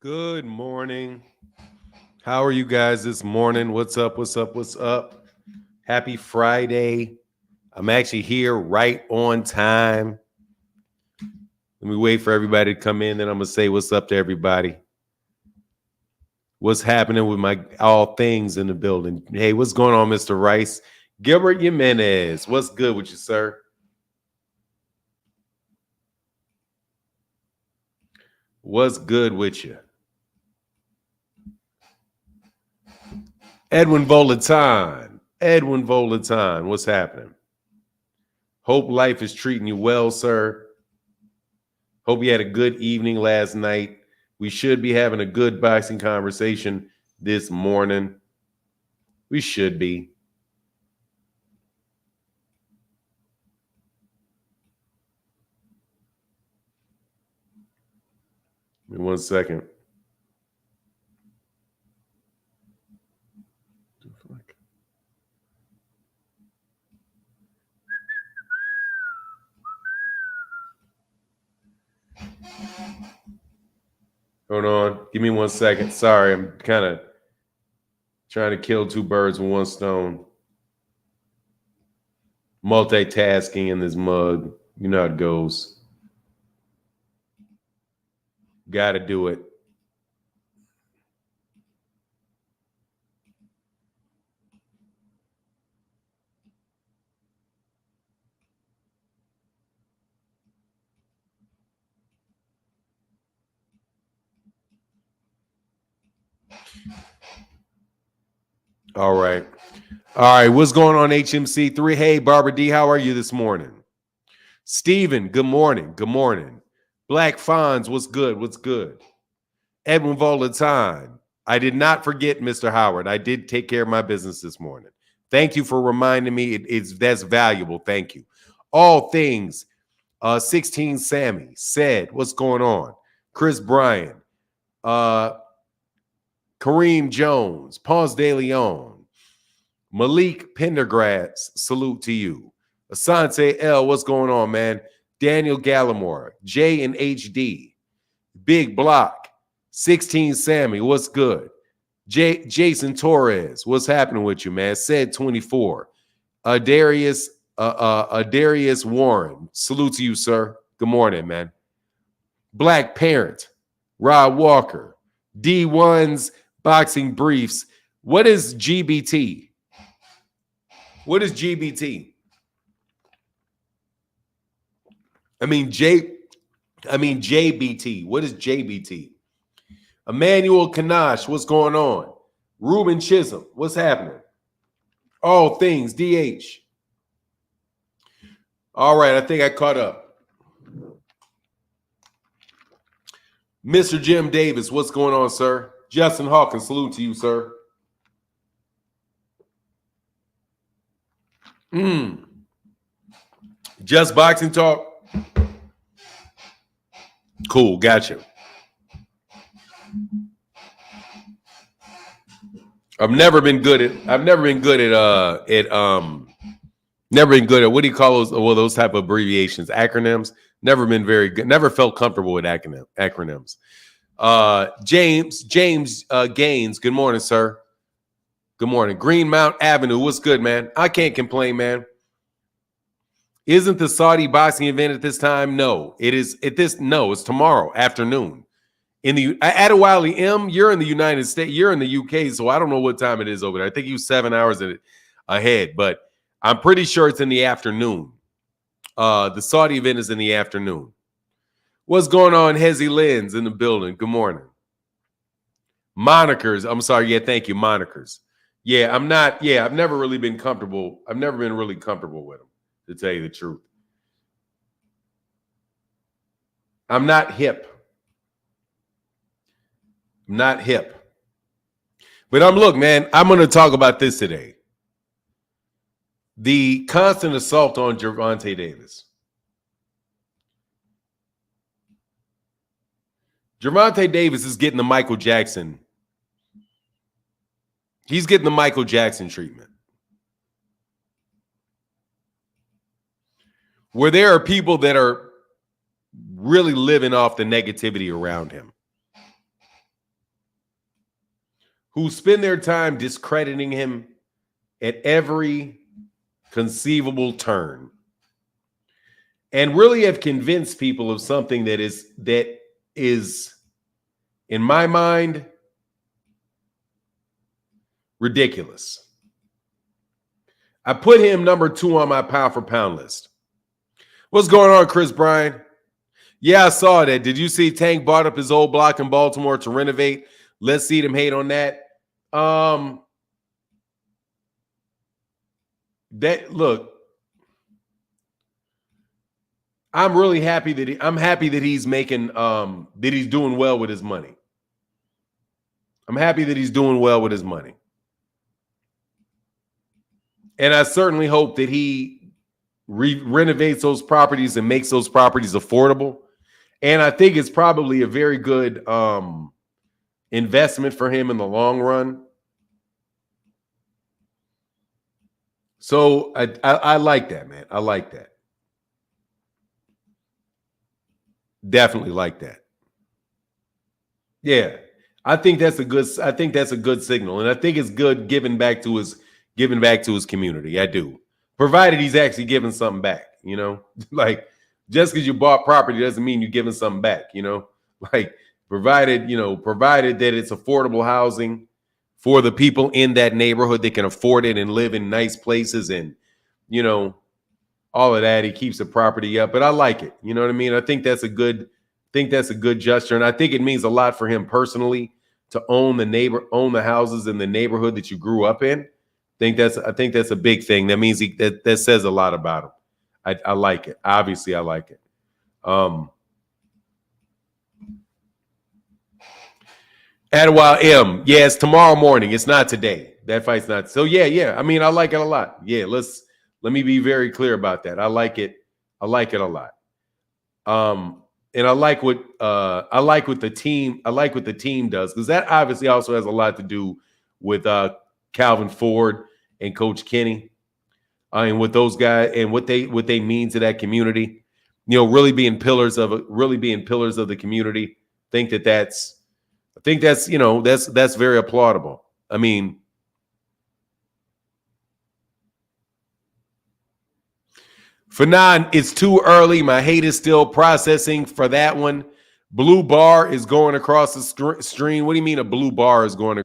Good morning. How are you guys this morning? What's up? What's up? What's up? Happy Friday. I'm actually here right on time. Let me wait for everybody to come in, then I'm going to say what's up to everybody. What's happening with my all things in the building? Hey, what's going on, Mr. Rice? Gilbert Jimenez, what's good with you, sir? What's good with you? Edwin Volaton. Edwin Volaton, what's happening? Hope life is treating you well, sir. Hope you had a good evening last night. We should be having a good boxing conversation this morning. We should be. Give me 1 second. Hold on. Give me 1 second. Sorry, I'm kind of trying to kill two birds with one stone. Multitasking in this mug. You know how it goes. Got to do it. All right. All right. What's going on, HMC3? Hey, Barbara D, how are you this morning? Steven, good morning. Good morning. Black Fonz, what's good? What's good? Edwin Volaton, I did not forget, Mr. Howard. I did take care of my business this morning. Thank you for reminding me. That's valuable. Thank you. All things 16 Sammy said, what's going on? Chris Bryan, Kareem Jones, Ponce de Leon, Malik Pendergrass, salute to you. Asante L, what's going on, man? Daniel Gallimore, J and HD, Big Block, 16 Sammy, what's good? Jason Torres, what's happening with you, man? Said 24. Darius Warren, salute to you, sir. Good morning, man. Black Parent, Rod Walker, D1's Boxing Briefs. What is GBT? What is GBT? I mean JBT. What is JBT? Emmanuel Kanash, what's going on? Ruben Chisholm, what's happening? All things DH. All right, I think I caught up. Mr. Jim Davis, what's going on, sir? Justin Hawkins, salute to you, sir. Just boxing talk. Cool, gotcha. I've never been good at what do you call those? Well, those type of abbreviations, acronyms. Never been very good. Never felt comfortable with acronyms. James Gaines. Good morning, sir. Good morning. Greenmount Avenue. What's good, man? I can't complain, man. Isn't the Saudi boxing event at this time? No, it is. No, it's tomorrow afternoon. In the Adewale M, you're in the United States. You're in the UK, so I don't know what time it is over there. I think you're 7 hours ahead, but I'm pretty sure it's in the afternoon. The Saudi event is in the afternoon. What's going on, Hezzy Lenz in the building? Good morning. Monikers. I'm sorry. Yeah, thank you. Monikers. Yeah, I'm not. Yeah, I've never really been comfortable. I've never been really comfortable with them, to tell you the truth. I'm not hip. I'm not hip. But look, man, I'm going to talk about this today. The constant assault on Gervonta Davis. Gervonta Davis is getting the Michael Jackson. He's getting the Michael Jackson treatment. Where there are people that are really living off the negativity around him. who spend their time discrediting him at every conceivable turn and really have convinced people of something that is in my mind ridiculous. I put him number 2 on my pound for pound list. What's going on, Chris Bryan? Yeah, I saw that. Did you see Tank bought up his old block in Baltimore to renovate? Let's see them hate on that. Look, I'm really happy that I'm happy that he's making that he's doing well with his money. I'm happy that he's doing well with his money. And I certainly hope that he renovates those properties and makes those properties affordable. And I think it's probably a very good investment for him in the long run. So I like that, man. I like that. Definitely like that. Yeah. I think that's a good signal. And I think it's good giving back to his community. I do. Provided he's actually giving something back, you know? Like, just because you bought property doesn't mean you're giving something back, you know? Like, provided that it's affordable housing for the people in that neighborhood that can afford it and live in nice places and, you know, all of that. He keeps the property up. But I like it. You know what I mean? I think that's a good gesture. And I think it means a lot for him personally to own the houses in the neighborhood that you grew up in. I think that's a big thing. That means that says a lot about him. I like it. Obviously, I like it. Adewale M. Yeah, it's tomorrow morning. It's not today. That fight's not. So yeah. I mean, I like it a lot. Yeah, let me be very clear about that. I like it. I like it a lot. And I like what the team does, because that obviously also has a lot to do with Calvin Ford and Coach Kenny, and with those guys and what they mean to that community. You know, really being pillars of the community. I think that's very applaudable. I mean, Fanon, it's too early. My hate is still processing for that one. Blue bar is going across the screen. What do you mean a blue bar is going?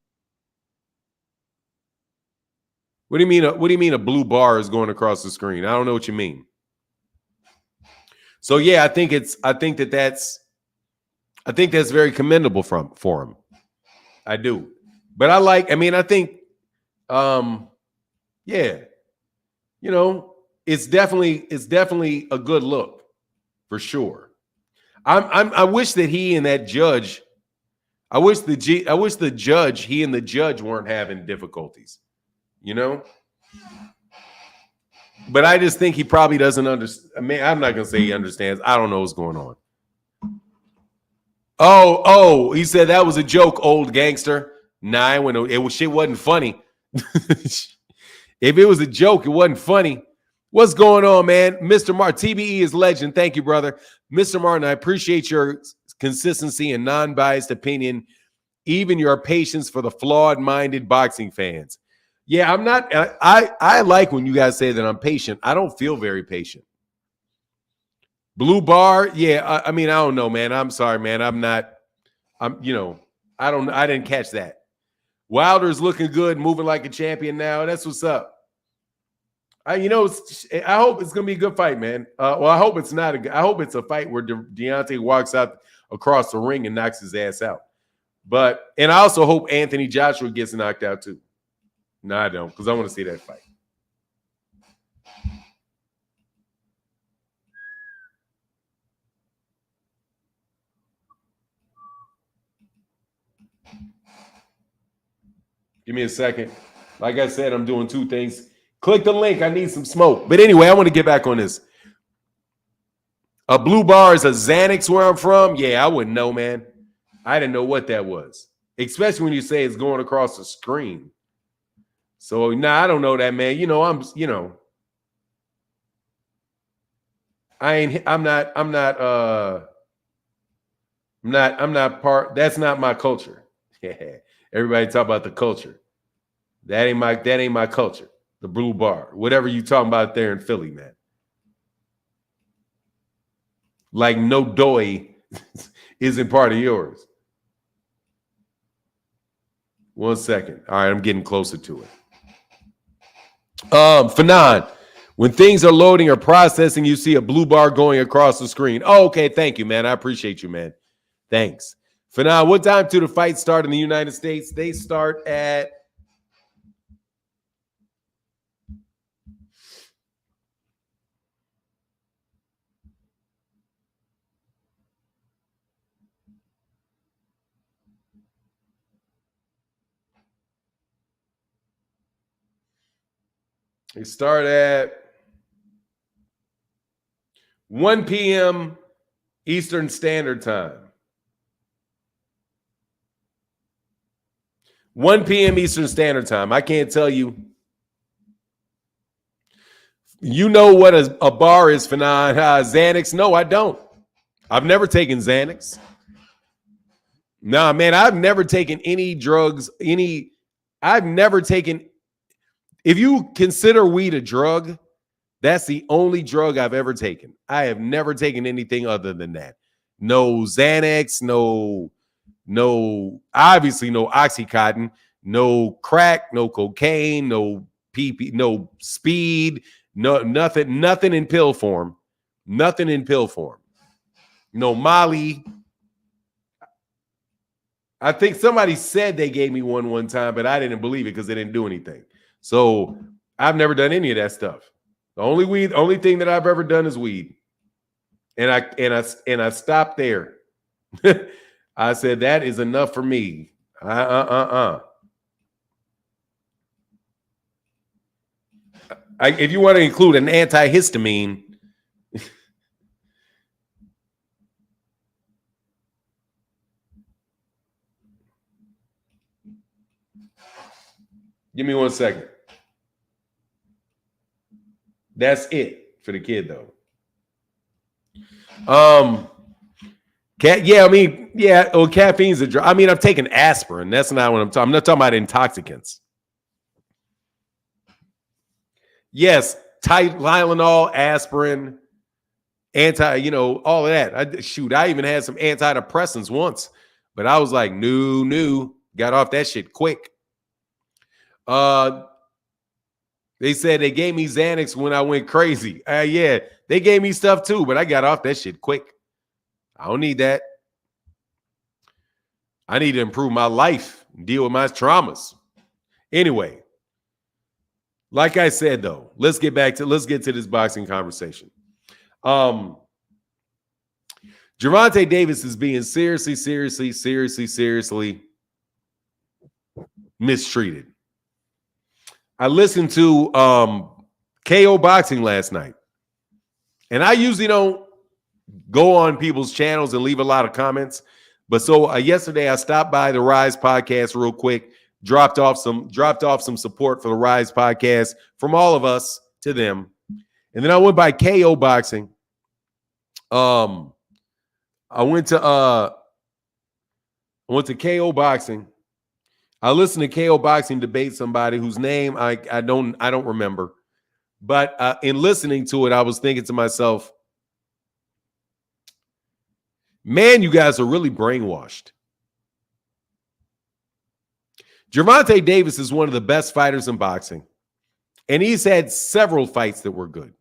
What do you mean a blue bar is going across the screen? I don't know what you mean. So yeah, I think that's very commendable for him. I do. But I think yeah. You know, it's definitely a good look for sure. I wish that he and that judge, I wish the judge, he and the judge weren't having difficulties, you know? But I just think he probably doesn't understand. I mean, I'm not gonna say he understands. I don't know what's going on. Oh, he said that was a joke, old gangster. Nah, shit wasn't funny. If it was a joke, it wasn't funny. What's going on, man? Mr. Martin, TBE is legend. Thank you, brother. Mr. Martin, I appreciate your consistency and non-biased opinion, even your patience for the flawed-minded boxing fans. Yeah, I'm not. I like when you guys say that I'm patient. I don't feel very patient. Blue bar, yeah. I mean, I don't know, man. I'm sorry, man. I didn't catch that. Wilder's looking good, moving like a champion now. That's what's up. I hope it's gonna be a good fight, man. I hope it's not. I hope it's a fight where Deontay walks out across the ring and knocks his ass out. And I also hope Anthony Joshua gets knocked out too. No, I don't, because I want to see that fight. Give me a second. Like I said, I'm doing two things. Click the link. I need some smoke. But anyway, I want to get back on this. A blue bar is a Xanax where I'm from? Yeah, I wouldn't know, man. I didn't know what that was. Especially when you say it's going across the screen. So, I don't know that, man. I'm not part. That's not my culture. Yeah. Everybody talk about the culture. That ain't my culture. The blue bar. Whatever you talking about there in Philly, man. Like no doy isn't part of yours. 1 second. All right, I'm getting closer to it. Fanon, when things are loading or processing, you see a blue bar going across the screen. Oh, okay. Thank you, man. I appreciate you, man. Thanks. Fanon, what time do the fights start in the United States? They start at They start at 1 p.m. Eastern Standard Time. 1 p.m. Eastern Standard Time. I can't tell you. You know what a bar is, Fanon? Xanax? No, I don't. I've never taken Xanax. Nah, man, I've never taken any drugs. I've never taken. If you consider weed a drug, that's the only drug I've ever taken. I have never taken anything other than that. No Xanax, no, obviously no Oxycontin, no crack, no cocaine, no PP, no speed, nothing in pill form. Nothing in pill form. No Molly. I think somebody said they gave me one time, but I didn't believe it because they didn't do anything. So I've never done any of that stuff. The only thing that I've ever done is weed. And I stopped there. I said that is enough for me. If you want to include an antihistamine, give me 1 second. That's it for the kid, though. Caffeine's a drug. I mean, I'm taking aspirin. That's not what I'm talking. I'm not talking about intoxicants. Yes, Tylenol, aspirin, all of that. I even had some antidepressants once, but I was like, no, got off that shit quick. They said they gave me Xanax when I went crazy. Yeah, they gave me stuff too, but I got off that shit quick. I don't need that. I need to improve my life, deal with my traumas. Anyway, like I said, though, let's get to this boxing conversation. Gervonta Davis is being seriously mistreated. I listened to KO Boxing last night, and I usually don't go on people's channels and leave a lot of comments. But so yesterday I stopped by the Rise podcast real quick, dropped off some support for the Rise podcast from all of us to them, and then I went by KO Boxing. I went to KO Boxing. I listened to KO Boxing debate somebody whose name I don't remember, but in listening to it, I was thinking to myself, man, you guys are really brainwashed. Gervonta Davis is one of the best fighters in boxing, and he's had several fights that were good.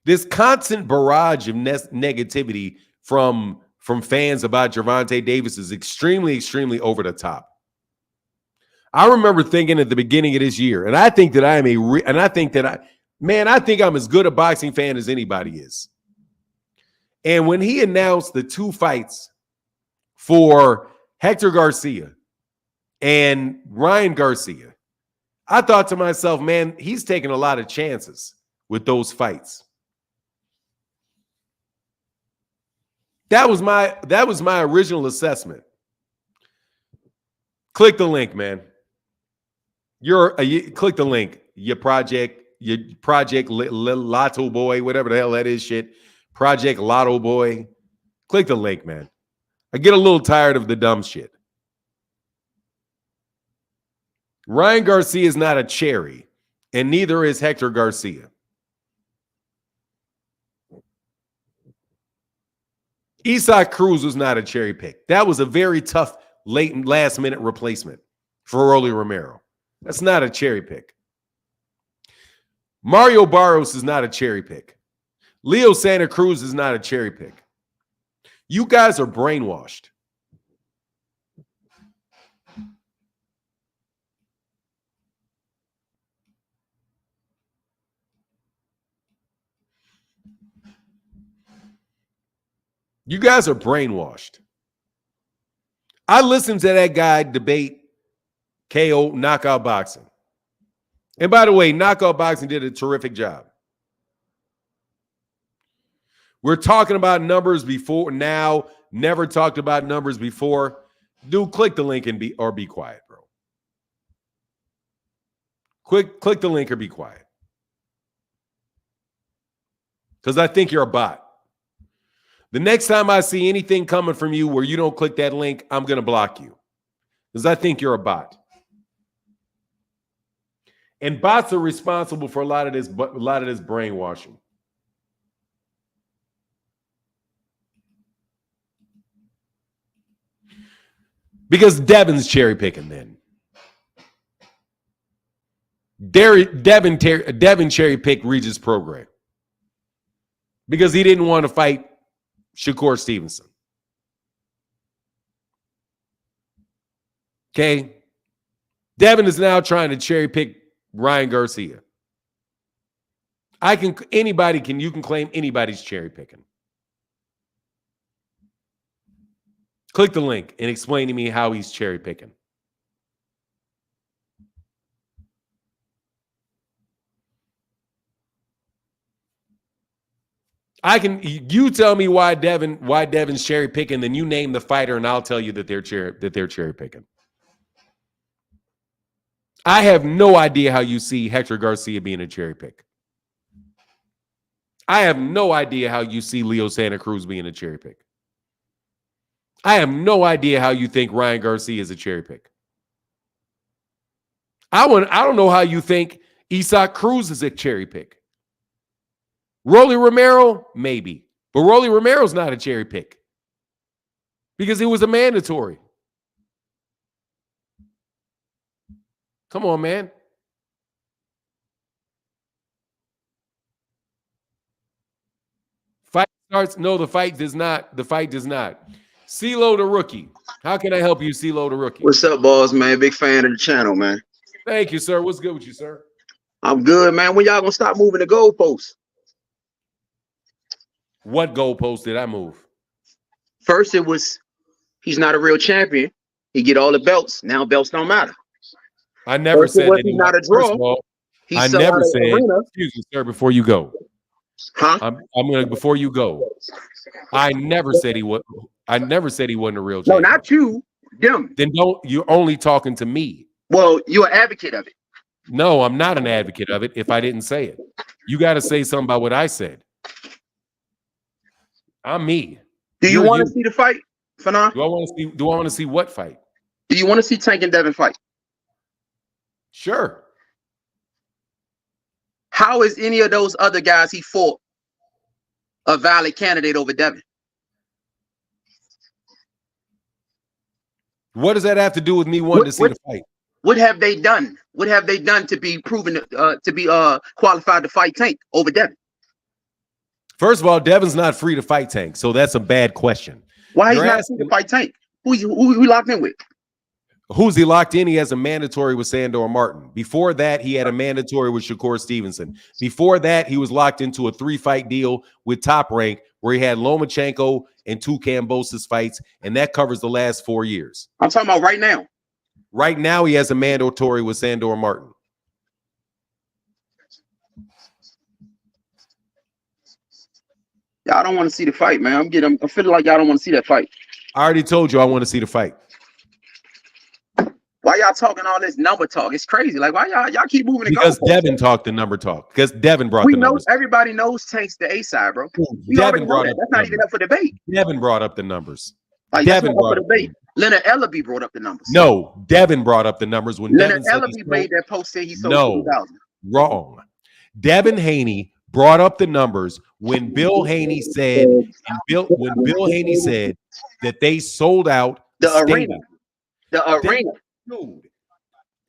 This constant barrage of negativity from fans about Gervonta Davis is extremely over the top. I remember thinking at the beginning of this year, and I think that I think I'm as good a boxing fan as anybody is. And when he announced the 2 fights for Hector Garcia and Ryan Garcia, I thought to myself, man, he's taking a lot of chances with those fights. That was my original assessment. Click the link, man. Click the link. Your project Lotto Boy, whatever the hell that is, shit. Project Lotto Boy. Click the link, man. I get a little tired of the dumb shit. Ryan Garcia is not a cherry, and neither is Hector Garcia. Isaac Cruz was not a cherry pick. That was a very tough late last-minute replacement for Rolly Romero. That's not a cherry pick. Mario Barros is not a cherry pick. Leo Santa Cruz is not a cherry pick. You guys are brainwashed. You guys are brainwashed. I listened to that guy debate KO knockout boxing. And by the way, knockout boxing did a terrific job. We're talking about numbers before now, never talked about numbers before. Dude, click the link and be quiet, bro. Click the link or be quiet. Because I think you're a bot. The next time I see anything coming from you where you don't click that link, I'm going to block you. Because I think you're a bot. And bots are responsible for a lot of this brainwashing. Because Devin's cherry picking then. Devin cherry picked Regis Prograis. Because he didn't want to fight Shakur Stevenson. Okay. Devin is now trying to cherry pick Ryan Garcia. You can claim anybody's cherry picking. Click the link and explain to me how he's cherry picking. You tell me why Devin's cherry picking, then you name the fighter and I'll tell you that they're cherry picking. I have no idea how you see Hector Garcia being a cherry pick. I have no idea how you see Leo Santa Cruz being a cherry pick. I have no idea how you think Ryan Garcia is a cherry pick. I don't know how you think Isaac Cruz is a cherry pick. Rolly Romero, maybe. But Rolly Romero's not a cherry pick. Because it was a mandatory. Come on, man. Fight starts. No, the fight does not. The fight does not. CeeLo the rookie. How can I help you, CeeLo the rookie? What's up, boss, man? Big fan of the channel, man. Thank you, sir. What's good with you, sir? I'm good, man. When y'all gonna stop moving the goalposts? What goalpost did I move? First, it was he's not a real champion. He get all the belts. Now belts don't matter. I never said that he's not a draw. I never said. Excuse me, sir. Before you go, huh? I'm gonna. Before you go, I never said he was. I never said he wasn't a real No, champion. not you. Them. Then don't. You're only talking to me. Well, you're an advocate of it. No, I'm not an advocate of it. If I didn't say it, you got to say something about what I said. I'm me. Do you want to see the fight, Fanon? Do I want to see what fight? Do you want to see Tank and Devin fight? Sure. How is any of those other guys he fought a valid candidate over Devin? What does that have to do with me wanting to see the fight? What have they done? What have they done to be proven to be qualified to fight Tank over Devin? First of all, Devin's not free to fight Tank, so that's a bad question. Why he's not free to fight Tank? Who he locked in with? Who's he locked in? He has a mandatory with Sandor Martin. Before that, he had a mandatory with Shakur Stevenson. Before that, he was locked into a 3-fight deal with Top Rank where he had Lomachenko and 2 Kambosos fights, and that covers the last 4 years. I'm talking about right now. Right now, he has a mandatory with Sandor Martin. Y'all don't want to see the fight, man. I'm feeling like y'all don't want to see that fight. I already told you I want to see the fight. Why y'all talking all this number talk? It's crazy. Like, why y'all keep moving? Because Devin talked the number talk. Because Devin brought the numbers. Everybody knows Tank's the A side, bro. Devin brought up. That's not even up for debate. Devin brought up the numbers. Like, Devin brought up for debate. Leonard Ellaby brought up the numbers. No, Devin brought up the numbers when Leonard Devin said Ellaby made that post saying he sold no, 2,000. Wrong. Devin Haney brought up the numbers when Bill Haney said, when Bill Haney said that they sold out the stadium. arena. The arena. Dude.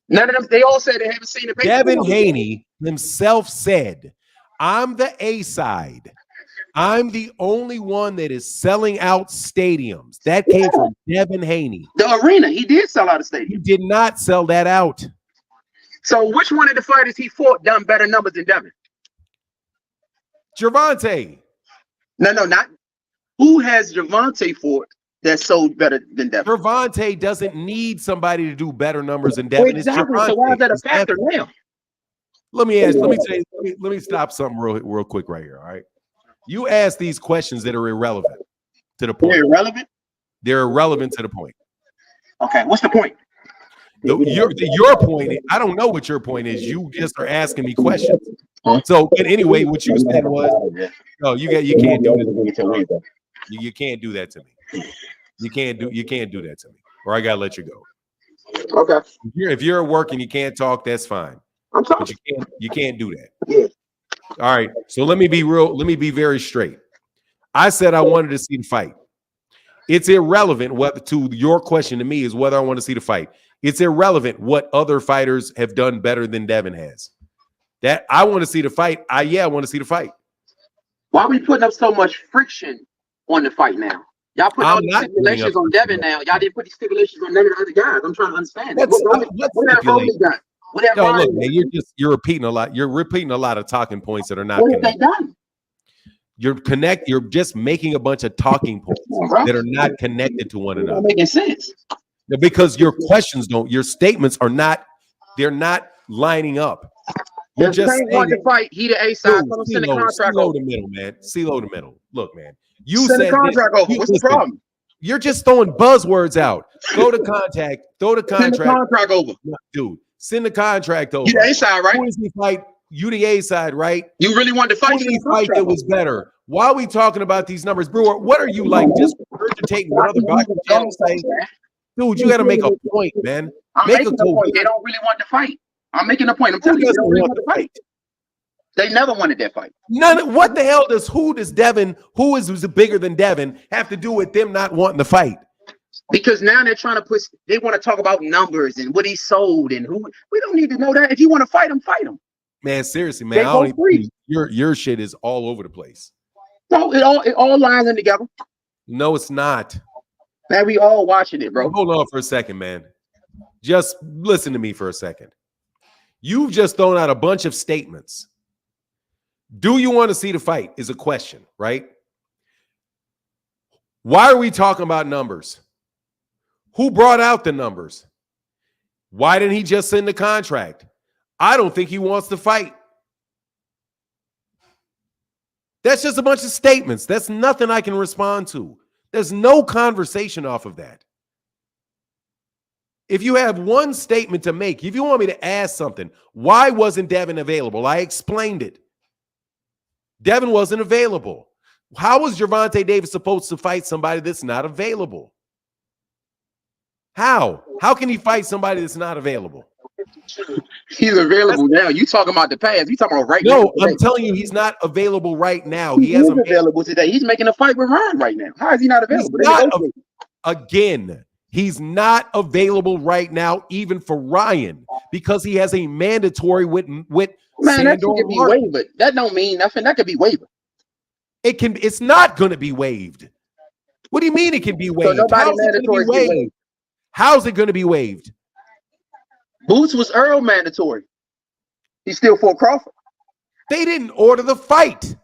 None of them, they all said they haven't seen the paper. Devin Haney himself said, I'm the A side. I'm the only one that is selling out stadiums. That came from Devin Haney. The arena. He did sell out a stadium. He did not sell that out. So which one of the fighters he fought done better numbers than Devin? Gervonta. No, not who has Gervonta fought that sold better than Devin? Gervonta doesn't need somebody to do better numbers than Devin. Exactly. So why is that a factor now? Let me stop something real quick right here. All right. You ask these questions that are irrelevant to the point. They're irrelevant? They're irrelevant to the point. Okay, what's the point? Your point, I don't know what your point is. You just are asking me questions. So anyway, what you said was, no, you can't do that. You can't do that to me. You can't do that to me, or I gotta let you go. Okay. If you're at work and you can't talk, that's fine. I'm talking. But you can't do that. Yeah. All right. So let me be very straight. I said I wanted to see the fight. It's irrelevant what to your question to me is whether I want to see the fight. It's irrelevant what other fighters have done better than Devin has. That I want to see the fight. I want to see the fight. Why are we putting up so much friction on the fight now? Y'all put all these stipulations on Devin now. Y'all didn't put these stipulations on none of the other guys. I'm trying to understand that. What have Foley done? Look, man, you're repeating a lot. You're repeating a lot of talking points that are not connected. What have they done? You're just making a bunch of talking points that are not connected to one another. Making sense. Because your questions your statements are not, they're not lining up. You're just want to fight. He the A side. Send the contract over the middle, man. CeeLo the middle. Look, man. You send the contract over. What's the problem? You're just throwing buzzwords out. Throw the contract. Throw the contract. Send the contract over, dude. Send the contract over. You the A side, right? Who does he fight? You the A side, right? You really wanted to fight? Who did he fight that was better? Why are we talking about these numbers, Brewer? What are you like? Just regurgitating what other boxing channels say? Dude, you got to make a point, man. Make a point. They don't really want to fight. I'm making a point. I'm telling you, they don't really want to fight. They never wanted that fight. What the hell does Devin, who is bigger than Devin, have to do with them not wanting to fight? Because now they're trying to push, they want to talk about numbers and what he sold and who. We don't need to know that. If you want to fight him, fight him. Man, seriously, man. Your shit is all over the place. No, it all lines in together. No, it's not. Man, we all watching it, bro. Hold on for a second, man. Just listen to me for a second. You've just thrown out a bunch of statements. Do you want to see the fight is a question, right? Why are we talking about numbers? Who brought out the numbers? Why didn't he just send the contract? I don't think he wants to fight. That's just a bunch of statements. That's nothing I can respond to. There's no conversation off of that. If you have one statement to make, if you want me to ask something, why wasn't Devin available? I explained it. Devin wasn't available. How was Gervonta Davis supposed to fight somebody that's not available? How? How can he fight somebody that's not available? He's available now. You talking about the past. You talking about right now. No, I'm telling you, he's not available right now. He is available today. He's making a fight with Ryan right now. How is he not available? He's not available right now, even for Ryan, because he has a mandatory with man, that could be waived. That don't mean nothing. That could be waived. It's not going to be waived. What do you mean it can be waived? So how's it going to be waived? How's it going to be waived? Boots was Earl mandatory. He still fought Crawford. They didn't order the fight.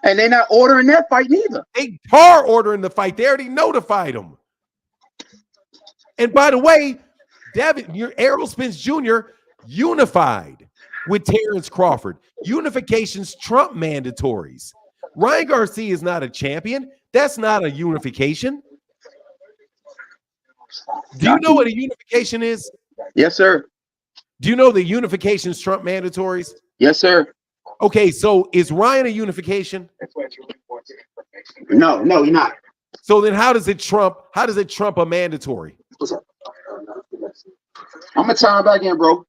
And they're not ordering that fight neither. They are ordering the fight. They already notified him. And by the way, Errol Spence Jr. unified with Terence Crawford. Unifications trump mandatories. Ryan Garcia is not a champion. That's not a unification. Do you know what a unification is? Yes, sir. Do you know the unifications trump mandatories? Yes, sir. Okay, so is Ryan a unification? No, he's not. So then how does it trump a mandatory? I'm gonna time back in, bro.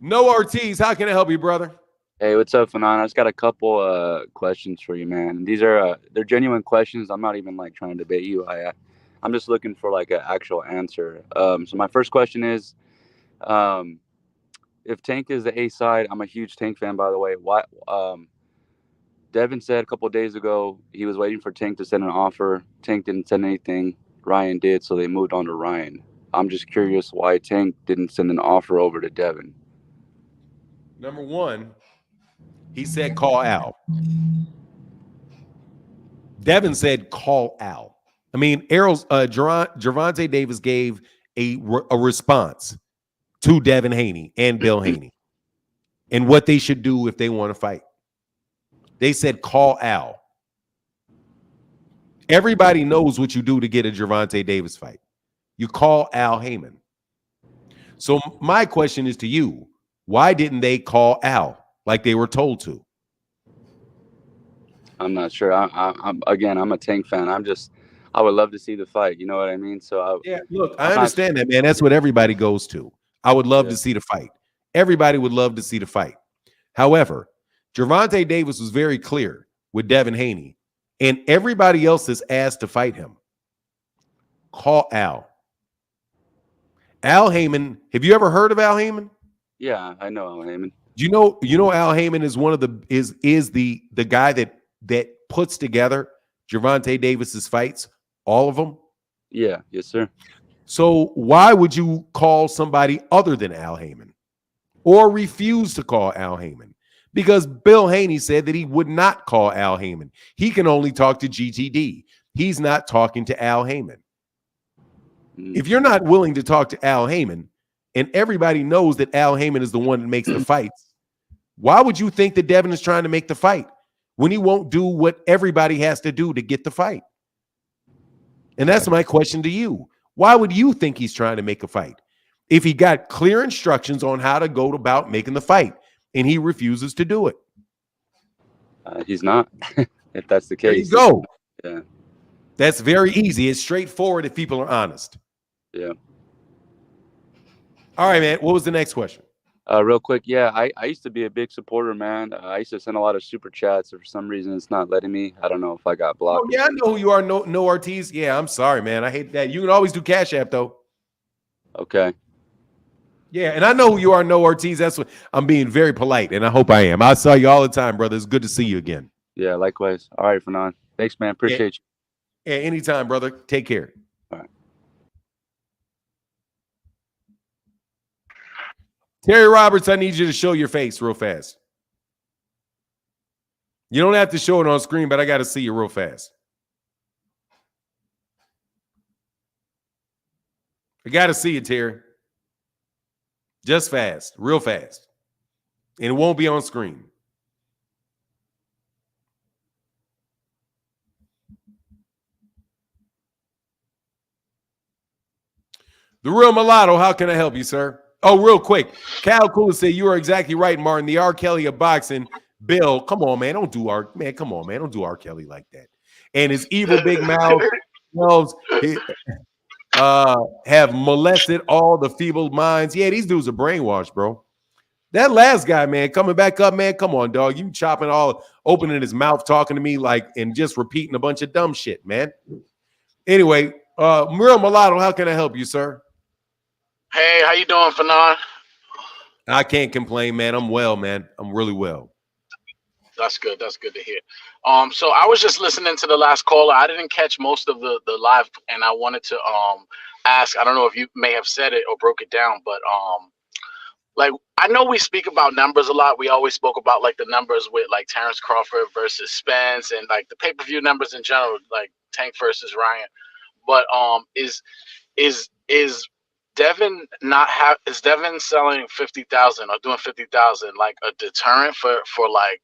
No Ortiz, how can I help you, brother? Hey, what's up, Fanon? I just got a couple questions for you, man. These are they're genuine questions. I'm not even like trying to debate you. I'm just looking for like an actual answer. So my first question is, if Tank is the A side, I'm a huge Tank fan, by the way. Why? Devin said a couple of days ago he was waiting for Tank to send an offer. Tank didn't send anything. Ryan did, so they moved on to Ryan. I'm just curious why Tank didn't send an offer over to Devin. Number one, he said call Al. Devin said call Al. I mean, Gervonta Davis gave a response to Devin Haney and Bill Haney and what they should do if they want to fight. They said call Al. Everybody knows what you do to get a Gervonta Davis fight. You call Al Haymon. So my question is to you, why didn't they call Al like they were told to? I'm not sure. I'm a Tank fan. I would love to see the fight. You know what I mean? So look, I understand that, man. That's what everybody goes to. I would love to see the fight. Everybody would love to see the fight. However, Gervonta Davis was very clear with Devin Haney, and everybody else is asked to fight him. Call Al. Al Haymon. Have you ever heard of Al Haymon? Yeah, I know Al Haymon. You know Al Haymon is one of the is the guy that puts together Gervonta Davis's fights, all of them. Yeah, yes, sir. So why would you call somebody other than Al Haymon, or refuse to call Al Haymon? Because Bill Haney said that he would not call Al Haymon. He can only talk to GTD. He's not talking to Al Haymon. If you're not willing to talk to Al Haymon, and everybody knows that Al Haymon is the one that makes the fights, why would you think that Devin is trying to make the fight when he won't do what everybody has to do to get the fight? And that's my question to you. Why would you think he's trying to make a fight if he got clear instructions on how to go about making the fight and he refuses to do it? He's not. If that's the case. There you go. Yeah. That's very easy. It's straightforward if people are honest. Yeah. All right, man. What was the next question? Real quick, yeah, I used to be a big supporter, man. I used to send a lot of super chats. For some reason, it's not letting me. I don't know if I got blocked. Oh, yeah, I know who you are. No Ortiz. Yeah, I'm sorry, man. I hate that. You can always do Cash App, though. Okay. Yeah, and I know who you are, No Ortiz. That's what I'm being very polite, and I hope I am. I saw you all the time, brother. It's good to see you again. Yeah, likewise. All right, Fanon. Thanks, man. Appreciate you. Yeah, anytime, brother. Take care. All right. Terry Roberts, I need you to show your face real fast. You don't have to show it on screen, but I got to see you real fast. I got to see it, Terry. Just fast, real fast. And it won't be on screen. The Real Mulatto, how can I help you, sir? Oh, real quick. Cal Cooler said you are exactly right, Martin. The R. Kelly of boxing. Bill, come on, man. Don't do R. Kelly like that. And his evil big mouth have molested all the feeble minds. Yeah, these dudes are brainwashed, bro. That last guy, man, coming back up, man. Come on, dog. You chopping opening his mouth, talking to me and just repeating a bunch of dumb shit, man. Anyway, Real Mulatto, how can I help you, sir? Hey, how you doing, Fanon? I can't complain, man. I'm well, man. I'm really well. That's good. That's good to hear. So I was just listening to the last caller. I didn't catch most of the live, and I wanted to ask. I don't know if you may have said it or broke it down, but like I know we speak about numbers a lot. We always spoke about like the numbers with like Terence Crawford versus Spence, and like the pay-per-view numbers in general, like Tank versus Ryan. But is Devin is Devin selling 50,000 or doing 50,000 like a deterrent for like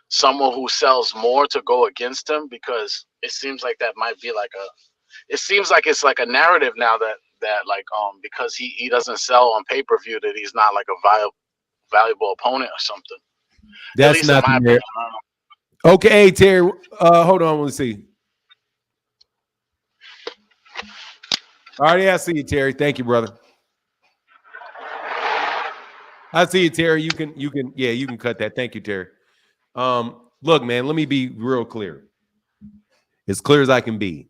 someone who sells more to go against him? Because it seems like that might be like it's like a narrative now that like because he doesn't sell on pay-per-view that he's not like a valuable opponent or something. That's not the narrative. Okay, Terry. Hold on. Let's see. All right, I see you, Terry. Thank you, brother. I see you, Terry. You can cut that. Thank you, Terry. Look, man, let me be real clear. As clear as I can be.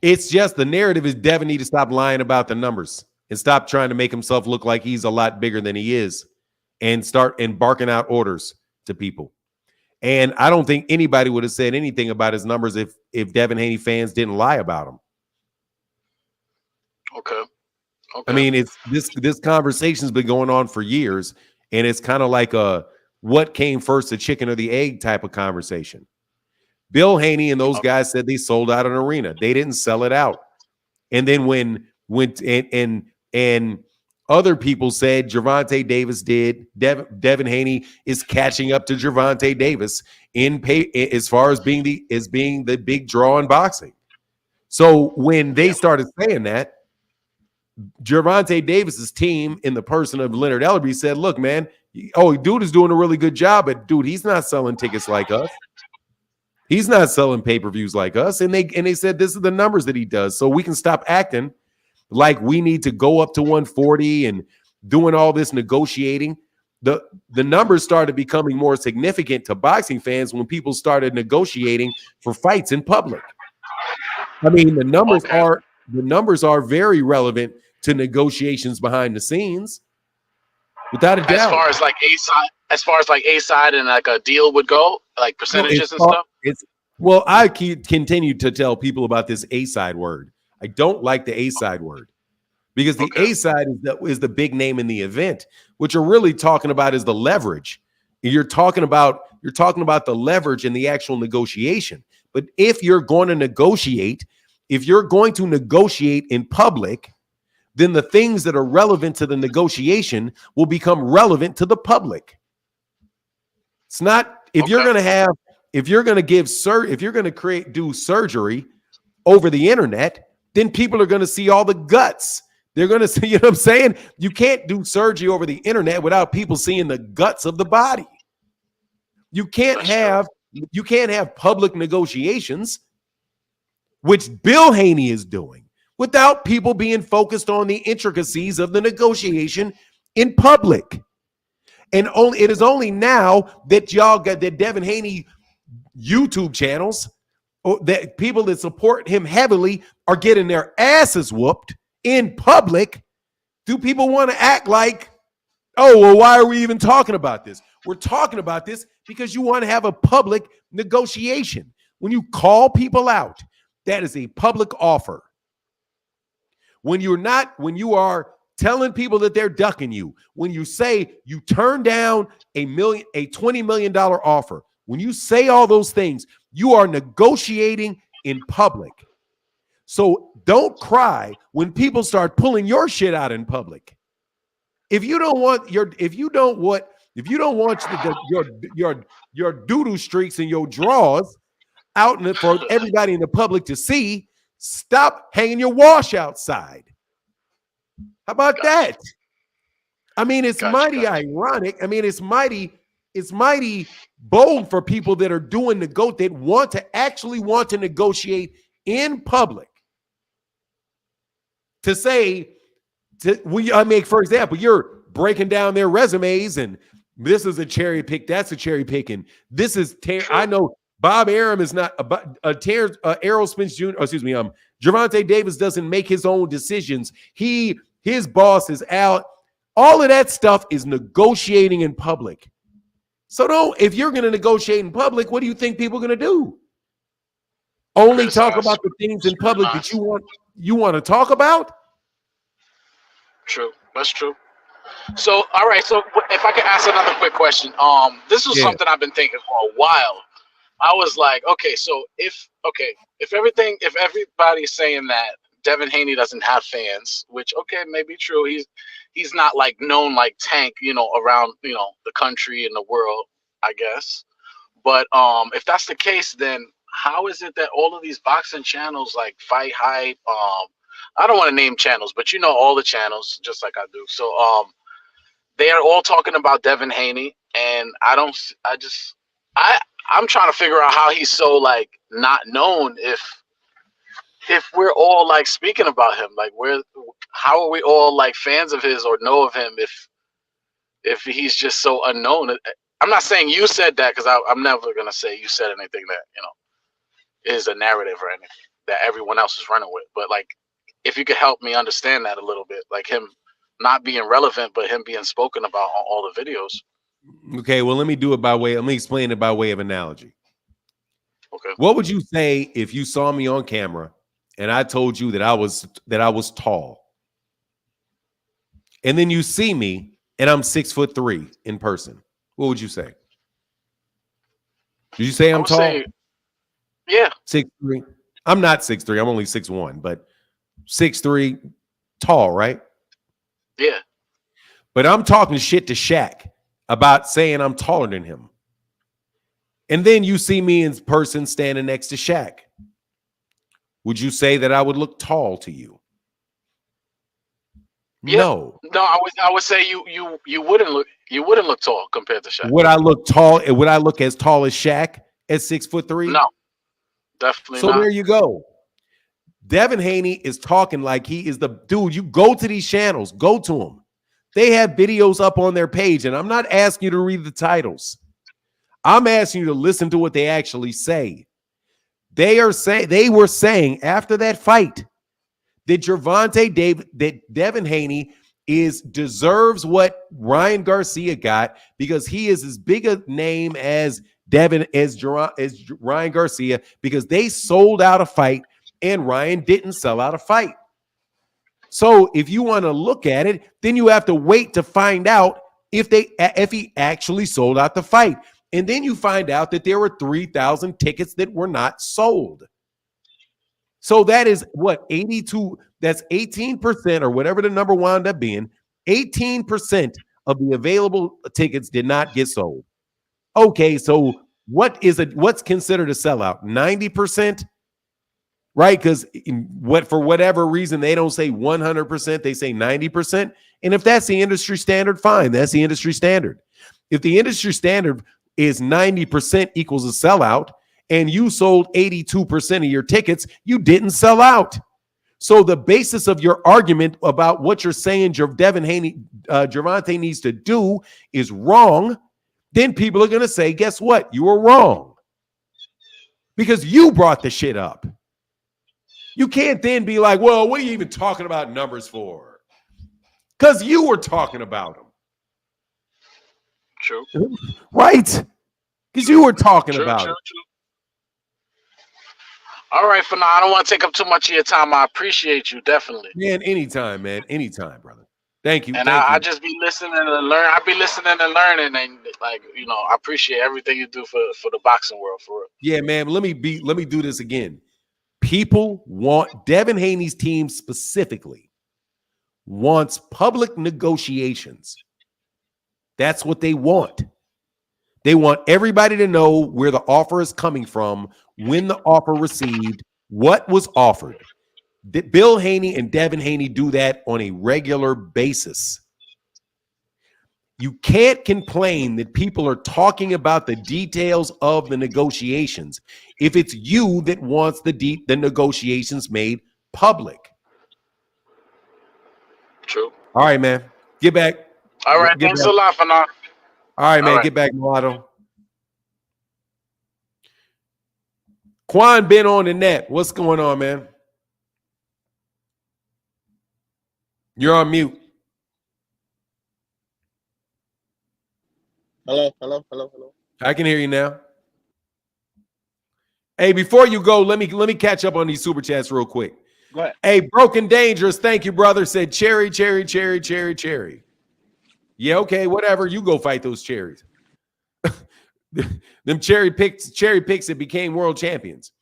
It's just the narrative is Devin need to stop lying about the numbers and stop trying to make himself look like he's a lot bigger than he is and start barking out orders to people. And I don't think anybody would have said anything about his numbers if Devin Haney fans didn't lie about them. Okay. I mean, it's this conversation's been going on for years, and it's kind of like a what came first, the chicken or the egg type of conversation. Bill Haney and those guys said they sold out an arena. They didn't sell it out. And then when other people said Gervonta Davis did, Devin Haney is catching up to Gervonta Davis as far as being the big draw in boxing. So when they started saying that, Gervonta Davis's team in the person of Leonard Ellerby said, look, man, dude is doing a really good job, but dude, he's not selling tickets like us. He's not selling pay-per-views like us. And they said this is the numbers that he does. So we can stop acting like we need to go up to 140 and doing all this negotiating. The numbers started becoming more significant to boxing fans when people started negotiating for fights in public. I mean, the numbers are very relevant to negotiations behind the scenes, without a doubt. As far as A side and like a deal would go, like percentages and stuff. Well, I continue to tell people about this A side word. I don't like the A side word because the A side is the big name in the event. What you're really talking about is the leverage. You're talking about the leverage in the actual negotiation. But if you're going to negotiate in public, then the things that are relevant to the negotiation will become relevant to the public. It's not if you're going to do surgery over the internet, then people are going to see all the guts. They're going to see, you know what I'm saying? You can't do surgery over the internet without people seeing the guts of the body. You can't have public negotiations, which Bill Haney is doing, without people being focused on the intricacies of the negotiation in public. And it is only now that y'all got that Devin Haney YouTube channels, or that people that support him heavily are getting their asses whooped in public. Do people want to act like, oh, well, why are we even talking about this? We're talking about this because you want to have a public negotiation. When you call people out, that is a public offer. When you are telling people that they're ducking you, when you say you turn down a $20 million offer, when you say all those things, you are negotiating in public. So don't cry when people start pulling your shit out in public. If you don't want your doo-doo streaks and your draws out for everybody in the public to see, stop hanging your wash outside. How about that? I mean, it's mighty ironic. I mean, it's mighty bold for people that are doing that want to negotiate in public to say, for example, you're breaking down their resumes and this is a cherry pick, that's a cherry pick, and this is I know Bob Arum is not Terence Errol Spence Jr. Gervonta Davis doesn't make his own decisions. His boss is out. All of that stuff is negotiating in public. So if you're going to negotiate in public, what do you think people are going to do? Only talk about the things in public that you want to talk about? True. That's true. So, all right. So if I could ask another quick question. This was something I've been thinking for a while. I was like, okay, so if everybody's saying that Devin Haney doesn't have fans, which may be true. He's not like known like Tank, around the country and the world, I guess. But if that's the case, then how is it that all of these boxing channels like Fight Hype, I don't want to name channels, but you know all the channels just like I do. So they are all talking about Devin Haney, and I'm trying to figure out how he's so like not known if we're all like speaking about him. Like how are we all like fans of his or know of him if he's just so unknown? I'm not saying you said that, because I'm never gonna say you said anything that is a narrative or anything that everyone else is running with. But like, if you could help me understand that a little bit, like him not being relevant, but him being spoken about on all the videos. Okay, well, let me explain it by way of analogy. Okay. What would you say if you saw me on camera and I told you that I was tall, and then you see me and I'm 6'3" in person? What would you say? Did you say I'm tall? Say, yeah. 6'3". I'm not 6'3". I'm only 6'1", but 6'3", tall, right? Yeah. But I'm talking shit to Shaq about saying I'm taller than him. And then you see me in person standing next to Shaq. Would you say that I would look tall to you? Yeah. No. No, I would say you wouldn't look tall compared to Shaq. Would I look tall? Would I look as tall as Shaq at 6'3"? No, definitely so not. So there you go. Devin Haney is talking like he is the dude. You go to these channels, go to them. They have videos up on their page, and I'm not asking you to read the titles. I'm asking you to listen to what they actually say. They were saying after that fight that that Devin Haney deserves what Ryan Garcia got, because he is as big a name as Ryan Garcia, because they sold out a fight and Ryan didn't sell out a fight. So if you want to look at it, then you have to wait to find out if he actually sold out the fight. And then you find out that there were 3,000 tickets that were not sold. So that is what, 82, that's 18%, or whatever the number wound up being. 18% of the available tickets did not get sold. Okay, so what's considered a sellout? 90%? Right? Because for whatever reason, they don't say 100%, they say 90%. And if that's the industry standard, fine, that's the industry standard. If the industry standard is 90% equals a sellout, and you sold 82% of your tickets, you didn't sell out. So the basis of your argument about what you're saying Devin Haney, Gervonta needs to do is wrong. Then people are going to say, guess what? You were wrong. Because you brought the shit up. You can't then be like, well, what are you even talking about numbers for? Because you were talking about them. True. Right? Because you were talking about it. True. All right, for now, I don't want to take up too much of your time. I appreciate you, definitely. Man, anytime, man. Anytime, brother. Thank you. And I just be listening and learn. I be listening and learning, and like, I appreciate everything you do for the boxing world, for real. Yeah, man. Let me do this again. People want, Devin Haney's team specifically wants public negotiations. That's what they want. They want everybody to know where the offer is coming from, when the offer received, what was offered. Bill Haney and Devin Haney do that on a regular basis. You can't complain that people are talking about the details of the negotiations if it's you that wants the negotiations made public. True. All right, man. Get back. All right. Thanks a lot for now. All right, man. Get back, Mulatto. Quan been on the net. What's going on, man? You're on mute. Hello. I can hear you now. Hey, before you go, let me catch up on these super chats real quick. Go ahead. Hey, Broken Dangerous, thank you, brother. Said cherry. Yeah, okay, whatever. You go fight those cherries. Them cherry picks that became world champions.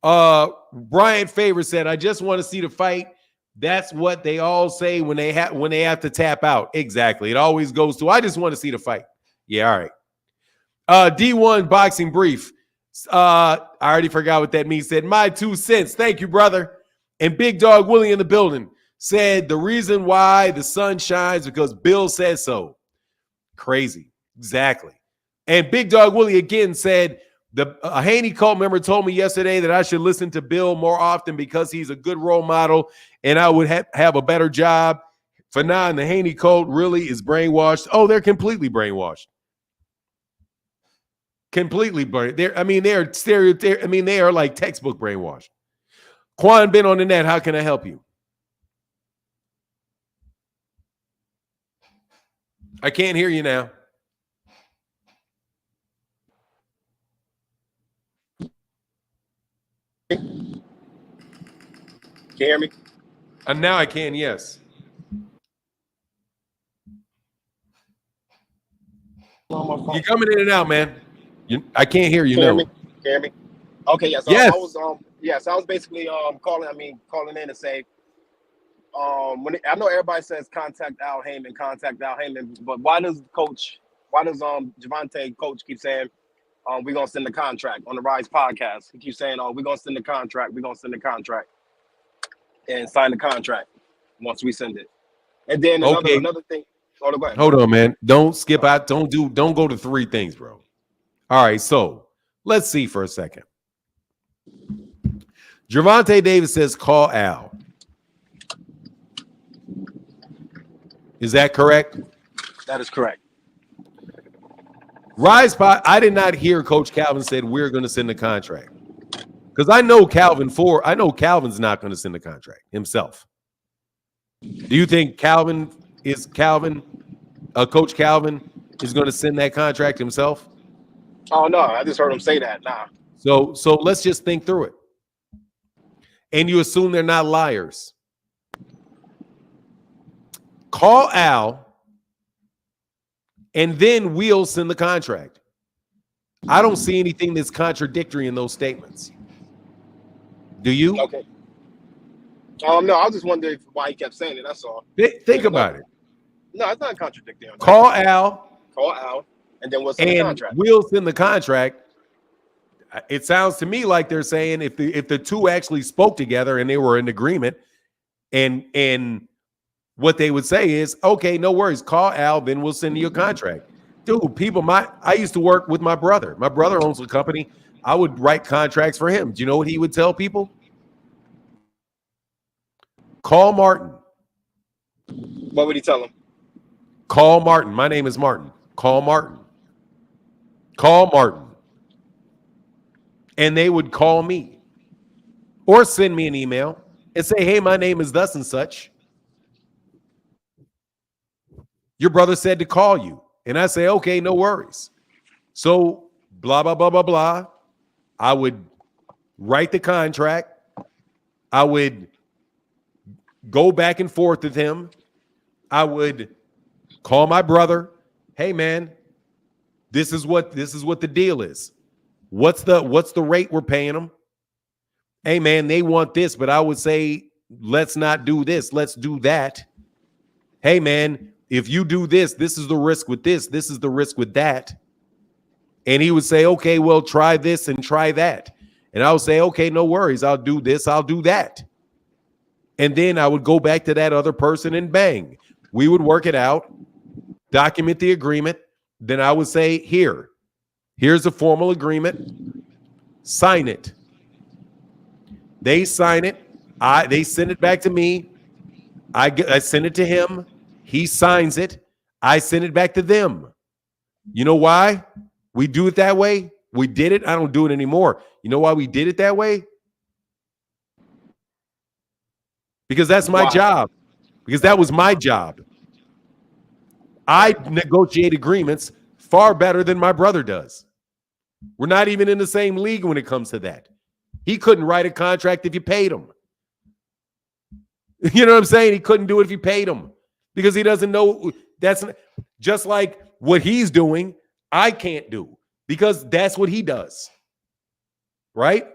Brian Favor said, I just want to see the fight. That's what they all say when they have to tap out. Exactly. It always goes to, I just want to see the fight. Yeah, all right. D1 Boxing Brief. I already forgot what that means. Said, my 2 cents. Thank you, brother. And Big Dog Willie in the building said the reason why the sun shines because Bill said so. Crazy. Exactly. And Big Dog Willie again said, a Haney cult member told me yesterday that I should listen to Bill more often because he's a good role model and I would have a better job. For now, the Haney cult really is brainwashed. Oh, they're completely brainwashed. Completely brainwashed. They are like textbook brainwashed. Quan been on the net. How can I help you? I can't hear you now. Can you hear me? And now I can, yes. You're coming in and out, man. I can't hear you. Can you hear me? Okay, yes. Yes. I was basically calling in to say when I know everybody says contact Al Haymon, but why does Gervonta coach keep saying we're gonna send the contract on the Rise podcast? He keeps saying, we're gonna send the contract, and sign the contract once we send it. And then another thing. Oh, go ahead. Hold on, man. Don't skip out. Don't go to 3 things, bro. All right, so let's see for a second. Gervonta Davis says call Al. Is that correct? That is correct. Rise Pod, I did not hear Coach Calvin said we're going to send the contract. Because I know Calvin's not going to send the contract himself. Do you think Coach Calvin is going to send that contract himself? Oh no, I just heard him say that. Nah. So let's just think through it. And you assume they're not liars. Call Al, and then we'll send the contract. I don't see anything that's contradictory in those statements. Do you? Okay. No, I was just wondering why he kept saying it. That's all. Think about it. No, it's not contradicting. Call Al, and then we'll send the contract. We'll send the contract. It sounds to me like they're saying if the two actually spoke together and they were in agreement, and what they would say is, okay, no worries, call Al, then we'll send you a contract. Dude, I used to work with my brother. My brother owns a company. I would write contracts for him. Do you know what he would tell people? Call Martin. What would he tell him? Call Martin. My name is Martin. Call Martin. Call Martin. And they would call me or send me an email and say, hey, my name is thus and such. Your brother said to call you. And I say, okay, no worries. So blah, blah, blah, blah, blah. I would write the contract. I would go back and forth with him. I would call my brother. Hey, man, this is what the deal is. What's the rate we're paying them? Hey, man, they want this, but I would say, let's not do this. Let's do that. Hey, man, if you do this, this is the risk with this. This is the risk with that. And he would say, okay, well, try this and try that. And I would say, okay, no worries. I'll do this. I'll do that. And then I would go back to that other person and bang. We would work it out, document the agreement. Then I would say, here's a formal agreement. Sign it. They sign it. They send it back to me. I send it to him. He signs it. I send it back to them. You know why we do it that way? We did it. I don't do it anymore. You know why we did it that way? Because that's my job. Because that was my job. I negotiate agreements far better than my brother does. We're not even in the same league when it comes to that. He couldn't write a contract if you paid him. You know what I'm saying? He couldn't do it if you paid him because he doesn't know. That's just like what he's doing. I can't do because that's what he does. Right?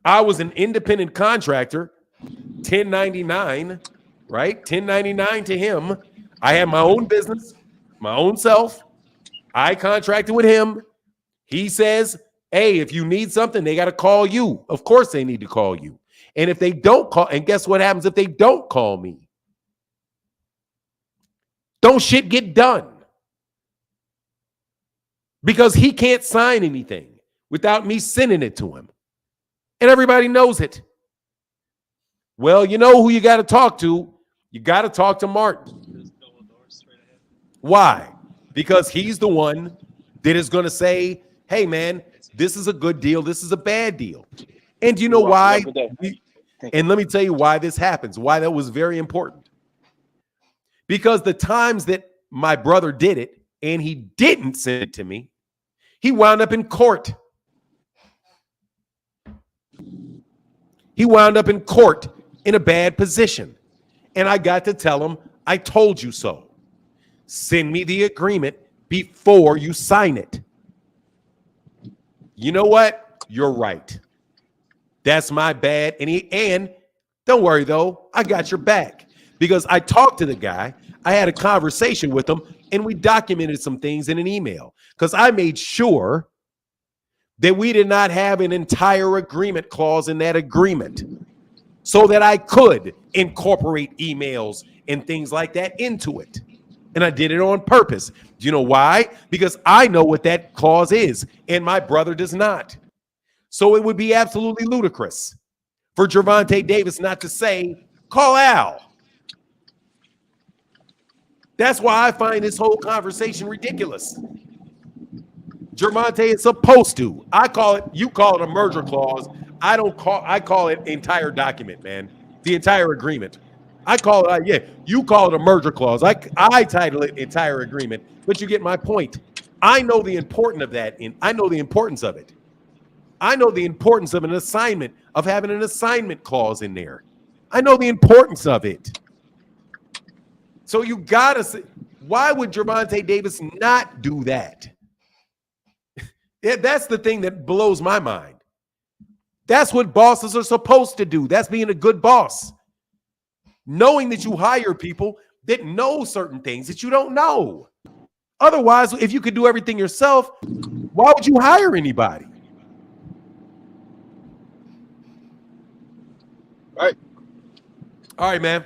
I was an independent contractor, 1099, right? 1099 to him. I had my own business, my own self. I contracted with him. He says, hey, if you need something, they got to call you. Of course they need to call you. And if they don't call, and guess what happens if they don't call me? Don't shit get done. Because he can't sign anything without me sending it to him. And everybody knows it. Well, you know who you got to talk to? You got to talk to Martin. Why? Because he's the one that is going to say, hey, man, this is a good deal. This is a bad deal. And you know why? And let me tell you why this happens, why that was very important. Because the times that my brother did it and he didn't send it to me, he wound up in court. He wound up in court in a bad position. And I got to tell him, I told you so. Send me the agreement before you sign it. You know what? You're right. That's my bad. And don't worry, though. I got your back. Because I talked to the guy. I had a conversation with him. And we documented some things in an email. Because I made sure that we did not have an entire agreement clause in that agreement. So that I could incorporate emails and things like that into it. And I did it on purpose. Do you know why? Because I know what that clause is. And my brother does not. So it would be absolutely ludicrous for Gervonta Davis not to say, call Al. That's why I find this whole conversation ridiculous. Gervonta is supposed to. I call it, you call it a merger clause. I call it entire document, man. The entire agreement. I call it, you call it a merger clause. I title it entire agreement, but you get my point. I know the importance of that. I know the importance of it. I know the importance of an assignment, of having an assignment clause in there. I know the importance of it. So you gotta say, why would Gervonta Davis not do that? That's the thing that blows my mind. That's what bosses are supposed to do. That's being a good boss. Knowing that you hire people that know certain things that you don't know. Otherwise, if you could do everything yourself, why would you hire anybody? Right. All right, man.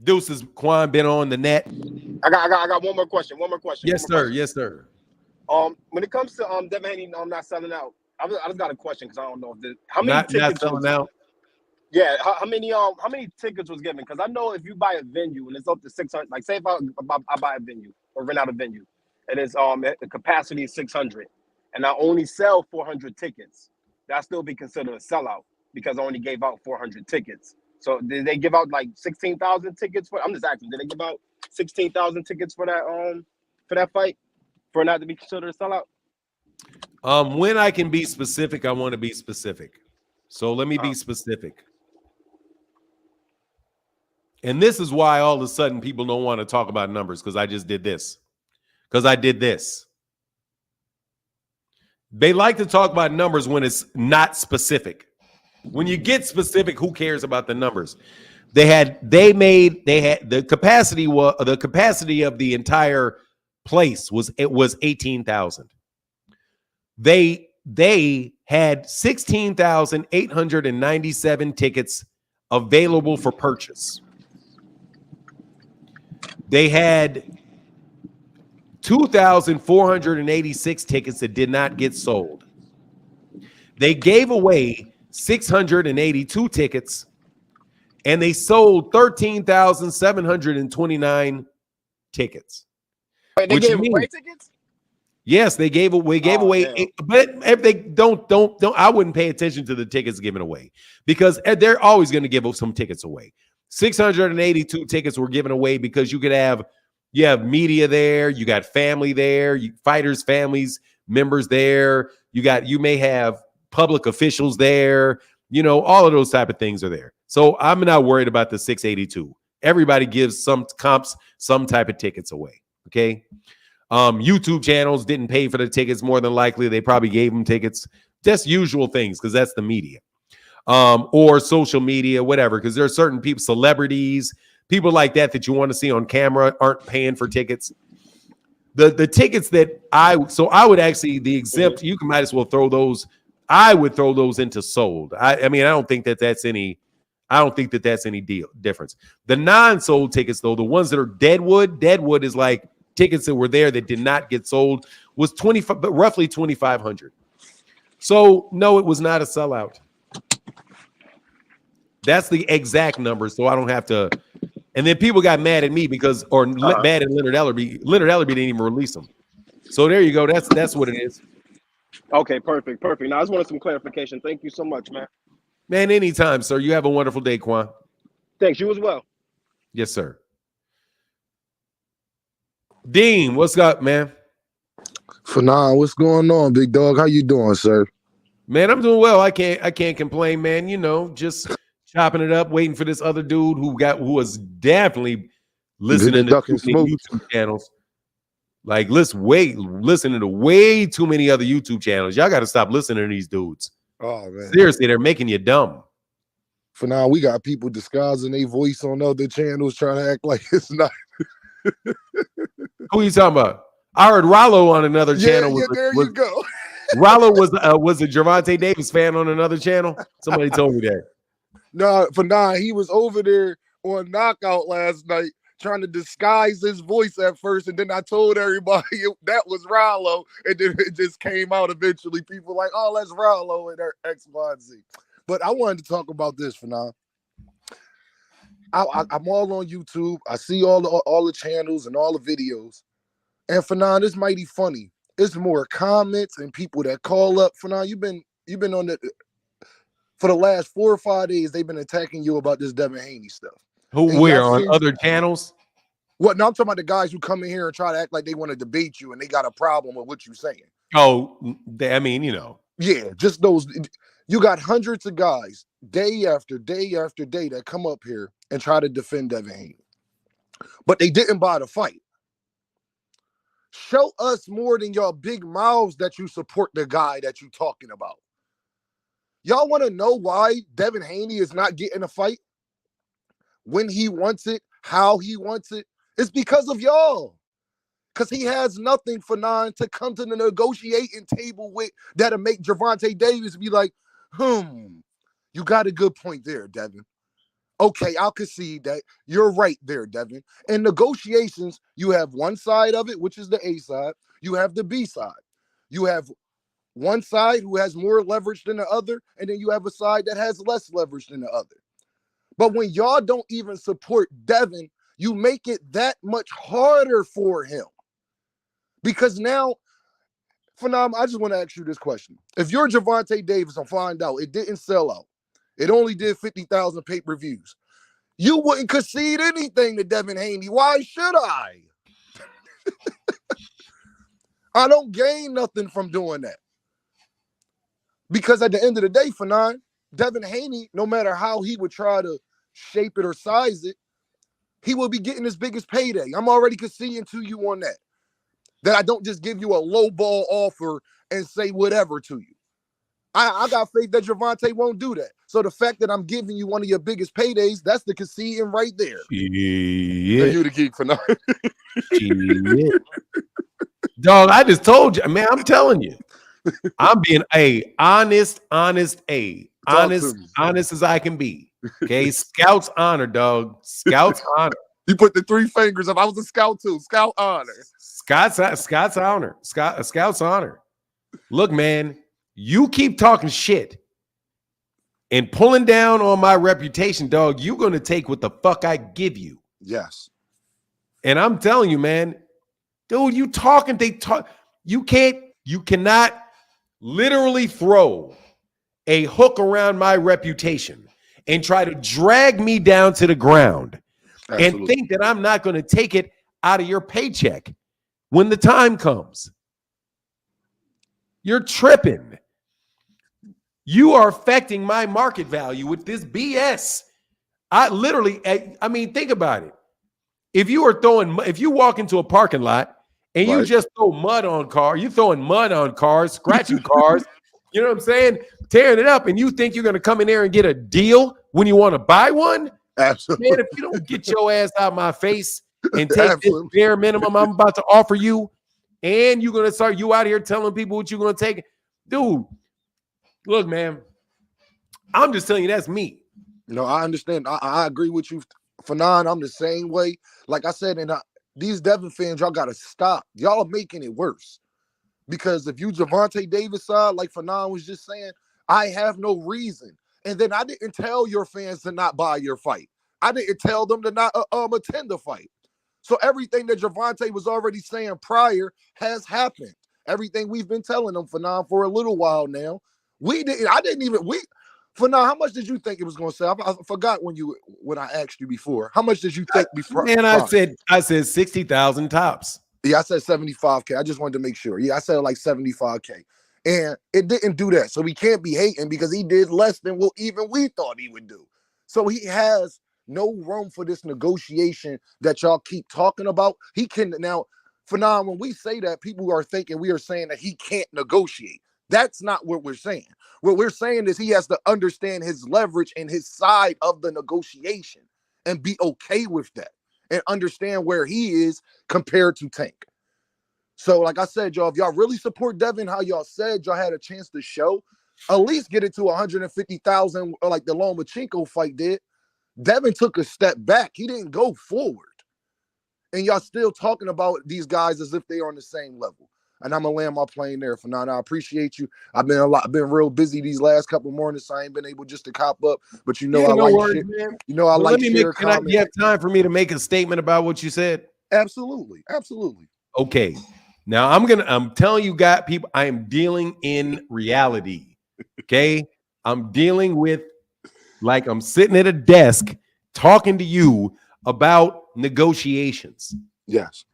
Deuces, Quan been on the net. I got one more question. Yes, sir. Yes, sir. When it comes to Devin Haney, not selling out. I just got a question because I don't know if how many tickets not selling out. Yeah, how many tickets was given? Because I know if you buy a venue and it's up to 600, like say if I buy a venue or rent out a venue, and it's the capacity is 600, and I only sell 400 tickets, that still be considered a sellout because I only gave out 400 tickets. So did they give out like 16,000 tickets for? I'm just asking. Did they give out 16,000 tickets for that fight for not to be considered a sellout? When I can be specific, I want to be specific. So let me be specific. And this is why all of a sudden people don't want to talk about numbers because I just did this. Because I did this. They like to talk about numbers when it's not specific. When you get specific, who cares about the numbers? The capacity of the entire place was 18,000. They had 16,897 tickets available for purchase. They had 2,486 tickets that did not get sold. They gave away 682 tickets, and they sold 13,729 tickets. Wait, they gave away tickets? Yes, they gave away. But if they don't, I wouldn't pay attention to the tickets given away because they're always going to give some tickets away. 682 tickets were given away because you have media there, you got family there, fighters, families, members there. You may have public officials there. All of those type of things are there. So I'm not worried about the 682. Everybody gives some type of tickets away. Okay. YouTube channels didn't pay for the tickets. More than likely, they probably gave them tickets. Just usual things because that's the media, or social media, whatever. Because there are certain people, celebrities, people like that you want to see on camera aren't paying for tickets. The tickets that I would actually the exempt. You might as well throw those I would throw those into sold. I mean, I don't think that that's any difference. The non-sold tickets, though, the ones that are Deadwood is like tickets that were there that did not get sold, was roughly 2,500. So no, it was not a sellout. That's the exact number, so I don't have to. And then people got mad at me because, mad at Leonard Ellerby. Leonard Ellerby didn't even release them. So there you go. That's what it is. Okay, perfect. Now I just wanted some clarification. Thank you so much, man. Man, anytime, sir. You have a wonderful day, Quan. Thanks. You as well. Yes, sir. Dean, what's up, man? Fanon, what's going on, big dog? How you doing, sir? Man, I'm doing well. I can't complain, man. You know, just chopping it up, waiting for this other dude who was definitely listening to YouTube channels. Like, listening to way too many other YouTube channels. Y'all got to stop listening to these dudes. Oh man, seriously, they're making you dumb. For now, we got people disguising their voice on other channels, trying to act like it's not. Who are you talking about? I heard Rollo on another channel. You go. Rollo was a Gervonta Davis fan on another channel. Somebody told me that. No, for now, he was over there on Knockout last night trying to disguise his voice at first, and then I told everybody that was Rollo, and then it just came out eventually. People like, oh, that's Rollo and X, Y, and Z. But I wanted to talk about this for now. I'm all on YouTube. I see all the channels and all the videos. And for now, it's mighty funny. It's more comments and people that call up. For now, you've been on the for the last 4 or 5 days. They've been attacking you about this Devin Haney stuff. Where on other channels? What? No, I'm talking about the guys who come in here and try to act like they want to debate you and they got a problem with what you're saying. Oh, I mean, you know. Yeah, just those. You got hundreds of guys day after day after day that come up here and try to defend Devin Haney. But they didn't buy the fight. Show us more than your big mouths that you support the guy that you're talking about. Y'all want to know why Devin Haney is not getting a fight? When he wants it, how he wants it? It's because of y'all. Because he has nothing for Nine to come to the negotiating table with that'll make Gervonta Davis be like, you got a good point there, Devin. Okay, I'll concede that. You're right there, Devin. In negotiations, you have one side of it, which is the A side. You have the B side. You have one side who has more leverage than the other, and then you have a side that has less leverage than the other. But when y'all don't even support Devin, you make it that much harder for him. Because now, Phenom, I just want to ask you this question. If you're Gervonta Davis and find out it didn't sell out, it only did 50,000 pay-per-views, you wouldn't concede anything to Devin Haney. Why should I? I don't gain nothing from doing that. Because at the end of the day, Phenom, Devin Haney, no matter how he would try to shape it or size it, he will be getting his biggest payday. I'm already conceding to you on that. That I don't just give you a low ball offer and say whatever to you. I got faith that Gervonta won't do that. So the fact that I'm giving you one of your biggest paydays, that's the conceding right there. Yeah. You the geek for now. Dog, I just told you, man, I'm telling you. I'm being honest as I can be. Okay, Scout's honor, dog. Scout's honor. You put the 3 fingers up. I was a scout too. Scout honor. Scout's honor. Scout's honor. Look, man, you keep talking shit and pulling down on my reputation, dog. You're gonna take what the fuck I give you. Yes. And I'm telling you, man, dude, you talking. They talk. You cannot literally throw a hook around my reputation and try to drag me down to the ground. Absolutely. And think that I'm not going to take it out of your paycheck when the time comes. You're tripping. You are affecting my market value with this BS. I mean, think about it. If you walk into a parking lot and you just throw mud on cars, you're throwing mud on cars, scratching cars, you know what I'm saying? Tearing it up, and you think you're going to come in there and get a deal when you want to buy one? Absolutely. Man, if you don't get your ass out of my face and take this bare minimum I'm about to offer you, and you're going to start you out here telling people what you're going to take, dude, Look, man, I'm just telling you that's me. No, I understand. I agree with you, Fanon. I'm the same way. Like I said, and these Devin fans, y'all got to stop. Y'all are making it worse. Because if you Gervonta Davis side, like Fanon was just saying, I have no reason. And then I didn't tell your fans to not buy your fight. I didn't tell them to not attend the fight. So everything that Gervonta was already saying prior has happened. Everything we've been telling them, Fanon, for a little while now. Fanon, how much did you think it was going to sell? I forgot when I asked you before. How much did you think before? Man, I said 60,000 tops. Yeah, I said 75K. I just wanted to make sure. Yeah, I said like 75K. And it didn't do that. So we can't be hating because he did less than what even we thought he would do. So he has no room for this negotiation that y'all keep talking about. He can now, Fanon, when we say that, people are thinking we are saying that he can't negotiate. That's not what we're saying. What we're saying is he has to understand his leverage and his side of the negotiation and be okay with that and understand where he is compared to Tank. So, like I said, y'all, if y'all really support Devin, how y'all said y'all had a chance to show, at least get it to 150,000 like the Lomachenko fight did. Devin took a step back. He didn't go forward. And y'all still talking about these guys as if they are on the same level. And I'm gonna land my plane there for now. I appreciate you. I've been real busy these last couple mornings, so I ain't been able just to cop up. But you know, I like shit. You know, I like share comments. You have time for me to make a statement about what you said? Absolutely, absolutely. Okay. Now I'm telling you, people, I am dealing in reality. Okay. I'm dealing with, like, I'm sitting at a desk talking to you about negotiations. Yes.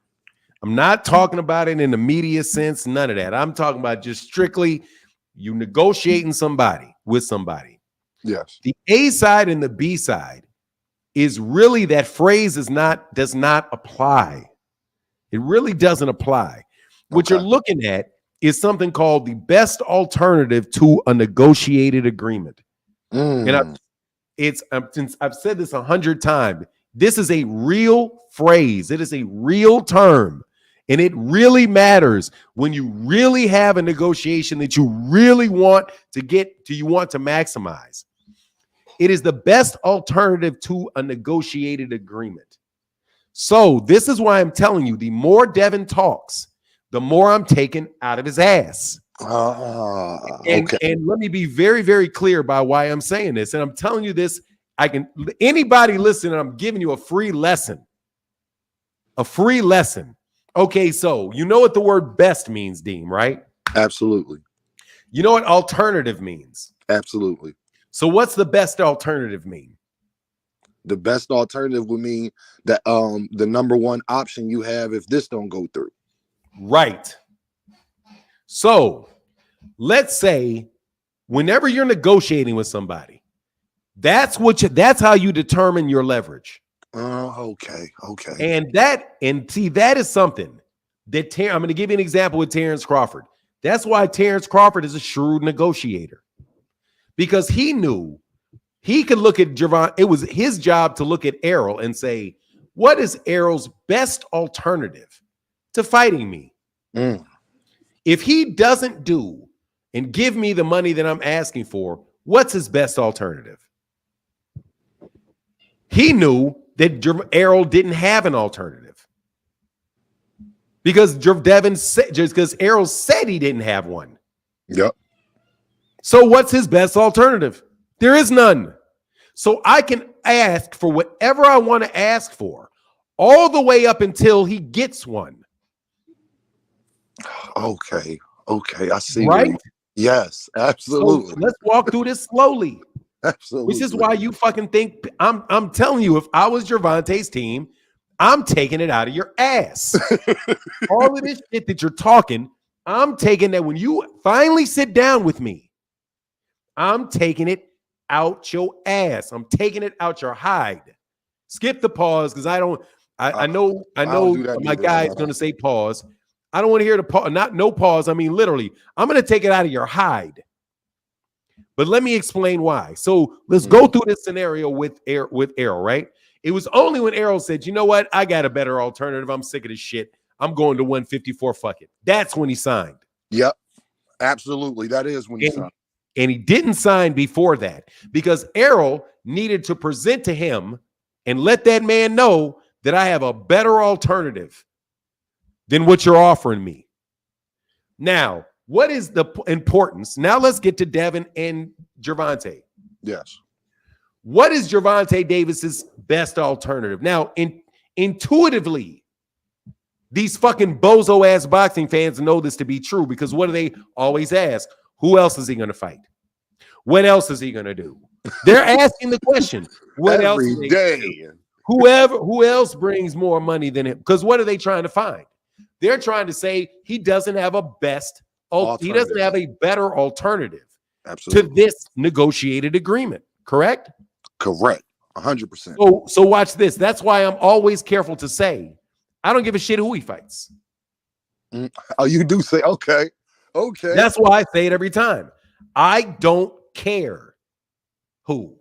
I'm not talking about it in the media sense, none of that. I'm talking about just strictly you negotiating with somebody. Yes. The A side and the B side is really, that phrase does not apply. It really doesn't apply. What you're looking at is something called the best alternative to a negotiated agreement. And I've said this 100 times. This is a real phrase. It is a real term. And it really matters when you really have a negotiation that you really want to maximize. It is the best alternative to a negotiated agreement. So this is why I'm telling you, the more Devin talks, the more I'm taking out of his ass. And let me be very, very clear about why I'm saying this. And I'm telling you this, anybody listening, I'm giving you a free lesson. A free lesson. Okay, so you know what the word best means, Deem, right? Absolutely. You know what alternative means? Absolutely. So what's the best alternative mean? The best alternative would mean that the number one option you have if this don't go through. Right. So let's say whenever you're negotiating with somebody, that's how you determine your leverage. Okay. And that is something that I'm going to give you an example with Terence Crawford. That's why Terence Crawford is a shrewd negotiator, because he knew he could look at Gervonta. It was his job to look at Errol and say, what is Errol's best alternative to fighting me? If he doesn't do and give me the money that I'm asking for, what's his best alternative? He knew that Errol didn't have an alternative because Errol said he didn't have one. Yep. So what's his best alternative? There is none. So I can ask for whatever I want to ask for, all the way up until he gets one. Okay. I see. Right? Yes, absolutely. So let's walk through this slowly. Absolutely. Which is why you fucking think I'm telling you, if I was Gervonta's team, I'm taking it out of your ass. All of this shit that you're talking, I'm taking that when you finally sit down with me, I'm taking it out your ass. I'm taking it out your hide. Skip the pause, because I know my guy is going to say pause. I don't want to hear the pause, no pause. I mean, literally, I'm going to take it out of your hide. But let me explain why. So let's go through this scenario with Errol, right? It was only when Errol said, you know what? I got a better alternative. I'm sick of this shit. I'm going to 154. Fuck it. That's when he signed. Yep. Absolutely. That is when he signed. And he didn't sign before that because Errol needed to present to him and let that man know that I have a better alternative than what you're offering me. Now, what is the importance? Now let's get to Devin and Gervonta. Yes. What is Gervonta Davis's best alternative? Now, intuitively, these fucking bozo-ass boxing fans know this to be true because what do they always ask? Who else is he going to fight? What else is he going to do? They're asking the question. What else? Every day. Who else brings more money than him? Because what are they trying to find? They're trying to say he doesn't have a he doesn't have a better alternative to this negotiated agreement. Correct? Correct. 100%. So watch this. That's why I'm always careful to say, I don't give a shit who he fights. Oh, you do say, okay. Okay. That's why I say it every time. I don't care who.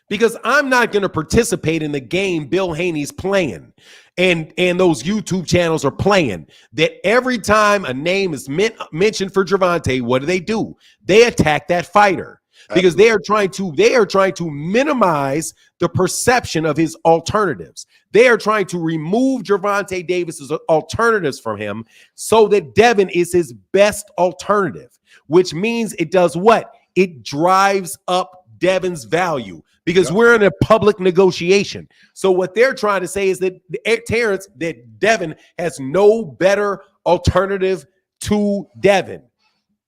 Because I'm not going to participate in the game Bill Haney's playing and those YouTube channels are playing, that every time a name is mentioned for Gervonta, what do? They attack that fighter because they are trying to minimize the perception of his alternatives. They are trying to remove Gervonta Davis's alternatives from him so that Devin is his best alternative, which means it does what? It drives up Devin's value. Because we're in a public negotiation. So what they're trying to say is that Terence, that Devin has no better alternative to Devin.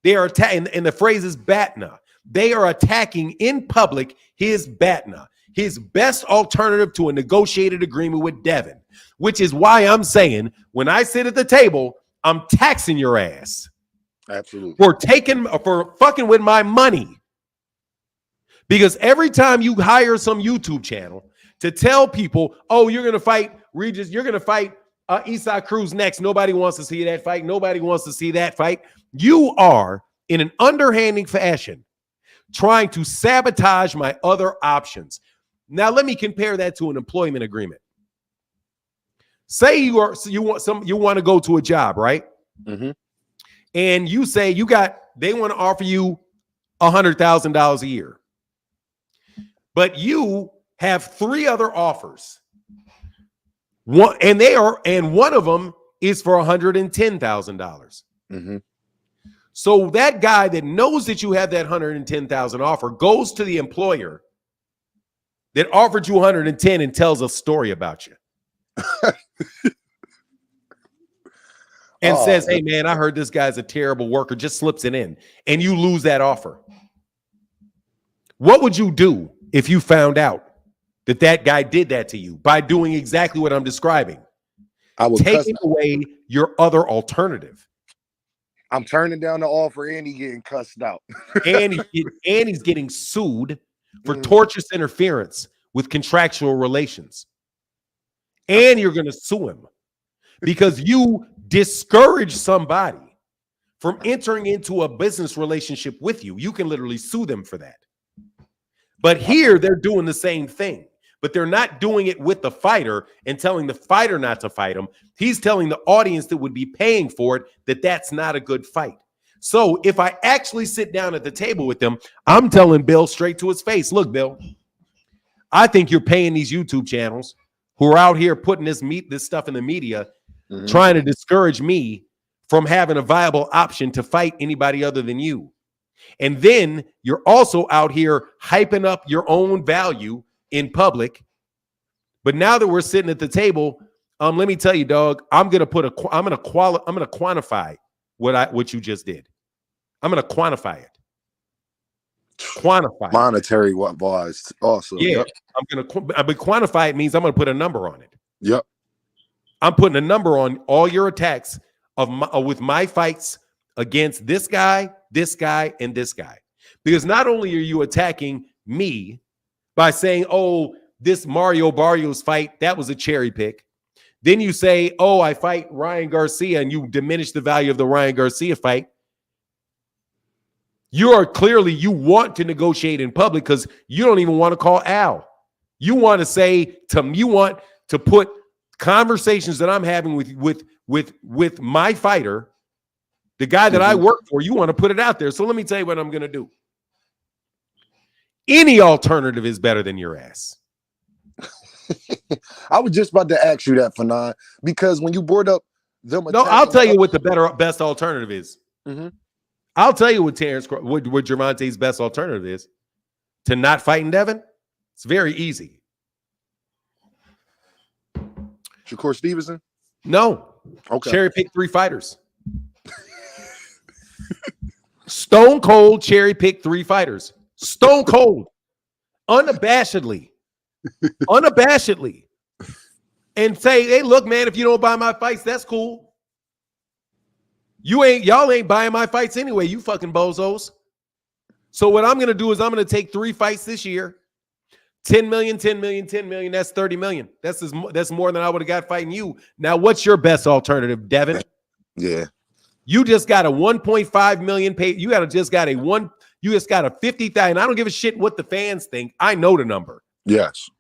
They are attacking, and the phrase is BATNA. They are attacking in public his BATNA, his best alternative to a negotiated agreement with Devin, which is why I'm saying when I sit at the table, I'm taxing your ass. Absolutely. For fucking with my money. Because every time you hire some YouTube channel to tell people, oh, you're going to fight Regis, you're going to fight Isaac Cruz next. Nobody wants to see that fight. Nobody wants to see that fight. You are, in an underhanding fashion, trying to sabotage my other options. Now, let me compare that to an employment agreement. Say you want to go to a job, right? Mm-hmm. And you say they want to offer you $100,000 a year. But you have 3 other offers. One of them is for $110,000. Mm-hmm. So that guy that knows that you have that $110,000 offer goes to the employer that offered you $110,000 and tells a story about you. And says, hey man, I heard this guy's a terrible worker, just slips it in, and you lose that offer. What would you do if you found out that guy did that to you by doing exactly what I'm describing? I would take away your other alternative. I'm turning down the offer and he's getting cussed out. and he's getting sued for tortious interference with contractual relations. And you're going to sue him because you discourage somebody from entering into a business relationship with you. You can literally sue them for that. But here they're doing the same thing, but they're not doing it with the fighter and telling the fighter not to fight him. He's telling the audience that would be paying for it that that's not a good fight. So if I actually sit down at the table with them, I'm telling Bill straight to his face, look, Bill, I think you're paying these YouTube channels who are out here putting this stuff in the media, trying to discourage me from having a viable option to fight anybody other than you. And then you're also out here hyping up your own value in public. But now that we're sitting at the table, let me tell you, dog, I'm gonna quantify what you just did. I'm gonna quantify it. Quantify monetary what wise also. Yeah, yep. But quantify it means I'm gonna put a number on it. Yep. I'm putting a number on all your attacks with my fights against this guy, and this guy. Because not only are you attacking me by saying, oh, this Mario Barrios fight, that was a cherry pick. Then you say, oh, I fight Ryan Garcia, and you diminish the value of the Ryan Garcia fight. You want to negotiate in public because you don't even want to call Al. You want to say you want to put conversations that I'm having with my fighter, the guy that I work for, you want to put it out there. So let me tell you what I'm going to do. Any alternative is better than your ass. I was just about to ask you that, Fanon, because when you brought up them, no, I'll tell you what the best alternative is. Mm-hmm. I'll tell you what what Gervonta's best alternative is. To not fighting Devin, it's very easy. Shakur Stevenson? No. Okay. Cherry pick 3 fighters. Stone cold cherry pick 3 fighters. Stone cold. Unabashedly. Unabashedly. And say, hey, look, man, if you don't buy my fights, that's cool. Y'all ain't buying my fights anyway, you fucking bozos. So what I'm going to do is I'm going to take 3 fights this year. 10 million, 10 million, 10 million. That's 30 million. That's more than I would have got fighting you. Now, what's your best alternative, Devin? Yeah. You just got a 1.5 million pay. You just got a 50,000. I don't give a shit what the fans think. I know the number. Yes.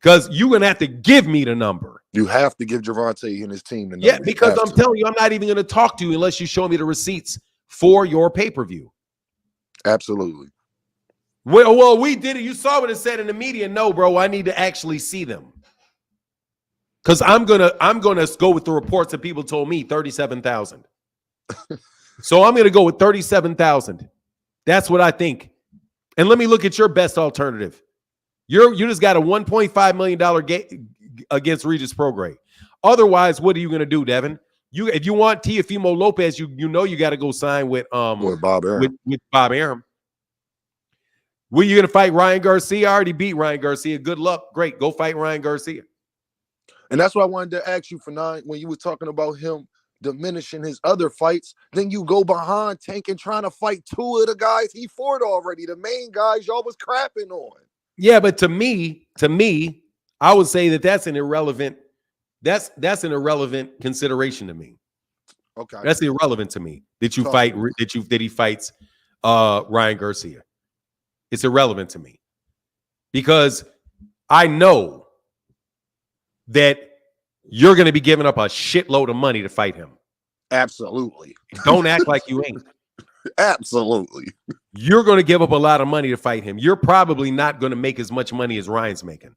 Because you're going to have to give me the number. You have to give Gervonta and his team the number. Yeah, because I'm telling you, I'm not even going to talk to you unless you show me the receipts for your pay-per-view. Absolutely. Well, we did it. You saw what it said in the media. No, bro, I need to actually see them. Because I'm gonna go with the reports that people told me, 37,000. So I'm gonna go with 37,000. That's what I think. And let me look at your best alternative. You just got a $1.5 million against Regis Prograis. Otherwise, what are you gonna do, Devin? If you want Teofimo Lopez, you know you got to go sign with Bob Arum. with Bob Arum. Were you gonna fight Ryan Garcia? I already beat Ryan Garcia. Good luck. Great. Go fight Ryan Garcia. And that's why I wanted to ask you, Fanon, when you were talking about him diminishing his other fights, then you go behind Tank and trying to fight 2 of the guys he fought already, the main guys y'all was crapping on. Yeah, but to me, I would say that's an irrelevant. That's an irrelevant consideration to me. Okay, that's irrelevant to me that you fight that he fights Ryan Garcia. It's irrelevant to me because I know that you're going to be giving up a shitload of money to fight him. Absolutely. Don't act like you ain't. Absolutely. You're going to give up a lot of money to fight him. You're probably not going to make as much money as Ryan's making.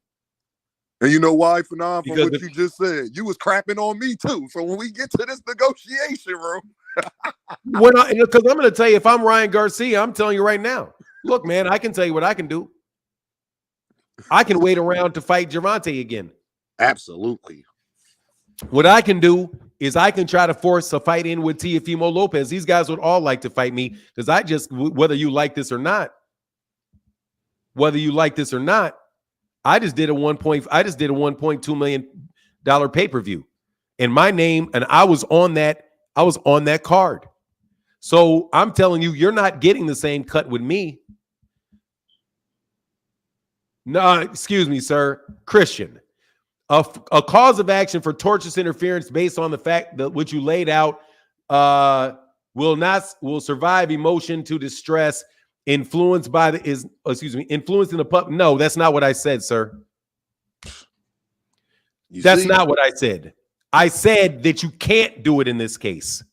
And you know why, Fanon, from what you just said? You was crapping on me too. So when we get to this negotiation room. Because I'm going to tell you, if I'm Ryan Garcia, I'm telling you right now, look, man, I can tell you what I can do. I can wait around to fight Gervonta again. Absolutely. What I can do is I can try to force a fight in with Teofimo Lopez. These guys would all like to fight me because whether you like this or not, I just did a $1.2 million pay-per-view. And my name, and I was on that card. So I'm telling you, you're not getting the same cut with me. No, excuse me, sir. Christian. A cause of action for tortious interference based on the fact that what you laid out will survive emotion to distress influenced by influencing the public. No, that's not what I said, sir. That's not what I said. I said that you can't do it in this case.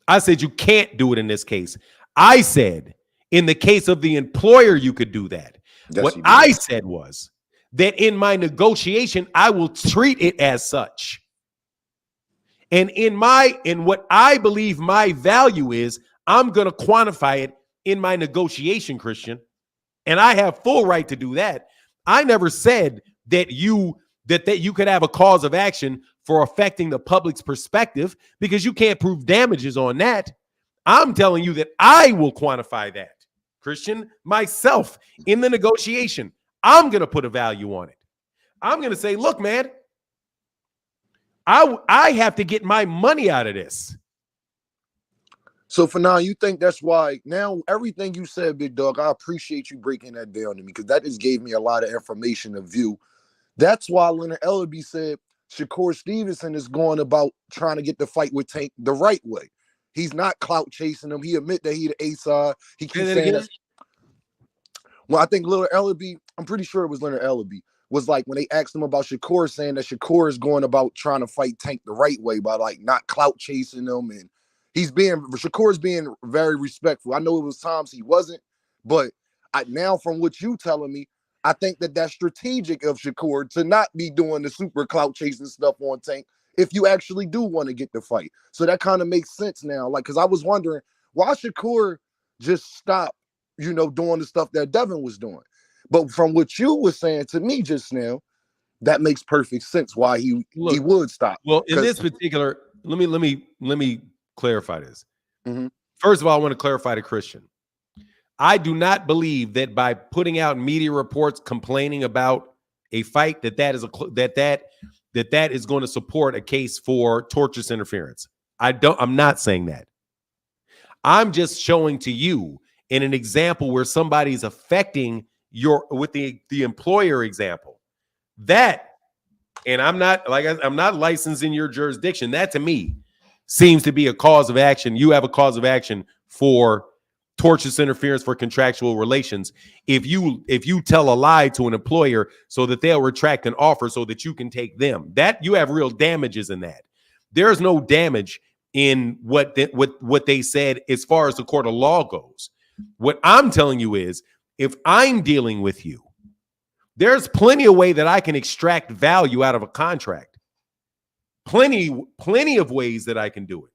I said you can't do it in this case. I said in the case of the employer, you could do that. What I said was that in my negotiation, I will treat it as such. And in what I believe my value is, I'm going to quantify it in my negotiation, Christian. And I have full right to do that. I never said that you could have a cause of action for affecting the public's perspective because you can't prove damages on that. I'm telling you that I will quantify that, Christian, myself in the negotiation. I'm going to put a value on it. I'm going to say, look, man, I have to get my money out of this. So for now, you think that's why now everything you said, Big Dog, I appreciate you breaking that down to me because that just gave me a lot of information to view. That's why Leonard Ellerby said Shakur Stevenson is going about trying to get the fight with Tank the right way. He's not clout chasing him. He admit that he the A-side. He keeps saying that. Well, I think Leonard Ellerby, I'm pretty sure it was Leonard Ellerby, was like when they asked him about Shakur, saying that Shakur is going about trying to fight Tank the right way by like not clout chasing him, and Shakur's being very respectful. I know it was times he wasn't, but Now from what you telling me, I think that that's strategic of Shakur to not be doing the super clout chasing stuff on Tank if you actually do want to get the fight. So that kind of makes sense now. Like, because I was wondering why Shakur just stopped, doing the stuff that Devin was doing. But from what you were saying to me just now, that makes perfect sense why he would stop. Well, in this particular, let me clarify this. First of all, I want to clarify to Christian. I do not believe that by putting out media reports complaining about a fight that is going to support a case for tortious interference. I'm not saying that. I'm just showing to you in an example where somebody's affecting with the employer example. That, and I'm not licensed in your jurisdiction. That to me seems to be a cause of action. You have a cause of action for tortious interference for contractual relations. If you tell a lie to an employer so that they'll retract an offer so that you can take them, that you have real damages in that. There's no damage in what they said as far as the court of law goes. What I'm telling you is, if I'm dealing with you, there's plenty of way that I can extract value out of a contract. Plenty of ways that I can do it.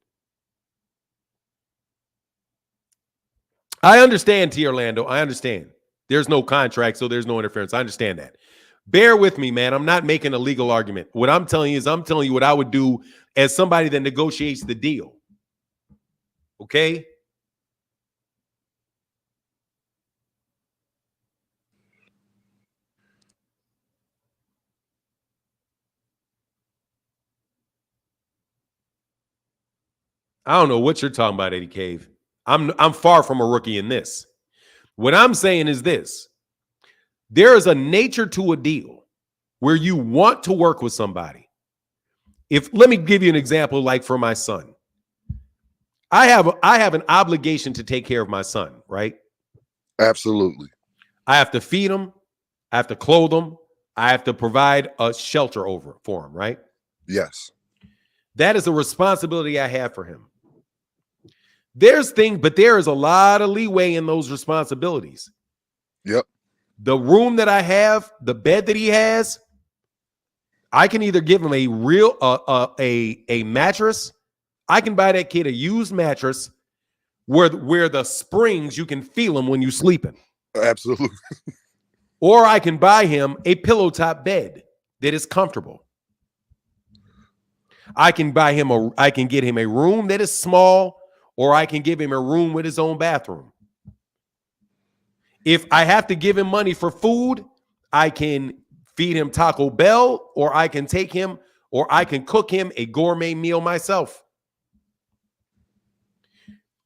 I understand, T. Orlando. I understand. There's no contract, so there's no interference. I understand that. Bear with me, man. I'm not making a legal argument. What I'm telling you is I'm telling you what I would do as somebody that negotiates the deal. Okay? I don't know what you're talking about, Eddie Cave. I'm far from a rookie in this. What I'm saying is this. There is a nature to a deal where you want to work with somebody. Let me give you an example, like for my son. I have an obligation to take care of my son, right? Absolutely. I have to feed him. I have to clothe him. I have to provide a shelter for him, right? Yes. That is a responsibility I have for him. But there is a lot of leeway in those responsibilities. Yep. The room that I have, the bed that he has, I can either give him a real a mattress. I can buy that kid a used mattress where the springs, you can feel them when you're sleeping. Absolutely. Or I can buy him a pillow top bed that is comfortable. I can get him a room that is small, or I can give him a room with his own bathroom. If I have to give him money for food, I can feed him Taco Bell, or I can cook him a gourmet meal myself.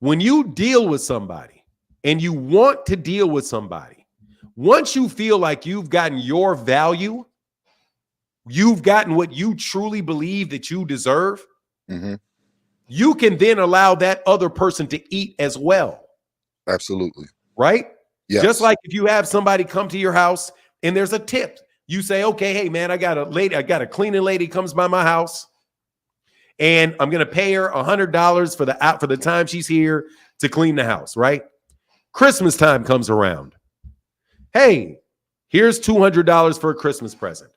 When you deal with somebody and you want to deal with somebody, once you feel like you've gotten your value, you've gotten what you truly believe that you deserve, you can then allow that other person to eat as well. Absolutely. Right? Yes. Just like if you have somebody come to your house and there's a tip, you say, okay, hey man, I got a cleaning lady comes by my house and I'm going to pay her $100 for the time she's here to clean the house, right? Christmas time comes around. Hey, here's $200 for a Christmas present.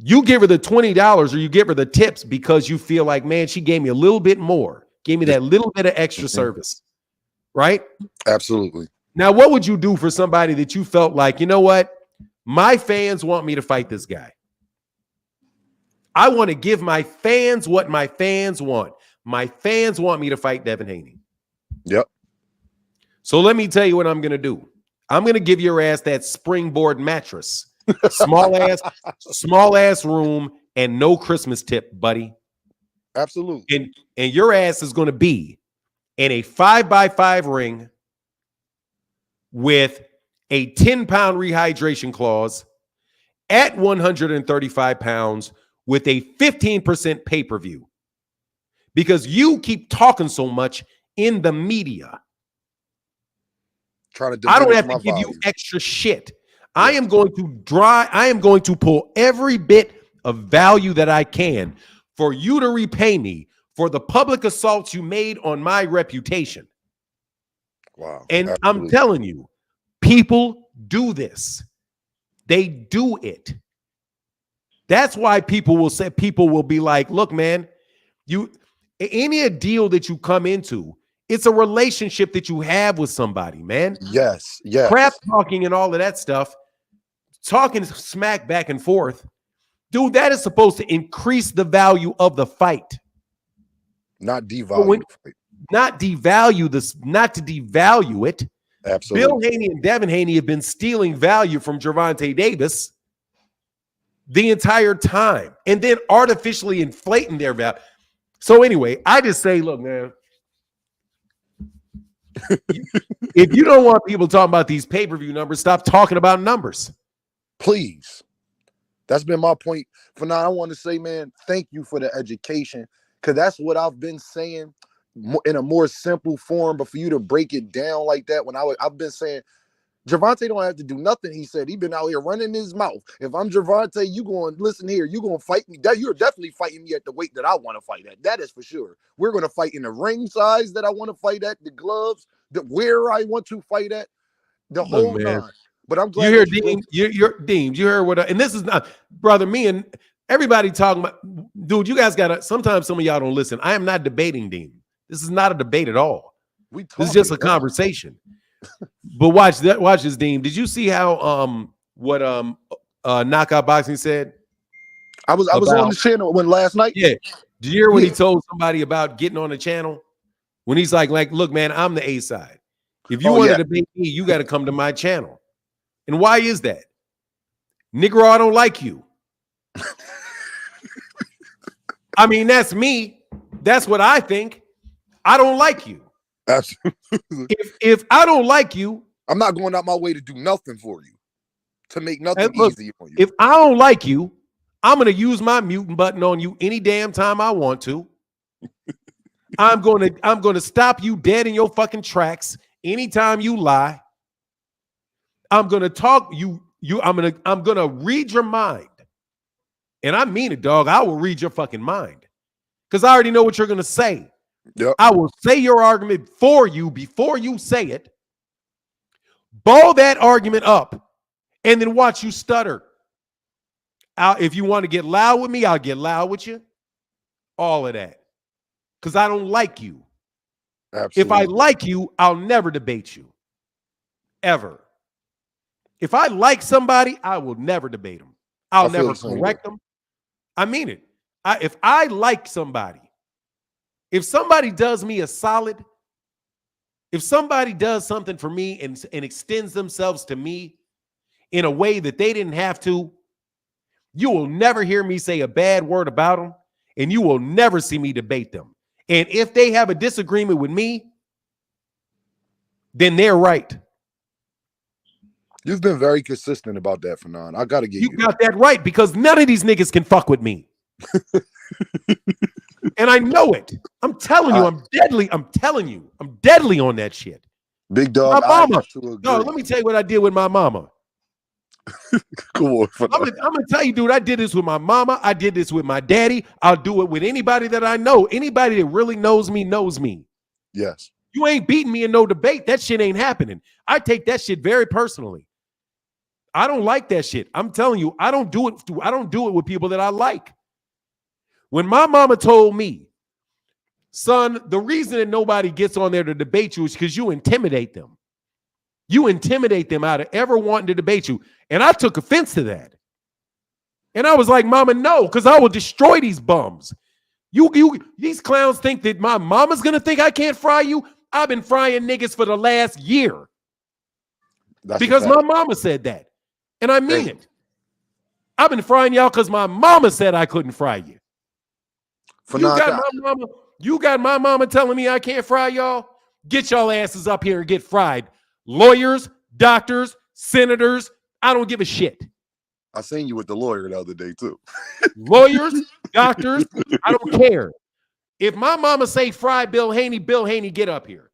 You give her the $20 or you give her the tips because you feel like, man, she gave me a little bit more, gave me that little bit of extra service, right? Absolutely. Now, what would you do for somebody that you felt like, you know what? My fans want me to fight this guy. I want to give my fans what my fans want. My fans want me to fight Devin Haney. Yep. So let me tell you what I'm going to do. I'm going to give your ass that springboard mattress. Small ass room and no Christmas tip, buddy. Absolutely. And your ass is going to be in a 5x5 ring with a 10-pound rehydration clause at 135 pounds with a 15% pay-per-view. Because you keep talking so much in the media. I don't have to give you extra shit. I am going to pull every bit of value that I can for you to repay me for the public assaults you made on my reputation. Wow. And Absolutely. I'm telling you, people do this. They do it. That's why people will be like, look, man, any deal that you come into, it's a relationship that you have with somebody, man. Yes. Crap talking and all of that stuff, talking smack back and forth. Dude, that is supposed to increase the value of the fight. Not devalue. Not devalue this, not to devalue it. Absolutely. Bill Haney and Devin Haney have been stealing value from Gervonta Davis the entire time and then artificially inflating their value. So anyway, I just say, look, man, if you don't want people talking about these pay-per-view numbers, stop talking about numbers. Please. That's been my point. For now, I want to say, man, thank you for the education, because that's what I've been saying in a more simple form. But for you to break it down like that, I've been saying, Gervonta don't have to do nothing. He said he been out here running his mouth. If I'm Gervonta, you going to listen here. You going to fight me. You're definitely fighting me at the weight that I want to fight at. That is for sure. We're going to fight in the ring size that I want to fight at, the gloves, where I want to fight at, the whole nine. But I'm glad you hear Deems. You're Deems. You heard what? And this is not, brother. Me and everybody talking about, dude. You guys gotta. Sometimes some of y'all don't listen. I am not debating Deem. This is not a debate at all. This is just a conversation. But watch this, Deem. Did you see how what Knockout Boxing said? I was on the channel last night. Yeah. Did you hear when he told somebody about getting on the channel? When he's like, look, man, I'm the A side. If you want to debate me, you got to come to my channel. And why is that? Negro, I don't like you. I mean, that's me. That's what I think. I don't like you. Absolutely. If I don't like you, I'm not going out my way to do nothing for you, to make nothing easy on you. If I don't like you, I'm going to use my muting button on you any damn time I want to. I'm going to stop you dead in your fucking tracks anytime you lie. I'm going to talk I'm going to read your mind. And I mean it, dog. I will read your fucking mind. Cuz I already know what you're going to say. Yep. I will say your argument for you before you say it. Ball that argument up and then watch you stutter. If you want to get loud with me, I'll get loud with you. All of that. Because I don't like you. Absolutely. If I like you, I'll never debate you. Ever. If I like somebody, I will never debate them. I'll never correct them. I mean it. If I like somebody, if somebody does me a solid, if somebody does something for me and extends themselves to me in a way that they didn't have to, you will never hear me say a bad word about them, and you will never see me debate them. And if they have a disagreement with me, then they're right. You've been very consistent about that, Fanon. I got to get you. You got that right, because none of these niggas can fuck with me. And I know it. I'm telling you, I'm deadly. I'm telling you, I'm deadly on that shit. Big dog. My mama. No, let me tell you what I did with my mama. Come on. I'm gonna tell you, dude, I did this with my mama. I did this with my daddy. I'll do it with anybody that I know. Anybody that really knows me knows me. Yes. You ain't beating me in no debate. That shit ain't happening. I take that shit very personally. I don't like that shit. I'm telling you, I don't do it with people that I like. When my mama told me, son, the reason that nobody gets on there to debate you is because you intimidate them. You intimidate them out of ever wanting to debate you. And I took offense to that. And I was like, mama, no, because I will destroy these bums. These clowns think that my mama's going to think I can't fry you. I've been frying niggas for the last year. Because my mama said that. And I mean it. I've been frying y'all because my mama said I couldn't fry you. You got my mama telling me I can't fry y'all? Get y'all asses up here and get fried. Lawyers, doctors, senators, I don't give a shit. I seen you with the lawyer the other day too. Lawyers, doctors, I don't care. If my mama say fry Bill Haney, get up here.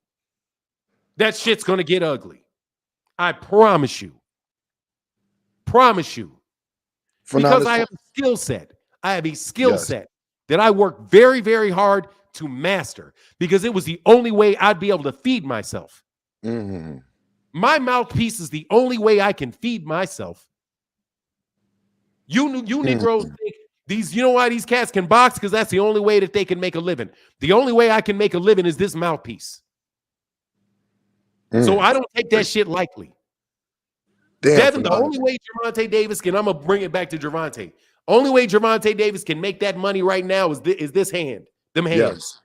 That shit's going to get ugly. I promise you. Promise you. Because I have a skill set. I have a skill set that I work very, very hard to master, because it was the only way I'd be able to feed myself. Mm-hmm. My mouthpiece is the only way I can feed myself. You Negroes think these, you know why these cats can box? Because that's the only way that they can make a living. The only way I can make a living is this mouthpiece. So I don't take that shit lightly. Devin, the only way Gervonta Davis can, I'm going to bring it back to Gervonta. Only way Gervonta Davis can make that money right now is this hand, them hands. Yes,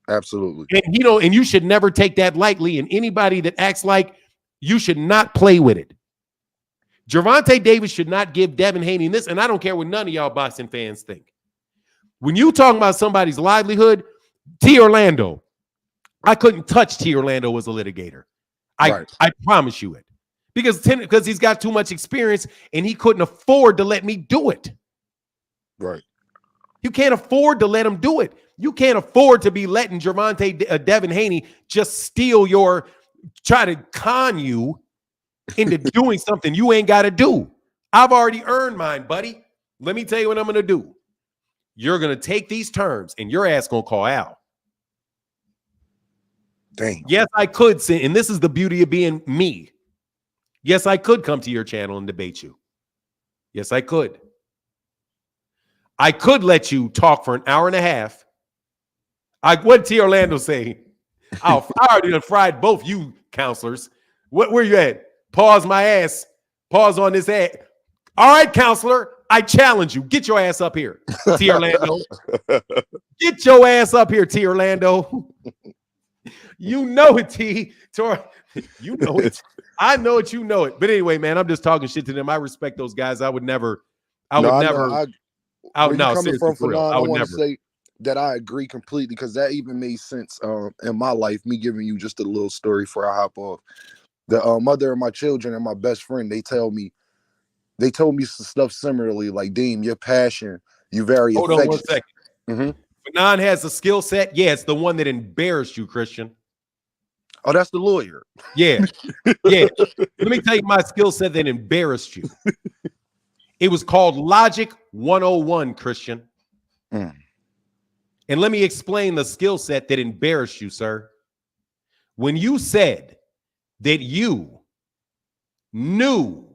absolutely. And, you know, and you should never take that lightly. And anybody that acts like you should not play with it. Gervonta Davis should not give Devin Haney this, and I don't care what none of y'all boxing fans think. When you talking about somebody's livelihood, T. Orlando, I couldn't touch T. Orlando as a litigator. I promise you it. Because he's got too much experience and he couldn't afford to let me do it. Right. You can't afford to let him do it. You can't afford to be letting Devin Haney just steal try to con you into doing something you ain't got to do. I've already earned mine, buddy. Let me tell you what I'm going to do. You're going to take these terms and your ass going to call Al. Dang. Yes, I could say, and this is the beauty of being me. Yes, I could come to your channel and debate you. Yes, I could. I could let you talk for an hour and a half. What did T. Orlando say? I already done fried both you counselors. Where you at? Pause my ass. Pause on this ad. All right, counselor, I challenge you. Get your ass up here, T. Orlando. Get your ass up here, T. Orlando. You know it, T. You know it. I know it. You know it. But anyway, man, I'm just talking shit to them. I respect those guys. I would never. I would never say that I agree completely, because that even made sense in my life. Me giving you just a little story before I hop off. The mother of my children and my best friend, they told me some stuff similarly, like, Deem, your passion, you very Hold on 1 second. Mm-hmm. Fanon has a skill set. Yeah, it's the one that embarrassed you, Christian. Oh, that's the lawyer. Yeah. Yeah. Let me tell you my skill set that embarrassed you. It was called Logic 101, Christian. And let me explain the skill set that embarrassed you, sir. When you said that you knew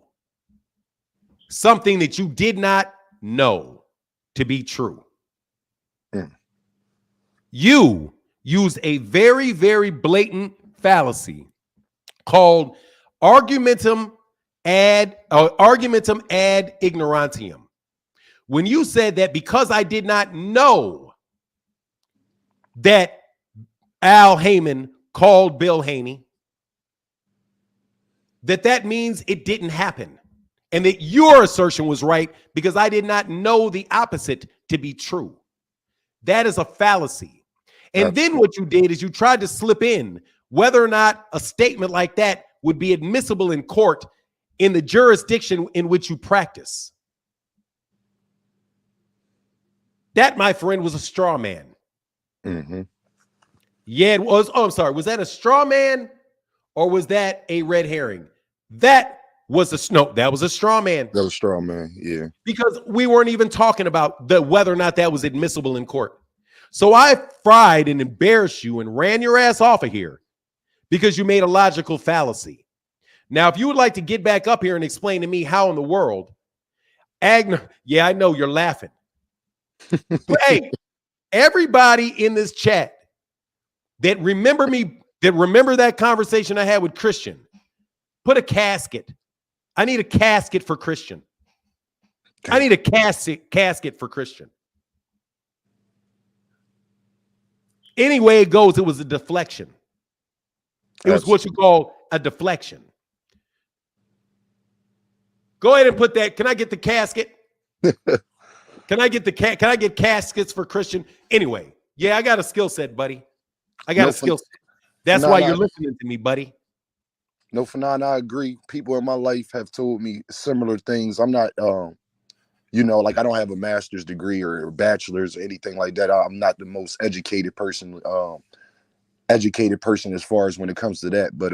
something that you did not know to be true, you used a very, very blatant fallacy called argumentum ad ignorantium. When you said that because I did not know that Al Haymon called Bill Haney, that means it didn't happen, and that your assertion was right because I did not know the opposite to be true. That is a fallacy. And then what you did is you tried to slip in whether or not a statement like that would be admissible in court in the jurisdiction in which you practice. That, my friend, was a straw man. Mm-hmm. Yeah, it was. Oh, I'm sorry. Was that a straw man or was that a red herring? That was a straw man. That was a straw man, yeah. Because we weren't even talking about whether or not that was admissible in court. So I fried and embarrassed you and ran your ass off of here because you made a logical fallacy. Now, if you would like to get back up here and explain to me how in the world, yeah, I know you're laughing. But hey, everybody in this chat that remember that conversation I had with Christian, put a casket. I need a casket for Christian. I need a casket for Christian. Any way it goes, it was a deflection. It was what you call a deflection. Go ahead and put that. Can I get the casket? Can I get caskets for Christian? Anyway, yeah, I got a skill set, buddy. I got a skill set. That's why you're listening to me, buddy. No, Fanon, I agree. People in my life have told me similar things. I'm not, like, I don't have a master's degree or bachelor's or anything like that. I'm not the most educated person as far as when it comes to that. But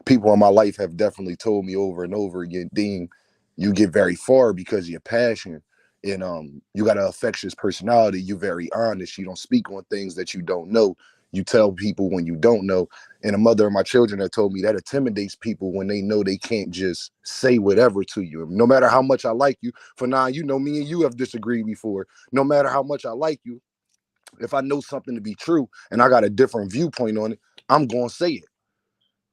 people in my life have definitely told me over and over again, Dean, you get very far because of your passion. And you got an infectious personality. You're very honest. You don't speak on things that you don't know. you tell people when you don't know. And a mother of my children that told me that intimidates people when they know they can't just say whatever to you. No matter how much I like you, for now, you know, me and you have disagreed before. No matter how much I like you, if I know something to be true and I got a different viewpoint on it, I'm going to say it,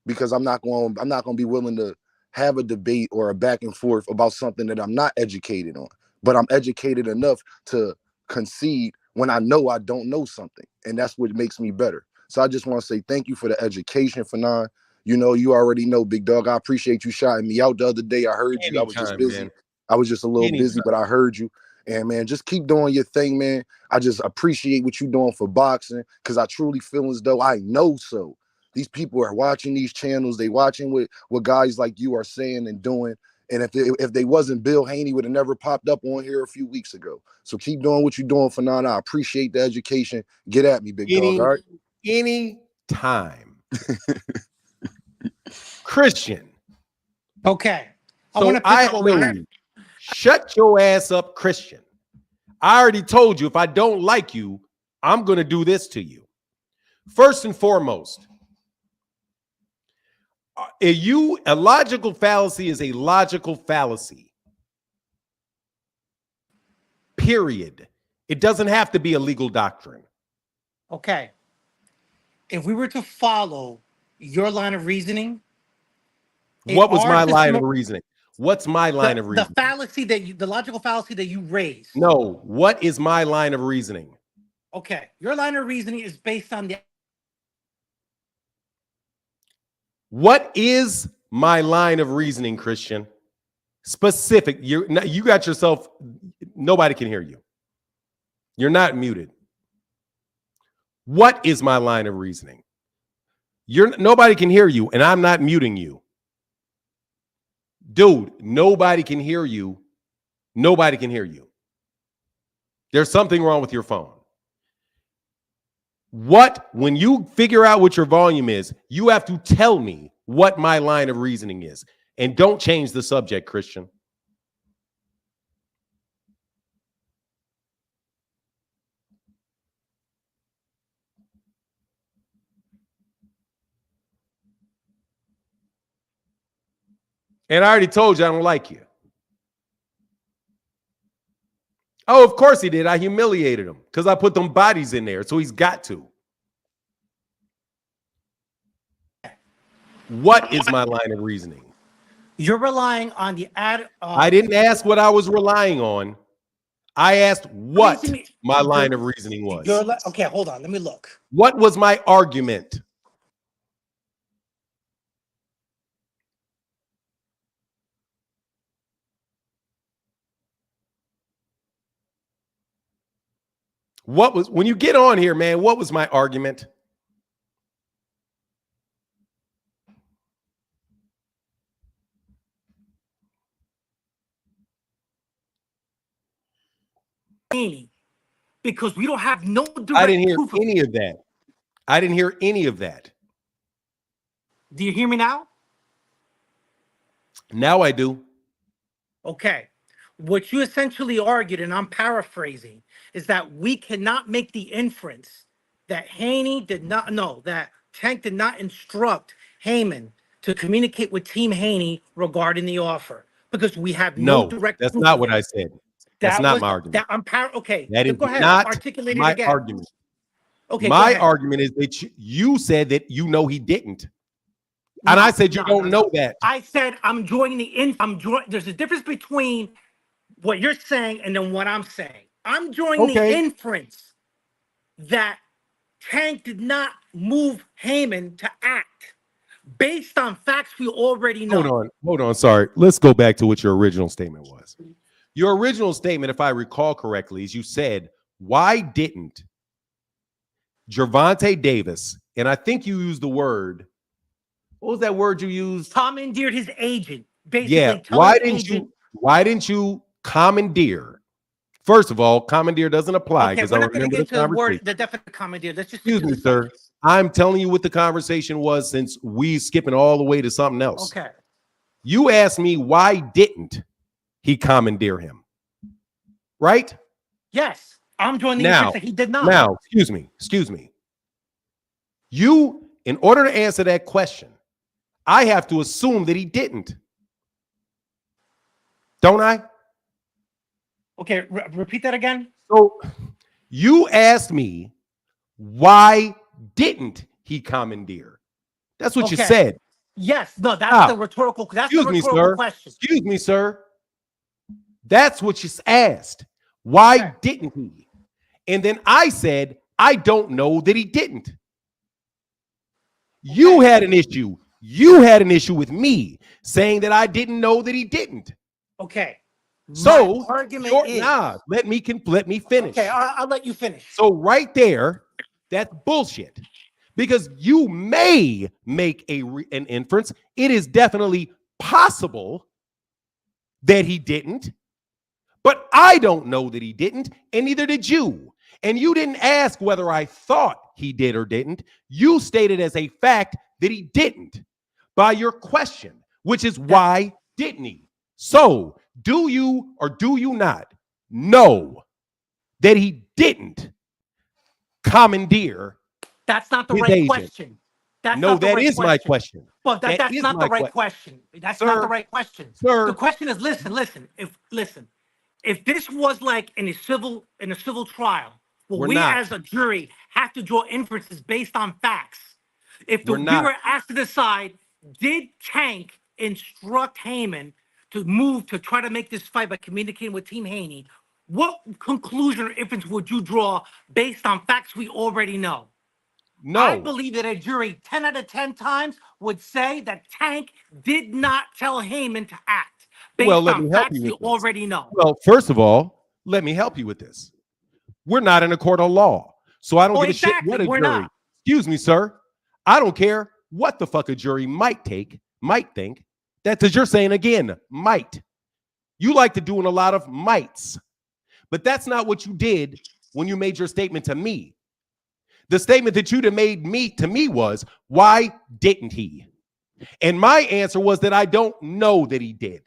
because I'm not going to be willing to have a debate or a back and forth about something that I'm not educated on. But I'm educated enough to concede when I know I don't know something, and that's what makes me better. So I just want to say thank you for the education, Fanon. You know, you already know, big dog. I appreciate you shouting me out the other day. I heard you. I was just busy. Man. I was just a little Anytime. busy, but I heard you. And man, just keep doing your thing, man. I just appreciate what you're doing for boxing, because I truly feel as though I know so. These people are watching these channels. They watching what guys like you are saying and doing. And if they wasn't, Bill Haney would have never popped up on here a few weeks ago. So keep doing what you're doing, Fanon. I appreciate the education. Get at me, big dog. All right. Any time. Christian. Okay. So shut your ass up, Christian. I already told you, if I don't like you, I'm going to do this to you. First and foremost, a logical fallacy is a logical fallacy. Period. It doesn't have to be a legal doctrine. Okay. If we were to follow your line of reasoning, what was my line of reasoning? What's my line of reasoning? The logical fallacy that you raised. No, what is my line of reasoning? Okay, your line of reasoning is based on the. What is my line of reasoning, Christian? Specific. You got yourself. Nobody can hear you. You're not muted. What is my line of reasoning? Nobody can hear you, and I'm not muting you. Dude, nobody can hear you. Nobody can hear you. There's something wrong with your phone. When you figure out what your volume is, you have to tell me what my line of reasoning is. And don't change the subject, Christian. And I already told you I don't like you. Oh, of course he did. I humiliated him because I put them bodies in there. So he's got to. What is my line of reasoning? You're relying on the ad. I didn't ask what I was relying on. I asked what my line of reasoning was. Okay, hold on. Let me look. What was my argument? When you get on here, man, what was my argument? Because we don't have no direct I didn't hear any of that. I didn't hear any of that. Do you hear me now? Now I do. Okay. What you essentially argued, and I'm paraphrasing, is that we cannot make the inference that that Tank did not instruct Haymon to communicate with Team Haney regarding the offer, because we have no direct. That's not what I said. That's not my argument. Okay. That is go ahead. not Articulate my it again. argument. Okay. My argument is that you said that he didn't. And I said you don't know that. I said I'm joining there's a difference between what you're saying and then what I'm saying. I'm joining the inference that Tank did not move Haymon to act based on facts we already know. Hold on. Sorry. Let's go back to what your original statement was. Your original statement, if I recall correctly, is you said, why didn't Gervonta Davis, and I think you used the word, what was that word you used? Commandeered his agent. Basically, yeah. Why didn't you commandeer? First of all, commandeer doesn't apply because I remember the conversation. The definite commandeer. Let's just excuse me, sir. I'm telling you what the conversation was, since we skipping all the way to something else. Okay. You asked me why didn't he commandeer him? Right? Yes. I'm joining the inference that he did not. Now, excuse me. You, in order to answer that question, I have to assume that he didn't. Don't I? Okay, repeat that again. So you asked me, why didn't he commandeer? That's what you said. Yes, no, that's the rhetorical. That's the rhetorical question. Excuse me, sir. That's what you asked. Why didn't he? And then I said, I don't know that he didn't. You had an issue. You had an issue with me saying that I didn't know that he didn't. Okay. So my argument is, let me finish. Okay, I'll let you finish. So right there, that's bullshit. Because you may make an inference. It is definitely possible that he didn't, but I don't know that he didn't, and neither did you. And you didn't ask whether I thought he did or didn't. You stated as a fact that he didn't by your question, which is why didn't he? So do you or do you not know that he didn't commandeer? That's not the right question. That is my question. But that's not the right question. That's not the right question. Sir, the question is, listen. If this was like in a civil trial, well, we as a jury have to draw inferences based on facts. If we were asked to decide, did Tank instruct Haymon to move to try to make this fight by communicating with Team Haney, what conclusion or inference would you draw based on facts we already know? No. I believe that a jury 10 out of 10 times would say that Tank did not tell Haymon to act based on facts we already know. Well, first of all, let me help you with this. We're not in a court of law, so I don't give a shit what a jury. Excuse me, sir. I don't care what the fuck a jury might think. That's because you're saying again, might. You like to doing a lot of mights, but that's not what you did when you made your statement to me. The statement that you'd have made to me was, why didn't he? And my answer was that I don't know that he did.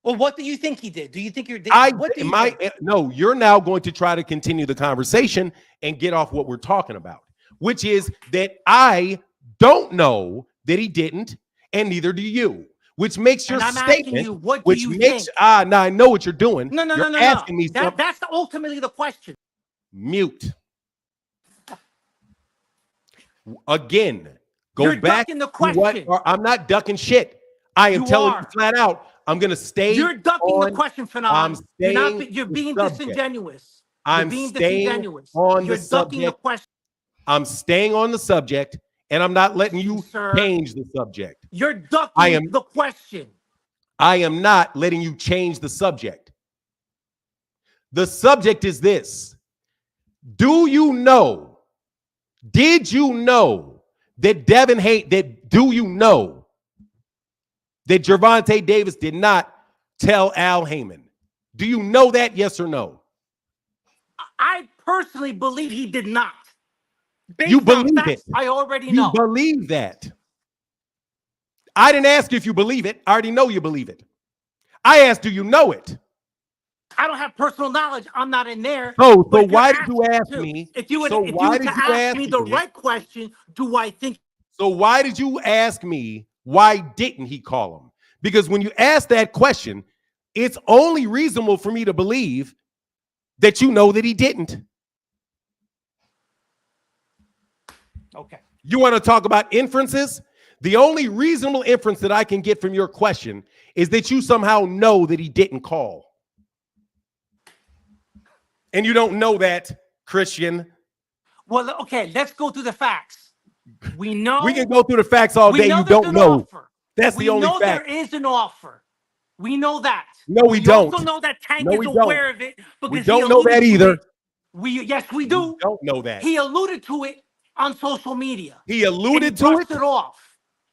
Well, what do you think he did? Do you think you're? No, you're now going to try to continue the conversation and get off what we're talking about, which is that I don't know that he didn't, and neither do you. Which makes your statement. You, what do you think? Now I know what you're doing. No. Asking me something. That's ultimately the question. Mute. Again, You're back in the question. I'm not ducking shit. I am telling you flat out. I'm going to stay. You're ducking the question, Fanon. You're being subject. Disingenuous. I'm staying on the subject. I'm staying on the subject, and I'm not letting you change the subject. You're ducking the question. I am not letting you change the subject. The subject is this. Did you know that do you know that Gervonta Davis did not tell Al Haymon? Do you know that, yes or no? I personally believe he did not. You believe it. I already know. You believe that. I didn't ask you if you believe it. I already know you believe it. I asked, do you know it? I don't have personal knowledge. I'm not in there. So why did you ask me? If you were to ask me the right question, do I think? So why did you ask me, why didn't he call him? Because when you ask that question, it's only reasonable for me to believe that you know that he didn't. Okay. You want to talk about inferences? The only reasonable inference that I can get from your question is that you somehow know that he didn't call. And you don't know that, Christian. Well, okay, let's go through the facts. We know we can go through the facts all day. You don't know. That's the only fact. There is an offer. We know that. No, we don't. We also know that Tank is aware of it. We don't know that either. Yes, we do. We don't know that. He alluded to it on social media. He alluded to it? It off.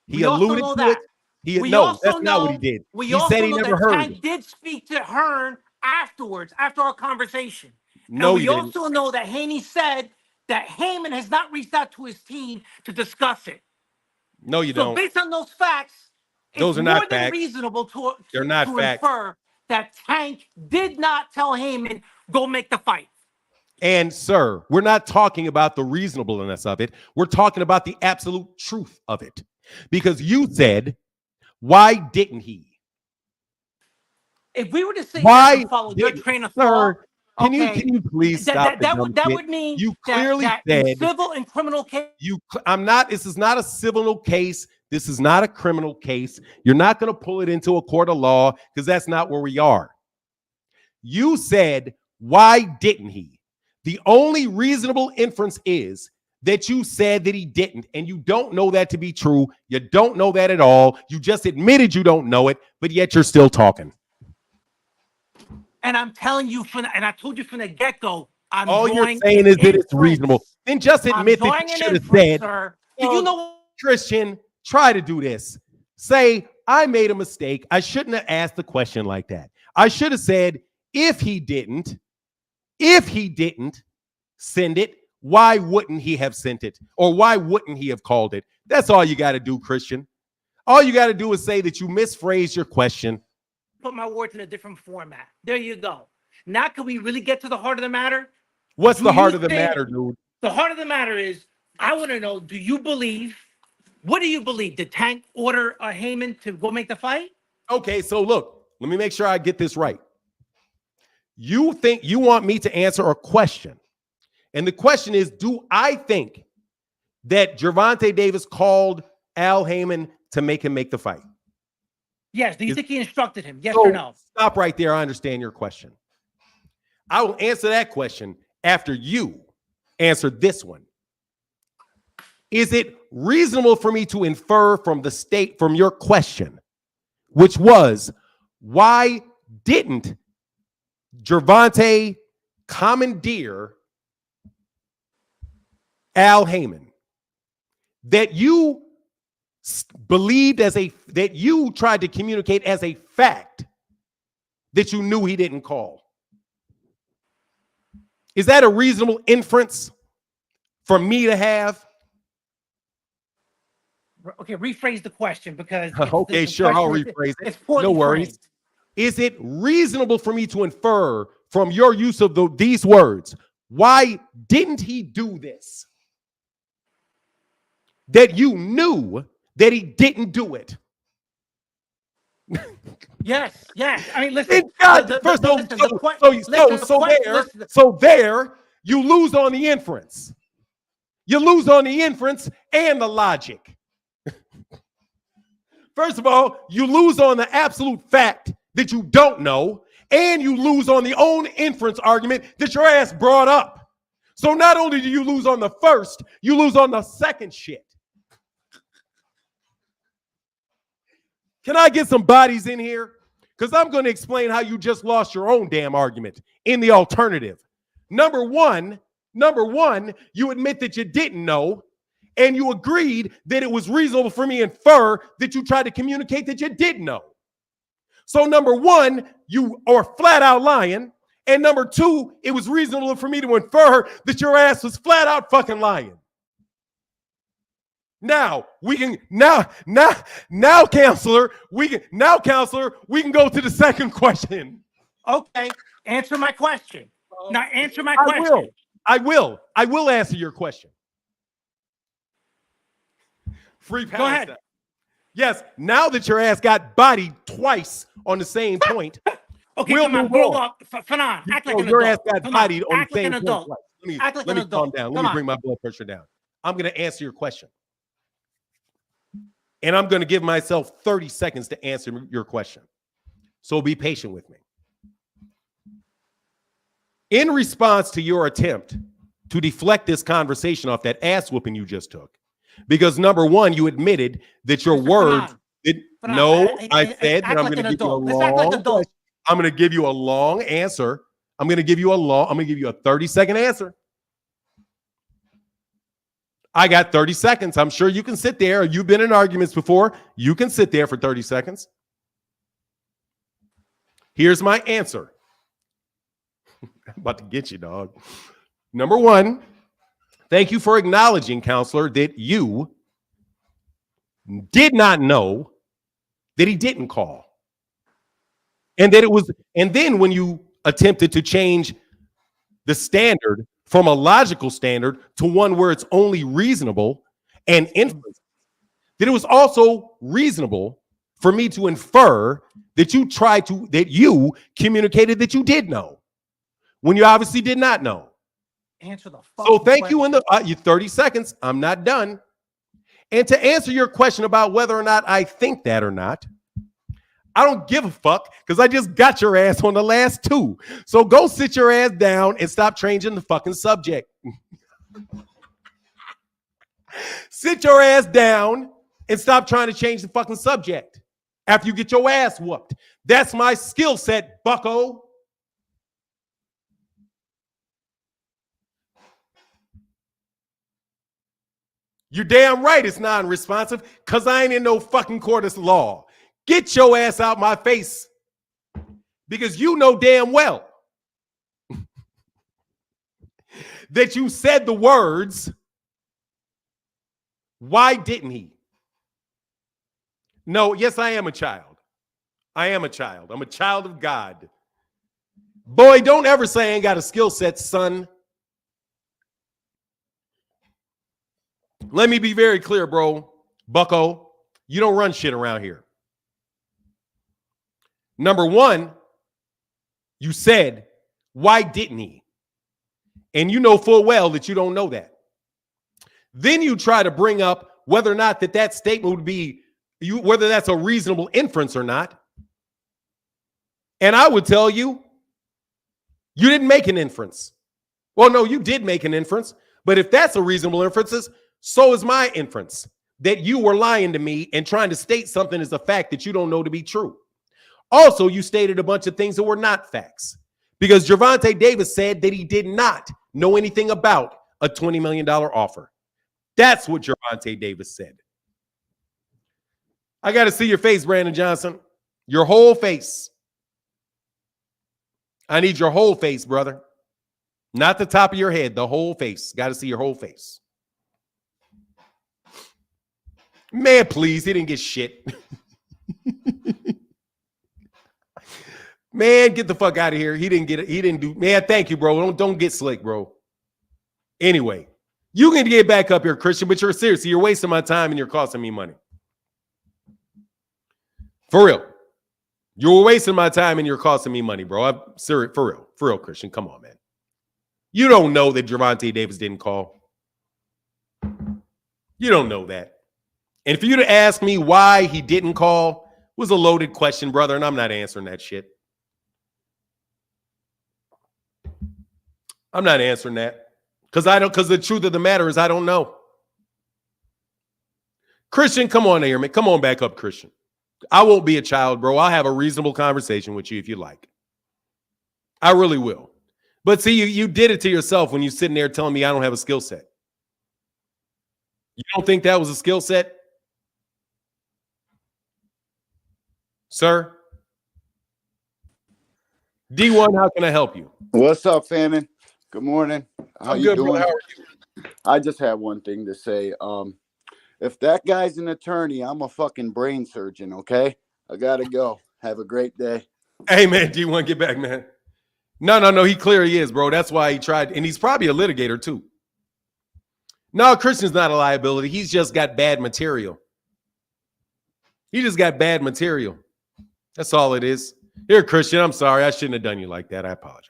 He alluded to it? That's not what he did. He said he never heard it. Tank did speak to Hearn afterwards, after our conversation. No, we also know that Haney said that Haymon has not reached out to his team to discuss it. No, you don't. So based on those facts, those are not facts. Reasonable to infer that Tank did not tell Haymon, go make the fight. And sir, we're not talking about the reasonableness of it. We're talking about the absolute truth of it. Because you said, why didn't he? If we were to say Why follow your train of thought, sir, can okay, you please stop that would mean you clearly that said in civil and criminal case. This is not a civil case. This is not a criminal case. You're not going to pull it into a court of law because that's not where we are. You said, why didn't he? The only reasonable inference is that you said that he didn't, and you don't know that to be true. You don't know that at all. You just admitted you don't know it, but yet you're still talking. And I'm telling you, and I told you from the get-go, all you're saying is that it's reasonable. Then just admit that you should have said, sir. Do you know, Christian, try to do this. Say, I made a mistake. I shouldn't have asked the question like that. I should have said, if he didn't send it, why wouldn't he have sent it? Or why wouldn't he have called it? That's all you got to do, Christian. All you got to do is say that you misphrased your question. Put my words in a different format. There you go. Now, can we really get to the heart of the matter? What's the heart of the matter, dude? The heart of the matter is, I want to know, what do you believe? Did Tank order Haymon to go make the fight? Okay, so look, let me make sure I get this right. You think you want me to answer a question. And the question is, do I think that Gervonta Davis called Al Haymon to make him make the fight? Yes. Do you think he instructed him? Yes or no? Stop right there. I understand your question. I will answer that question after you answer this one. Is it reasonable for me to infer from your question, which was, why didn't Gervonta commandeer Al Haymon, that you believed that you tried to communicate as a fact that you knew he didn't call? Is that a reasonable inference for me to have? Okay, rephrase the question because okay, sure, I'll rephrase it. No worries. Framed. Is it reasonable for me to infer from your use of these words, why didn't he do this? That you knew that he didn't do it. Yes. I mean, listen. There, you lose on the inference. You lose on the inference and the logic. First of all, you lose on the absolute fact that you don't know, and you lose on the own inference argument that your ass brought up. So not only do you lose on the first, you lose on the second shit. Can I get some bodies in here? Because I'm going to explain how you just lost your own damn argument in the alternative. Number one, you admit that you didn't know, and you agreed that it was reasonable for me to infer that you tried to communicate that you did know. So number one, you are flat out lying. And number two, it was reasonable for me to infer that your ass was flat out fucking lying. Now we can counselor, we can go to the second question. Okay, answer my question. Now answer my question. I will answer your question. Free Palestine. Go ahead. Yes, now that your ass got bodied twice on the same point. Okay, come on, grow up. Fanon, act like an adult. Your ass got bodied on the same point. Let me calm down. Let me bring my blood pressure down. I'm going to answer your question. And I'm going to give myself 30 seconds to answer your question. So be patient with me. In response to your attempt to deflect this conversation off that ass whooping you just took, because number one, you admitted that your words. I said that I'm going to give you a long. I'm going to give you a long answer. I'm going to give you a 30-second answer. I got 30 seconds. I'm sure you can sit there. You've been in arguments before. You can sit there for 30 seconds. Here's my answer. I'm about to get you, dog. Number one, thank you for acknowledging, counselor, that you did not know that he didn't call. And then when you attempted to change the standard from a logical standard to one where it's only reasonable and inference, that it was also reasonable for me to infer that you communicated that you did know when you obviously did not know. Answer the So thank question. you in the 30 seconds. I'm not done. And to answer your question about whether or not I think that or not, I don't give a fuck because I just got your ass on the last two. So go sit your ass down and stop changing the fucking subject. Sit your ass down and stop trying to change the fucking subject after you get your ass whooped. That's my skill set, bucko. You're damn right it's non-responsive because I ain't in no fucking court of law. Get your ass out my face because you know damn well that you said the words, why didn't he? No, yes, I am a child. I am a child. I'm a child of God. Boy, don't ever say I ain't got a skill set, son. Let me be very clear, bro. Bucko, you don't run shit around here. Number one, you said, why didn't he? And you know full well that you don't know that. Then you try to bring up whether or not that statement would be, whether that's a reasonable inference or not. And I would tell you, you didn't make an inference. Well, no, you did make an inference. But if that's a reasonable inference, so is my inference that you were lying to me and trying to state something as a fact that you don't know to be true. Also, you stated a bunch of things that were not facts because Gervonta Davis said that he did not know anything about a $20 million offer. That's what Gervonta Davis said. I got to see your face, Brandon Johnson. Your whole face. I need your whole face, brother. Not the top of your head, the whole face. Got to see your whole face. Man, please, he didn't get shit. Man, get the fuck out of here. He didn't get it. He didn't do. Man, thank you, bro. Don't get slick, bro. Anyway, you can get back up here, Christian, but you're seriously, you're wasting my time and you're costing me money. For real. You're wasting my time and you're costing me money, bro. I'm serious, for real, Christian. Come on, man. You don't know that Gervonta Davis didn't call. You don't know that. And for you to ask me why he didn't call was a loaded question, brother, and I'm not answering that shit. I'm not answering that because the truth of the matter is I don't know. Christian, come on here, man. Come on back up, Christian. I won't be a child, bro. I'll have a reasonable conversation with you if you like. I really will. But see, you did it to yourself when you're sitting there telling me I don't have a skill set. You don't think that was a skill set? Sir? D1, how can I help you? What's up, famine? Good morning. How you doing? Bro. How are you? I just have one thing to say. If that guy's an attorney, I'm a fucking brain surgeon, okay? I gotta go. Have a great day. Hey, man, D1, get back, man. No. He clearly is, bro. That's why he tried. And he's probably a litigator, too. No, Christian's not a liability. He's just got bad material. He just got bad material. That's all it is. Here, Christian, I'm sorry. I shouldn't have done you like that. I apologize.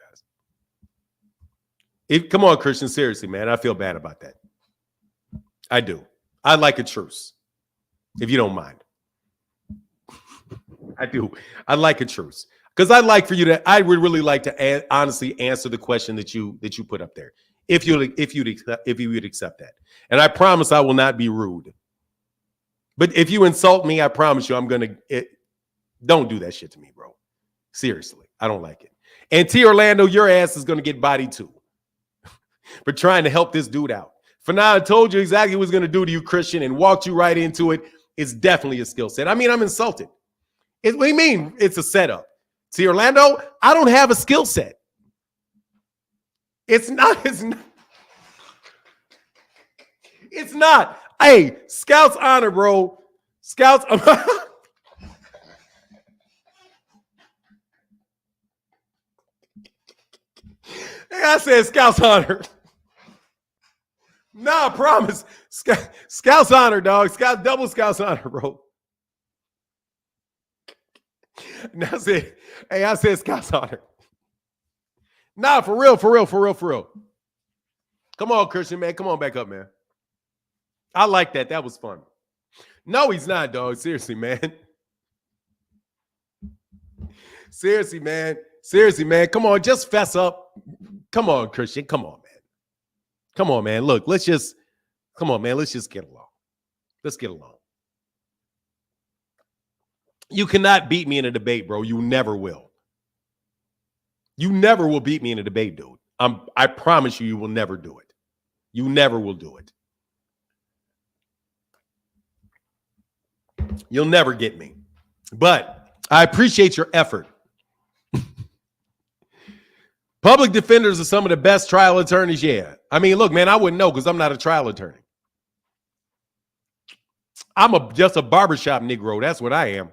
Come on, Christian. Seriously, man. I feel bad about that. I do. I'd like a truce, if you don't mind. I do. I'd like a truce. Because I would really like to honestly answer the question that you put up there. If you would accept that. And I promise I will not be rude. But if you insult me, I promise you don't do that shit to me, bro. Seriously. I don't like it. And T. Orlando, your ass is going to get bodied too. For trying to help this dude out. For now, I told you exactly what I was going to do to you, Christian, and walked you right into it. It's definitely a skill set. I mean, I'm insulted. What do you mean it's a setup? T. Orlando, I don't have a skill set. It's not. It's not. Hey, Scouts honor, bro. Scouts. I said Scouts honor. Nah, I promise. Scouts honor, dog. Double Scouts honor, bro. And I said Scouts honor. Nah, for real. Come on, Christian, man. Come on back up, man. I like that. That was fun. No, he's not, dog. Seriously, man. Seriously, man. Come on, just fess up. Come on, Christian. Come on, man. Look, let's just get along. Let's get along. You cannot beat me in a debate, bro. You never will. You never will beat me in a debate, dude. I promise you will never do it. You never will do it. You'll never get me. But I appreciate your effort. Public defenders are some of the best trial attorneys, yeah. I mean, look, man, I wouldn't know because I'm not a trial attorney. I'm just a barbershop Negro. That's what I am.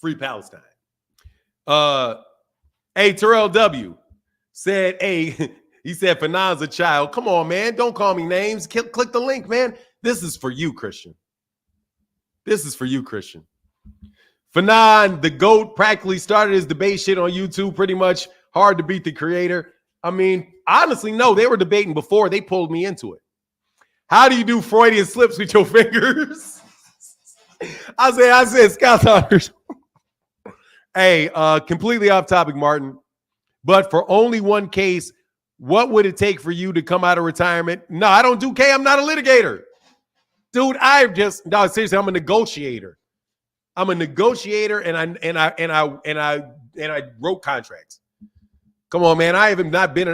Free Palestine. Hey, Terrell W. said, hey, he said, Fanon's a child. Come on, man. Don't call me names. Click the link, man. This is for you, Christian. Fanon, the GOAT, practically started his debate shit on YouTube, pretty much hard to beat the creator. I mean, honestly, no, they were debating before they pulled me into it. How do you do Freudian slips with your fingers? I said, Scouts honors. Hey, completely off topic, Martin. But for only one case, what would it take for you to come out of retirement? No, I don't do K. I'm not a litigator. Dude, seriously, I'm a negotiator. And I wrote contracts. Come on, man. I've not been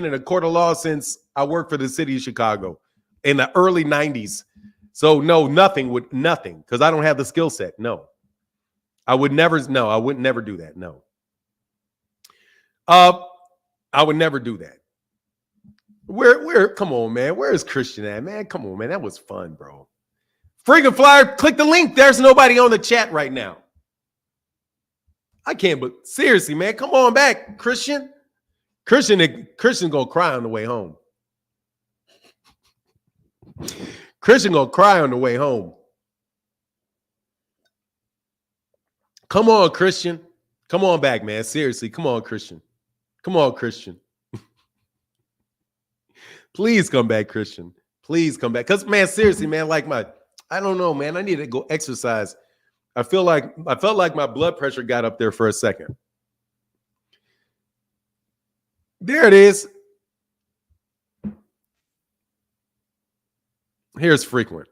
in a court of law since I worked for the city of Chicago in the early 90s. So no, nothing, because I don't have the skill set. No. I wouldn't never do that. No. I would never do that. Come on, man. Where is Christian at, man? Come on, man. That was fun, bro. Freaking Flyer, click the link. There's nobody on the chat right now. I can't, but seriously, man, come on back, Christian. Christian gonna cry on the way home. Christian gonna cry on the way home. Come on, Christian. Come on back, man. Seriously, come on, Christian. Come on, Christian. Please come back, Christian. Please come back. Because, man, seriously, man, I don't know, man. I need to go exercise. I felt like my blood pressure got up there for a second. There it is. Here's frequent.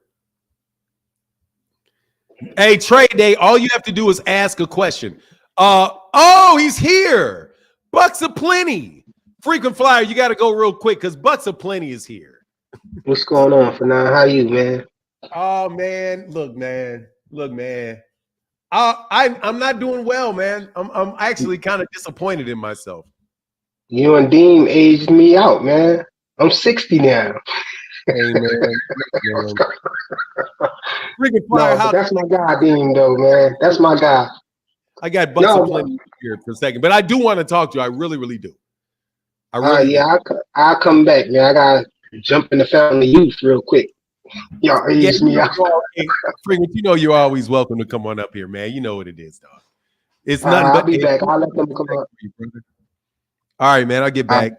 Hey, trade day. All you have to do is ask a question. Oh, he's here. Bucks aplenty. Frequent Flyer, you got to go real quick because Bucks aplenty is here. What's going on, Fanon? How you, man? Oh, man. Look, man. I'm not doing well, man. I'm actually kind of disappointed in myself. You and Dean aged me out, man. I'm 60 now. Hey, man. Freaking Flyer, no, that's my guy, Dean, though, man. That's my guy. I got Bucks aplenty here for a second, but I do want to talk to you. I really, really do. I'll come back, man. I got to jump in the family youth real quick. Y'all aged me out. Freaking, you're always welcome to come on up here, man. You know what it is, dog. It's nothing but. I'll be back. I'll let them come up. All right, man. I'll get back.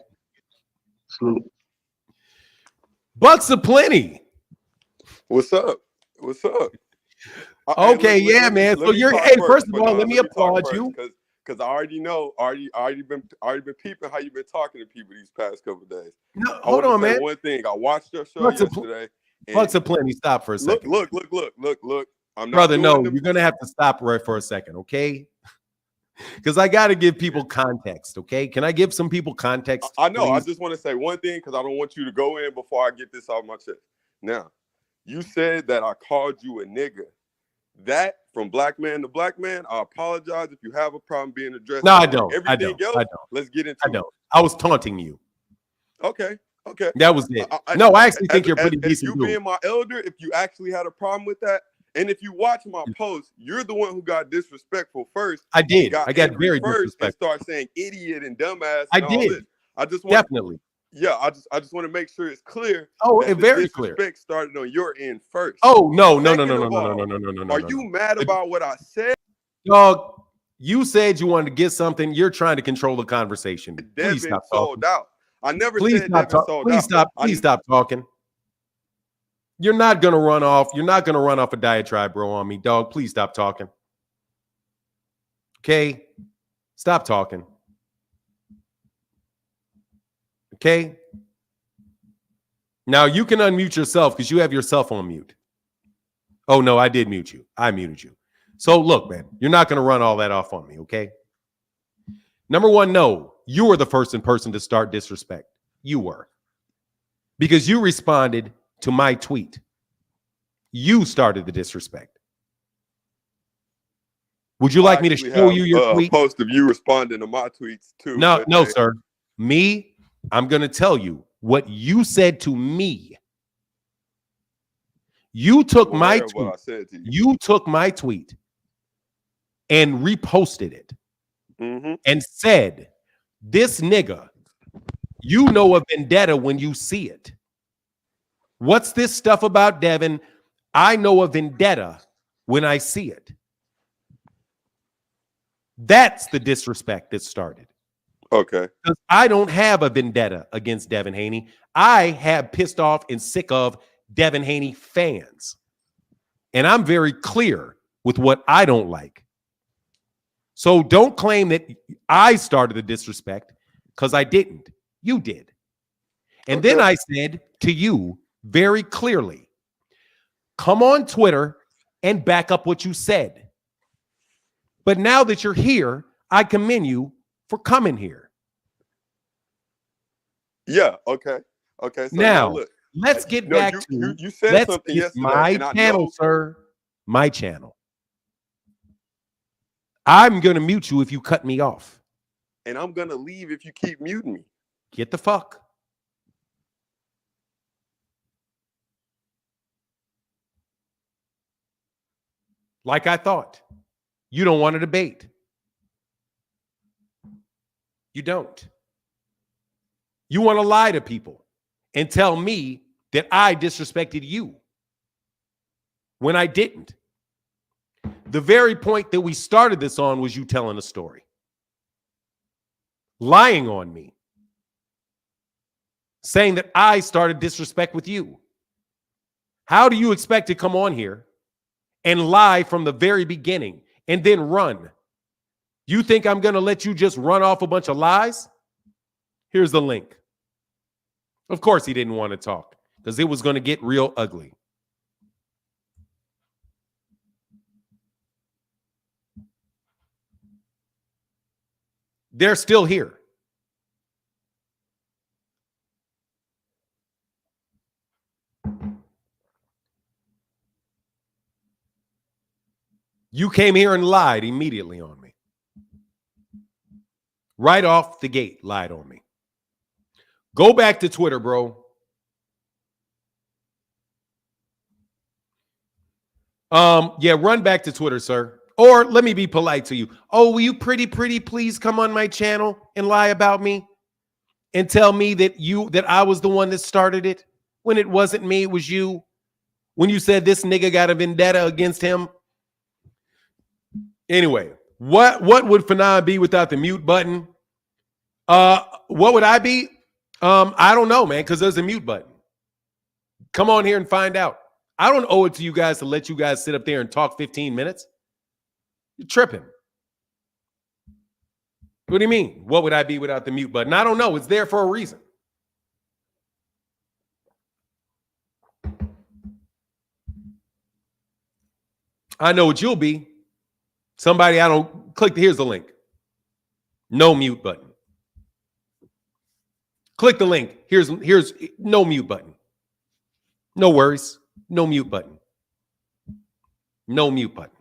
Salute. Bucks aplenty. What's up? Okay, yeah, man. So you're. Hey, first of all, let me applaud you. Because I already know, already been peeping how you've been talking to people these past couple of days. No, hold on, man. One thing, I watched your show yesterday. Bucks aplenty. Stop for a second. Look. I'm not brother. No, you're gonna have to stop right for a second, okay? Because I got to give people context, okay? Can I give some people context? I know. Please? I just want to say one thing because I don't want you to go in before I get this off my chest. Now, you said that I called you a nigga. That from black man to black man, I apologize if you have a problem being addressed. No, I don't. Everything else, let's get into it. I was taunting you. Okay. That was it. I actually think you're pretty decent. You being my elder, if you actually had a problem with that, and if you watch my post, you're the one who got disrespectful first. I did. I got very disrespectful. And start saying idiot and dumbass. I did. I just want Definitely. Yeah, I just want to make sure it's clear. Oh, that the very clear. disrespect started on your end first. Oh no. Are you mad about what I said? Dog, you said you wanted to get something. You're trying to control the conversation. Please Devin stop sold talking. out. I never Please said stop Devin talking. sold Please out. stop. Please stop talking. You're not gonna run off. You're not gonna run off a diatribe, bro, on me, dog. Please stop talking. Okay, stop talking. Okay. Now you can unmute yourself because you have yourself on mute. Oh no, I did mute you. I muted you. So look, man, you're not gonna run all that off on me, okay? Number one, no, you were the first person to start disrespect. You were. Because you responded to my tweet. You started the disrespect. Would you like me to show you your tweet? Post of you responding to my tweets too. No, sir. Me, I'm going to tell you what you said to me. You took my tweet. You took my tweet and reposted it and said, "This nigga, you know a vendetta when you see it. What's this stuff about Devin? I know a vendetta when I see it." That's the disrespect that started. Okay. Because I don't have a vendetta against Devin Haney. I have pissed off and sick of Devin Haney fans. And I'm very clear with what I don't like. So don't claim that I started the disrespect, because I didn't. You did. And then I said to you very clearly, come on Twitter and back up what you said. But now that you're here, I commend you for coming here. Yeah, okay. Okay. So now look, let's get back to you said something yesterday. My channel, sir. My channel. I'm gonna mute you if you cut me off. And I'm gonna leave if you keep muting me. Get the fuck. Like I thought. You don't want to debate. You don't. You want to lie to people and tell me that I disrespected you when I didn't. The very point that we started this on was you telling a story. Lying on me. Saying that I started disrespect with you. How do you expect to come on here and lie from the very beginning and then run? You think I'm going to let you just run off a bunch of lies? Here's the link. Of course he didn't want to talk because it was going to get real ugly. They're still here. You came here and lied immediately on me. Right off the gate, lied on me. Go back to Twitter, bro. Yeah, run back to Twitter, sir. Or let me be polite to you. Oh, will you pretty please come on my channel and lie about me and tell me that I was the one that started it when it wasn't me, it was you. When you said this nigga got a vendetta against him. Anyway, what would Fanon be without the mute button? What would I be? I don't know, man, because there's a mute button. Come on here and find out. I don't owe it to you guys to let you guys sit up there and talk 15 minutes. You're tripping. What do you mean? What would I be without the mute button? I don't know. It's there for a reason. I know what you'll be. Somebody I don't click. Here's the link. No mute button. Click the link. Here's no mute button. No worries. No mute button. No mute button.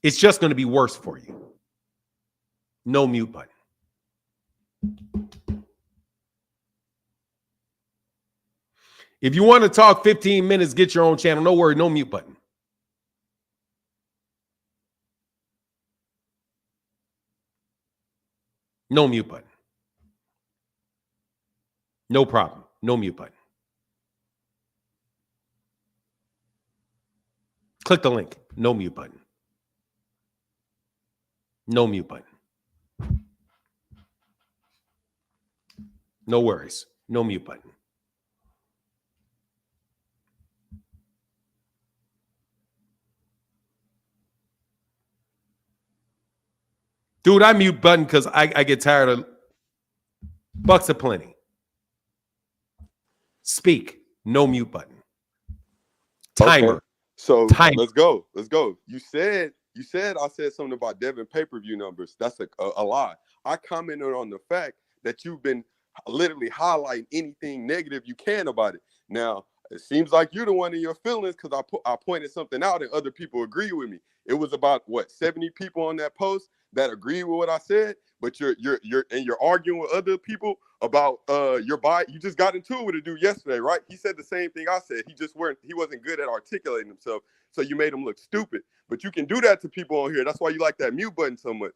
It's just going to be worse for you. No mute button. If you want to talk 15 minutes, get your own channel. No worry, no mute button. No mute button. No problem. No mute button. Click the link. No mute button. No mute button. No worries. No mute button. Dude, I mute button because I get tired of bucks aplenty. Speak. No mute button. Timer. Okay. So Timer. let's go. Let's go. You said I said something about Devin pay-per-view numbers. That's a lie. I commented on the fact that you've been literally highlighting anything negative you can about it. Now, it seems like you're the one in your feelings because I pointed something out and other people agree with me. It was about 70 people on that post that agree with what I said, but you're arguing with other people about your body. You just got into it with a dude yesterday, right? He said the same thing I said. He wasn't good at articulating himself, so you made him look stupid. But you can do that to people on here. That's why you like that mute button so much.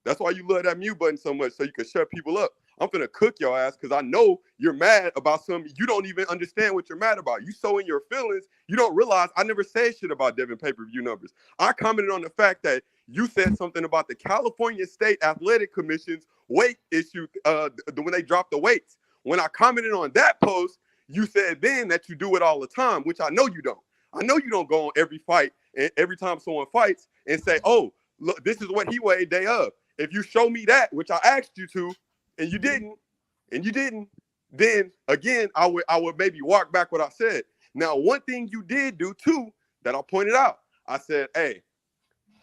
That's why you love that mute button so much, so you can shut people up. I'm finna cook your ass because I know you're mad about something. You don't even understand what you're mad about. You so in your feelings, you don't realize I never said shit about Devin pay-per-view numbers. I commented on the fact that you said something about the California State Athletic Commission's weight issue when they dropped the weights. When I commented on that post, you said then that you do it all the time, which I know you don't. I know you don't go on every fight and every time someone fights and say, oh, look, this is what he weighed day of. If you show me that, which I asked you to, and you didn't, then again, I would maybe walk back what I said. Now, one thing you did do too, that I pointed out, I said, hey,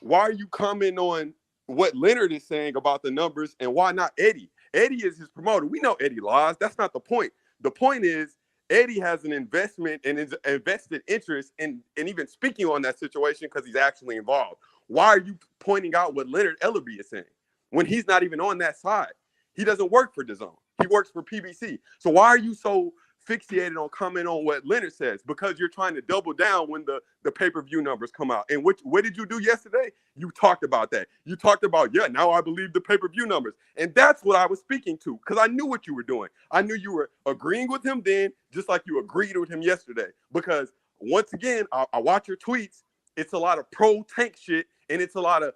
why are you commenting on what Leonard is saying about the numbers and why not Eddie? Eddie is his promoter. We know Eddie lies. That's not the point. The point is Eddie has an investment and is invested interest in even speaking on that situation because he's actually involved. Why are you pointing out what Leonard Ellerby is saying when he's not even on that side? He doesn't work for DAZN. He works for PBC. So why are you so fixated on commenting on what Leonard says? Because you're trying to double down when the pay-per-view numbers come out. And what did you do yesterday? You talked about that. You talked about, yeah, now I believe the pay-per-view numbers. And that's what I was speaking to because I knew what you were doing. I knew you were agreeing with him then, just like you agreed with him yesterday. Because once again, I watch your tweets. It's a lot of pro-Tank shit, and it's a lot of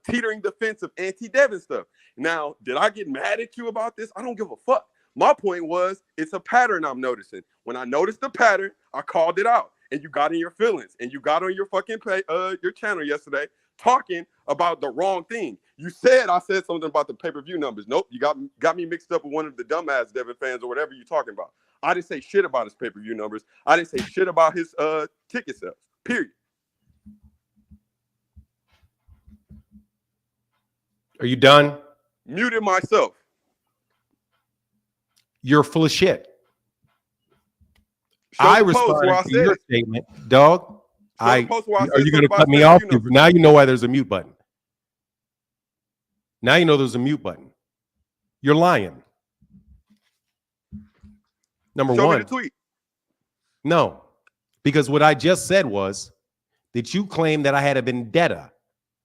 teetering the fence of anti-Devin stuff. Now, did I get mad at you about this? I don't give a fuck. My point was, it's a pattern I'm noticing. When I noticed the pattern, I called it out, and you got in your feelings, and you got on your fucking your channel yesterday talking about the wrong thing. You said I said something about the pay-per-view numbers. Nope, you got me mixed up with one of the dumbass Devin fans or whatever you're talking about. I didn't say shit about his pay-per-view numbers. I didn't say shit about his ticket sales. Period. Are you done? Muted myself. You're full of shit. Show I the post where I responded to said your it. statement, dog. Show the post where I Are said you going to something cut me about off? pay-per-view numbers. Now you know why there's a mute button. Now you know there's a mute button. You're lying. Number Show one. me the tweet. No, because what I just said was that you claimed that I had a vendetta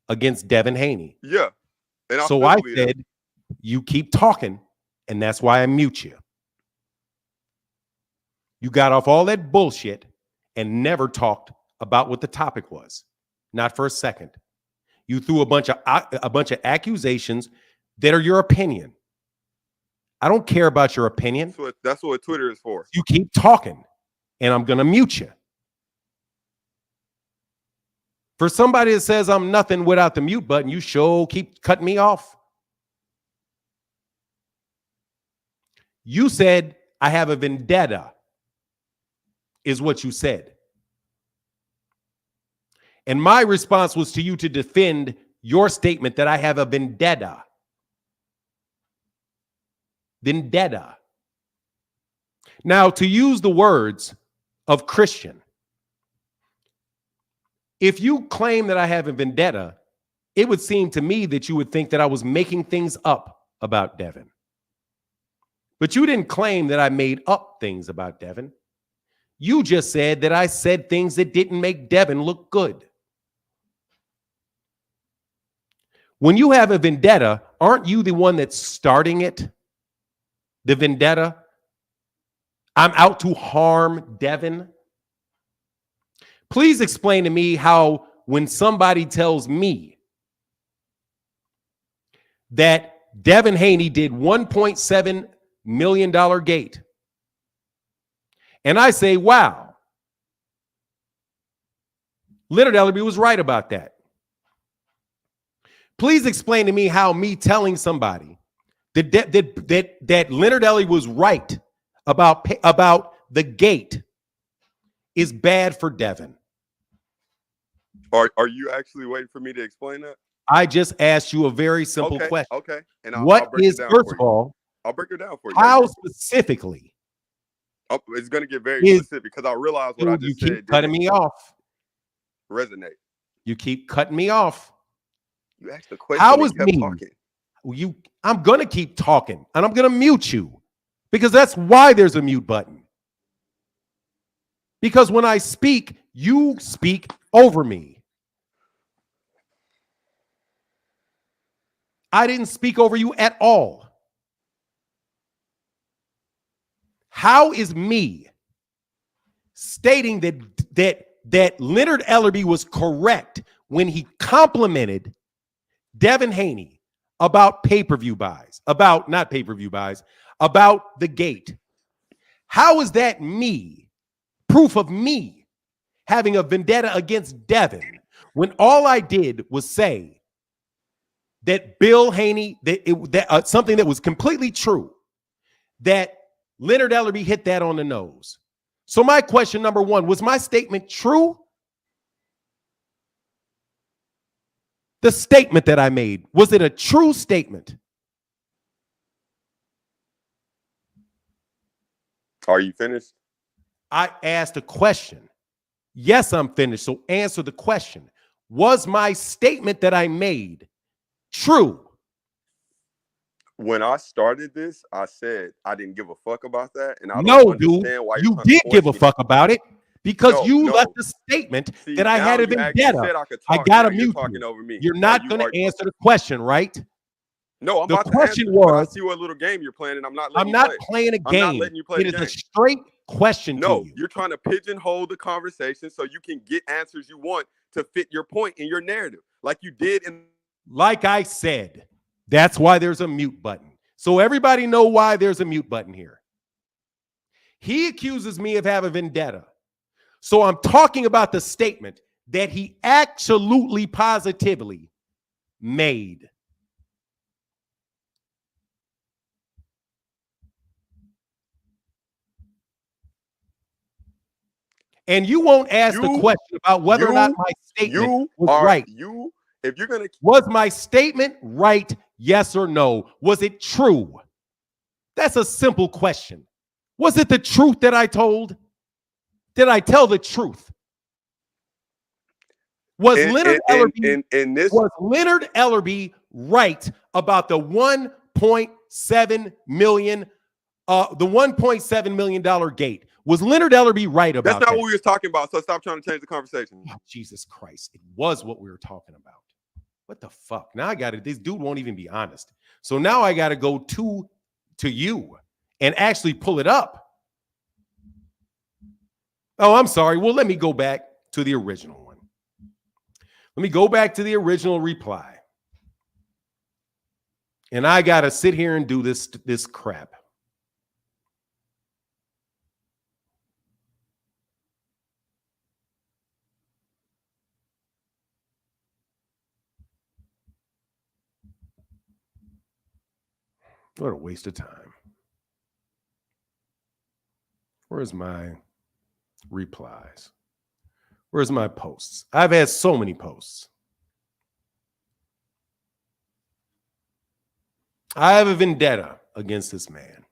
against Devin Haney. Yeah. And So I said, you keep talking, and that's why I mute you. You got off all that bullshit and never talked about what the topic was. Not for a second. You threw a bunch of accusations that are your opinion. I don't care about your opinion. That's what Twitter is for. You keep talking, and I'm going to mute you. For somebody that says I'm nothing without the mute button, you sure keep cutting me off. You said I have a vendetta, is what you said. And my response was to you to defend your statement that I have a vendetta. Vendetta. Now, to use the words of Christian, if you claim that I have a vendetta, it would seem to me that you would think that I was making things up about Devin. But you didn't claim that I made up things about Devin. You just said that I said things that didn't make Devin look good. When you have a vendetta, aren't you the one that's starting it? The vendetta? I'm out to harm Devin. Please explain to me how when somebody tells me that Devin Haney did $1.7 million gate, and I say, wow, Leonard Ellerbe was right about that. Please explain to me how me telling somebody that Leonard Ellerbe was right about the gate is bad for Devin. Are you actually waiting for me to explain that? I just asked you a very simple question. Okay. And I'll break it down first of all, I'll break it down for you. How specifically? Oh, it's going to get very specific because I realize what I just said. You keep cutting me off. Resonate. You keep cutting me off. You asked the question. How is me? Talking. I'm going to keep talking, and I'm going to mute you because that's why there's a mute button. Because when I speak, you speak over me. I didn't speak over you at all. How is me stating that Leonard Ellerbe was correct when he complimented Devin Haney about pay-per-view buys, about the gate? How is that me, proof of me having a vendetta against Devin, when all I did was say that Bill Haney, something that was completely true, that Leonard Ellerbe hit that on the nose? So my question number one, was my statement true? The statement that I made, was it a true statement? Are you finished? I asked a question. Yes, I'm finished. So answer the question. Was my statement that I made true? When I started this, I said I didn't give a fuck about that, and I don't understand why you did give a fuck about it, because you left the statement that I had a vendetta. I gotta mute you. You're not going to answer the question, right? No, I'm the about question to answer, was. I see what little game you're playing, and I'm not playing a game. I'm not letting you play. It is a straight question. No, to you. You're trying to pigeonhole the conversation so you can get answers you want to fit your point in your narrative, like you did in. Like I said. That's why there's a mute button. So everybody know why there's a mute button here. He accuses me of having vendetta. So I'm talking about the statement that he absolutely positively made. And you won't ask the question about whether or not my statement was right. If you're gonna, was my statement right? Yes or no? Was it true? That's a simple question. Was it the truth that I told? Did I tell the truth? Was Leonard Ellerbe right about the $1.7 million, the $1.7 million gate? Was Leonard Ellerbe right about that? That's not what we were talking about, so stop trying to change the conversation. Oh, Jesus Christ. It was what we were talking about. What the fuck? Now I got it. This dude won't even be honest. So now I got to go to you and actually pull it up. Oh, I'm sorry. Well, let me go back to the original one. Let me go back to the original reply. And I got to sit here and do this crap. What a waste of time. Where's my replies? Where's my posts? I've had so many posts. I have a vendetta against this man.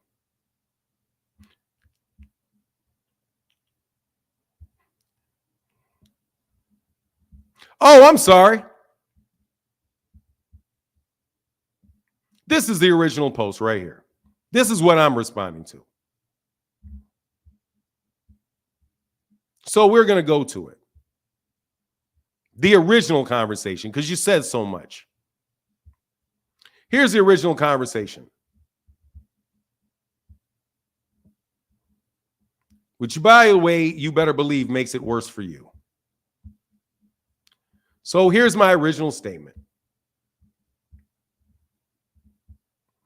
Oh, I'm sorry. This is the original post right here. This is what I'm responding to. So we're going to go to it. The original conversation, because you said so much. Here's the original conversation. which, by the way, you better believe makes it worse for you. So here's my original statement.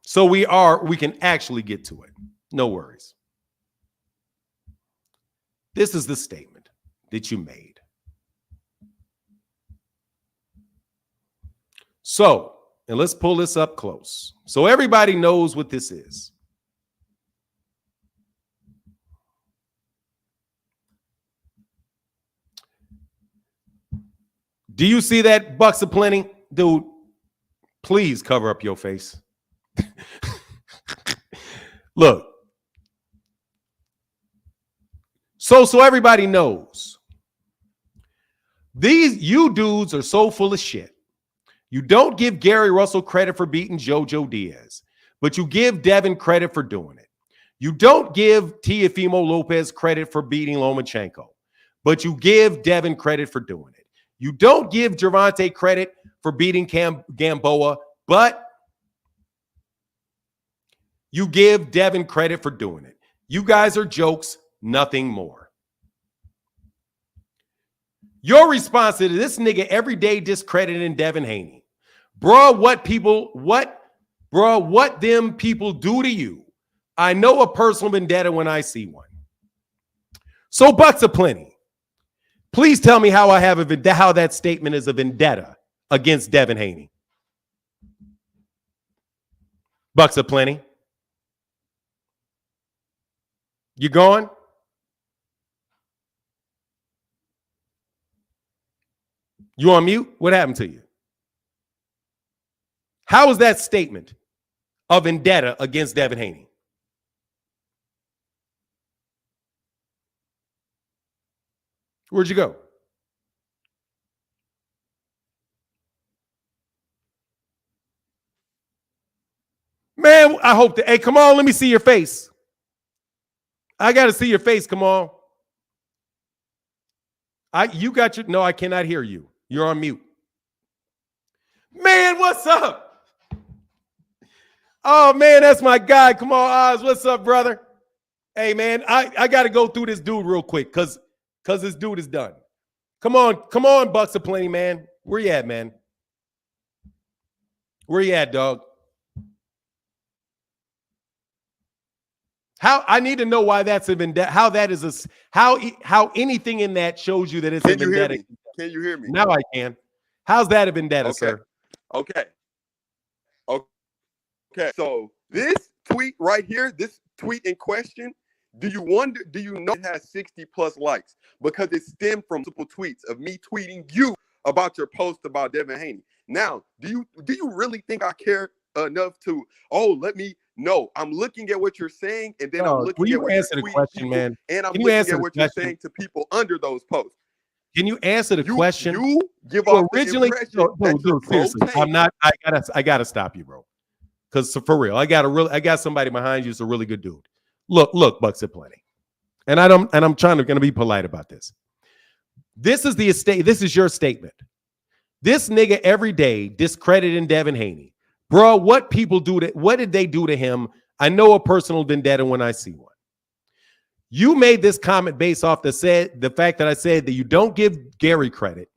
So we can actually get to it. No worries. This is the statement that you made. So, and let's pull this up close so everybody knows what this is. Do you see that, Bucks Aplenty? Dude, please cover up your face. Look. So everybody knows. You dudes are so full of shit. You don't give Gary Russell credit for beating JoJo Diaz, but you give Devin credit for doing it. You don't give Teofimo Lopez credit for beating Lomachenko, but you give Devin credit for doing it. You don't give Gervonta credit for beating Gamboa, but you give Devin credit for doing it. You guys are jokes, nothing more. Your response to this nigga every day discrediting Devin Haney. Bro, what them people do to you. I know a personal vendetta when I see one. So Bucks Aplenty. Please tell me how how that statement is a vendetta against Devin Haney. Bucks Aplenty. You going? You on mute? What happened to you? How is that statement a vendetta against Devin Haney? Where'd you go? Man, I hope that. Hey, come on, let me see your face. I got to see your face. Come on. You got your. No, I cannot hear you. You're on mute. Man, what's up? Oh, man, that's my guy. Come on, Oz. What's up, brother? Hey, man, I got to go through this dude real quick because this dude is done. Come on, Bucks Aplenty, man. Where you at, man? Where you at, dog? How I need to know why that's a vendetta. How that is how anything in that shows you that it's a vendetta. Can you hear me? Now I can. How's that a vendetta, sir? Okay. So this tweet right here, this tweet in question, do you know it has 60 plus likes? Because it stemmed from multiple tweets of me tweeting you about your post about Devin Haney. Now, do you really think I care enough to, let me know? I'm looking at what you're saying, and then I'm looking at what you're tweeting, question, man. And I'm looking at what you're saying to people under those posts. Can you answer the question? You give off originally, seriously, I'm not. I gotta stop you, bro. Because for real, I got somebody behind you who's a really good dude. Look, Bucks Aplenty, and I'm gonna be polite about this. This is your statement. This nigga every day discrediting Devin Haney, bro. What did they do to him? I know a personal vendetta when I see one. You made this comment based off the fact that I said that you don't give Gary credit,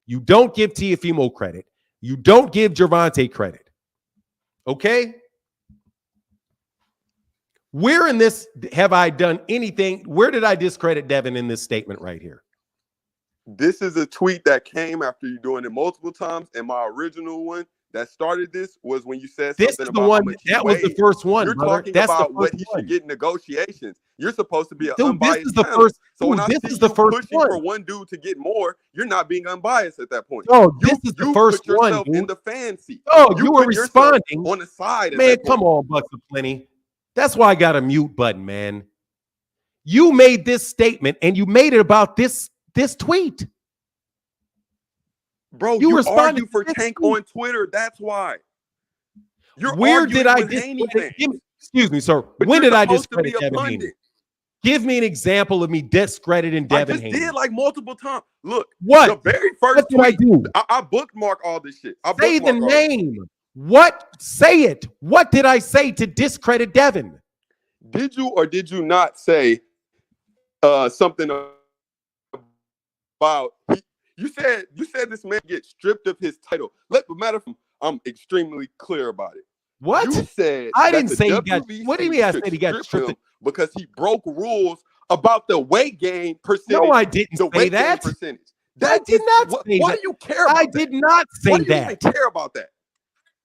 you don't give Teofimo credit, you don't give Gervonta credit. Okay? Where in this have I done anything? Where did I discredit Devin in this statement right here? This is a tweet that came after you doing it multiple times, and my original one that started this was when you said something about how much that was the first one. You're brother. talking That's about what he should get in negotiations. You're supposed to be an dude, unbiased. This is the first. So when I see you pushing for one dude to get more, you're not being unbiased at that point. Oh, this is the first put yourself one. In the fan seat. Oh, you were responding on the side. Man, come on, Bucks Aplenty. That's why I got a mute button, man. You made this statement and you made it about this tweet. Bro, you argue for Tank on Twitter. That's why. Where did I excuse me, sir. When did I discredit Devin Haney? Give me an example of me discrediting Devin Haney. I just did like multiple times. Look, what? The very first tweet, I do. I bookmark all this shit. Say the name. What? Say it. What did I say to discredit Devin? Did you or did you not say something about you said this man gets stripped of his title. Matter of fact, I'm extremely clear about it. What? You said I didn't say he got. WBC What do you mean? I should said he got strip him stripped? because he broke rules about the weight gain percentage. No, I didn't the say weight that. gain percentage. I did not say what that. do you care about? I did not say what do you that. even care about that?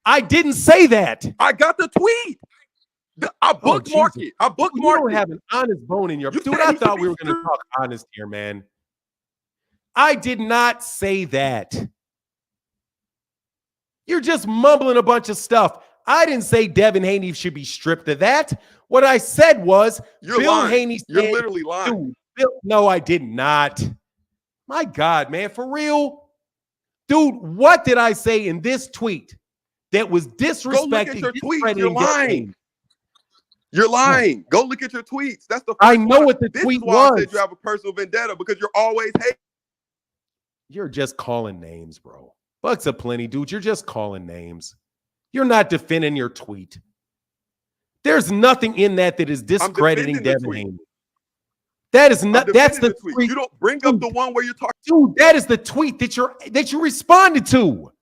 I didn't say that. I got the tweet. I bookmarked it. I bookmarked You don't it. have an honest bone in your You dude. said I he thought should we be were going to talk honest here, man. I did not say that. You're just mumbling a bunch of stuff. I didn't say Devin Haney should be stripped of that. What I said was You're Bill lying. Haney said, You're literally lying. Dude, no, I did not. My God, man, for real? Dude, what did I say in this tweet that was disrespecting? Go look at your tweets. You're lying. You're lying. Go look at your tweets. That's the first I know one. what the this tweet is why was. I said you have a personal vendetta because you're always hating. You're just calling names, bro. Bucks aplenty, dude. You're just calling names. You're not defending your tweet. There's nothing in that is discrediting Devin Haney. That is not. That's the tweet. You don't bring up the one where you're talking. Dude, that is the tweet that you responded to.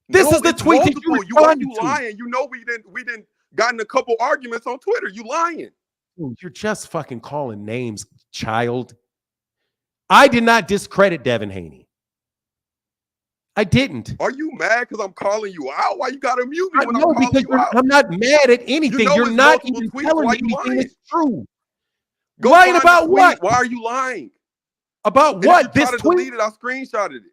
This is the tweet that you responded to. Lying. You know we didn't gotten a couple arguments on Twitter. You lying. Dude, you're just fucking calling names, child. I did not discredit Devin Haney. I didn't. Are you mad because I'm calling you out? Why you gotta mute me when I'm calling you out? I'm not mad at anything. You're not even telling me anything that's true. Go lying about what? Why are you lying? About what? This tweet? Delete it. I screenshotted it.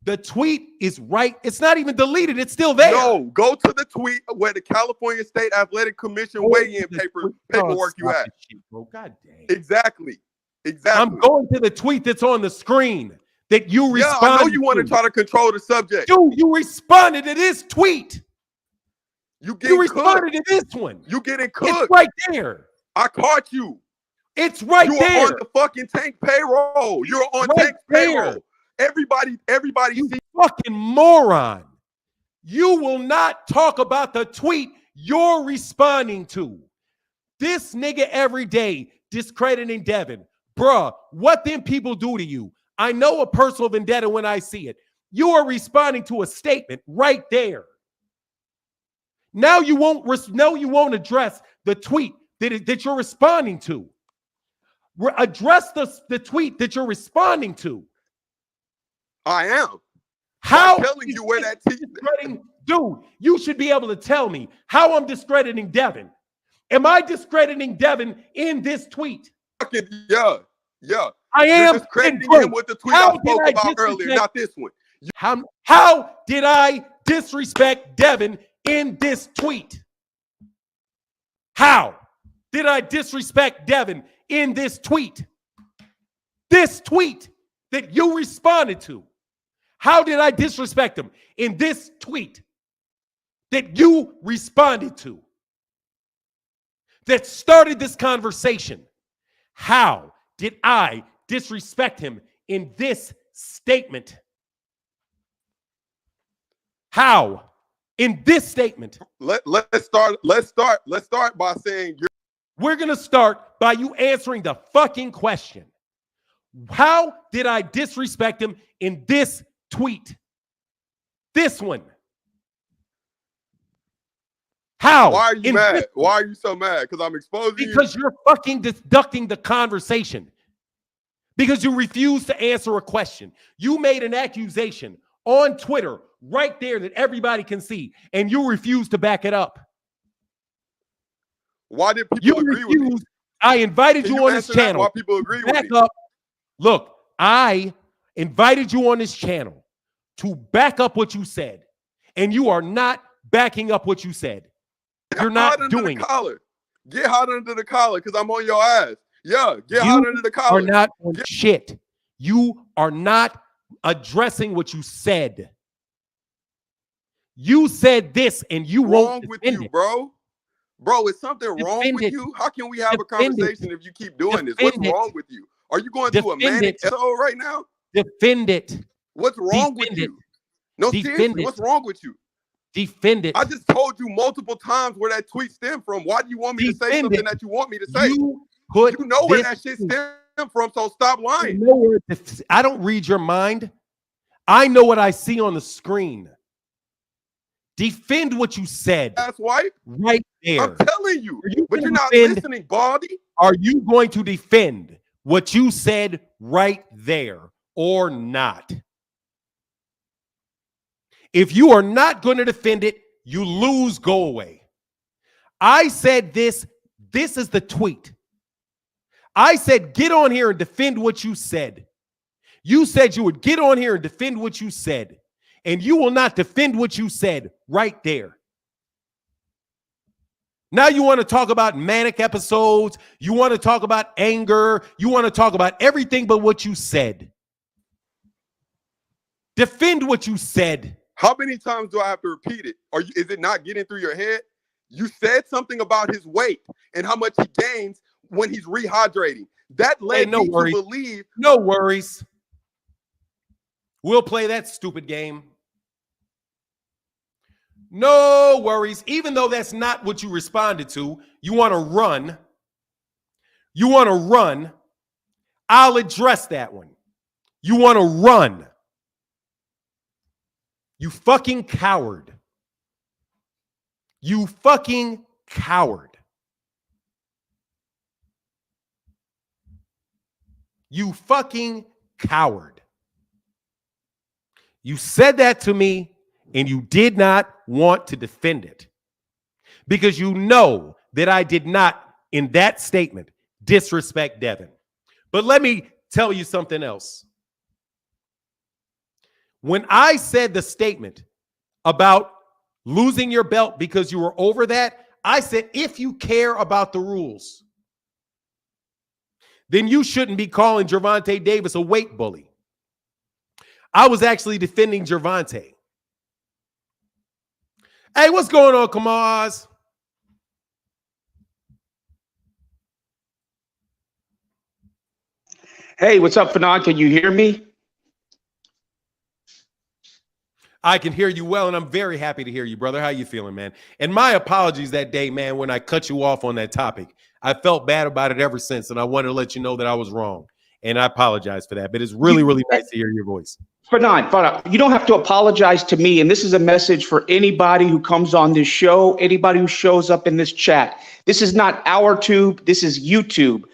The tweet is right. It's not even deleted. It's still there. No, go to the tweet where the California State Athletic Commission weigh-in paperwork you had. Bro. God dang. Exactly. I'm going to the tweet that's on the screen that you responded. I know you want to try to control the subject. Dude, you responded to this tweet. You responded to this one. You getting cooked. It's right there. I caught you. It's right there. You're on the fucking Tank payroll. You're on Tank payroll. Everybody. You fucking moron. You will not talk about the tweet you're responding to. This nigga every day discrediting Devin. Bruh, what them people do to you? I know a personal vendetta when I see it. You are responding to a statement right there. Now you won't address the tweet that you're responding to. Address the tweet that you're responding to. I am. How? I'm telling you where that dude, you should be able to tell me how I'm discrediting Devin. Am I discrediting Devin in this tweet? Yeah. I am discrediting him with the tweet I spoke about earlier, not this one. How did I disrespect Devin in this tweet? How did I disrespect Devin in this tweet? This tweet that you responded to. How did I disrespect him in this tweet that you responded to? That started this conversation. How did I disrespect him in this statement? How? In this statement. Let's start by saying we're going to start by you answering the fucking question. How did I disrespect him in this tweet? This one. How? Why are you mad? Why are you so mad? Because I'm exposing you? Because you're fucking deducting the conversation. Because you refuse to answer a question. You made an accusation on Twitter right there that everybody can see, and you refuse to back it up. Why did people agree with me? I invited you on this channel. Why people agree with me? Look, I invited you on this channel to back up what you said, and you are not backing up what you said. You're not doing it. Get hot under the collar because I'm on your ass. Yeah, get hot under the collar. You are not on shit. You are not addressing what you said. You said this, and you won't defend you, it. bro. Bro, is something wrong with you? How can we have a conversation if you keep doing this? What's wrong with you? Are you going through a manic episode right now? Defend it. What's wrong with you? No, seriously, what's wrong with you? Defend it. I just told you multiple times where that tweet stemmed from. Why do you want me to say something that you want me to say? You put. You know where that shit stemmed from, so stop lying. I don't read your mind. I know what I see on the screen. Defend what you said. That's white. Right there. I'm telling you, but you're not listening, Baldy. Are you going to defend what you said right there or not? If you are not going to defend it, you lose, go away. I said this. This is the tweet. I said, get on here and defend what you said. You said you would get on here and defend what you said. And you will not defend what you said right there. Now you want to talk about manic episodes. You want to talk about anger. You want to talk about everything but what you said. Defend what you said. How many times do I have to repeat it? Is it not getting through your head? You said something about his weight and how much he gains when he's rehydrating. That led me to believe. No worries. We'll play that stupid game. No worries. Even though that's not what you responded to, you want to run. You want to run. I'll address that one. You want to run. You fucking coward. You fucking coward. You fucking coward. You said that to me and you did not want to defend it because you know that I did not, in that statement, disrespect Devin. But let me tell you something else. When I said the statement about losing your belt because you were over that, I said, if you care about the rules, then you shouldn't be calling Gervonta Davis a weight bully. I was actually defending Gervonta. Hey, what's going on, Kamaz? Hey, what's up, Fanon? Can you hear me? I can hear you well, and I'm very happy to hear you, brother. How you feeling, man? And my apologies that day, man, when I cut you off on that topic. I felt bad about it ever since, and I wanted to let you know that I was wrong. And I apologize for that. But it's really, really nice to hear your voice. Fanon, you don't have to apologize to me. And this is a message for anybody who comes on this show, anybody who shows up in this chat. This is not our tube. This is YouTube.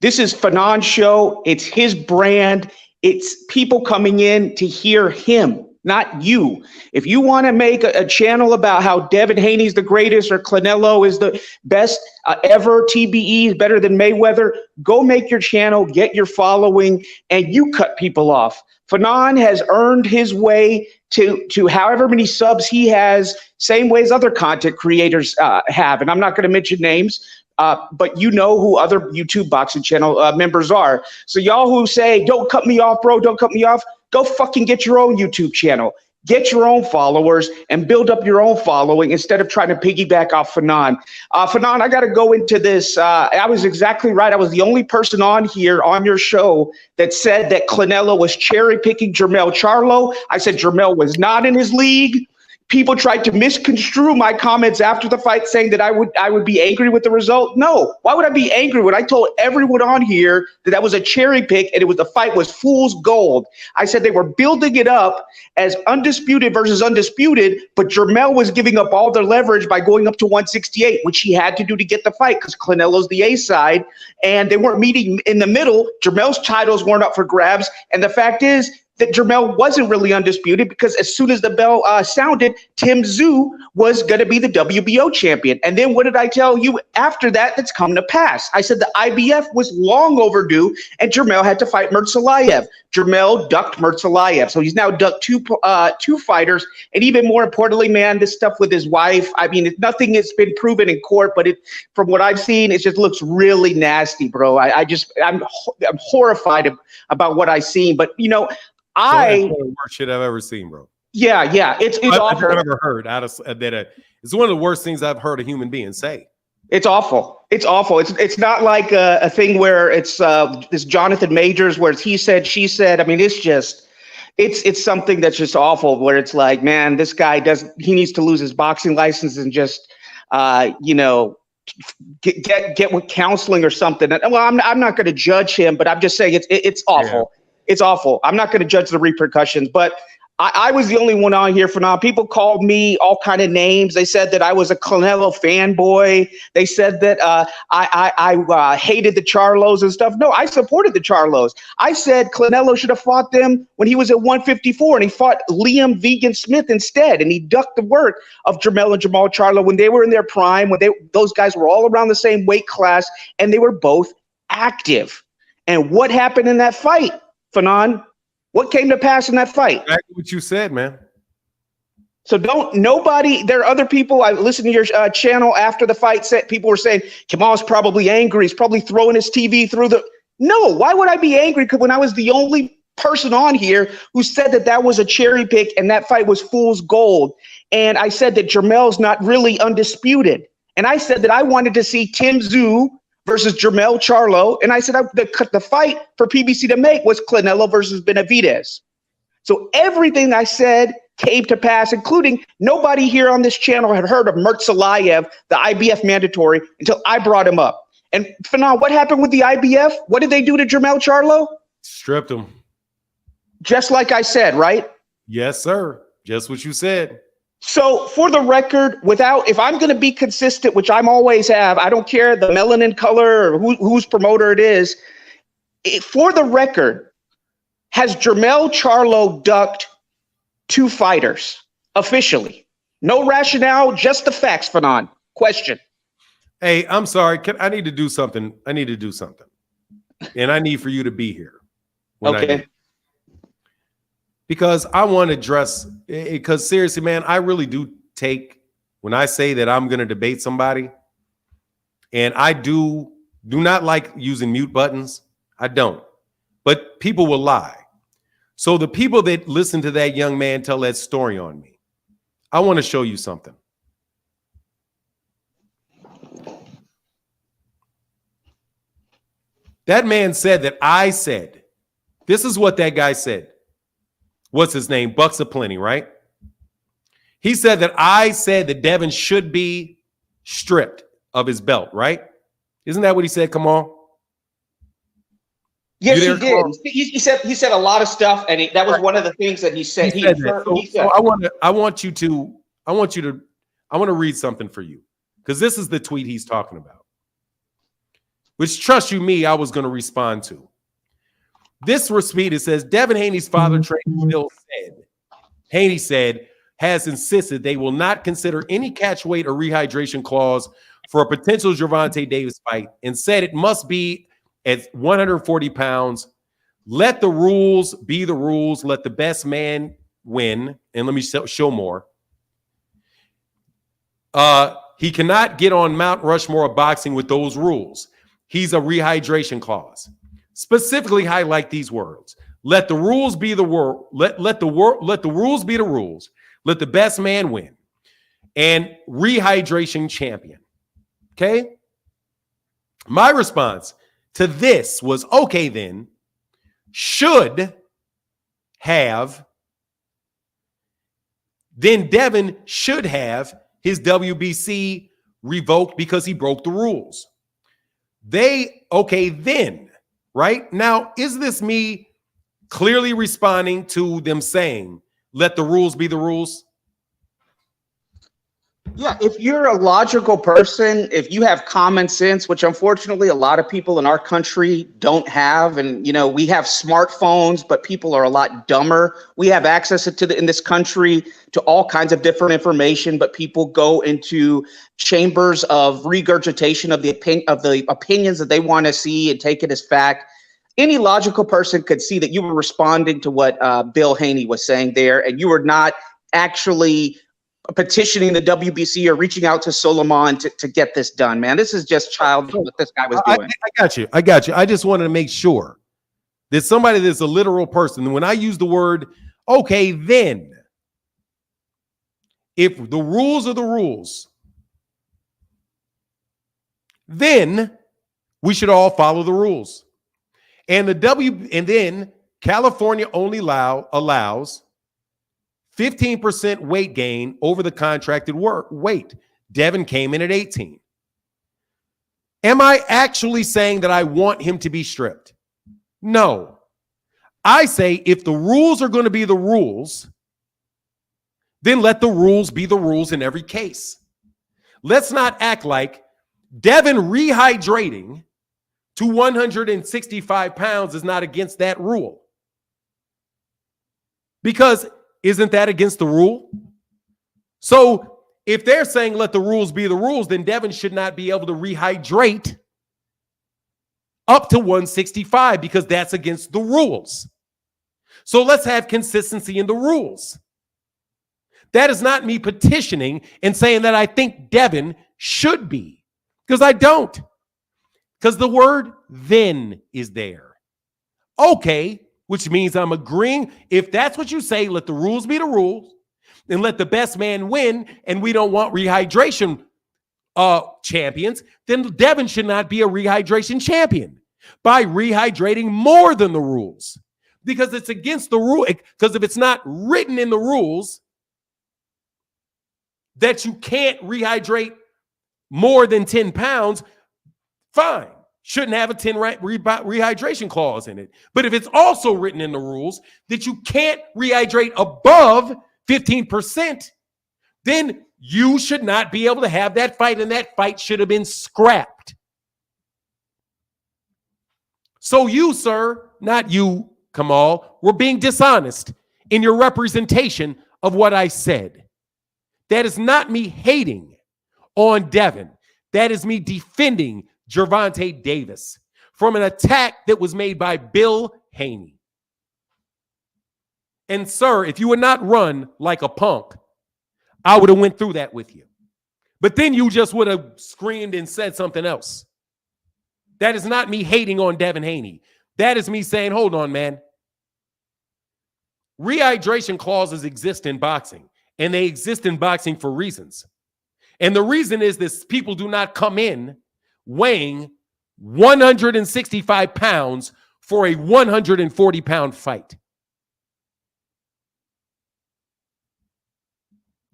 This is Fanon's show. It's his brand. It's people coming in to hear him, not you. If you want to make a channel about how Devin Haney's the greatest or Canelo is the best ever, TBE is better than Mayweather, go make your channel, get your following, and you cut people off. Fanon has earned his way to however many subs he has, same way as other content creators have. And I'm not going to mention names, but you know who other YouTube boxing channel members are. So y'all who say, don't cut me off, bro, don't cut me off, go fucking get your own YouTube channel. Get your own followers and build up your own following instead of trying to piggyback off Fanon. Fanon, I got to go into this. I was exactly right. I was the only person on here on your show that said that Canelo was cherry picking Jermell Charlo. I said Jermell was not in his league. People tried to misconstrue my comments after the fight, saying that I would be angry with the result. No, why would I be angry when I told everyone on here that was a cherry pick and the fight was fool's gold? I said they were building it up as undisputed versus undisputed, but Jermell was giving up all their leverage by going up to 168, which he had to do to get the fight because Canelo's the A side, and they weren't meeting in the middle. Jermell's titles weren't up for grabs, and the fact is that Jermell wasn't really undisputed because as soon as the bell sounded, Tim Tszyu was going to be the WBO champion. And then what did I tell you after that that's come to pass? I said the IBF was long overdue and Jermell had to fight Murtsalayev. Jermell ducked Murtsalayev. So he's now ducked two fighters. And even more importantly, man, this stuff with his wife, I mean, nothing has been proven in court, but from what I've seen, it just looks really nasty, bro. I'm horrified about what I've seen. But, you know, That's the worst shit I've ever seen, bro. Yeah, it's awful. I've ever heard it's one of the worst things I've heard a human being say. It's awful. It's awful. It's not like a thing where it's this Jonathan Majors where it's he said, she said. I mean, it's something that's just awful where it's like, man, this guy he needs to lose his boxing license and just, get with counseling or something. Well, I'm not going to judge him, but I'm just saying it's awful. Yeah. It's awful. I'm not going to judge the repercussions, but I was the only one on here for now. People called me all kind of names. They said that I was a Canelo fanboy. They said that I hated the Charlos and stuff. No, I supported the Charlos. I said Canelo should have fought them when he was at 154, and he fought Liam Vegan Smith instead, and he ducked the work of Jermell and Jamal Charlo when they were in their prime, when those guys were all around the same weight class, and they were both active. And what happened in that fight, Fanon? What came to pass in that fight? Exactly what you said, man. So there are other people. I listened to your channel after the fight. People were saying, Kamal's probably angry. He's probably throwing his TV through the. No, why would I be angry? Because when I was the only person on here who said that was a cherry pick and that fight was fool's gold. And I said that Jermell's not really undisputed. And I said that I wanted to see Tim Tszyu versus Jermell Charlo. And I said the fight for PBC to make was Canelo versus Benavidez. So everything I said came to pass, including nobody here on this channel had heard of Murtsalayev, the IBF mandatory, until I brought him up. And Fanon, what happened with the IBF? What did they do to Jermell Charlo? Stripped him. Just like I said, right? Yes, sir. Just what you said. So for the record, if I'm going to be consistent, which I'm always have, I don't care the melanin color or whose promoter it is. For the record, has Jermell Charlo ducked 2 fighters officially? No rationale, just the facts, Fanon. Question. Hey, I'm sorry. I need to do something. And I need for you to be here. Okay. Because I want to address, because seriously, man, I really do take, when I say that I'm going to debate somebody, and I do not like using mute buttons. I don't. But people will lie. So the people that listen to that young man tell that story on me, I want to show you something. That man said that I said, this is what that guy said. What's his name? Bucks Aplenty, right? He said that I said that Devin should be stripped of his belt, right? Isn't that what he said? Come on. Yes, he did. He said a lot of stuff, and that was one of the things that he said. So I want to read something for you, because this is the tweet he's talking about, which, trust you me, I was going to respond to. This tweet, it says, Devin Haney's father, Trey Hill, has insisted they will not consider any catch weight or rehydration clause for a potential Gervonta Davis fight, and said it must be at 140 pounds. Let the rules be the rules. Let the best man win. And let me show more. He cannot get on Mount Rushmore of boxing with those rules. He's a rehydration clause. Specifically highlight these words. Let the rules be the world. Let the rules be the rules. Let the best man win. And rehydration champion. Okay? My response to this was, okay, then, Devin should have his WBC revoked because he broke the rules. Right? Now, is this me clearly responding to them saying, let the rules be the rules? Yeah, if you're a logical person, if you have common sense, which unfortunately a lot of people in our country don't have, and we have smartphones, but people are a lot dumber. We have access in this country to all kinds of different information, but people go into chambers of regurgitation of the opinions that they want to see and take it as fact. Any logical person could see that you were responding to what Bill Haney was saying there, and you were not actually petitioning the WBC or reaching out to Solomon to get this done, man. This is just childish what this guy was doing. I got you. I just wanted to make sure that somebody that's a literal person, when I use the word, okay, then, if the rules are the rules, then we should all follow the rules. And then California only allows 15% weight gain over the contracted weight. Devin came in at 18. Am I actually saying that I want him to be stripped? No. I say if the rules are going to be the rules, then let the rules be the rules in every case. Let's not act like Devin rehydrating to 165 pounds is not against that rule. Because isn't that against the rule? So if they're saying let the rules be the rules, then Devin should not be able to rehydrate up to 165 because that's against the rules. So let's have consistency in the rules. That is not me petitioning and saying that I think Devin should be, because I don't. Because the word then is there. Okay, which means I'm agreeing. If that's what you say, let the rules be the rules and let the best man win, and we don't want rehydration champions, then Devin should not be a rehydration champion by rehydrating more than the rules, because it's against the rule. Because if it's not written in the rules that you can't rehydrate more than 10 pounds, fine. Shouldn't have a 10 rehydration clause in it. But if it's also written in the rules that you can't rehydrate above 15%, then you should not be able to have that fight, and that fight should have been scrapped. So you, sir, not you, Kamal, were being dishonest in your representation of what I said. That is not me hating on Devin. That is me defending Gervonta Davis from an attack that was made by Bill Haney. And sir, if you would not run like a punk, I would have went through that with you. But then you just would have screamed and said something else. That is not me hating on Devin Haney. That is me saying, hold on, man. Rehydration clauses exist in boxing, and they exist in boxing for reasons. And the reason is this: people do not come in weighing 165 pounds for a 140-pound fight.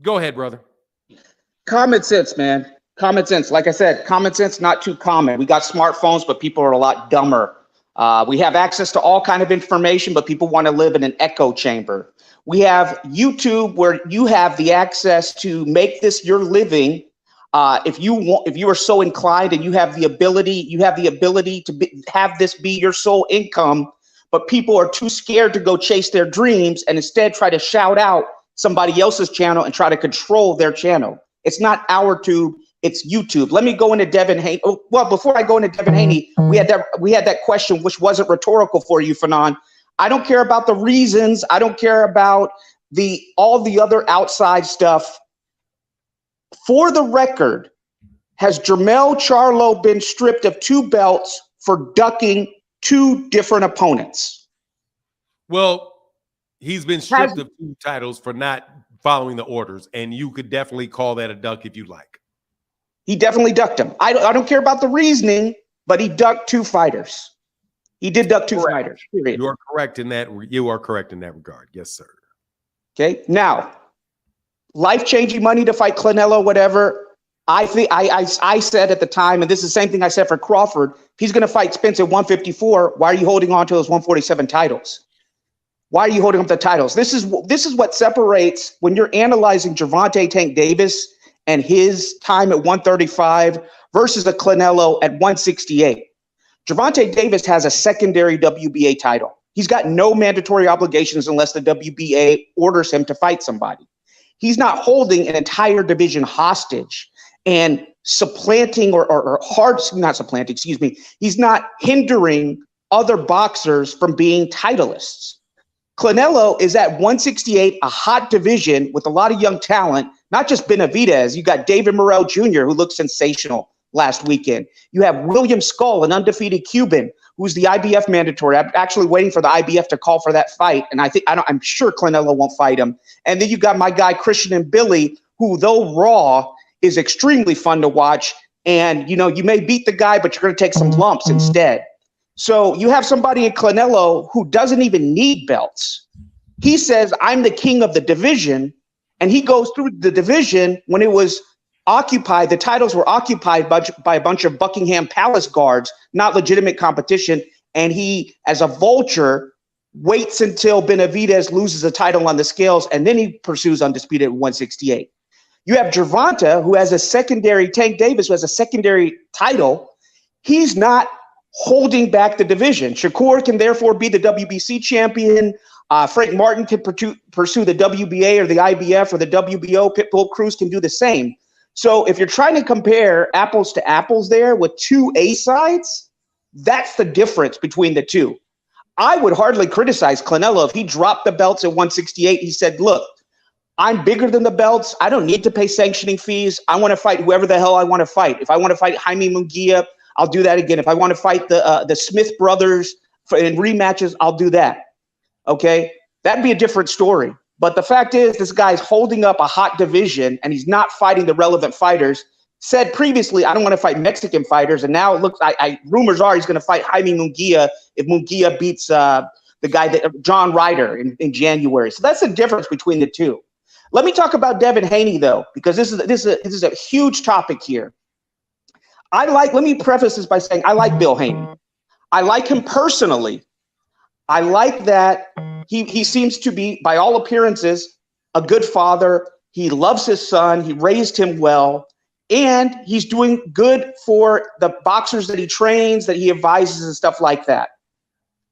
Go ahead, brother. Common sense, man. Common sense. Like I said, common sense, not too common. We got smartphones, but people are a lot dumber. We have access to all kind of information, but people want to live in an echo chamber. We have YouTube, where you have the access to make this your living. If you are so inclined and you have the ability to have this be your sole income, but people are too scared to go chase their dreams and instead try to shout out somebody else's channel and try to control their channel. It's not our tube, it's YouTube. Let me go into Devin Haney. Oh, well, before I go into Devin Haney, we had that question, which wasn't rhetorical for you, Fanon. I don't care about the reasons. I don't care about all the other outside stuff. For the record, has Jermell Charlo been stripped of 2 belts for ducking 2 different opponents? Well, he's been stripped of 2 titles for not following the orders, and you could definitely call that a duck if you like. He definitely ducked him. I don't care about the reasoning, but he ducked 2 fighters. He did duck 2 fighters. Period. You are correct in that. You are correct in that regard. Yes, sir. Okay. Now, life-changing money to fight Canelo, whatever. I think I said at the time, and this is the same thing I said for Crawford. He's going to fight Spence at 154. Why are you holding on to those 147 titles? Why are you holding up the titles? This is what separates when you're analyzing Gervonta Tank Davis and his time at 135 versus a Canelo at 168. Gervonta Davis has a secondary WBA title. He's got no mandatory obligations unless the WBA orders him to fight somebody. He's not holding an entire division hostage and supplanting he's not hindering other boxers from being titleists. Canelo is at 168, a hot division with a lot of young talent, not just Benavidez. You got David Morrell Jr., who looked sensational last weekend. You have William Skull, an undefeated Cuban, who's the IBF mandatory. I'm actually waiting for the IBF to call for that fight, and I'm sure Canelo won't fight him. And then you got my guy Christian and Billy, who, though raw, is extremely fun to watch. And you may beat the guy, but you're going to take some lumps instead. So you have somebody in Canelo who doesn't even need belts. He says, I'm the king of the division. And he goes through the division when it was occupied, the titles were occupied by a bunch of Buckingham Palace guards, not legitimate competition. And he, as a vulture, waits until Benavidez loses a title on the scales, and then he pursues undisputed at 168. You have Gervonta, who has a secondary, Tank Davis, who has a secondary title. He's not holding back the division. Shakur can therefore be the WBC champion. Frank Martin can pursue the WBA or the IBF or the WBO. Pitbull Cruz can do the same. So if you're trying to compare apples to apples there with two A sides, that's the difference between the two. I would hardly criticize Canelo if he dropped the belts at 168. He said, look, I'm bigger than the belts. I don't need to pay sanctioning fees. I want to fight whoever the hell I want to fight. If I want to fight Jaime Munguia, I'll do that again. If I want to fight the Smith brothers in rematches, I'll do that. Okay? That'd be a different story. But the fact is, this guy's holding up a hot division, and he's not fighting the relevant fighters. Said previously, I don't want to fight Mexican fighters, and now it looks, rumors are he's going to fight Jaime Munguia if Munguia beats the guy that John Ryder in January. So that's the difference between the two. Let me talk about Devin Haney though, because this is a huge topic here. Let me preface this by saying I like Bill Haney. I like him personally. I like that he seems to be, by all appearances, a good father. He loves his son. He raised him well. And he's doing good for the boxers that he trains, that he advises and stuff like that.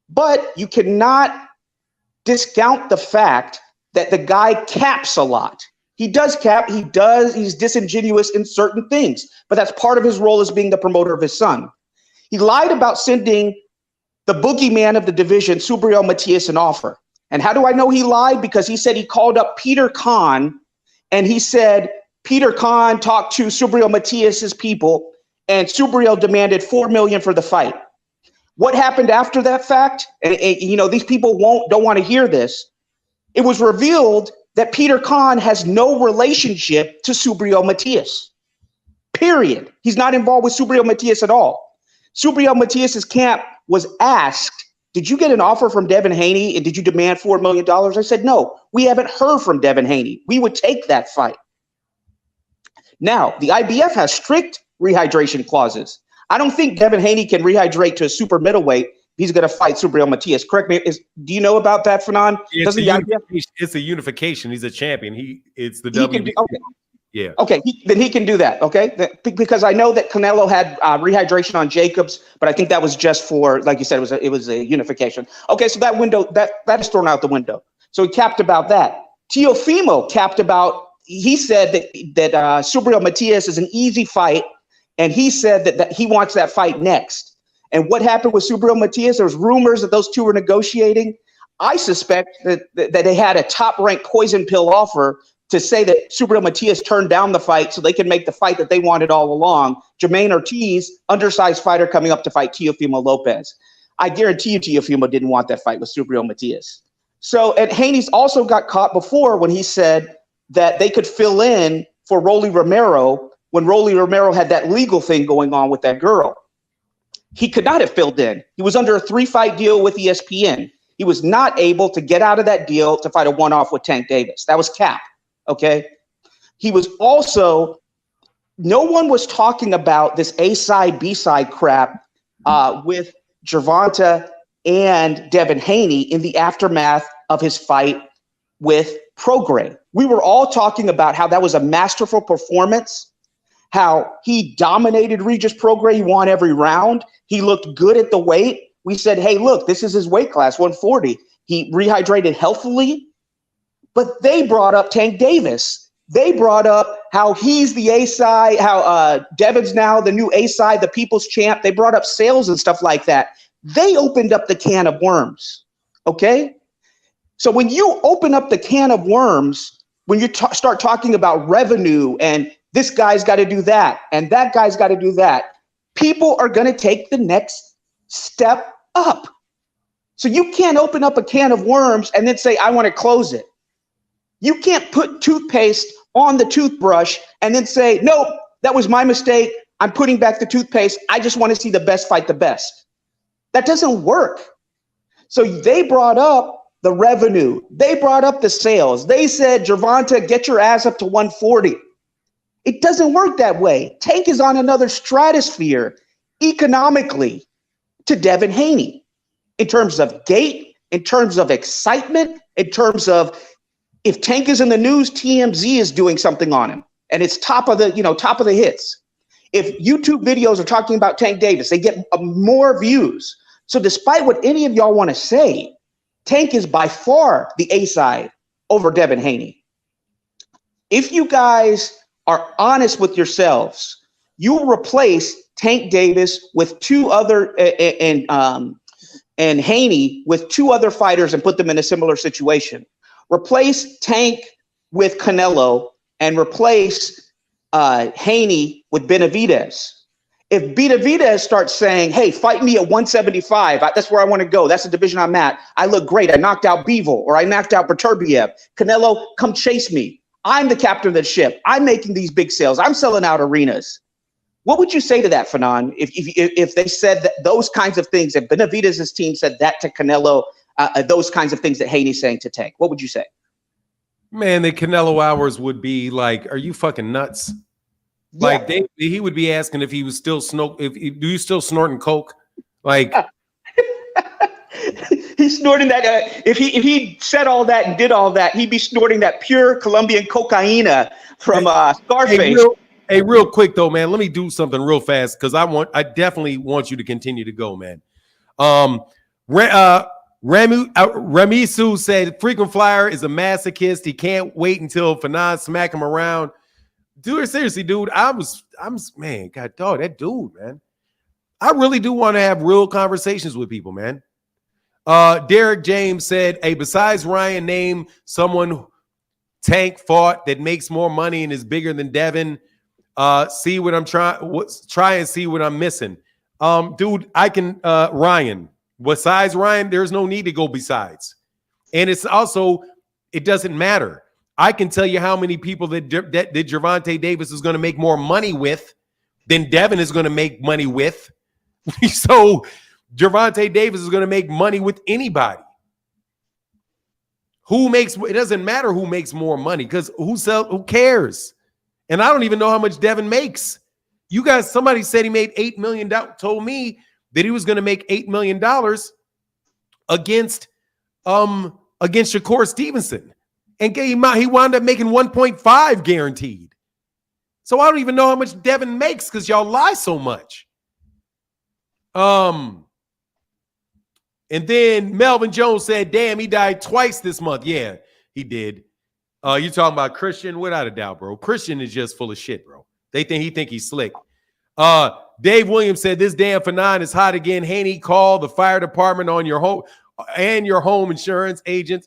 But you cannot discount the fact that the guy caps a lot. He does cap, he's disingenuous in certain things, but that's part of his role as being the promoter of his son. He lied about sending the boogeyman of the division, Subriel Matias, an offer. And how do I know he lied? Because he said he called up Peter Khan, and he said Peter Khan talked to Subriel Matias's people, and Subriel demanded $4 million for the fight. What happened after that fact? And these people don't want to hear this. It was revealed that Peter Khan has no relationship to Subriel Matias. Period. He's not involved with Subriel Matias at all. Subriel Matias's camp was asked, did you get an offer from Devin Haney and did you demand $4 million? I said, no, we haven't heard from Devin Haney. We would take that fight. Now, the IBF has strict rehydration clauses. I don't think Devin Haney can rehydrate to a super middleweight. He's going to fight Subriel Matias. Correct me. Do you know about that, Fanon? It's a unification. He's a champion. It's the WBC. Okay. Yeah. Okay. Then he can do that. Okay. Because I know that Canelo had rehydration on Jacobs, but I think that was just for, like you said, it was a unification. Okay. So that window, that is thrown out the window. So he capped about that. Teofimo capped about, he said that Subriel Matias is an easy fight. And he said that he wants that fight next. And what happened with Subriel Matias? There was rumors that those two were negotiating. I suspect that they had a top-ranked poison pill offer to say that Subriel Matias turned down the fight so they could make the fight that they wanted all along. Jermaine Ortiz, undersized fighter coming up to fight Teofimo Lopez. I guarantee you Teofimo didn't want that fight with Subriel Matias. So, and Haney's also got caught before when he said that they could fill in for Rolly Romero when Rolly Romero had that legal thing going on with that girl. He could not have filled in. He was under a 3-fight deal with ESPN. He was not able to get out of that deal to fight a one-off with Tank Davis. That was cap, okay? He was also, no one was talking about this A-side, B-side crap with Gervonta and Devin Haney in the aftermath of his fight with Prograis. We were all talking about how that was a masterful performance, how he dominated Regis Prograis. He won every round. He looked good at the weight. We said, hey, look, this is his weight class, 140. He rehydrated healthily. But they brought up Tank Davis. They brought up how he's the A-side, how Devin's now the new A-side, the people's champ. They brought up sales and stuff like that. They opened up the can of worms, okay? So when you open up the can of worms, when you start talking about revenue and this guy's got to do that, and that guy's got to do that, people are going to take the next step up. So you can't open up a can of worms and then say, I want to close it. You can't put toothpaste on the toothbrush and then say, nope, that was my mistake. I'm putting back the toothpaste. I just want to see the best fight the best. That doesn't work. So they brought up the revenue. They brought up the sales. They said, Gervonta, get your ass up to 140. It doesn't work that way. Tank is on another stratosphere economically to Devin Haney in terms of gate, in terms of excitement, in terms of if Tank is in the news, TMZ is doing something on him, and it's top of the hits. If YouTube videos are talking about Tank Davis, they get more views. So despite what any of y'all want to say, Tank is by far the A side over Devin Haney. If you guys are honest with yourselves, you will replace Tank Davis with two other and Haney with two other fighters and put them in a similar situation. Replace Tank with Canelo and replace Haney with Benavidez. If Benavidez starts saying, hey, fight me at 175, that's where I want to go. That's the division I'm at. I look great. I knocked out Bivol or I knocked out Beterbiev. Canelo, come chase me. I'm the captain of the ship. I'm making these big sales. I'm selling out arenas. What would you say to that, Fanon, if they said that those kinds of things, if Benavidez's team said that to Canelo, those kinds of things that Haney's saying to Tank? What would you say? Man, the Canelo hours would be like, are you fucking nuts? Yeah. Like he would be asking if he was still do you still snorting coke? Like he's snorting that. If he said all that and did all that, he'd be snorting that pure Colombian cocaina from Scarface. Hey, real quick though, man. Let me do something real fast because I definitely want you to continue to go, man. Ramisu said frequent flyer is a masochist. He can't wait until Fanon smack him around. Dude, seriously, dude, I'm man, God dog, that dude, man. I really do want to have real conversations with people, man. Derek James said, hey, besides Ryan, name someone Tank fought that makes more money and is bigger than Devin. See what I'm try and see what I'm missing. Dude, I can Ryan. Besides Ryan, there's no need to go besides. And it's also, it doesn't matter. I can tell you how many people that Gervonta Davis is going to make more money with than Devin is going to make money with. So Gervonta Davis is going to make money with anybody. It doesn't matter who makes more money because who cares? And I don't even know how much Devin makes. You guys, somebody said he made $8 million, told me that he was going to make $8 million against Shakur Stevenson. And he wound up making 1.5 guaranteed. So I don't even know how much Devin makes because y'all lie so much. And then Melvin Jones said, damn, he died twice this month. Yeah, he did. You talking about Christian? Without a doubt, bro. Christian is just full of shit, bro. He think he's slick. Dave Williams said, this damn Fanon is hot again. Haney, call the fire department on your home and your home insurance agents.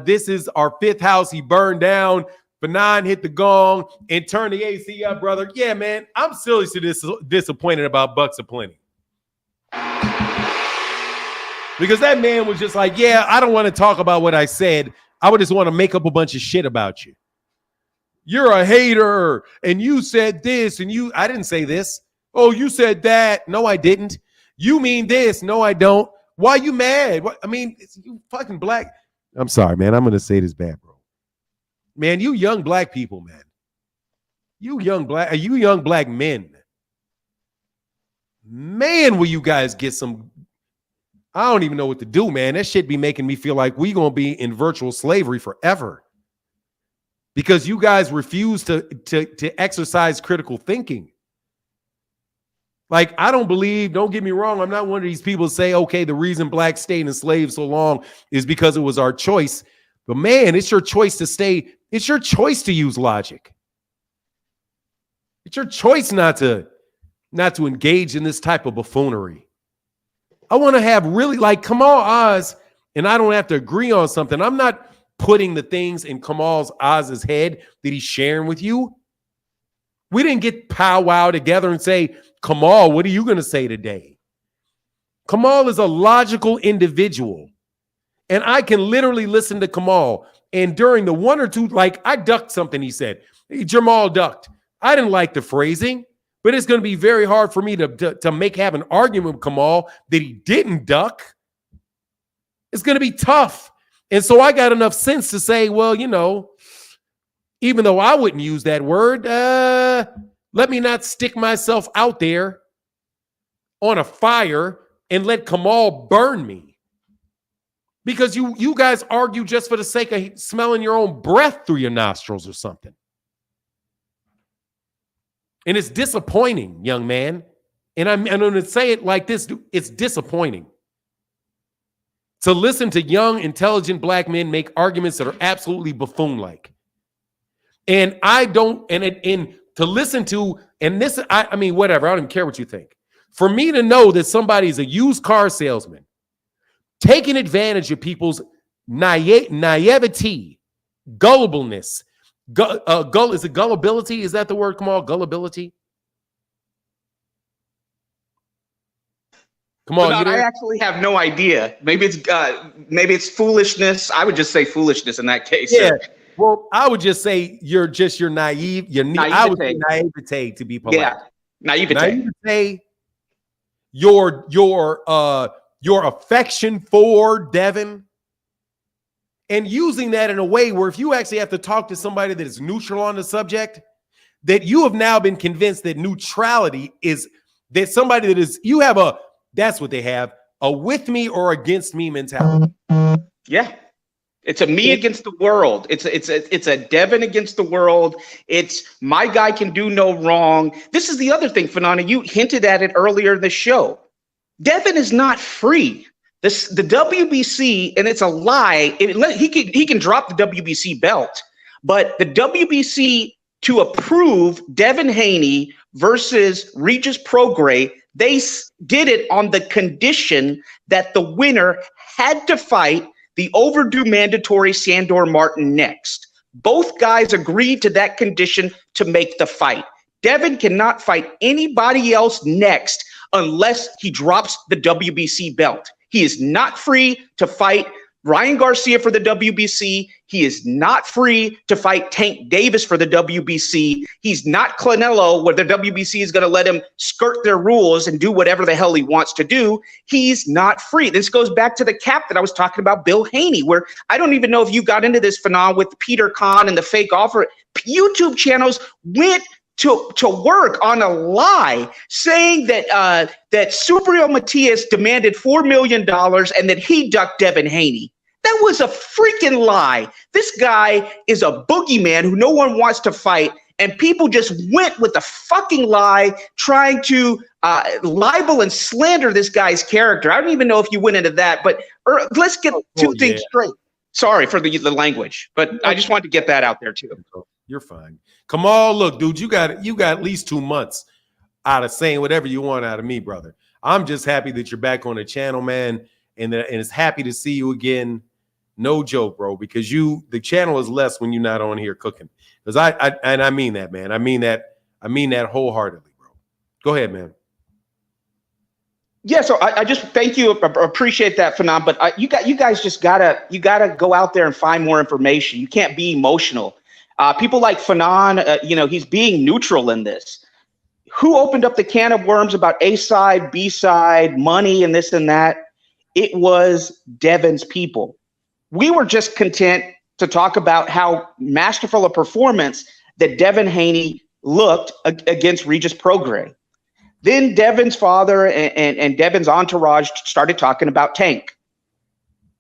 This is our fifth house he burned down. Fanon hit the gong and turned the AC up, brother. Yeah, man, I'm seriously disappointed about Bucks Aplenty. Because that man was just like, yeah, I don't want to talk about what I said. I would just want to make up a bunch of shit about you. You're a hater, and you said this, and I didn't say this. Oh, you said that. No, I didn't. You mean this. No, I don't. Why you mad? I mean, you fucking black. I'm sorry, man. I'm going to say this bad, bro. Man, you young black people, man. You young black men. Man, will you guys get some... I don't even know what to do, man. That shit be making me feel like we going to be in virtual slavery forever. Because you guys refuse to exercise critical thinking. Like, I don't get me wrong, I'm not one of these people who say, okay, the reason blacks stayed enslaved so long is because it was our choice. But man, it's your choice to stay. It's your choice to use logic. It's your choice not to engage in this type of buffoonery. I want to have really like Kamal Oz, and I don't have to agree on something. I'm not putting the things in Kamal Oz's head that he's sharing with you. We didn't get powwow together and say, Kamal, what are you going to say today? Kamal is a logical individual. And I can literally listen to Kamal. And during the one or two, like I ducked something he said. Jamal ducked. I didn't like the phrasing, but it's going to be very hard for me to have an argument with Kamal that he didn't duck. It's going to be tough. And so I got enough sense to say, well, you know, even though I wouldn't use that word. Let me not stick myself out there on a fire and let Kamal burn me. Because you guys argue just for the sake of smelling your own breath through your nostrils or something. And it's disappointing, young man. And I'm going to say it like this. It's disappointing to listen to young, intelligent black men make arguments that are absolutely buffoon-like. And I don't, and to listen to, and this, I mean, whatever, I don't even care what you think. For me to know that somebody's a used car salesman, taking advantage of people's naivety, gullibleness, is it gullibility? Is that the word, Kamal? Gullibility? Come on, I actually have no idea. Maybe it's foolishness. I would just say foolishness in that case. Yeah. Well, I would just say you're naive. I would say naivete to be polite. Yeah, naivete. Your affection for Devin, and using that in a way where if you actually have to talk to somebody that is neutral on the subject, that you have now been convinced that neutrality is that somebody that is, you have a, that's what they have, a with me or against me mentality. Yeah. It's a me against the world. It's a Devin against the world. It's my guy can do no wrong. This is the other thing, Fanana. You hinted at it earlier in the show. Devin is not free. The WBC, and it's a lie. He can drop the WBC belt, but the WBC to approve Devin Haney versus Regis Prograis, they did it on the condition that the winner had to fight the overdue mandatory Sandor Martin next. Both guys agreed to that condition to make the fight. Devin cannot fight anybody else next unless he drops the WBC belt. He is not free to fight Ryan Garcia for the WBC. He is not free to fight Tank Davis for the WBC. He's not Canelo, where the WBC is going to let him skirt their rules and do whatever the hell he wants to do. He's not free. This goes back to the cap that I was talking about, Bill Haney, where I don't even know if you got into this phenomenon with Peter Kahn and the fake offer. YouTube channels went to work on a lie, saying that that Subriel Matias demanded $4 million and that he ducked Devin Haney. That was a freaking lie. This guy is a boogeyman who no one wants to fight, and people just went with the fucking lie, trying to libel and slander this guy's character. I don't even know if you went into that, but let's get two things straight. Sorry for the language, but I just wanted to get that out there too. You're fine. Kamal, look, dude, you got at least 2 months out of saying whatever you want out of me, brother. I'm just happy that you're back on the channel, man, and it's happy to see you again. No joke, bro, because the channel is less when you're not on here cooking. Because I mean that, man. I mean that wholeheartedly, bro. Go ahead, man. Yeah, so I just thank you, appreciate that, Fanon. But you guys just gotta go out there and find more information. You can't be emotional. People like Fanon, he's being neutral in this. Who opened up the can of worms about A side, B side, money, and this and that? It was Devin's people. We were just content to talk about how masterful a performance that Devin Haney looked against Regis Prograis. Then Devin's father and Devin's entourage started talking about Tank.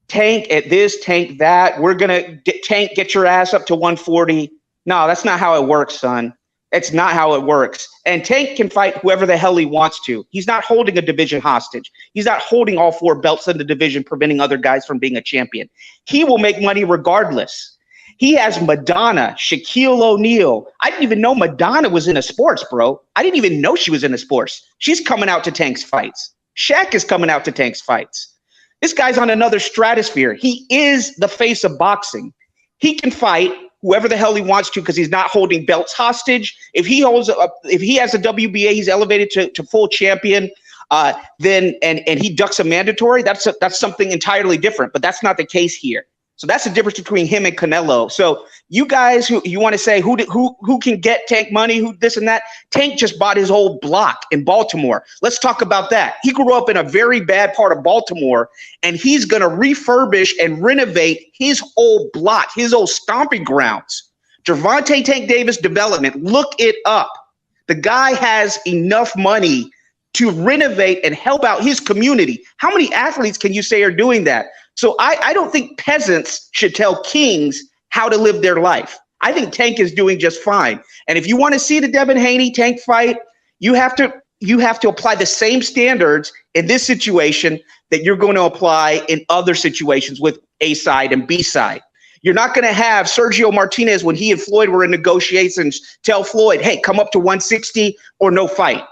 Tank at this, Tank that. We're going to Tank, get your ass up to 140. No, that's not how it works, son. It's not how it works. And Tank can fight whoever the hell he wants to. He's not holding a division hostage. He's not holding all 4 belts in the division, preventing other guys from being a champion. He will make money regardless. He has Madonna, Shaquille O'Neal. I didn't even know Madonna was into sports, bro. I didn't even know she was into sports. She's coming out to Tank's fights. Shaq is coming out to Tank's fights. This guy's on another stratosphere. He is the face of boxing. He can fight whoever the hell he wants to because he's not holding belts hostage. If he has a WBA, he's elevated to full champion. Then he ducks a mandatory. That's something entirely different. But that's not the case here. So that's the difference between him and Canelo. So you guys who you want to say who can get Tank money, who this and that, Tank just bought his whole block in Baltimore. Let's talk about that. He grew up in a very bad part of Baltimore, and he's going to refurbish and renovate his whole block, his old stomping grounds. Gervonta Tank Davis development, look it up. The guy has enough money to renovate and help out his community. How many athletes can you say are doing that? So I don't think peasants should tell kings how to live their life. I think Tank is doing just fine. And if you want to see the Devin Haney Tank fight, you have to apply the same standards in this situation that you're going to apply in other situations with A side and B side. You're not going to have Sergio Martinez, when he and Floyd were in negotiations, tell Floyd, hey, come up to 160 or no fight.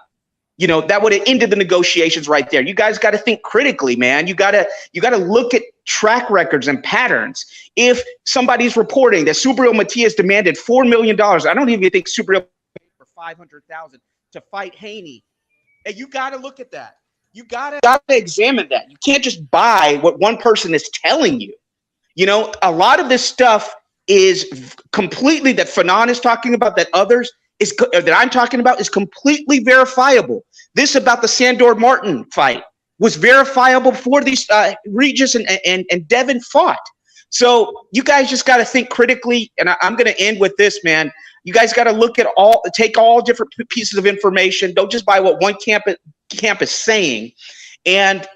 You know, that would have ended the negotiations right there. You guys got to think critically, man. You got to look at track records and patterns. If somebody's reporting that Subriel Matias demanded $4 million, I don't even think Subriel paid for $500,000 to fight Haney. And you got to look at that. You got to examine that. You can't just buy what one person is telling you. You know, a lot of this stuff is completely, that Fanon is talking about, that others is that I'm talking about, is completely verifiable. This about the Sandor Martin fight was verifiable before these Regis and Devin fought. So you guys just got to think critically. And I'm going to end with this, man. You guys got to look at take all different pieces of information. Don't just buy what one camp is saying. And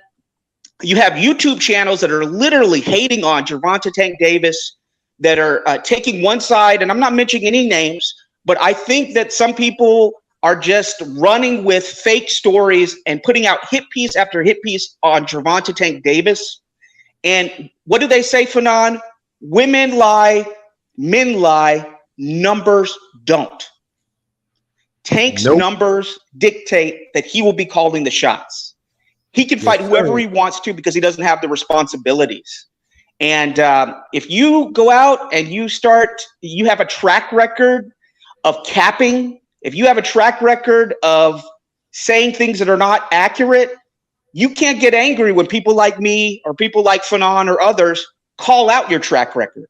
you have YouTube channels that are literally hating on Gervonta Tank Davis, that are taking one side. And I'm not mentioning any names, but I think that some people are just running with fake stories and putting out hit piece after hit piece on Gervonta Tank Davis. And what do they say, Fanon? Women lie, men lie, numbers don't. Tank's numbers dictate that he will be calling the shots. He can fight whoever he wants to because he doesn't have the responsibilities. And if you go out and you have a track record of capping, if you have a track record of saying things that are not accurate, you can't get angry when people like me or people like Fanon or others call out your track record.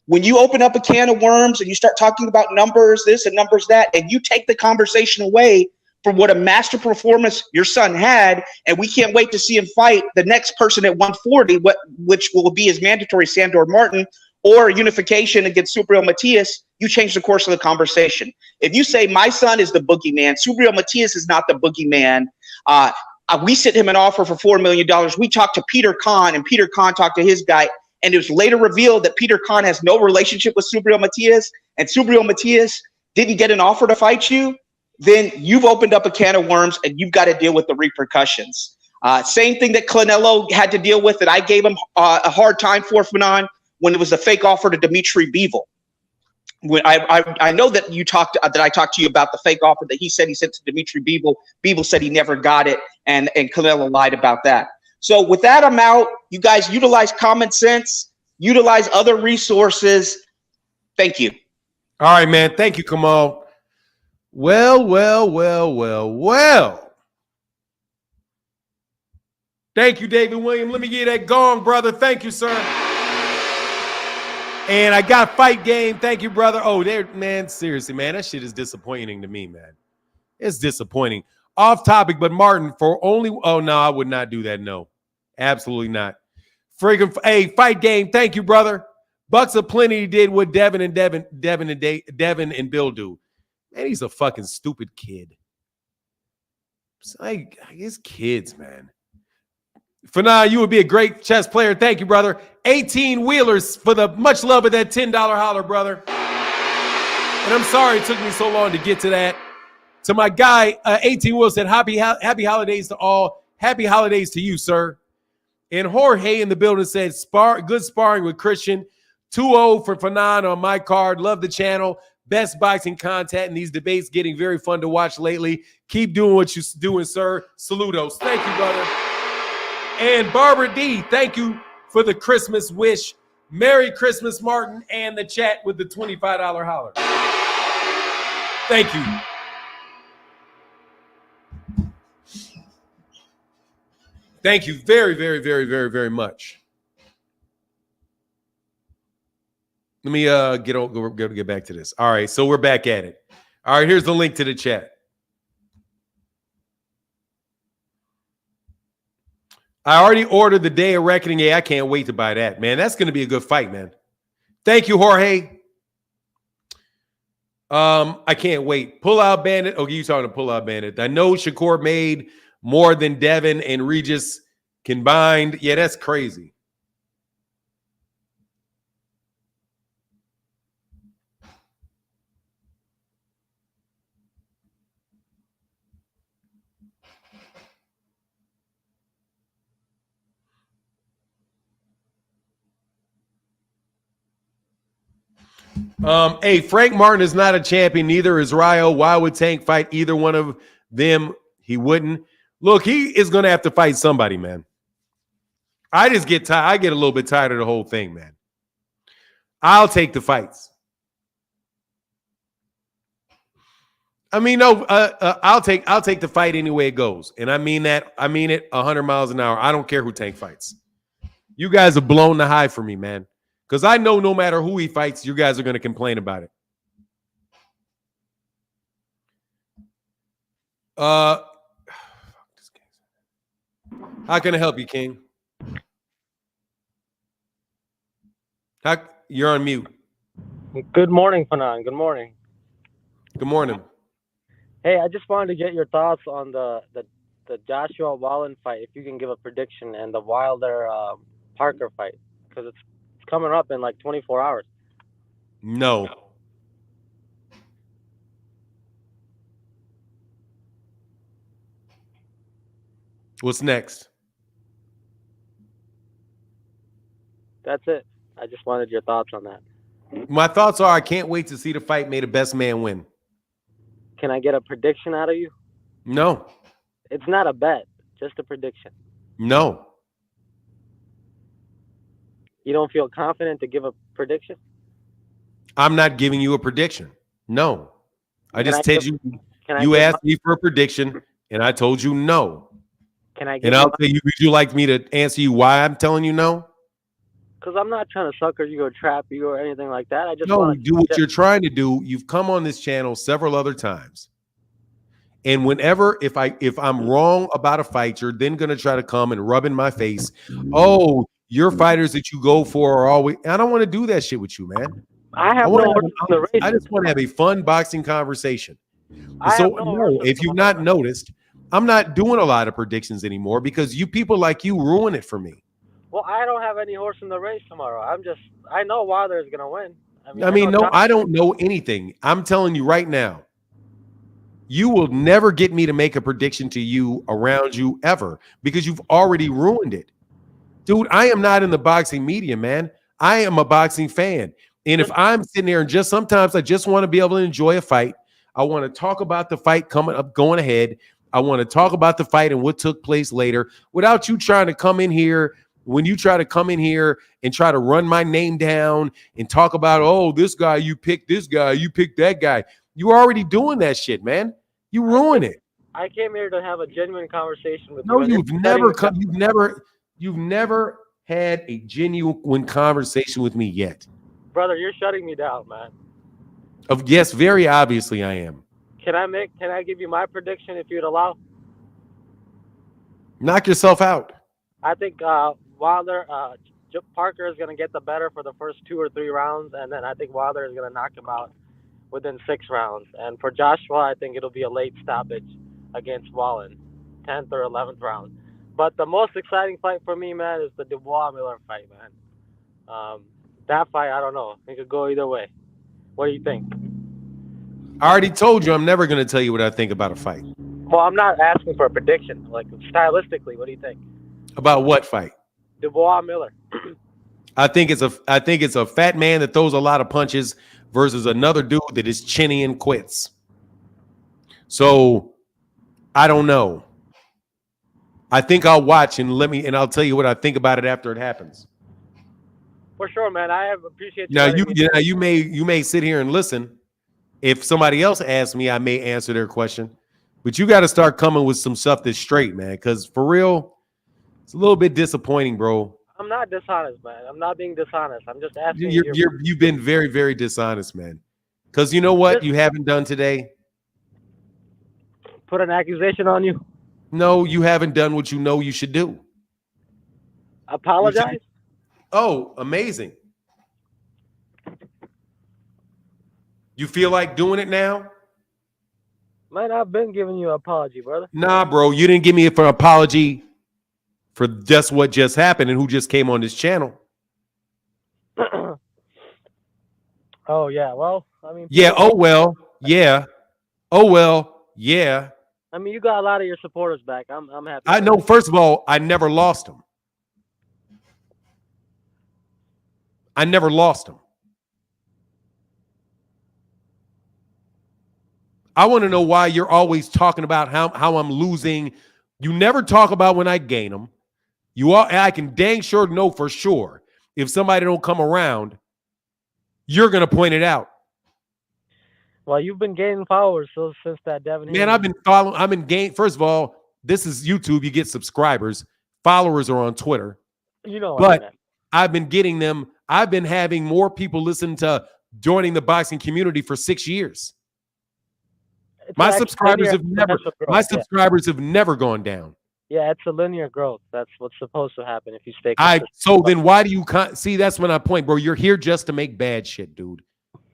When you open up a can of worms and you start talking about numbers this and numbers that, and you take the conversation away from what a master performance your son had, and we can't wait to see him fight the next person at 140, which will be his mandatory Sandor Martin, or unification against Subriel Matias, you change the course of the conversation. If you say my son is the boogeyman, Subriel Matias is not the boogeyman, we sent him an offer for $4 million. We talked to Peter Kahn, and Peter Kahn talked to his guy, and it was later revealed that Peter Kahn has no relationship with Subriel Matias, and Subriel Matias didn't get an offer to fight you, then you've opened up a can of worms and you've got to deal with the repercussions. Same thing that Canelo had to deal with, that I gave him a hard time for, Fanon, when it was a fake offer to Dimitri Bivol. When I know that I talked to you about the fake offer that he said he sent to Dimitri Bivol. Bivol said he never got it, and Canelo lied about that. So with that, I'm out. You guys utilize common sense, utilize other resources. Thank you. All right, man. Thank you, Kamal. Well. Thank you, David Williams. Let me get that gong, brother. Thank you, sir. And I got Fight Game. Thank you, brother. Oh, there, man. Seriously, man. That shit is disappointing to me, man. It's disappointing. Off topic, but Martin, for only. Oh, no, I would not do that. No, absolutely not. Friggin', hey, Fight Game. Thank you, brother. Bucks of Plenty did what Devin and Bill do. Man, he's a fucking stupid kid. It's like, he's kids, man. For now, you would be a great chess player. Thank you, brother. 18 wheelers for the much love of that $10 holler, brother. And I'm sorry it took me so long to get to that. To my guy, 18 wheelers said, happy holidays to all. Happy holidays to you, sir. And Jorge in the building said, good sparring with Christian. 2-0 for Fanon on my card. Love the channel. Best boxing content, and these debates getting very fun to watch lately. Keep doing what you're doing, sir. Saludos. Thank you, brother. And Barbara D, thank you for the Christmas wish. Merry Christmas, Martin, and the chat with the $25 holler. Thank you. Thank you very much. Let me get back to this. All right, so we're back at it. All right, here's the link to the chat. I already ordered the Day of Reckoning. Yeah, I can't wait to buy that, man. That's going to be a good fight, man. Thank you, Jorge. I can't wait. Pull out Bandit. Okay, you talking to Pull Out Bandit. I know Shakur made more than Devin and Regis combined. Yeah, that's crazy. Hey, Frank Martin is not a champion. Neither is Ryo. Why would Tank fight either one of them? He wouldn't. Look, he is going to have to fight somebody, man. I just get tired. I get a little bit tired of the whole thing, man. I'll take the fights. I mean, no, I'll take the fight any way it goes, and I mean that. I mean it 100 miles an hour. I don't care who Tank fights. You guys have blown the high for me, man. Because I know no matter who he fights, you guys are going to complain about it. How can I help you, King? You're on mute. Good morning, Fanan. Good morning. Good morning. Hey, I just wanted to get your thoughts on the Joshua Wallen fight, if you can give a prediction, and the Wilder Parker fight, because it's coming up in like 24 hours. No. What's next? That's it. I just wanted your thoughts on that. My thoughts are I can't wait to see the fight. May the best man win. Can I get a prediction out of you? No. It's not a bet, just a prediction. No. You don't feel confident to give a prediction? I'm not giving you a prediction. No. I just told you. You asked me for a prediction, and I told you no. Can I? And I'll tell you. Would you like me to answer you why I'm telling you no? Because I'm not trying to sucker you or trap you or anything like that. I just no. want to Do what you're trying to do. You've come on this channel several other times, and whenever if I'm wrong about a fight, you're then gonna try to come and rub in my face. Oh, your fighters that you go for are always. I don't want to do that shit with you, man. I just want to have a fun boxing conversation. So no, if you've not noticed, I'm not doing a lot of predictions anymore because you people like you ruin it for me. Well, I don't have any horse in the race tomorrow. I know Wilder is gonna win. I don't know anything. I'm telling you right now. You will never get me to make a prediction to you around you ever because you've already ruined it. Dude, I am not in the boxing media, man. I am a boxing fan. And if I'm sitting there and just sometimes I just want to be able to enjoy a fight, I want to talk about the fight coming up, going ahead. I want to talk about the fight and what took place later without you trying to come in here. When you try to come in here and try to run my name down and talk about, oh, this guy, you picked this guy, you picked that guy. You're already doing that shit, man. You ruin it. I came here to have a genuine conversation with you. No, you've never had a genuine conversation with me yet. Brother, you're shutting me down, man. Yes, very obviously I am. Can I give you my prediction if you'd allow? Knock yourself out. I think Wilder, Parker is going to get the better for the first 2 or 3 rounds, and then I think Wilder is going to knock him out within 6 rounds. And for Joshua, I think it'll be a late stoppage against Wallen, 10th or 11th round. But the most exciting fight for me, man, is the Dubois-Miller fight, man. That fight, I don't know. It could go either way. What do you think? I already told you I'm never going to tell you what I think about a fight. Well, I'm not asking for a prediction. Like, stylistically, what do you think? About what fight? Dubois-Miller. I think it's a fat man that throws a lot of punches versus another dude that is chinny and quits. So, I don't know. I think I'll watch and I'll tell you what I think about it after it happens. For sure, man. I appreciate you. Now you may sit here and listen. If somebody else asks me, I may answer their question. But you got to start coming with some stuff that's straight, man. Because for real, it's a little bit disappointing, bro. I'm not dishonest, man. I'm not being dishonest. I'm just asking. You've been very, very dishonest, man. Because you know what you haven't done today? Put an accusation on you? No, you haven't done what you know you should do. Apologize? Oh, amazing. You feel like doing it now? Man, I've been giving you an apology, brother. Nah, bro, you didn't give me an apology for just what just happened and who just came on this channel. Oh yeah, well, I mean. Yeah. Oh well. Yeah. Oh well. Yeah. I mean, you got a lot of your supporters back. I'm happy. I know. First of all, I never lost them. I never lost them. I want to know why you're always talking about how I'm losing. You never talk about when I gain them. I can dang sure know for sure if somebody don't come around, you're gonna point it out. Well, you've been gaining followers since that Devin. Man, I've been following. I've been gaining. First of all, this is YouTube. You get subscribers. Followers are on Twitter. You know, but I've been getting them. I've been having more people listen to joining the boxing community for 6 years. My subscribers have never gone down. Yeah, it's a linear growth. That's what's supposed to happen if you stay. So then why do you see? That's when I point, bro. You're here just to make bad shit, dude.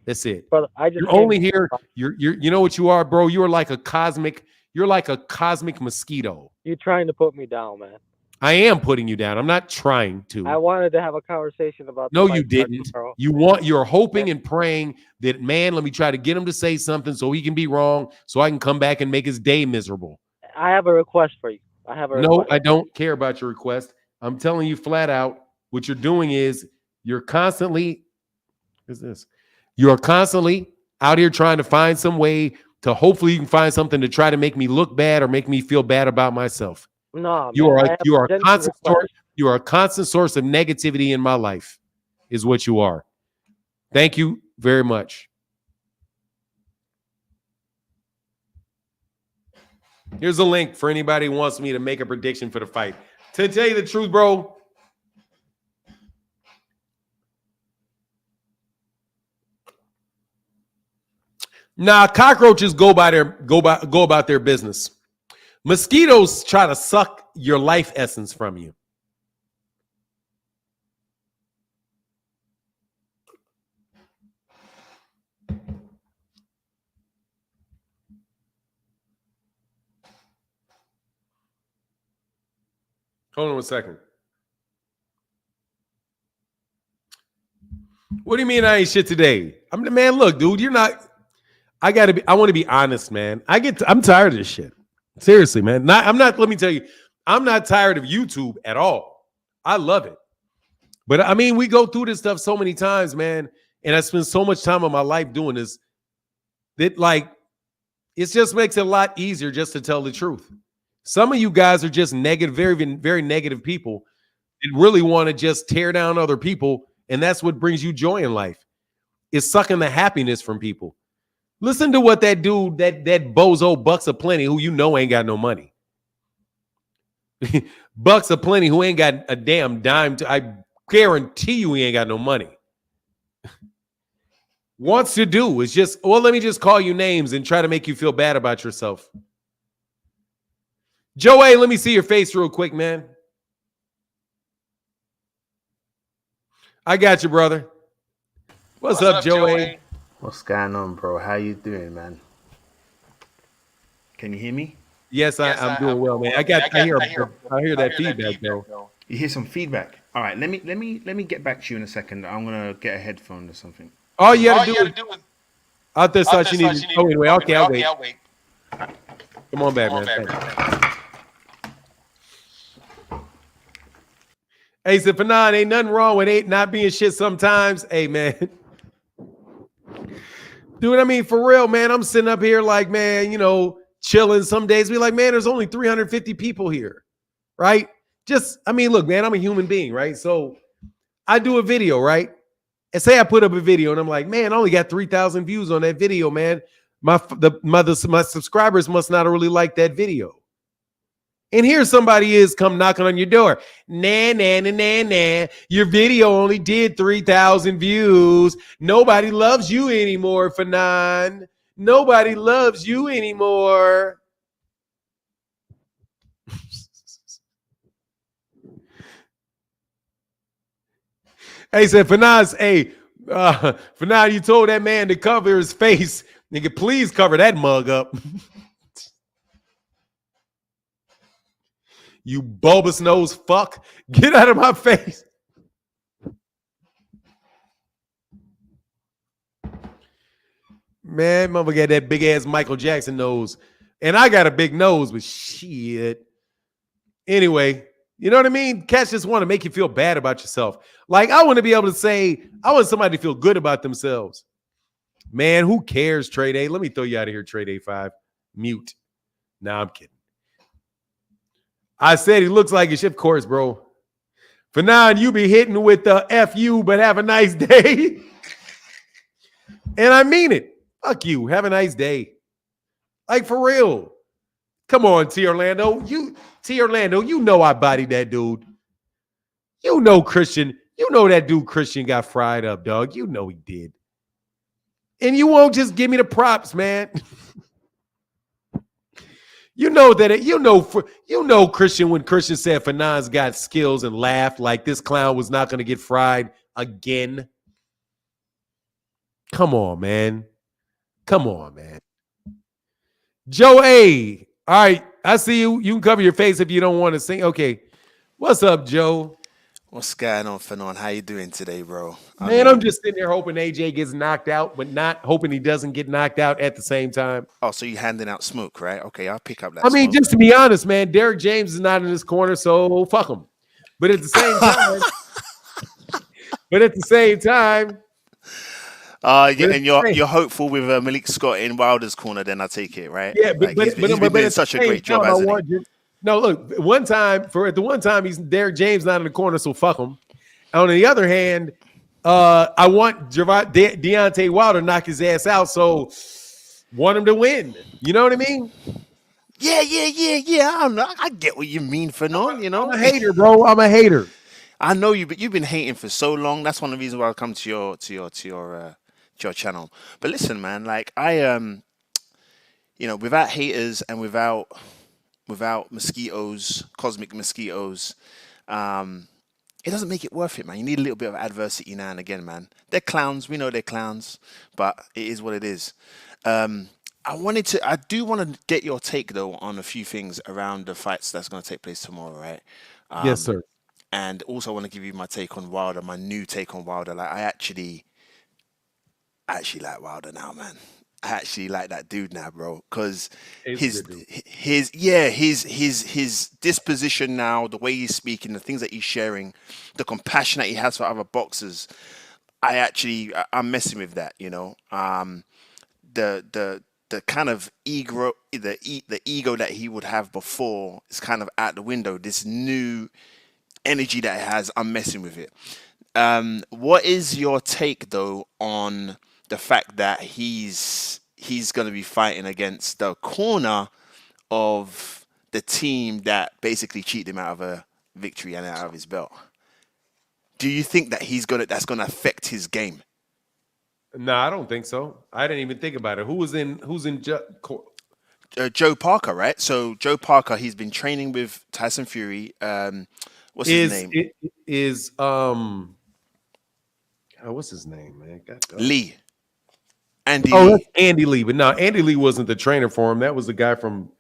That's it. Brother, you're only here. You know what you are, bro. You're like a cosmic mosquito. You're trying to put me down, man. I am putting you down. I'm not trying to. I wanted to have a conversation about. No, you didn't. You're hoping and praying that, man, let me try to get him to say something so he can be wrong, so I can come back and make his day miserable. I have a request for you. No, I don't care about your request. I'm telling you flat out, what you're doing is you're constantly out here trying to find some way to hopefully you can find something to try to make me look bad or make me feel bad about myself. No, you are a constant source of negativity in my life, is what you are. Thank you very much. Here's a link for anybody who wants me to make a prediction for the fight. To tell you the truth, bro, nah, cockroaches go about their business. Mosquitoes try to suck your life essence from you. Hold on a second. What do you mean I ain't shit today? Man, look, dude, you're not. I want to be honest, man. I'm tired of this shit. Seriously, man. Let me tell you, I'm not tired of YouTube at all. I love it. But I mean, we go through this stuff so many times, man. And I spend so much time of my life doing this that, like, it just makes it a lot easier just to tell the truth. Some of you guys are just negative, very, very negative people and really want to just tear down other people. And that's what brings you joy in life. It's sucking the happiness from people. Listen to what that dude, that bozo Bucks of Plenty, who you know ain't got no money. Bucks of Plenty, who ain't got a damn dime. I guarantee you he ain't got no money. Wants to do is just, well, let me just call you names and try to make you feel bad about yourself. Joey, let me see your face real quick, man. I got you, brother. What's up, Joey? What's going on, bro? How you doing, man? Can you hear me? Yes, I'm doing well, man. I hear that feedback, though. You hear some feedback? All right, let me get back to you in a second. I'm gonna get a headphone or something. All you gotta do is. I just thought you needed. Oh, anyway, okay, I'll wait. Come on back, man. Hey, so Fanon, ain't nothing wrong with not being shit sometimes. Hey, man. Dude, I mean, for real, man, I'm sitting up here like, man, chilling some days. Be like, man, there's only 350 people here, right? Look, man, I'm a human being, right? So I do a video, right? And say I put up a video and I'm like, man, I only got 3,000 views on that video, man. My subscribers must not have really liked that video. And here somebody is come knocking on your door. Nah. Your video only did 3,000 views. Nobody loves you anymore, Fanon. Nobody loves you anymore. Hey, said Fanon's, hey, For now, you told that man to cover his face. Nigga, please cover that mug up. You bulbous nose fuck. Get out of my face. Man, mother got that big ass Michael Jackson nose. And I got a big nose, but shit. Anyway, you know what I mean? Cats just want to make you feel bad about yourself. Like, I want to be able to say, I want somebody to feel good about themselves. Man, who cares, Trade A? Let me throw you out of here, Trade A5. Mute. Nah, I'm kidding. I said he looks like a ship course, bro. For now, you be hitting with the FU, but have a nice day. And I mean it. Fuck you. Have a nice day. Like, for real. Come on, T. Orlando. You know I bodied that dude. You know Christian. You know that dude Christian got fried up, dog. You know he did. And you won't just give me the props, man. You know that you know Christian when Christian said Fanon's got skills and laughed like this clown was not going to get fried again. Come on, man. Come on, man. Joe A. All right, I see you. You can cover your face if you don't want to sing. Okay. What's up, Joe? What's going on, Fanon? How you doing today, bro? I'm just sitting there hoping AJ gets knocked out, but not hoping he doesn't get knocked out at the same time. Oh, so you're handing out smoke, right? Okay, I'll pick up that. Smoke. Just to be honest, man, Derek James is not in this corner, so fuck him. But at the same time, and you're hopeful with Malik Scott in Wilder's corner, then I take it, right? Yeah, but he's been doing such a great job, hasn't he? No, look, at the one time, he's Derek James not in the corner, so fuck him. On the other hand, I want Deontay Wilder to knock his ass out, so want him to win. You know what I mean? Yeah. I get what you mean, Fanon. You know, I'm a hater, bro. I'm a hater. I know you, but you've been hating for so long. That's one of the reasons why I come to your channel. But listen, man, like without haters and without mosquitoes, cosmic mosquitoes, it doesn't make it worth it, man. You need a little bit of adversity now and again, man. They're clowns. We know they're clowns, but it is what it is. I do want to get your take, though, on a few things around the fights that's going to take place tomorrow, right? Yes, sir. And also want to give you my take on Wilder, my new take on Wilder. Like, I actually like Wilder now, man. I actually like that dude now, bro, because his disposition now, the way he's speaking, the things that he's sharing, the compassion that he has for other boxers, I'm messing with that, you know. The kind of ego, the ego that he would have before is kind of out the window. This new energy that he has, I'm messing with it. What is your take, though, on the fact that he's going to be fighting against the corner of the team that basically cheated him out of a victory and out of his belt? Do you think that that's going to affect his game? No, I don't think so. I didn't even think about it. Who's in Joe Parker, right? So Joe Parker, he's been training with Tyson Fury. What's his name? What's his name, man? Lee. Andy Lee. That's Andy Lee. But no, Andy Lee wasn't the trainer for him. That was the guy from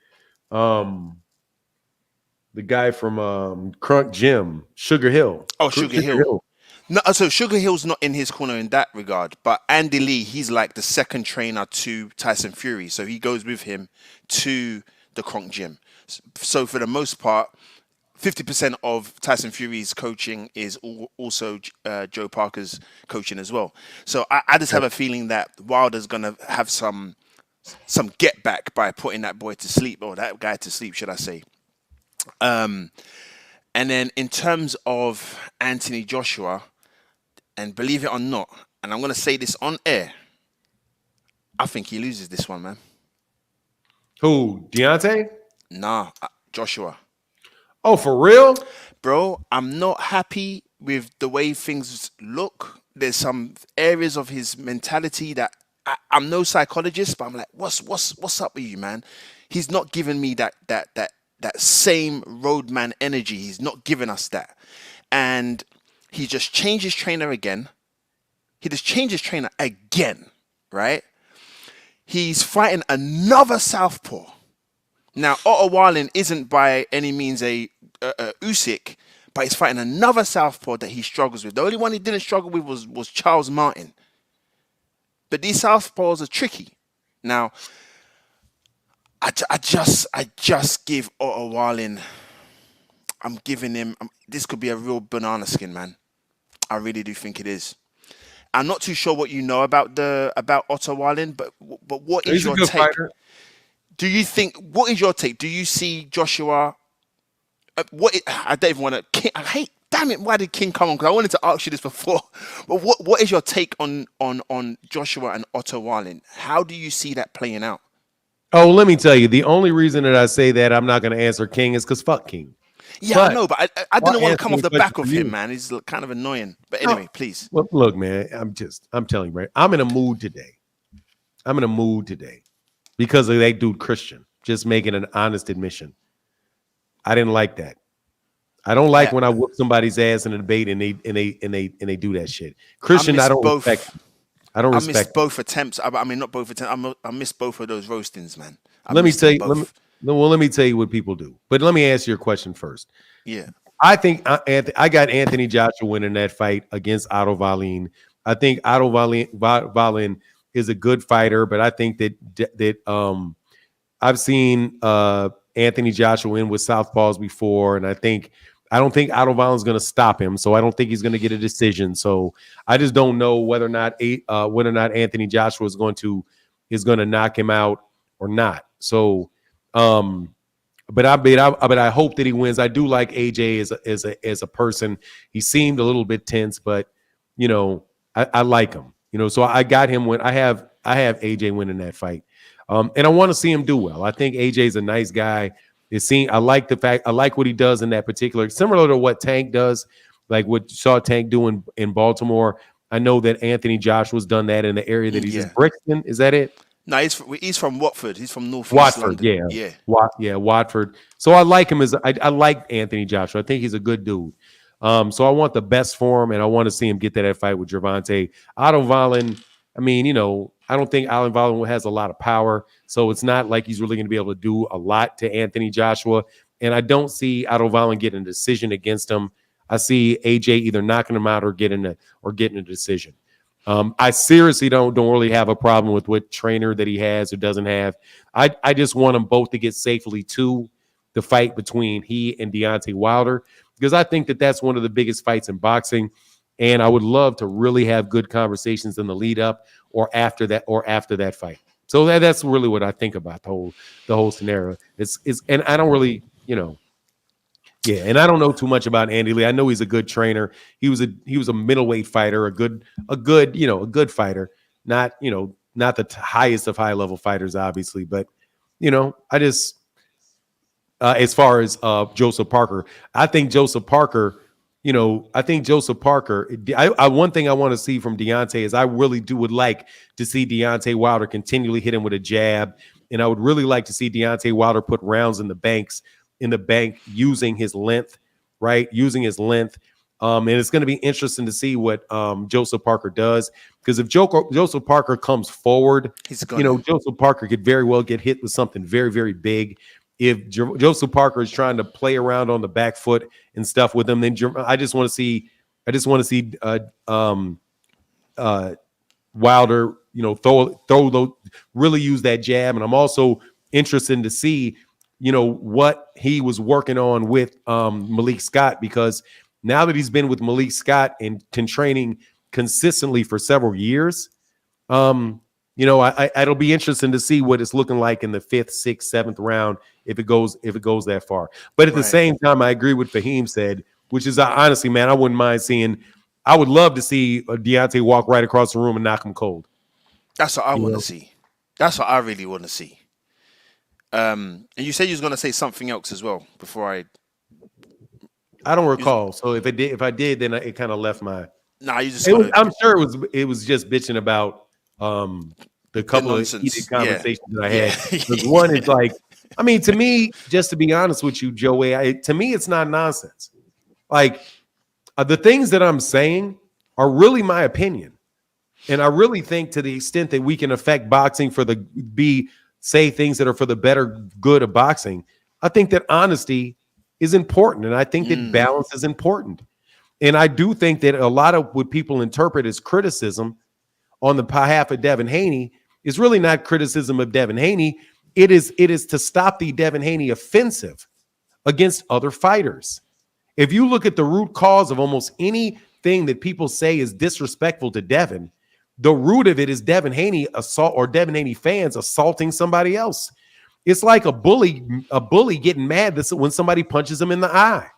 Crunk Gym, Sugar Hill. Oh, Sugar Hill. No, so Sugar Hill's not in his corner in that regard, but Andy Lee, he's like the second trainer to Tyson Fury, so he goes with him to the Crunk Gym. So for the most part, 50% of Tyson Fury's coaching is also Joe Parker's coaching as well. So I just have a feeling that Wilder's going to have some get back by putting that boy to sleep, or that guy to sleep, should I say. And then in terms of Anthony Joshua, and believe it or not, and I'm going to say this on air, I think he loses this one, man. Who? Deontay? Nah, Joshua. Oh, for real? Bro, I'm not happy with the way things look. There's some areas of his mentality that I'm no psychologist, but I'm like, what's up with you, man? He's not giving me that same roadman energy. He's not giving us that. And he just changed his trainer again. He just changed his trainer again, right? He's fighting another southpaw. Now, Otto Wallin isn't by any means a Usyk, but he's fighting another southpaw that he struggles with. The only one he didn't struggle with was Charles Martin. But these southpaws are tricky. Now, I just give Otto Wallin. I'm giving him. This could be a real banana skin, man. I really do think it is. I'm not too sure what you know about Otto Wallin, but what is your take? Fighter. Do you think? What is your take? Do you see Joshua? I don't even want to. I hate. Damn it! Why did King come on? Because I wanted to ask you this before. But what is your take on Joshua and Otto Wallin? How do you see that playing out? Oh, let me tell you. The only reason that I say that I'm not going to answer King is because fuck King. Yeah, but I know, but I didn't want to come off the back of him, man. He's kind of annoying. But anyway, please. Well, look, man. I'm telling you, right? I'm in a mood today. Because of that dude Christian just making an honest admission. I didn't like that. I don't like when I whoop somebody's ass in a debate and they do that shit. Christian, I don't respect. I don't respect. I missed both attempts. I mean, not both attempts. I missed both of those roastings, man. Let me tell you what people do. But let me answer your question first. Yeah. I think I got Anthony Joshua winning that fight against Otto Wallin. I think Otto Wallin is a good fighter, but I think that I've seen Anthony Joshua win with southpaws before, and I don't think Otto Wallin's going to stop him, so I don't think he's going to get a decision. So I just don't know whether or not Anthony Joshua is going to knock him out or not. So, but I hope that he wins. I do like AJ as a person. He seemed a little bit tense, but I like him. So I got him when I have AJ winning that fight, and I want to see him do well. I think AJ's a nice guy. I like what he does in that particular, similar to what Tank does, like what you saw Tank doing in Baltimore. I know that Anthony Joshua's done that in the area that he's in. Brixton, is that it? No, he's from Watford. He's from North Watford. London. Watford. So I like him I like Anthony Joshua. I think he's a good dude. So I want the best for him, and I want to see him get to that fight with Gervonta. Otto Wallin, I mean, I don't think Otto Wallin has a lot of power, so it's not like he's really going to be able to do a lot to Anthony Joshua. And I don't see Otto Wallin getting a decision against him. I see AJ either knocking him out or getting a decision. I seriously don't really have a problem with what trainer that he has or doesn't have. I just want them both to get safely to the fight between he and Deontay Wilder, because I think that that's one of the biggest fights in boxing. And I would love to really have good conversations in the lead up or after that fight. So that's really what I think about the whole scenario. And I don't really, and I don't know too much about Andy Lee. I know he's a good trainer. He was a middleweight fighter, a good fighter. Not the highest of high level fighters, obviously, but I just as far as Joseph Parker, I think Joseph Parker. One thing I want to see from Deontay is I really would like to see Deontay Wilder continually hit him with a jab, and I would really like to see Deontay Wilder put rounds in the bank using his length, right? Using his length. And it's going to be interesting to see what Joseph Parker does, because if Joseph Parker comes forward, Joseph Parker could very well get hit with something very, very big. If Joseph Parker is trying to play around on the back foot and stuff with him, then I just want to see Wilder, really use that jab. And I'm also interested to see, what he was working on with Malik Scott, because now that he's been with Malik Scott and training consistently for several years, it'll be interesting to see what it's looking like in the 5th, 6th, 7th round if it goes that far. But at the same time, I agree with Fahim said, which is honestly, man, I wouldn't mind seeing. I would love to see Deontay walk right across the room and knock him cold. That's what I want to see. That's what I really want to see. And you said you was going to say something else as well before I don't recall. So if I did, then it kind of left my. Nah, you just. I'm sure it was just bitching about the couple of heated conversations that I had. Because one is like, I mean, to me, just to be honest with you, Joey, to me, it's not nonsense. Like the things that I'm saying are really my opinion. And I really think to the extent that we can affect boxing say things that are for the better good of boxing, I think that honesty is important. And I think that balance is important. And I do think that a lot of what people interpret as criticism on the behalf of Devin Haney is really not criticism of Devin Haney. It is to stop the Devin Haney offensive against other fighters. If you look at the root cause of almost anything that people say is disrespectful to Devin, the root of it is Devin Haney assault or Devin Haney fans assaulting somebody else. It's like a bully getting mad when somebody punches him in the eye.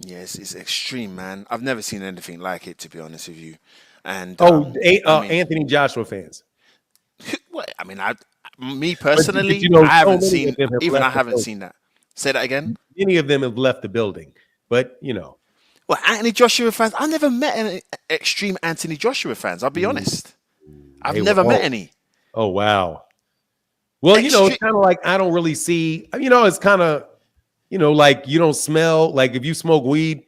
Yes, it's extreme, man. I've never seen anything like it, to be honest with you. And Anthony Joshua fans. Well, I mean, me personally, I haven't seen that. Say that again. Many of them have left the building, but Well, Anthony Joshua fans, I never met any extreme Anthony Joshua fans. I'll be honest. I've never met any. Oh, wow. Well, it's kind of like I don't really see, it's kind of, like you don't smell, like if you smoke weed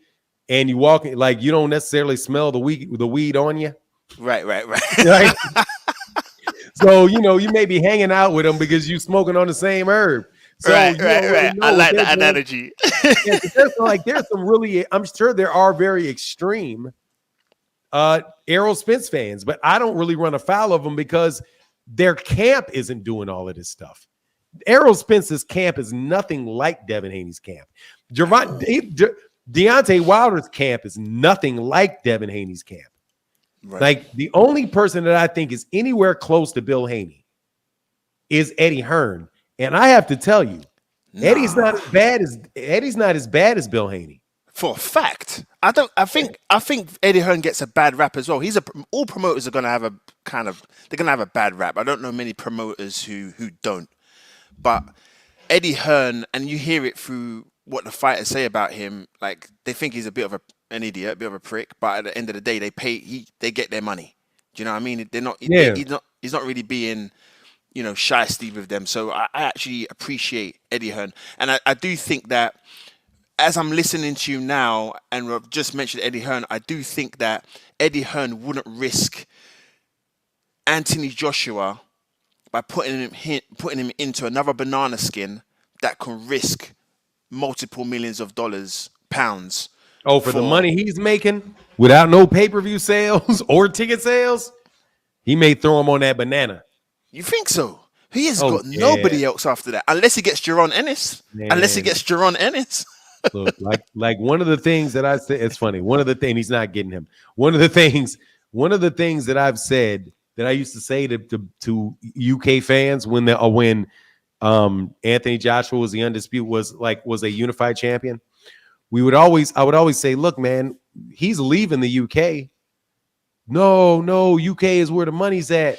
and you walk, like you don't necessarily smell the weed on you. Right. Right? So, you may be hanging out with them because you smoking on the same herb. So, right. I like that analogy. There's some really, I'm sure there are very extreme Errol Spence fans, but I don't really run afoul of them because their camp isn't doing all of this stuff. Errol Spence's camp is nothing like Devin Haney's camp. Deontay Wilder's camp is nothing like Devin Haney's camp. Right. Like the only person that I think is anywhere close to Bill Haney is Eddie Hearn. And I have to tell you, Eddie's not as bad as Bill Haney. For a fact. I think Eddie Hearn gets a bad rap as well. All promoters are gonna have a bad rap. I don't know many promoters who don't. But Eddie Hearn, and you hear it through what the fighters say about him, like they think he's a bit of an idiot, a bit of a prick, but at the end of the day they get their money. Do you know what I mean? They're not he's not really being shysty with them. So I actually appreciate Eddie Hearn. And I do think that as I'm listening to you now, and I've just mentioned Eddie Hearn, I do think that Eddie Hearn wouldn't risk Anthony Joshua by putting him into another banana skin that can risk multiple millions of pounds. Oh, for the money he's making without no pay-per-view sales or ticket sales, he may throw him on that banana. You think so? He has got nobody else after that, unless he gets Jaron Ennis. Look, like one of the things that I said, it's funny. One of the things he's not getting him. One of the things that I've said that I used to say to UK fans when Anthony Joshua was the undisputed was a unified champion. I would always say, look, man, he's leaving the UK. No, UK is where the money's at.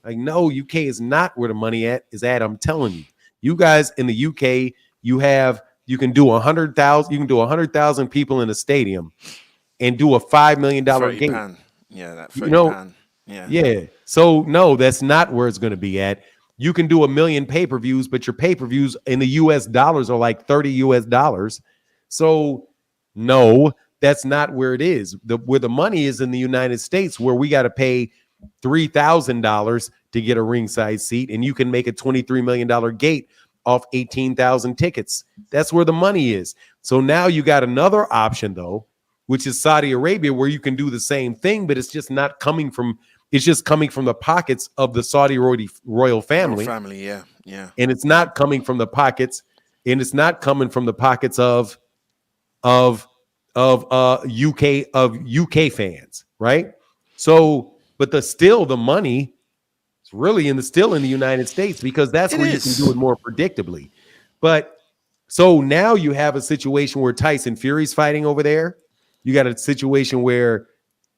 Like, no, UK is not where the money is at. I'm telling you, you guys in the UK, you can do 100,000. You can do 100,000 people in a stadium, and do a $5 million game. Pound. Yeah, that £30. Yeah. So no, that's not where it's going to be at. You can do 1 million pay-per-views, but your pay-per-views in the US dollars are like $30. So no, that's not where it is. Where the money is in the United States, where we got to pay $3,000 to get a ringside seat, and you can make a $23 million gate off 18,000 tickets. That's where the money is. So now you got another option though, which is Saudi Arabia, where you can do the same thing, but it's just not coming from. It's just coming from the pockets of the Saudi royal family. Yeah. And it's not coming from the pockets, and it's not coming from the pockets of UK fans, right? So, but the money is really still in the United States, because that's where you can do it more predictably. But so now you have a situation where Tyson Fury's fighting over there. You got a situation where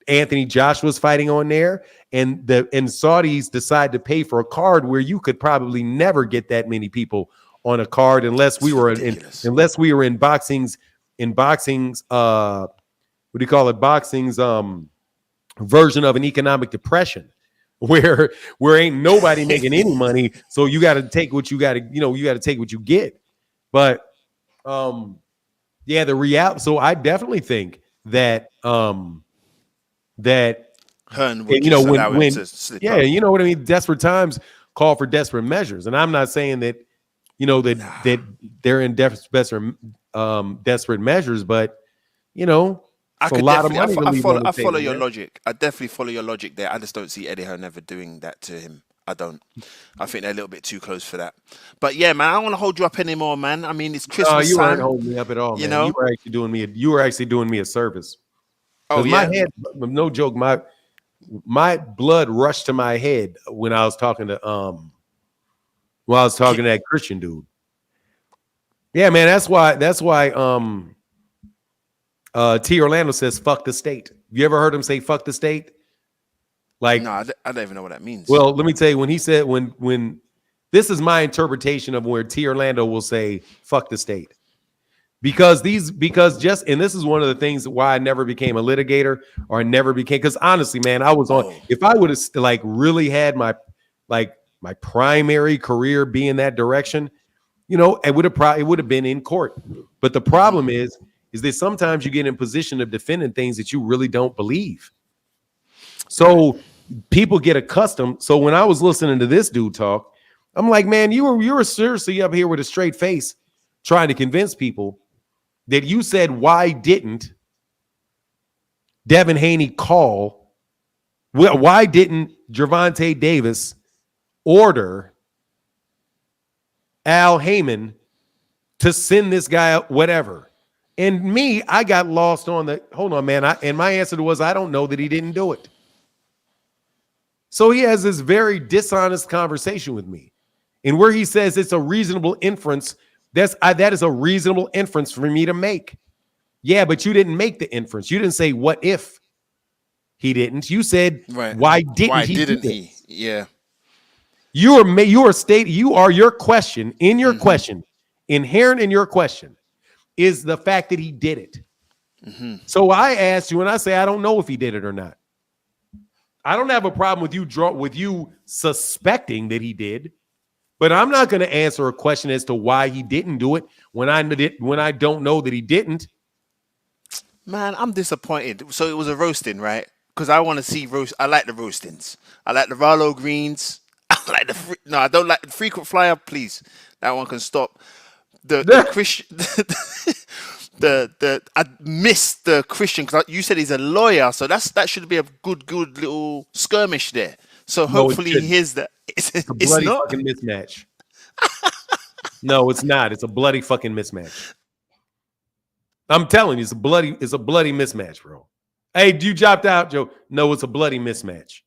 Anthony Joshua's fighting on there, and Saudis decide to pay for a card where you could probably never get that many people on a card unless we were in boxing's boxing's version of an economic depression, where ain't nobody making any money, so you got to take what you got to take what you get. But the reality. So I definitely think that Hearn would And, you know, just allow him to slip up. you know what I mean? Desperate times call for desperate measures. And I'm not saying that, you know, that they're in desperate measures, but, you know, it's a lot of money to leave on the I follow table, your man. logic. I definitely follow your logic there. I just don't see Eddie Hearn ever doing that to him. I don't. I think they're a little bit too close for that. But yeah, man, I don't want to hold you up anymore, man. I mean, it's Christmas you weren't time. holding me up at all, You man. know? You were actually doing me a service. Oh, my head, no joke, my blood rushed to my head when I was talking to that Christian dude. Yeah, man, that's why T Orlando says fuck the state. You ever heard him say fuck the state? Like, no, I don't even know what that means. Well, let me tell you, when he said when this is my interpretation of where T Orlando will say fuck the state. Because this is one of the things why I never became a litigator, or I never became, because honestly, man, I was on, if I would have like really had my primary career be in that direction, you know, it would have been in court. But the problem is that sometimes you get in position of defending things that you really don't believe. So people get accustomed. So when I was listening to this dude talk, I'm like, man, you were seriously up here with a straight face trying to convince people that you said, why didn't Devin Haney call? Well, why didn't Gervonta Davis order Al Haymon to send this guy out, whatever? And me, I got lost on the, hold on, man. And my answer was, I don't know that he didn't do it. So he has this very dishonest conversation with me. And where he says it's a reasonable inference, that is a reasonable inference for me to make. Yeah, but you didn't make the inference. You didn't say, what if he didn't? You said, right. Why didn't he? Yeah. Your question, in your question, inherent in your question, is the fact that he did it. Mm-hmm. So I asked you, and I say, I don't know if he did it or not. I don't have a problem with you suspecting that he did, but I'm not going to answer a question as to why he didn't do it when I don't know that he didn't. Man, I'm disappointed. So it was a roasting, right? Because I want to see roast. I like the roastings. I like the Rallo Greens. I like I don't like the frequent flyer. Please, that one can stop. The Christian. I missed the Christian because you said he's a lawyer, so that should be a good little skirmish there. So hopefully he hears that. It's a bloody fucking mismatch. No, it's not. It's a bloody fucking mismatch. I'm telling you, it's a bloody mismatch, bro. Hey, you dropped out, Joe. No, it's a bloody mismatch.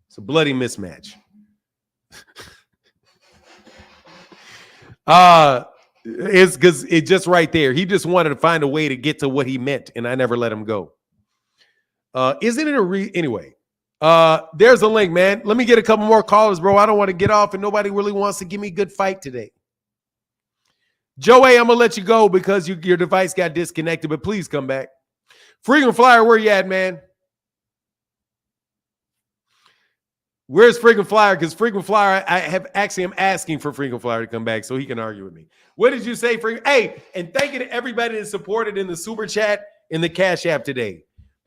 It's a bloody mismatch. It's because it's just right there. He just wanted to find a way to get to what he meant, and I never let him go. Isn't it anyway? There's a link, man. Let me get a couple more callers, bro. I don't want to get off, and nobody really wants to give me a good fight today. Joey, I'm gonna let you go because your device got disconnected, but please come back. Frequent Flyer, where you at, man? Where's Frequent Flyer? Because Frequent Flyer, I'm asking for Frequent Flyer to come back so he can argue with me. What did you say, Frequent? Hey, and thank you to everybody that supported in the Super Chat in the Cash App today.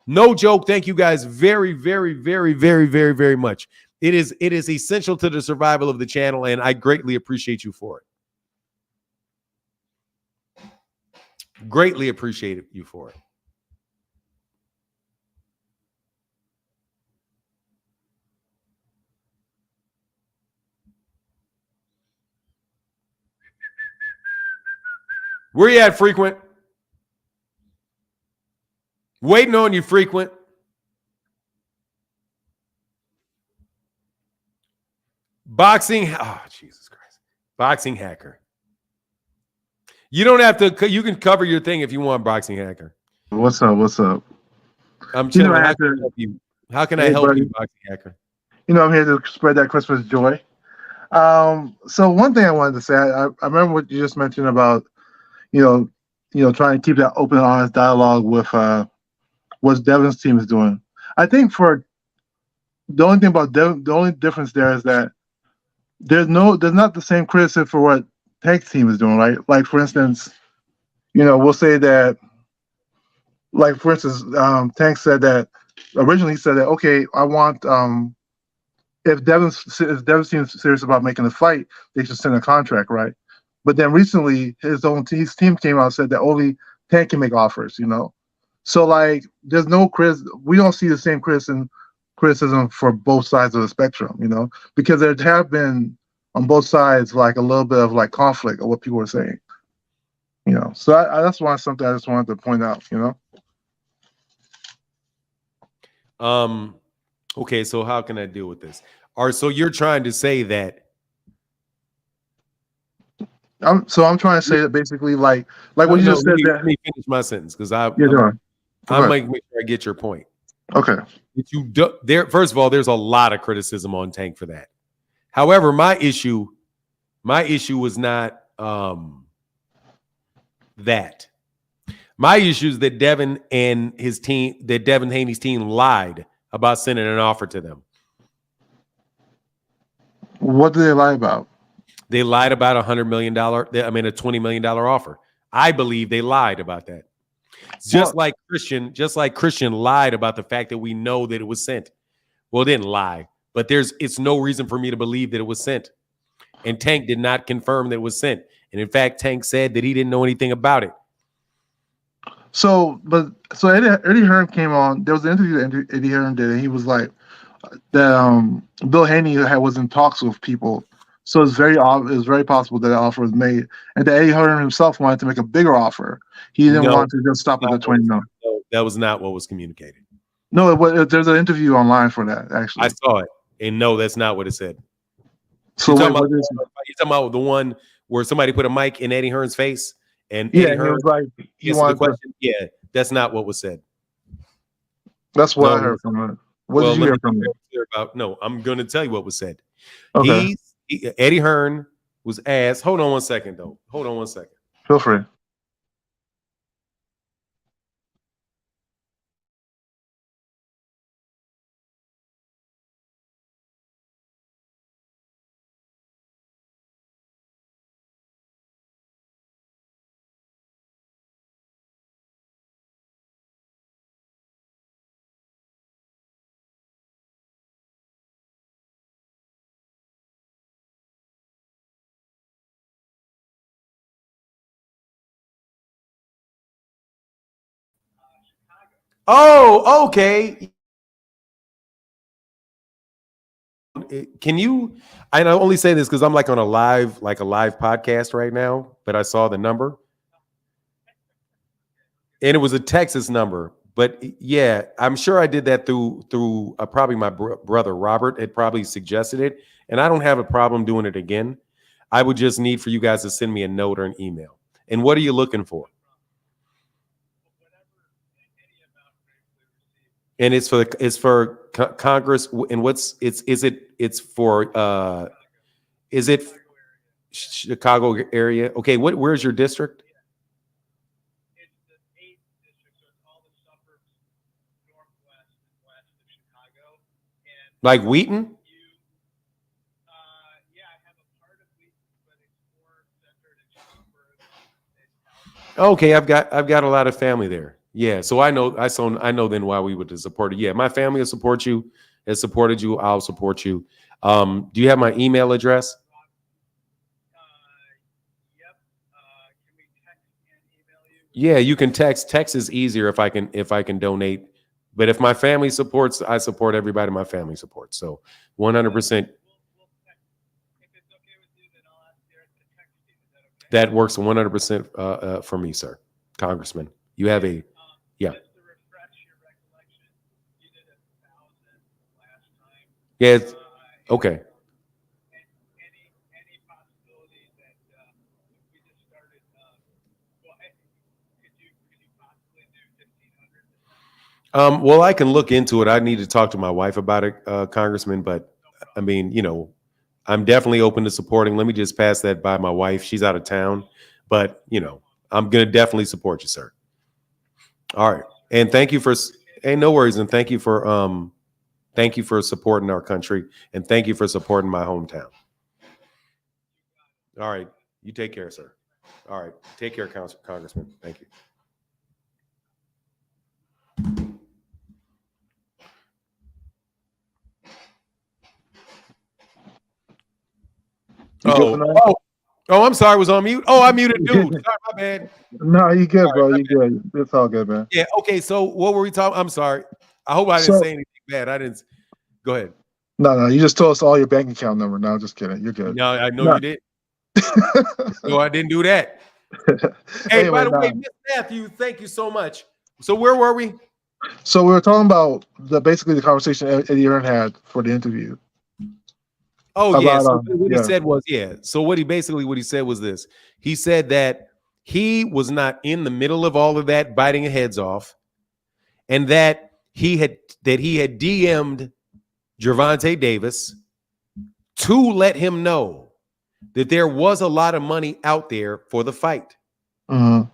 No joke. Thank you guys very, very, very, very, very, very much. It is essential to the survival of the channel, and I greatly appreciate you for it. Greatly appreciate you for it. Where you at, Frequent? Waiting on you, Frequent. Boxing. Oh, Jesus Christ. Boxing Hacker. You don't have to. You can cover your thing if you want, Boxing Hacker. What's up? What's up? I'm chilling. How can I help you? How can I help you, Boxing Hacker? You know, I'm here to spread that Christmas joy. So one thing I wanted to say, I remember what you just mentioned about, you know, trying to keep that open, honest dialogue with what Devin's team is doing. I think for the only thing about Devin, the only difference there is that there's not the same criticism for what Tank's team is doing, right? Like, for instance, you know, we'll say that, like, for instance, Tank said that originally he said that, okay, I want if Devin seems serious about making the fight, they should send a contract, right? But then recently, his team came out and said that only Tank can make offers, you know. So like, there's no we don't see the same criticism for both sides of the spectrum, you know, because there have been on both sides like a little bit of like conflict of what people are saying, you know. So that's something I just wanted to point out, you know. Okay, so how can I deal with this? So you're trying to say that? I'm trying to say that basically, like what you just said. Let me finish my sentence because I'm making sure I get your point. Okay. First of all, there's a lot of criticism on Tank for that. However, my issue was not that. My issue is that Devin Haney's team lied about sending an offer to them. What did they lie about? They lied about a $20 million offer. I believe they lied about that. Just like Christian lied about the fact that we know that it was sent. Well, it didn't lie, but it's no reason for me to believe that it was sent. And Tank did not confirm that it was sent. And in fact, Tank said that he didn't know anything about it. So Eddie Hearn came on. There was an interview that Eddie Hearn did, and he was like that Bill Haney was in talks with people. So it's very possible that offer was made, and that Eddie Hearn himself wanted to make a bigger offer. He didn't want to just stop at the 20 million. No, that was not what was communicated. No, there's an interview online for that. Actually, I saw it, and no, that's not what it said. So you're talking about the one where somebody put a mic in Eddie Hearn's face, and Eddie Hearn was like, answered the question. Yeah, that's not what was said. That's what I heard from it. What did you hear from it? No, I'm going to tell you what was said. Okay. Eddie Hearn was asked. Hold on one second, though. Hold on one second. Feel free. Oh, okay. Can you? I only say this because I'm like on a live podcast right now, but I saw the number, and it was a Texas number. But yeah, I'm sure I did that through probably my brother Robert had probably suggested it, and I don't have a problem doing it again. I would just need for you guys to send me a note or an email. And what are you looking for? And it's for Congress. And it's for is it Chicago area? Okay, where's your district? It's the 8th district, so it's all the suburbs northwest and west of Chicago. And like Wheaton? Yeah, I have a part of Wheaton, but it's more centered in Schaumburg. Okay, I've got a lot of family there. Yeah, so I know then why we would support it. Yeah, my family will support you. Has supported you. I'll support you. Do you have my email address? Yep. Can we text and email you? Yeah, you can text. Text is easier if I can donate. But if my family supports, I support everybody my family supports. So 100%. We'll text. If it's okay with you, then I'll ask Terence to text you. Is that okay? That works 100% for me, sir. Congressman, you have a yeah. Just to refresh your recollection, you did 1,000 last time. Yeah. Okay. Any possibility that we just started? Could you possibly do 1,500? Well, I can look into it. I need to talk to my wife about it, Congressman. But I mean, I'm definitely open to supporting. Let me just pass that by my wife. She's out of town, but I'm gonna definitely support you, sir. All right, and thank you for. Hey, no worries, and thank you for supporting our country, and thank you for supporting my hometown. All right, you take care, sir. All right, take care, Congressman. Thank you. I'm sorry. Was on mute. Oh, I muted dude. Sorry, my bad. No, you good, bro. You good. It's all good, man. Yeah. Okay. So what were we talking? I'm sorry. I hope I didn't say anything bad. I didn't. Go ahead. No, you just told us all your bank account number. No, just kidding. You're good. No, I know you did. No, I didn't do that. Hey, anyway, by the way, Miss Matthew, thank you so much. So where were we? So we were talking about basically the conversation Eddie Hearn had for the interview. Oh, yeah. So what he said was, So what he said was this. He said that he was not in the middle of all of that biting heads off, and that he had DM'd Gervonta Davis to let him know that there was a lot of money out there for the fight. Mm-hmm.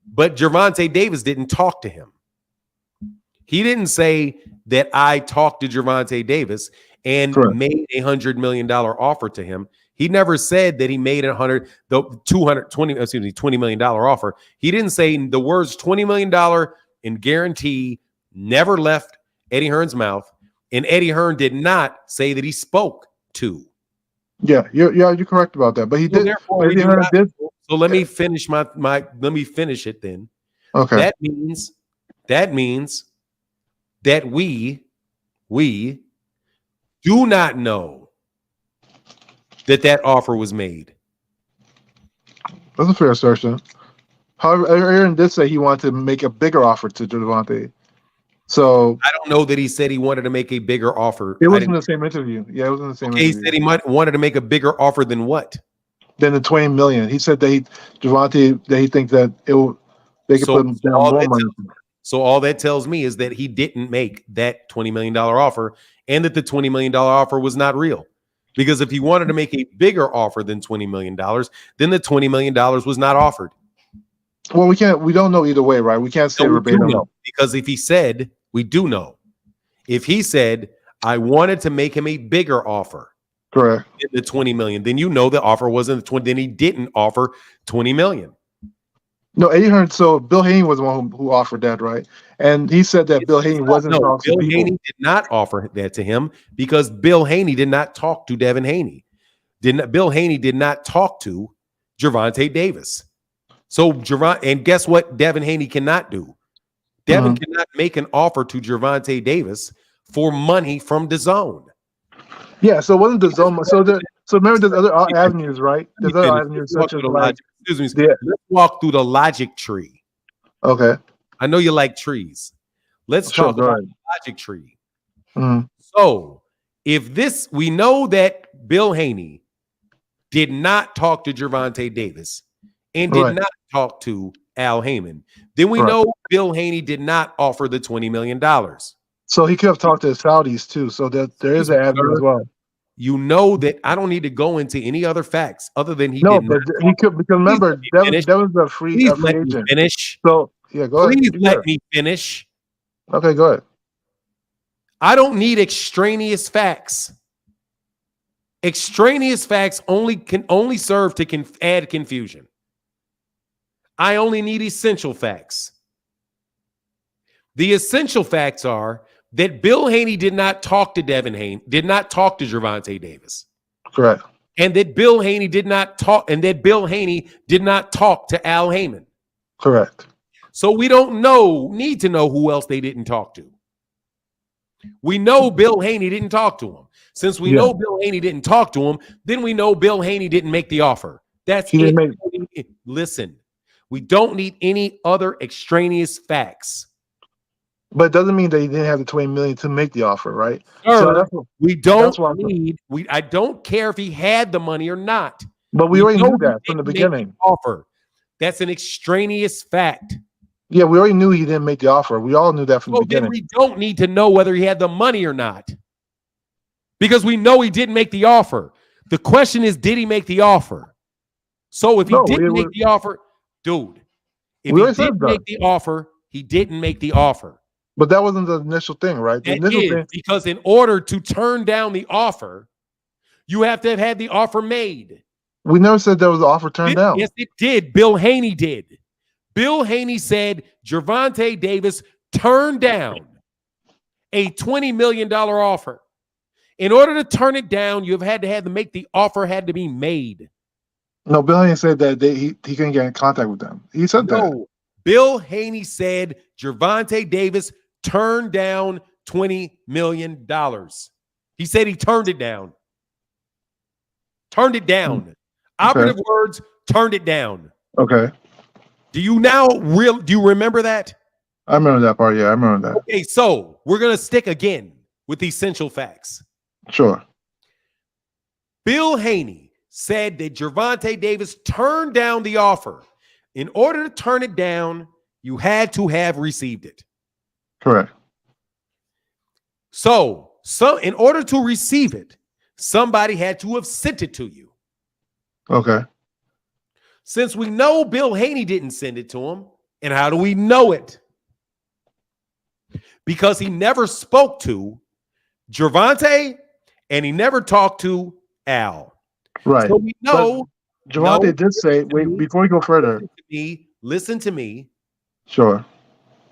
But Gervonta Davis didn't talk to him. He didn't say that I talked to Gervonta Davis and made $100 million offer to him. He never said that he made $20 million offer. He didn't say the words $20 million and guarantee never left Eddie Hearn's mouth. And Eddie Hearn did not say that he spoke to. Yeah, you're correct about that. But he did. Eddie Hearn did. So let me finish let me finish it then. Okay. That means that we do not know that offer was made. That's a fair assertion. However, Aaron did say he wanted to make a bigger offer to Gervonta. So I don't know that he said he wanted to make a bigger offer. It was in the same interview. Yeah, it was in the same interview. He said he wanted to make a bigger offer than what? Than the $20 million. He said that he thinks that they could put down more money. So all that tells me is that he didn't make that $20 million offer, and that the $20 million offer was not real. Because if he wanted to make a bigger offer than $20 million, then the $20 million was not offered. Well, we don't know either way, right? We can't say verbatim. Because if he said, we do know. If he said, I wanted to make him a bigger offer, correct, than the $20 million, then you know the offer wasn't the 20, then he didn't offer $20 million. No, Eddie Hearn. So Bill Haney was the one who offered that, right? And he said that Bill Haney wasn't. No, Bill Haney did not offer that to him because Bill Haney did not talk to Devin Haney. Bill Haney did not talk to Gervonta Davis. So and guess what? Devin Haney cannot do. Devin cannot make an offer to Gervonta Davis for money from DAZN. Yeah, so it wasn't DAZN. So remember, there's other avenues, right? There's other avenues such as let's walk through the logic tree. Okay. I know you like trees. Let's talk about the logic tree. Mm-hmm. So if we know that Bill Haney did not talk to Gervonta Davis and did not talk to Al Haymon, then we know Bill Haney did not offer the $20 million. So he could have talked to the Saudis too. So that there is an avenue as well. You know that I don't need to go into any other facts other than he could, because remember, that was a free agent. Finish. So yeah, go ahead. Please let me finish. Okay, go ahead. I don't need extraneous facts. Extraneous facts can only serve to add confusion. I only need essential facts. The essential facts are that Bill Haney did not talk to Devin Haney, did not talk to Gervonta Davis. Correct. And that Bill Haney did not talk, to Al Haymon. Correct. So we don't need to know who else they didn't talk to. We know Bill Haney didn't talk to him. Since we know Bill Haney didn't talk to him, then we know Bill Haney didn't make the offer. That's it. Listen, we don't need any other extraneous facts. But it doesn't mean that he didn't have the $20 million to make the offer, right? Sir, I don't care if he had the money or not. But we already knew that from the beginning. Offer. That's an extraneous fact. Yeah, we already knew he didn't make the offer. We all knew that from the beginning. Then we don't need to know whether he had the money or not. Because we know he didn't make the offer. The question is, did he make the offer? So if he didn't make the offer, dude, if he didn't make the offer, he didn't make the offer. But that wasn't the initial thing, right? The initial thing, because in order to turn down the offer, you have to have had the offer made. We never said there was an offer turned down. Yes, it did. Bill Haney did. Bill Haney said Gervonta Davis turned down a $20 million offer. In order to turn it down, you've had to make the offer had to be made. No, Bill Haney said that he couldn't get in contact with them. He said that. Bill Haney said Gervonta Davis turned down $20 million. He said he turned it down. Turned it down. Okay. Operative words, turned it down. Okay. Do you remember that? I remember that part. Yeah, I remember that. Okay, so we're going to stick again with the essential facts. Sure. Bill Haney said that Gervonta Davis turned down the offer. In order to turn it down, you had to have received it. Correct. So in order to receive it, somebody had to have sent it to you. Okay. Since we know Bill Haney didn't send it to him, and how do we know it? Because he never spoke to Gervonta and he never talked to Al. Right. So we know. Gervonta did say, wait, before we go further. Listen to me. Sure.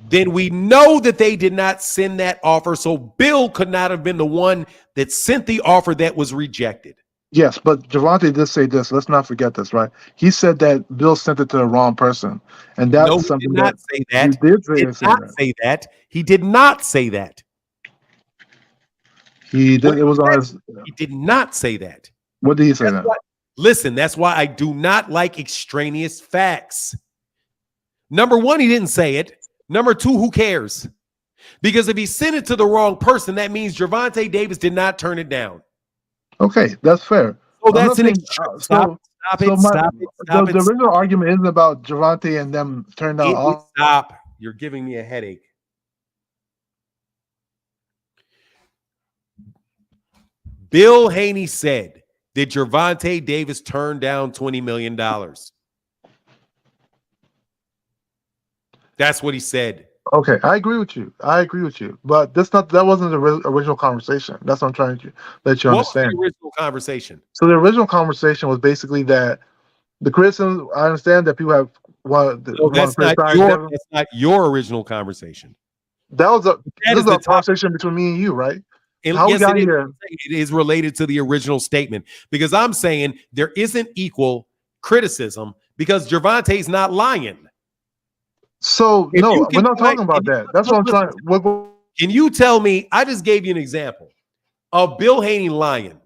Then we know that they did not send that offer. So Bill could not have been the one that sent the offer that was rejected. Yes, but Gervonta did say this. Let's not forget this, right? He said that Bill sent it to the wrong person. And that's something did not say that. He did say, He did not say that. He did not say that. He did. It was on his. He did not say that. What did he say then? Listen, that's why I do not like extraneous facts. Number one, he didn't say it. Number two, who cares? Because if he sent it to the wrong person, that means Gervonta Davis did not turn it down. Okay, that's fair. Oh, that's an stop it. The original argument isn't about Gervonta and them turned out off. Stop. You're giving me a headache. Bill Haney said that Gervonta Davis turned down $20 million. That's what he said. Okay, I agree with you. But that wasn't the original conversation. That's what I'm trying to let you understand. What was the original conversation? So the original conversation was basically that the criticism. I understand that people have that's not your original conversation. This is a conversation between me and you, right? It is related to the original statement because I'm saying there isn't equal criticism because Gervonta's not lying. So no, we're not talking about that. That's what I'm trying. Can you tell me? I just gave you an example of Bill Haney lying.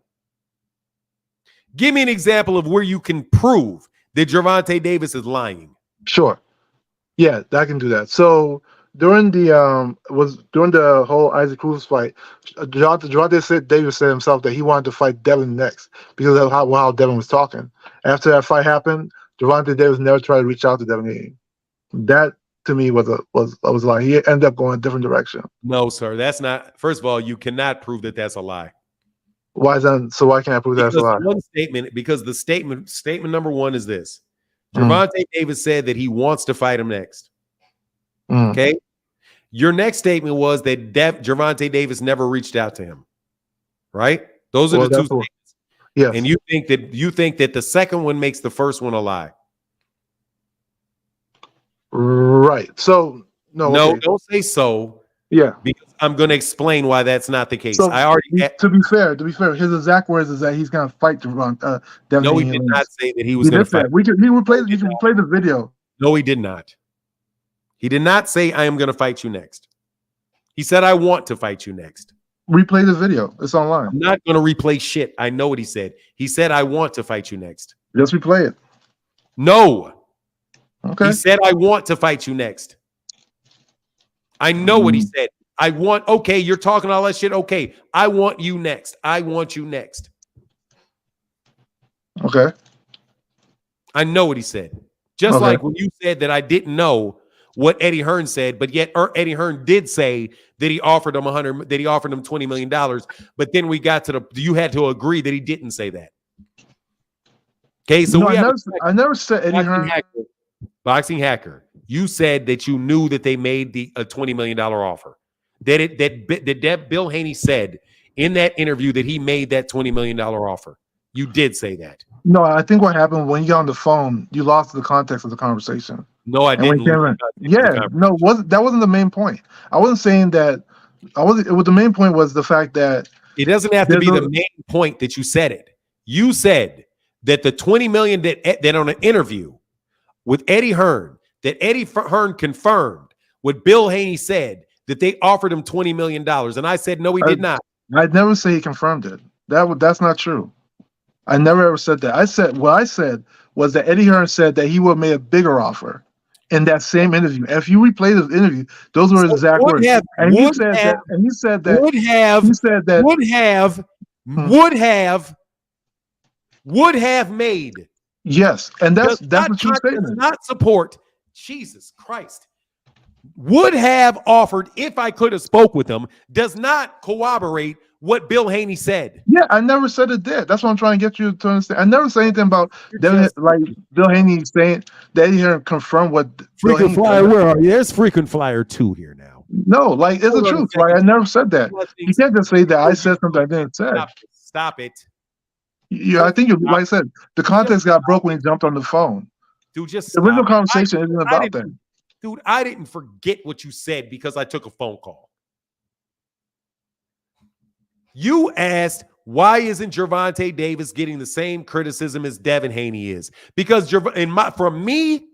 Give me an example of where you can prove that Gervonta Davis is lying. Sure. Yeah, I can do that. So during the whole Isaac Cruz fight, Gervonta Davis said himself that he wanted to fight Devin next because of how Devin was talking. After that fight happened, Gervonta Davis never tried to reach out to Devin Haney. That to me was a lie. He ended up going a different direction. No, sir, that's not. First of all, you cannot prove that that's a lie. Why is that? So why can't I prove that's a lie? One statement, because the statement number one is this: Gervonta Davis said that he wants to fight him next. Okay, your next statement was that Gervonta Davis never reached out to him. Right? Those are the two statements. Yes. And you think that the second one makes the first one a lie. Right. So no, don't say so. Yeah, because I'm going to explain why that's not the case. So, to be fair, his exact words is that he's going to fight Devin. No, he did not say that he was going to fight. We can replay the video. No, he did not. He did not say I am going to fight you next. He said I want to fight you next. Replay the video. It's online. I'm not going to replay shit. I know what he said. He said I want to fight you next. Just replay it. No. Okay. He said I want to fight you next. I know what he said. I want, okay, you're talking all that shit. Okay, I want you next. I want you next. Okay. I know what he said. Just like when you said that I didn't know what Eddie Hearn said, but yet Eddie Hearn did say that he offered him $20 million. But then we got to you had to agree that he didn't say that. Okay, so I never said Eddie Hearn. Boxing Hacker, you said that you knew that they made a $20 million offer. That Bill Haney said in that interview that he made that $20 million offer. You did say that. No, I think what happened when you got on the phone, you lost the context of the conversation. No, I didn't. That wasn't the main point. I wasn't saying that. The main point was the fact that It doesn't have to be the main point that you said it. You said that the $20 million that on an interview with Eddie Hearn, that Eddie Hearn confirmed what Bill Haney said, that they offered him $20 million. And I said, no, he did not. I'd never say he confirmed it. That's not true. I never ever said that. What I said was that Eddie Hearn said that he would have made a bigger offer in that same interview. If you replay this interview, those were his exact words. And he said that would have made. Yes, and that's a true statement. Does not support. Jesus Christ. Would have offered if I could have spoke with him does not corroborate what Bill Haney said. Yeah, I never said it did. That's what I'm trying to get you to understand. I never said anything about Bill Haney saying that Eddie Hearn confirmed what Bill Haney Flyer, said. where are you? There's Frequent Flyer 2 here now. No, like it's the truth. Like I never said that. You can't just say that I said something I didn't say. Stop it. Yeah, I think like I said, the context got broke when he jumped on the phone. Dude, just the original conversation isn't about that. Dude, I didn't forget what you said because I took a phone call. You asked, why isn't Gervonta Davis getting the same criticism as Devin Haney is? Because from me,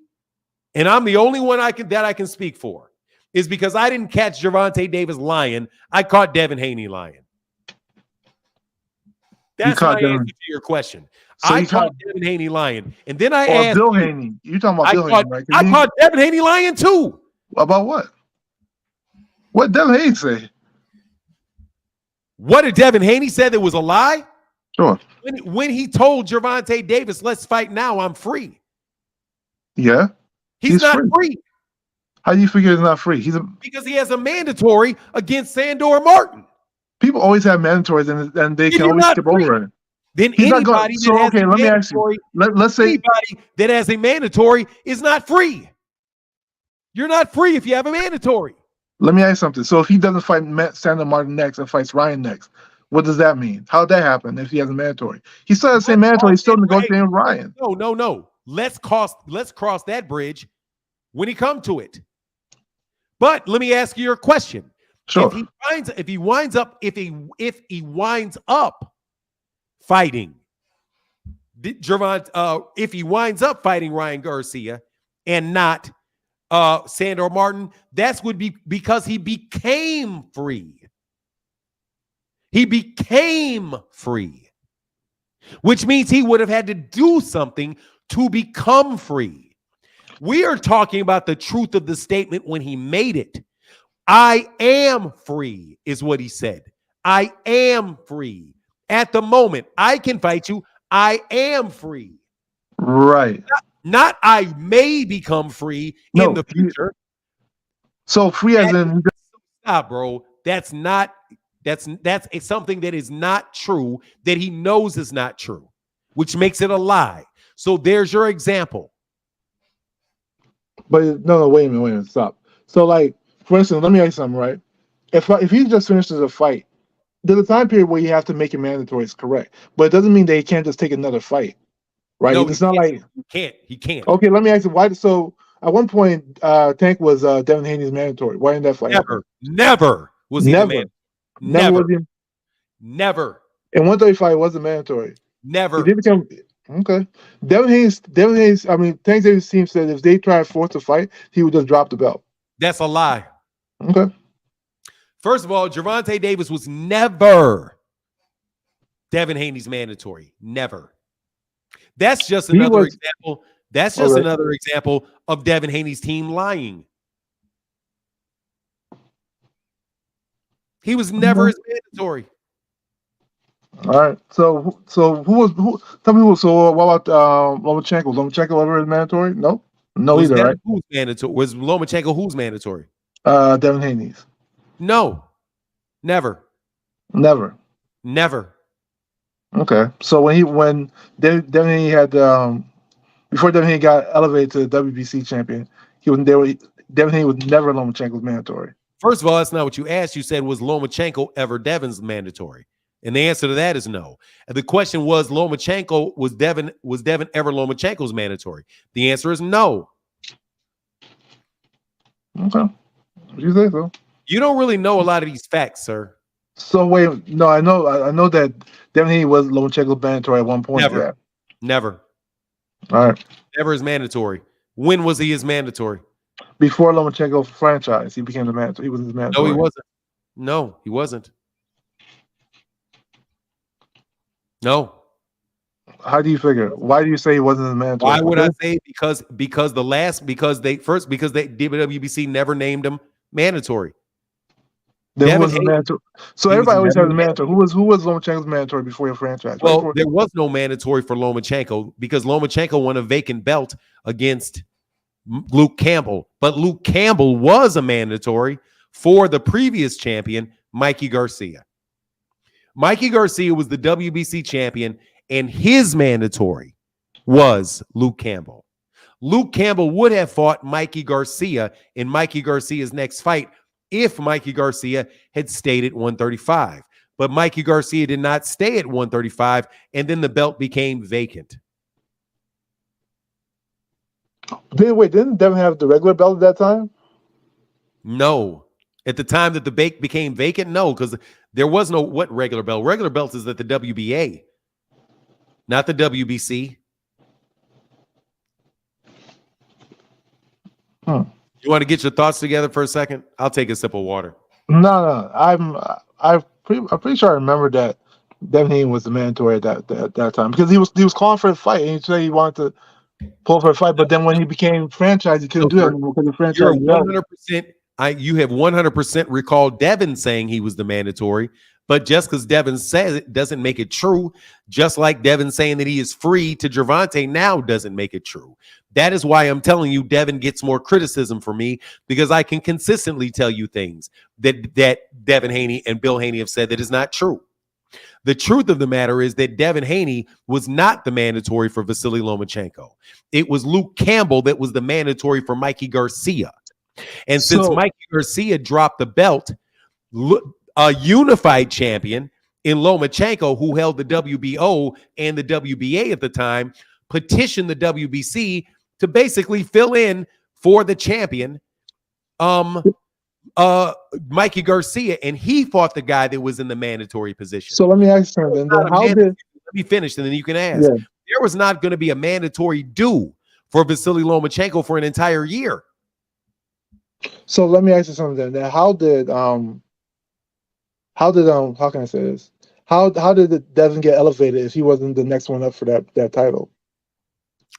and I'm the only one I can speak for, is because I didn't catch Gervonta Davis lying. I caught Devin Haney lying. That's my answer to your question. So I caught Devin Haney lying. And then I asked Bill Haney. You're talking about Bill Haney, right? I caught Devin Haney lying too. About what? What Devin Haney say? What did Devin Haney say that was a lie? Sure. When he told Gervonta Davis, let's fight now, I'm free. Yeah. He's not free. How do you figure he's not free? Because he has a mandatory against Sandor Martin. People always have mandatories and they can always skip over it. Then anybody let's say anybody that has a mandatory is not free. You're not free if you have a mandatory. Let me ask you something. So if he doesn't fight Sandor Martin next and fights Ryan next, what does that mean? How would that happen if he has a mandatory? He still has the same mandatory. He's still negotiating with Ryan. No. Let's cross that bridge when he comes to it. But let me ask you your question. Sure. If he winds up fighting if he winds up fighting Ryan Garcia and not Sandor Martin, that's would be because he became free. He became free, which means he would have had to do something to become free. We are talking about the truth of the statement when he made it. I am free is what he said. I am free. At the moment, I can fight you. I am free. Right. Not I may become free in the future. So free as in stop, bro. That's something that is not true, that he knows is not true, which makes it a lie. So there's your example. But no, wait a minute, stop. So like, for instance, let me ask you something, right? If he just finishes a fight, there's a time period where you have to make it mandatory, is correct. But it doesn't mean that he can't just take another fight. Right? No, it's not like he can't. Okay, let me ask you why. So at one point, Tank was Devin Haney's mandatory. Why didn't that fight? Never was he never. Never. Was he? Never. And 135 wasn't mandatory. Never. He did become okay. Devin Haney's. I mean, Tank Davis' team said if they try to force a fight, he would just drop the belt. That's a lie. Okay. First of all, Gervonta Davis was never Devin Haney's mandatory. Never. That's just another example. That's just another example of Devin Haney's team lying. He was never his mandatory. All right. So who was who? Tell me who. So what about Lomachenko? Lomachenko ever his mandatory? No, either. Right? Who's mandatory? Was Lomachenko who's mandatory? Devin Haney's. No, never. Okay. So when Devin Haney had before Devin Haney got elevated to the WBC champion, Devin Haney was never Lomachenko's mandatory. First of all, that's not what you asked. You said, was Lomachenko ever Devin's mandatory? And the answer to that is no. And the question was, was Devin ever Lomachenko's mandatory? The answer is no. Okay. You say so. You don't really know a lot of these facts, sir. So wait, no, I know that Devin Haney was Lomachenko's mandatory at one point. Never. Yeah. Never. All right. Never is mandatory. When was he his mandatory? Before Lomachenko franchise, he became the mandatory. He was his mandatory. No, he wasn't. No, he wasn't. No. How do you figure? Why do you say he wasn't his mandatory? Why would I say? Because the WBC never named him mandatory. Then who was the mandatory? So everybody always has a mandatory. Who was Lomachenko's mandatory before your franchise? Well, there was no mandatory for Lomachenko because Lomachenko won a vacant belt against Luke Campbell, but Luke Campbell was a mandatory for the previous champion, Mikey Garcia. Mikey Garcia was the WBC champion, and his mandatory was Luke Campbell. Luke Campbell would have fought Mikey Garcia in Mikey Garcia's next fight if Mikey Garcia had stayed at 135. But Mikey Garcia did not stay at 135, and then the belt became vacant. Didn't Devin have the regular belt at that time? No. At the time that the became vacant, no, because there was no regular belt. Regular belt is at the WBA, not the WBC. You want to get your thoughts together for a second? I'll take a sip of water. No. I'm pretty sure I remember that Devin Haney was the mandatory at that time because he was calling for a fight and he said he wanted to pull for a fight, but then when he became franchise, he couldn't do that anymore because the franchise. You're 100%. You have 100% recalled Devin saying he was the mandatory, but just because Devin says it doesn't make it true. Just like Devin saying that he is free to Gervonta now doesn't make it true. That is why I'm telling you Devin gets more criticism from me because I can consistently tell you things that Devin Haney and Bill Haney have said that is not true. The truth of the matter is that Devin Haney was not the mandatory for Vasily Lomachenko. It was Luke Campbell that was the mandatory for Mikey Garcia. And since Mikey Garcia dropped the belt, a unified champion in Lomachenko, who held the WBO and the WBA at the time, petitioned the WBC to basically fill in for the champion, Mikey Garcia, and he fought the guy that was in the mandatory position. So let me ask you something. Let me finish, and then you can ask. Yeah. There was not going to be a mandatory due for Vasily Lomachenko for an entire year. So let me ask you something. Then how can I say this? How did Devin get elevated if he wasn't the next one up for that title?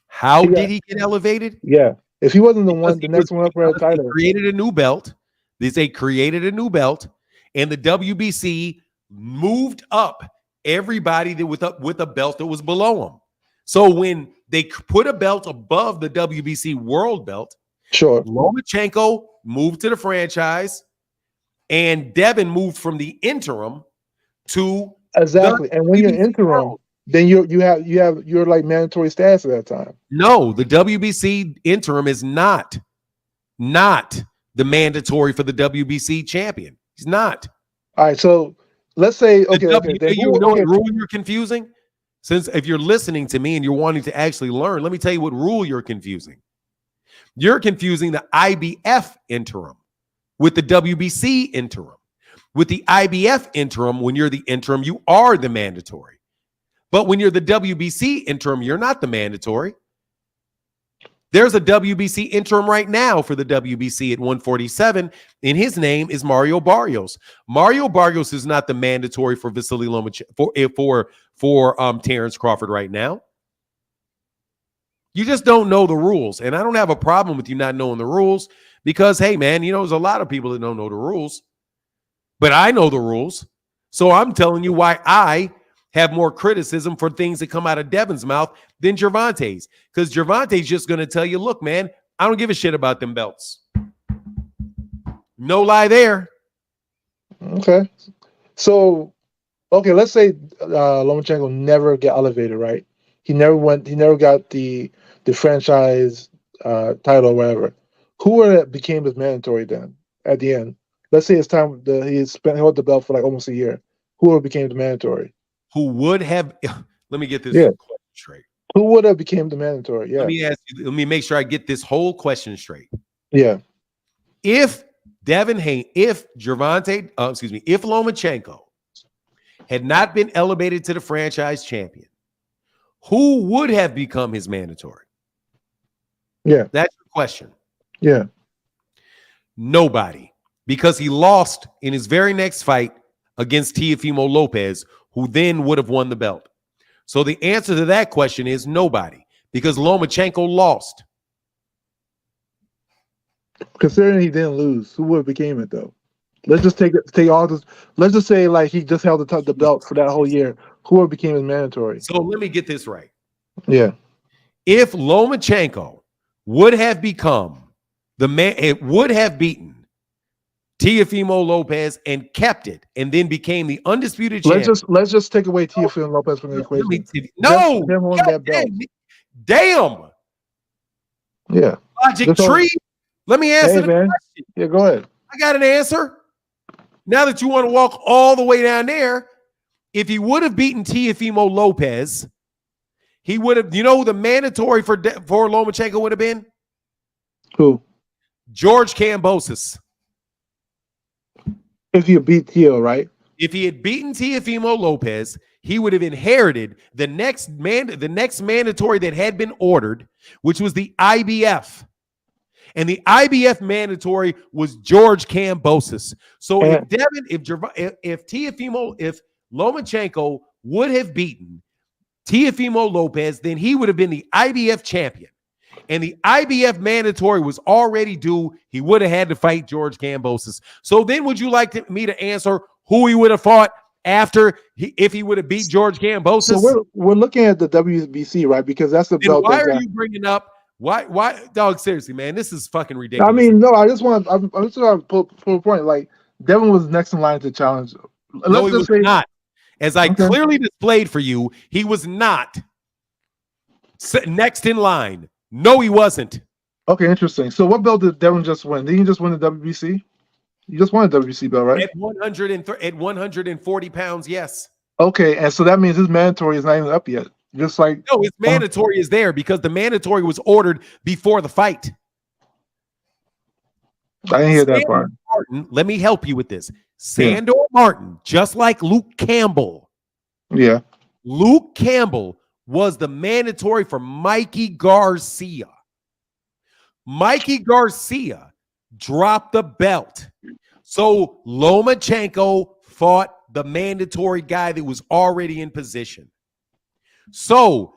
How did he get elevated? Yeah, if he wasn't the next one up for that title, he created a new belt. They created a new belt, and the WBC moved up everybody that with a belt that was below them. So when they put a belt above the WBC world belt, sure, Lomachenko moved to the franchise, and Devin moved from the interim to exactly. And when you're interim, then you're like mandatory status at that time. No, the WBC interim is not the mandatory for the WBC champion. He's not. All right, so let's say you know what rule you're confusing? Since if you're listening to me and you're wanting to actually learn, let me tell you what rule you're confusing. You're confusing the IBF interim with the WBC interim. With the IBF interim, when you're the interim, you are the mandatory. But when you're the WBC interim, you're not the mandatory. There's a WBC interim right now for the WBC at 147, and his name is Mario Barrios. Mario Barrios is not the mandatory for Vasily Lomachenko for Terence Crawford right now. You just don't know the rules, and I don't have a problem with you not knowing the rules because, hey, man, there's a lot of people that don't know the rules, but I know the rules, so I'm telling you why I have more criticism for things that come out of Devin's mouth than Gervonta's. Because Gervonta's just going to tell you, look, man, I don't give a shit about them belts. No lie there. Okay. So, let's say Lomachenko never got elevated, right? He never got the franchise title or whatever. Who became his mandatory then at the end? Let's say it's time he held the belt for like almost a year. Who became the mandatory? Who would have? Let me get this question straight. Who would have became the mandatory? Yeah. Let me ask you. Let me make sure I get this whole question straight. Yeah. If Devin Haney, if Lomachenko had not been elevated to the franchise champion, who would have become his mandatory? Yeah. That's the question. Yeah. Nobody, because he lost in his very next fight against Teofimo Lopez, who then would have won the belt. So the answer to that question is nobody, because Lomachenko lost. Considering he didn't lose, who would have became it though? Let's just take all this. Let's just say like he just held the belt for that whole year. Who would have became his mandatory? So let me get this right. Yeah. If Lomachenko would have become the man, it would have beaten Teofimo Lopez and kept it, and then became the undisputed champion. Let's just take away Teofimo Lopez from the equation. No, damn. Yeah. Logic tree. Let me answer the question. Yeah, go ahead. I got an answer. Now that you want to walk all the way down there, if he would have beaten Teofimo Lopez, he would have. You know who the mandatory for Lomachenko would have been? Who? George Kambosos. If you beat Teo, right? If he had beaten Teofimo Lopez, he would have inherited the next mandatory that had been ordered, which was the IBF. And the IBF mandatory was George Kambosos. So if Lomachenko would have beaten Teofimo Lopez, then he would have been the IBF champion. And the IBF mandatory was already due. He would have had to fight George Kambosos. So then would you like me to answer who he would have fought after if he would have beat George Kambosos? So we're looking at the WBC, right? Because that's the belt. Why are you bringing up why dog, seriously, man, this is fucking ridiculous. I mean, no, I'm just want to pull a point. Like Devin was next in line to challenge. No, he was not. As I clearly displayed for you, he was not next in line. No, he wasn't. Okay, interesting. So what belt did Devin just win? Did he just win the WBC? You just won a WBC belt, right? At 140 pounds, yes. Okay, and so that means his mandatory is not even up yet. Just like no, his mandatory is there because the mandatory was ordered before the fight. I didn't hear that part. Martin, let me help you with this. Sandor Martin, just like Luke Campbell. Yeah. Luke Campbell was the mandatory for Mikey Garcia. Mikey Garcia dropped the belt. So Lomachenko fought the mandatory guy that was already in position. So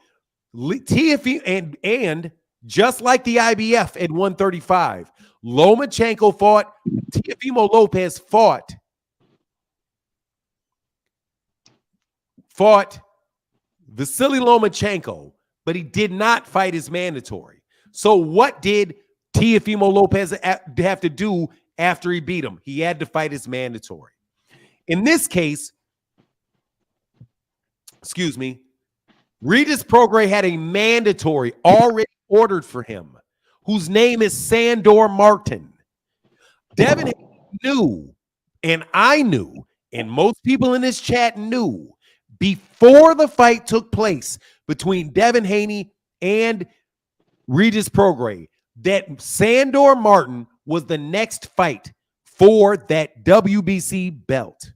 TFE and just like the IBF at 135, Lomachenko fought, Teofimo Lopez fought Vasily Lomachenko, but he did not fight his mandatory. So what did Teofimo Lopez have to do after he beat him? He had to fight his mandatory. In this case, Regis Prograis had a mandatory already ordered for him, whose name is Sandor Martin. Devin knew, and I knew, and most people in this chat knew, before the fight took place between Devin Haney and Regis Prograis, that Sandor Martin was the next fight for that WBC belt.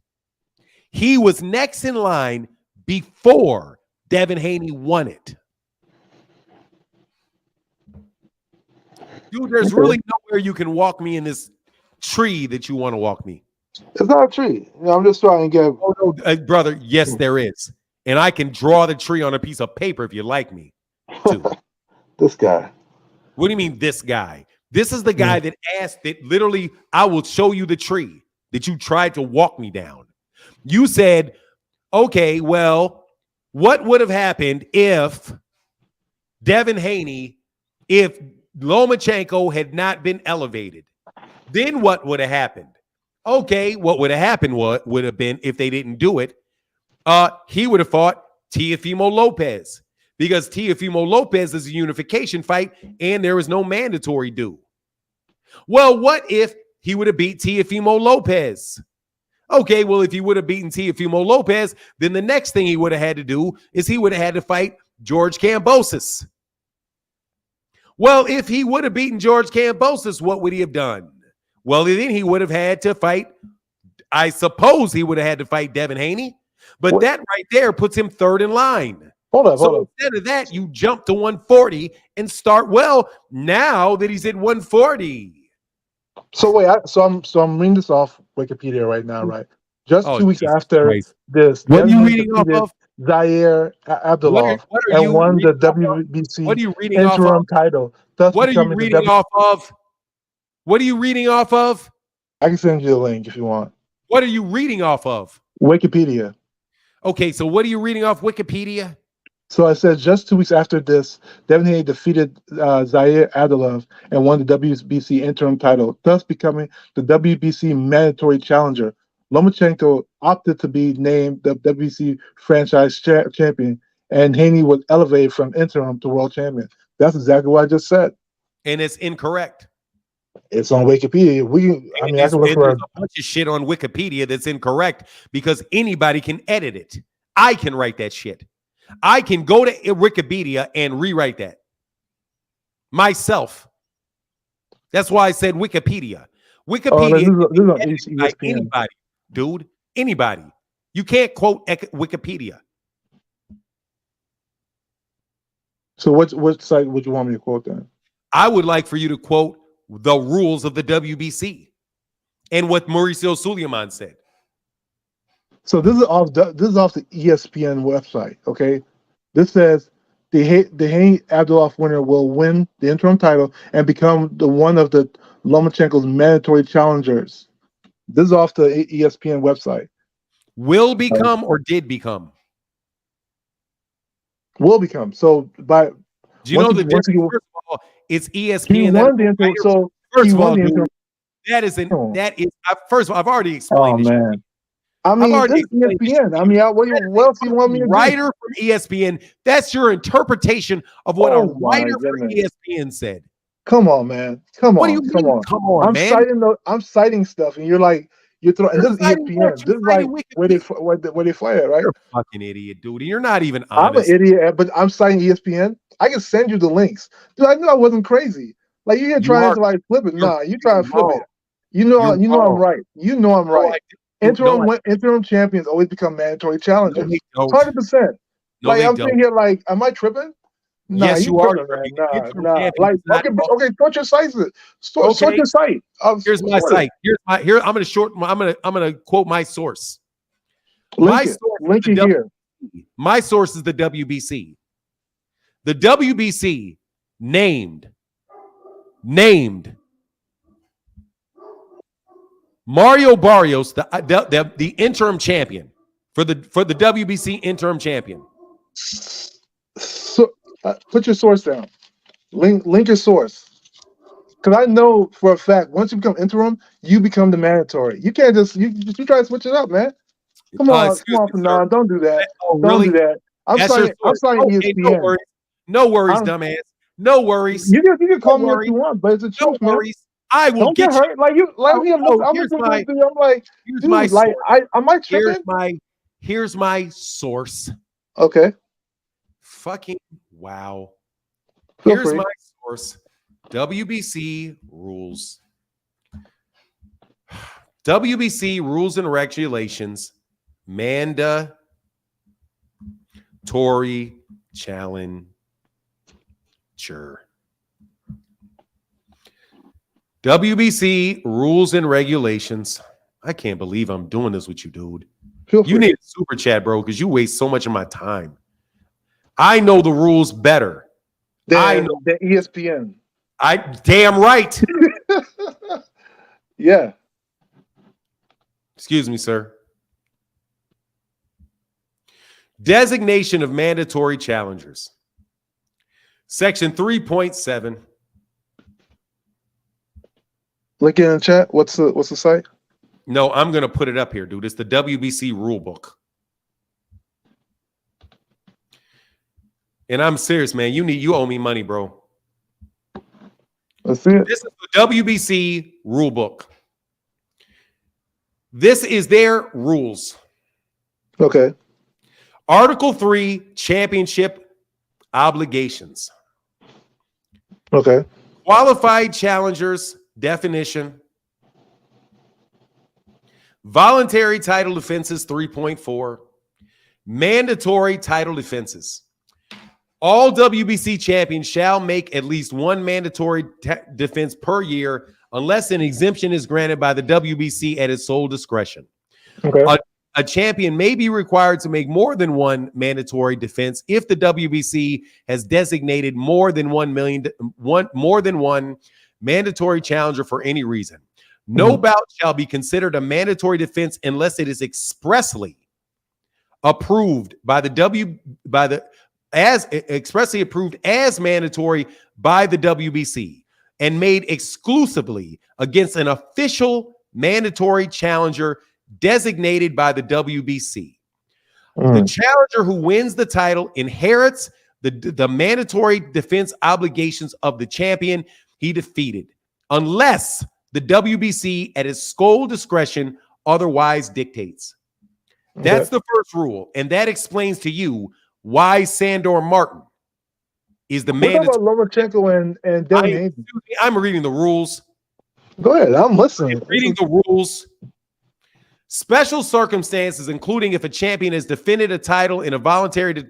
He was next in line before Devin Haney won it. Dude, there's really nowhere you can walk me in this tree that you want to walk me. It's not a tree. I'm just trying to get. Oh, no, brother, yes, there is. And I can draw the tree on a piece of paper if you like me to. This guy. What do you mean, this guy? This is the guy that asked that literally, I will show you the tree that you tried to walk me down. You said, okay, well, what would have happened if Devin Haney, if Lomachenko had not been elevated? Then what would have happened? Okay, what would have happened would have been if they didn't do it, he would have fought Teofimo Lopez because Teofimo Lopez is a unification fight and there is no mandatory due. Well, what if he would have beat Teofimo Lopez? Okay, well, if he would have beaten Teofimo Lopez, then the next thing he would have had to do is he would have had to fight George Kambosos. Well, if he would have beaten George Kambosos, what would he have done? Well, then he would have had to fight, I suppose he would have had to fight Devin Haney, But What? that right there puts him third in line. Hold up. Instead of that, you jump to 140 and start well now that he's at 140. So wait, I'm reading this off Wikipedia right now, right? Just 2 weeks Jesus after Christ. this, What are Devin you Haney reading off defeated of? Zaire Abdulov and won the What are WBC you reading off of? interim title, thus What are you becoming the reading off of? What are you reading off of? I can send you the link if you want. What are you reading off of? Wikipedia. Okay, so what are you reading off Wikipedia? So I said just 2 weeks after this, Devin Haney defeated Zaire Abdulov and won the WBC interim title, thus becoming the WBC mandatory challenger. Lomachenko opted to be named the WBC franchise champion, and Haney was elevated from interim to world champion. That's exactly what I just said. And it's incorrect. It's on Wikipedia. I can look for there's a bunch of shit on Wikipedia that's incorrect because anybody can edit it. I can write that shit. I can go to Wikipedia and rewrite that myself. That's why I said Wikipedia. Wikipedia this is by ESPN. anybody, dude. Anybody. You can't quote Wikipedia. So what site would you want me to quote then? I would like for you to quote the rules of the WBC and what Mauricio Suleiman said. So this is off the ESPN website. Okay, this says the Haney Abdulov winner will win the interim title and become one of the Lomachenko's mandatory challengers. This is off the ESPN website. Will become or did become? Will become. So by do you know the difference? First of all, it's ESPN. He won the interim. So first of all, dude, that is. First of all, I've already explained. Oh man. I mean, this is ESPN. I mean, what else do you want me to do? Writer from ESPN. That's your interpretation of what a writer from ESPN said. Come on, man. Come on. What do you mean? Come on, man. I'm citing stuff, and you're like, you're throwing. And this is ESPN. This is like where they fly it, right? You're a fucking idiot, dude. You're not even I'm honest. an idiot, but I'm citing ESPN. I can send you the links, dude. I knew I wasn't crazy. Like you're trying to like flip it. Nah, you trying to flip it. You know I'm right. You know I'm right. Interim champions always become mandatory challengers. 100%. Like I'm thinking here, like, am I tripping? Nah, yes, you are. Nah. Like, okay, sort your site. Sort your site. Here's my site. Here. I'm gonna quote my source. Link it here. My source is the WBC. The WBC named Mario Barrios the interim champion for the WBC interim champion. So put your source down. Link your source. Because I know for a fact once you become interim, you become the mandatory. You can't just you try to switch it up, man. Come on, Fanon, don't do that. Don't do that. I'm signing ESPN. No worries, dumbass. No worries. You can call me what you want, but it's the truth, man. I will get hurt. Like you, I'm like, here's dude, my like, source. am I tripping? Here's my source. Okay. Fucking wow. Feel Here's free. my source. WBC rules. WBC rules and regulations. Mandatory challenger. WBC rules and regulations. I can't believe I'm doing this with you, dude. You need a super chat, bro, because you waste so much of my time. I know the rules better. I know the ESPN. Damn right. Yeah. Excuse me, sir. Designation of mandatory challengers. Section 3.7. Link it in the chat. What's the site? No, I'm gonna put it up here, dude. It's the WBC rule book. And I'm serious, man. You owe me money, bro. Let's see it. This is the WBC rule book. This is their rules. Okay. Article 3, championship obligations. Okay. Qualified challengers definition. Voluntary title defenses 3.4. Mandatory title defenses. All WBC champions shall make at least one mandatory defense per year unless an exemption is granted by the WBC at its sole discretion. Okay. A champion may be required to make more than one mandatory defense if the WBC has designated more than one mandatory challenger for any reason. No bout shall be considered a mandatory defense unless it is expressly approved expressly approved as mandatory by the WBC and made exclusively against an official mandatory challenger designated by the WBC. The challenger who wins the title inherits the mandatory defense obligations of the champion he defeated, unless the WBC at its sole discretion otherwise dictates. That's the first rule, and that explains to you why Sandor Martin is the man. What about Lomachenko and Devin Haney? I'm reading the rules. Go ahead, I'm listening. Reading the rules. Special circumstances, including if a champion has defended a title in a voluntary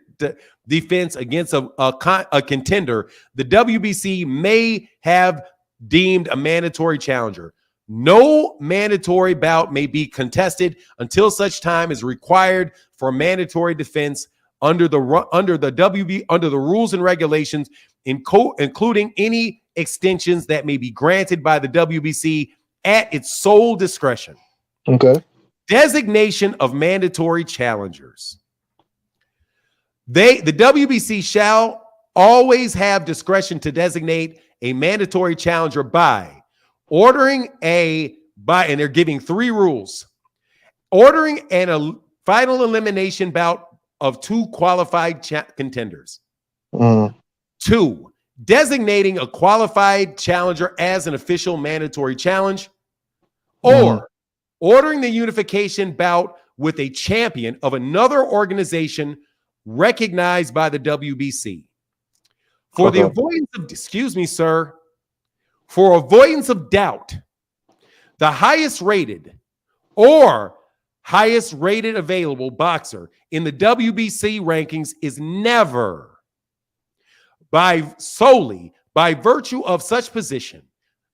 defense against a contender, the WBC may have deemed a mandatory challenger. No mandatory bout may be contested until such time is required for a mandatory defense under the rules and regulations, including any extensions that may be granted by the WBC at its sole discretion. Okay. Designation of mandatory challengers. The WBC shall always have discretion to designate a mandatory challenger by ordering and they're giving 3 rules. Ordering a final elimination bout of 2 qualified contenders. 2, designating a qualified challenger as an official mandatory challenge, or ordering the unification bout with a champion of another organization recognized by the WBC. For the avoidance of, for avoidance of doubt, the highest rated or highest rated available boxer in the WBC rankings is never, solely by virtue of such position,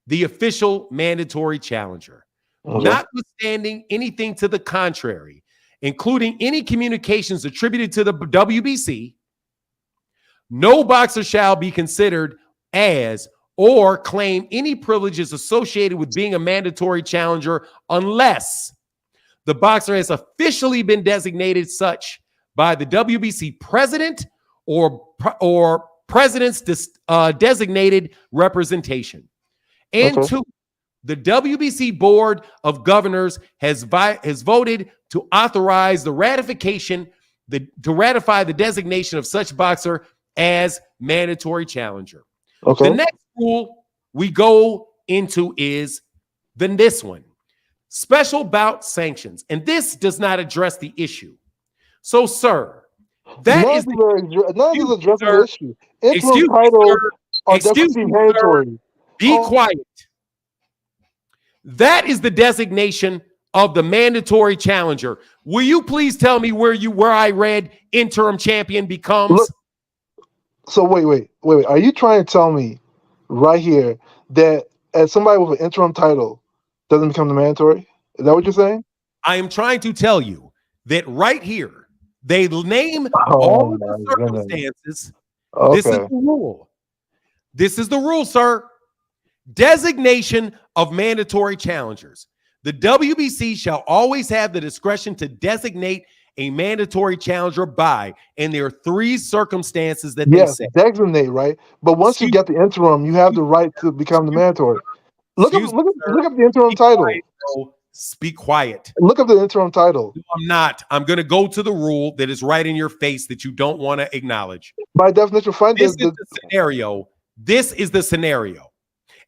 the official mandatory challenger. Notwithstanding anything to the contrary, including any communications attributed to the WBC, no boxer shall be considered as or claim any privileges associated with being a mandatory challenger unless the boxer has officially been designated such by the WBC president or president's designated representation. And 2, the WBC Board of Governors has voted to authorize the ratification, to ratify the designation of such boxer as mandatory challenger. The next rule we go into is this one. Special bout sanctions. And this does not address the issue. So, sir, that is none of these address the issue. Interim titles are definitely mandatory. Be quiet. That is the designation of the mandatory challenger. Will you please tell me where I read interim champion becomes? Look, so wait. Are you trying to tell me right here that as somebody with an interim title doesn't become the mandatory? Is that what you're saying? I am trying to tell you that right here, they name all of the circumstances. This is the rule. This is the rule, sir. Designation of mandatory challengers. The WBC shall always have the discretion to designate a mandatory challenger by, and there are 3 circumstances that they say. Designate, right? But once you get the interim, you have the right to become the mandatory. Look up the interim title. Speak quiet. Look up the interim title. No, I'm not. I'm going to go to the rule that is right in your face that you don't want to acknowledge. By definition, this is the scenario. This is the scenario.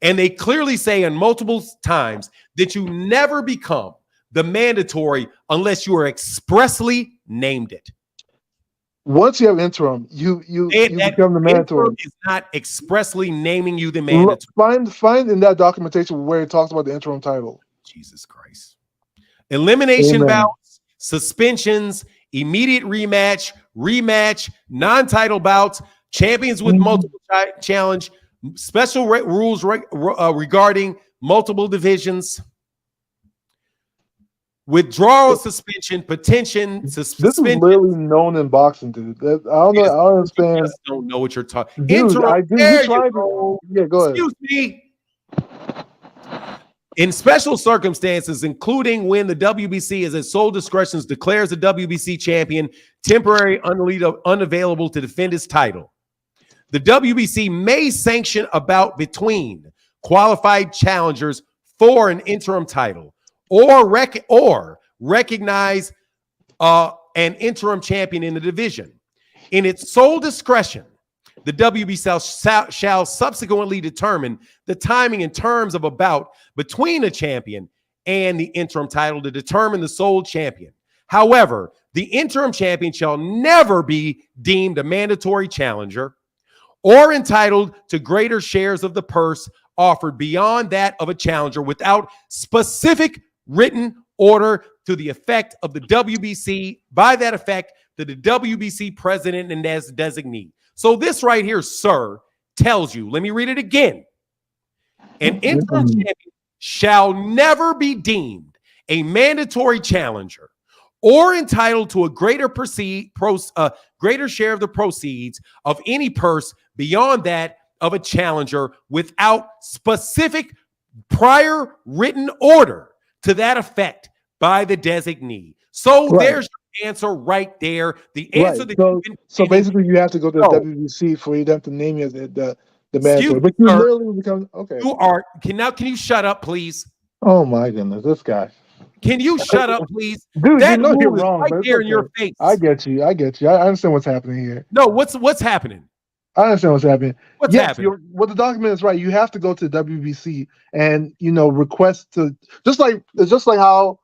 And they clearly say on multiple times that you never become the mandatory unless you are expressly named it. Once you have interim, you become the mandatory. Is not expressly naming you the mandatory. Find in that documentation where it talks about the interim title. Jesus Christ. Elimination bouts, suspensions, immediate rematch, non-title bouts, champions with multiple challenge, special rules regarding multiple divisions, withdrawal, suspension, petition, This is suspension. literally known in boxing, dude. I don't know. I don't understand. You just don't know what you're talking. Dude, Interim. I do. There You tried you go. to. Yeah, go ahead. Excuse me. In special circumstances, including when the WBC is at sole discretion declares the WBC champion temporary unavailable to defend his title, the WBC may sanction a bout between qualified challengers for an interim title, or recognize an interim champion in the division. In its sole discretion, the WBC shall subsequently determine the timing and terms of a bout between a champion and the interim title to determine the sole champion. However, the interim champion shall never be deemed a mandatory challenger or entitled to greater shares of the purse offered beyond that of a challenger without specific written order to the effect of the WBC, by that effect, to the WBC president and as designee. So this right here, sir, tells you, let me read it again. An interim champion shall never be deemed a mandatory challenger or entitled to a greater share of the proceeds of any purse beyond that of a challenger without specific prior written order to that effect by the designee. So there's your answer right there. The answer that so basically you have to go to the WBC for them to name you the mandatory. But you literally become okay. You are can you shut up, please? Oh my goodness, this guy. Can you shut up, please? Dude, that you know you're rule is wrong. right there in your face. I get you. I understand what's happening here. No, what's happening? I understand what's happening. What's happening? What the document is right. You have to go to WBC and request to just like how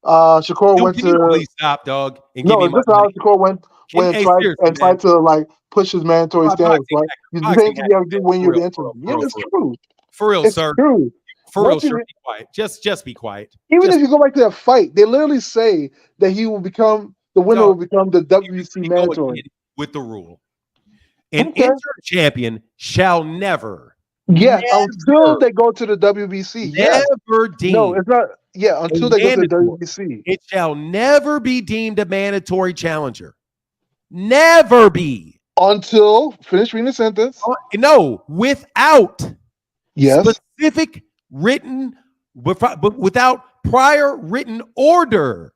Shakur went can to. You please stop, dog. And No, give me just how Shakur went and tried to like push his mandatory status. Right? You the same thing you have to do when you're the interim. Yeah, it's true. For real, it's sir. True. For real, sir. Be quiet. Just be quiet. Even if you go back to that fight, they literally say that he will become the winner. Will become the WBC mandatory with the rule. An interim champion shall never. Yeah, until they go to the WBC. Never deemed. No, it's not. Yeah, until they go to the WBC. It shall never be deemed a mandatory challenger. Never be. Until, finish reading the sentence. No, without specific written, but without prior written order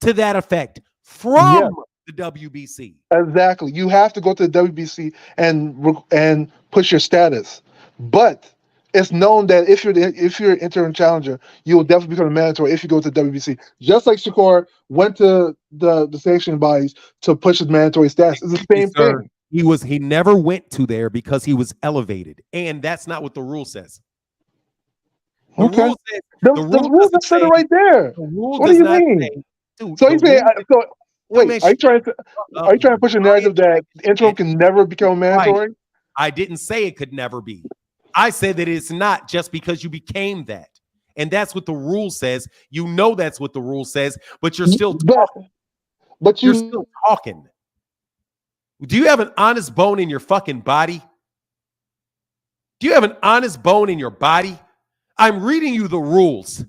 to that effect from the WBC. Exactly. You have to go to the WBC and push your status. But it's known that if you're an interim challenger, you will definitely become a mandatory if you go to the WBC. Just like Shakur went to the sanctioning bodies to push his mandatory status. It's the same thing. He never went to there because he was elevated. And that's not what the rule says. The rule says the rule just said it right there. What do you mean? So he's saying wait, are you trying to push a narrative that interim can never become mandatory? Right. I didn't say it could never be. I said that it's not just because you became that. And that's what the rule says. You know that's what the rule says, but you're still talking. But you're still talking. Do you have an honest bone in your fucking body? Do you have an honest bone in your body? I'm reading you the rules.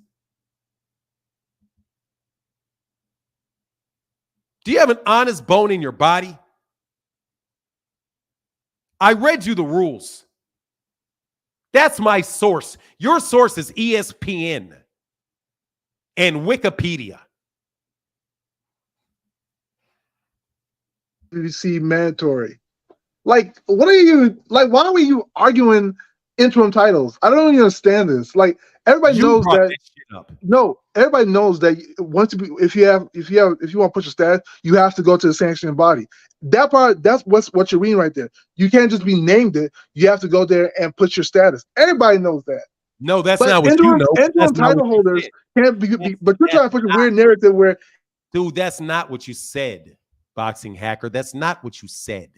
Do you have an honest bone in your body? I read you the rules. That's my source. Your source is ESPN and Wikipedia. WBC mandatory. Like, what are you like? Why are you arguing interim titles? I don't even understand this. Like, everybody knows that. No, everybody knows that if you want to push a status, you have to go to the sanctioning body. That part, that's what you're reading right there. You can't just be named it. You have to go there and put your status. Everybody knows that. No, that's not what you know. Interim title holders can't be. But you're trying to push a weird narrative where. Dude, that's not what you said, boxing hacker. That's not what you said.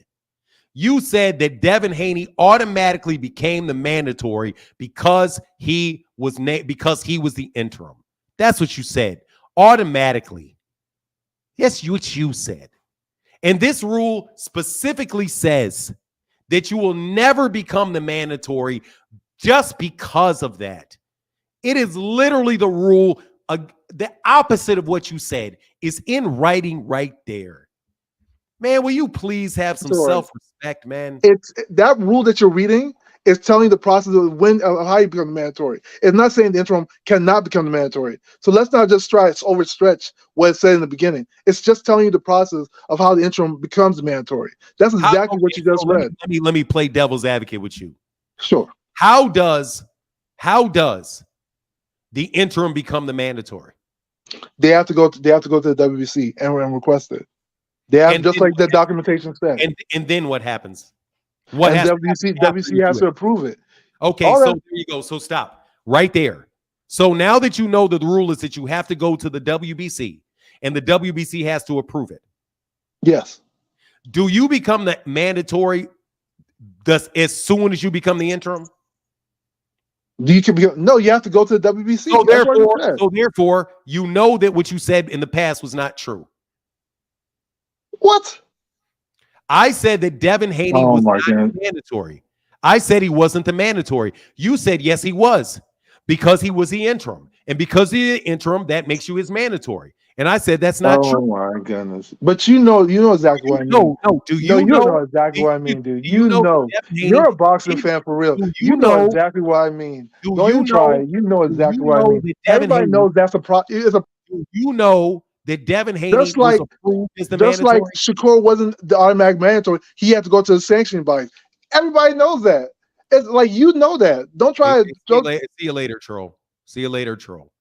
You said that Devin Haney automatically became the mandatory because he was the interim. That's what you said. Automatically. Yes, what you said. And this rule specifically says that you will never become the mandatory just because of that. It is literally the rule. The opposite of what you said is in writing right there. Man, will you please have some self-respect, man? It's that rule that you're reading is telling you the process of when how you become mandatory. It's not saying the interim cannot become the mandatory. So let's not just try to overstretch what it said in the beginning. It's just telling you the process of how the interim becomes mandatory. That's exactly what you just read. Let me play devil's advocate with you. Sure. How does the interim become the mandatory? They have to go to the WBC and request it. They have just like the documentation said. And then what happens? WBC has to approve it. Okay, so there you go. So stop right there. So now that you know that the rule is that you have to go to the WBC and the WBC has to approve it. Yes. Do you become the mandatory as soon as you become the interim? You have to go to the WBC. So therefore, you know that what you said in the past was not true. What? I said that Devin Haney was not mandatory. I said he wasn't the mandatory. You said yes, he was, because he was the interim. And because of the interim, that makes you his mandatory. And I said that's not true. Oh my goodness. But you know exactly what I mean. No, you know exactly what I mean, dude. You know. You're a boxing fan for real. You know exactly what I mean. Don't even try it. You know exactly what I mean. Everybody knows that's a problem. You know that Devin Haney was approved as the mandatory. Like Shakur wasn't the automatic mandatory. He had to go to the sanctioning body. Everybody knows that. It's like, you know that. Don't try it. See you later, troll. See you later, troll.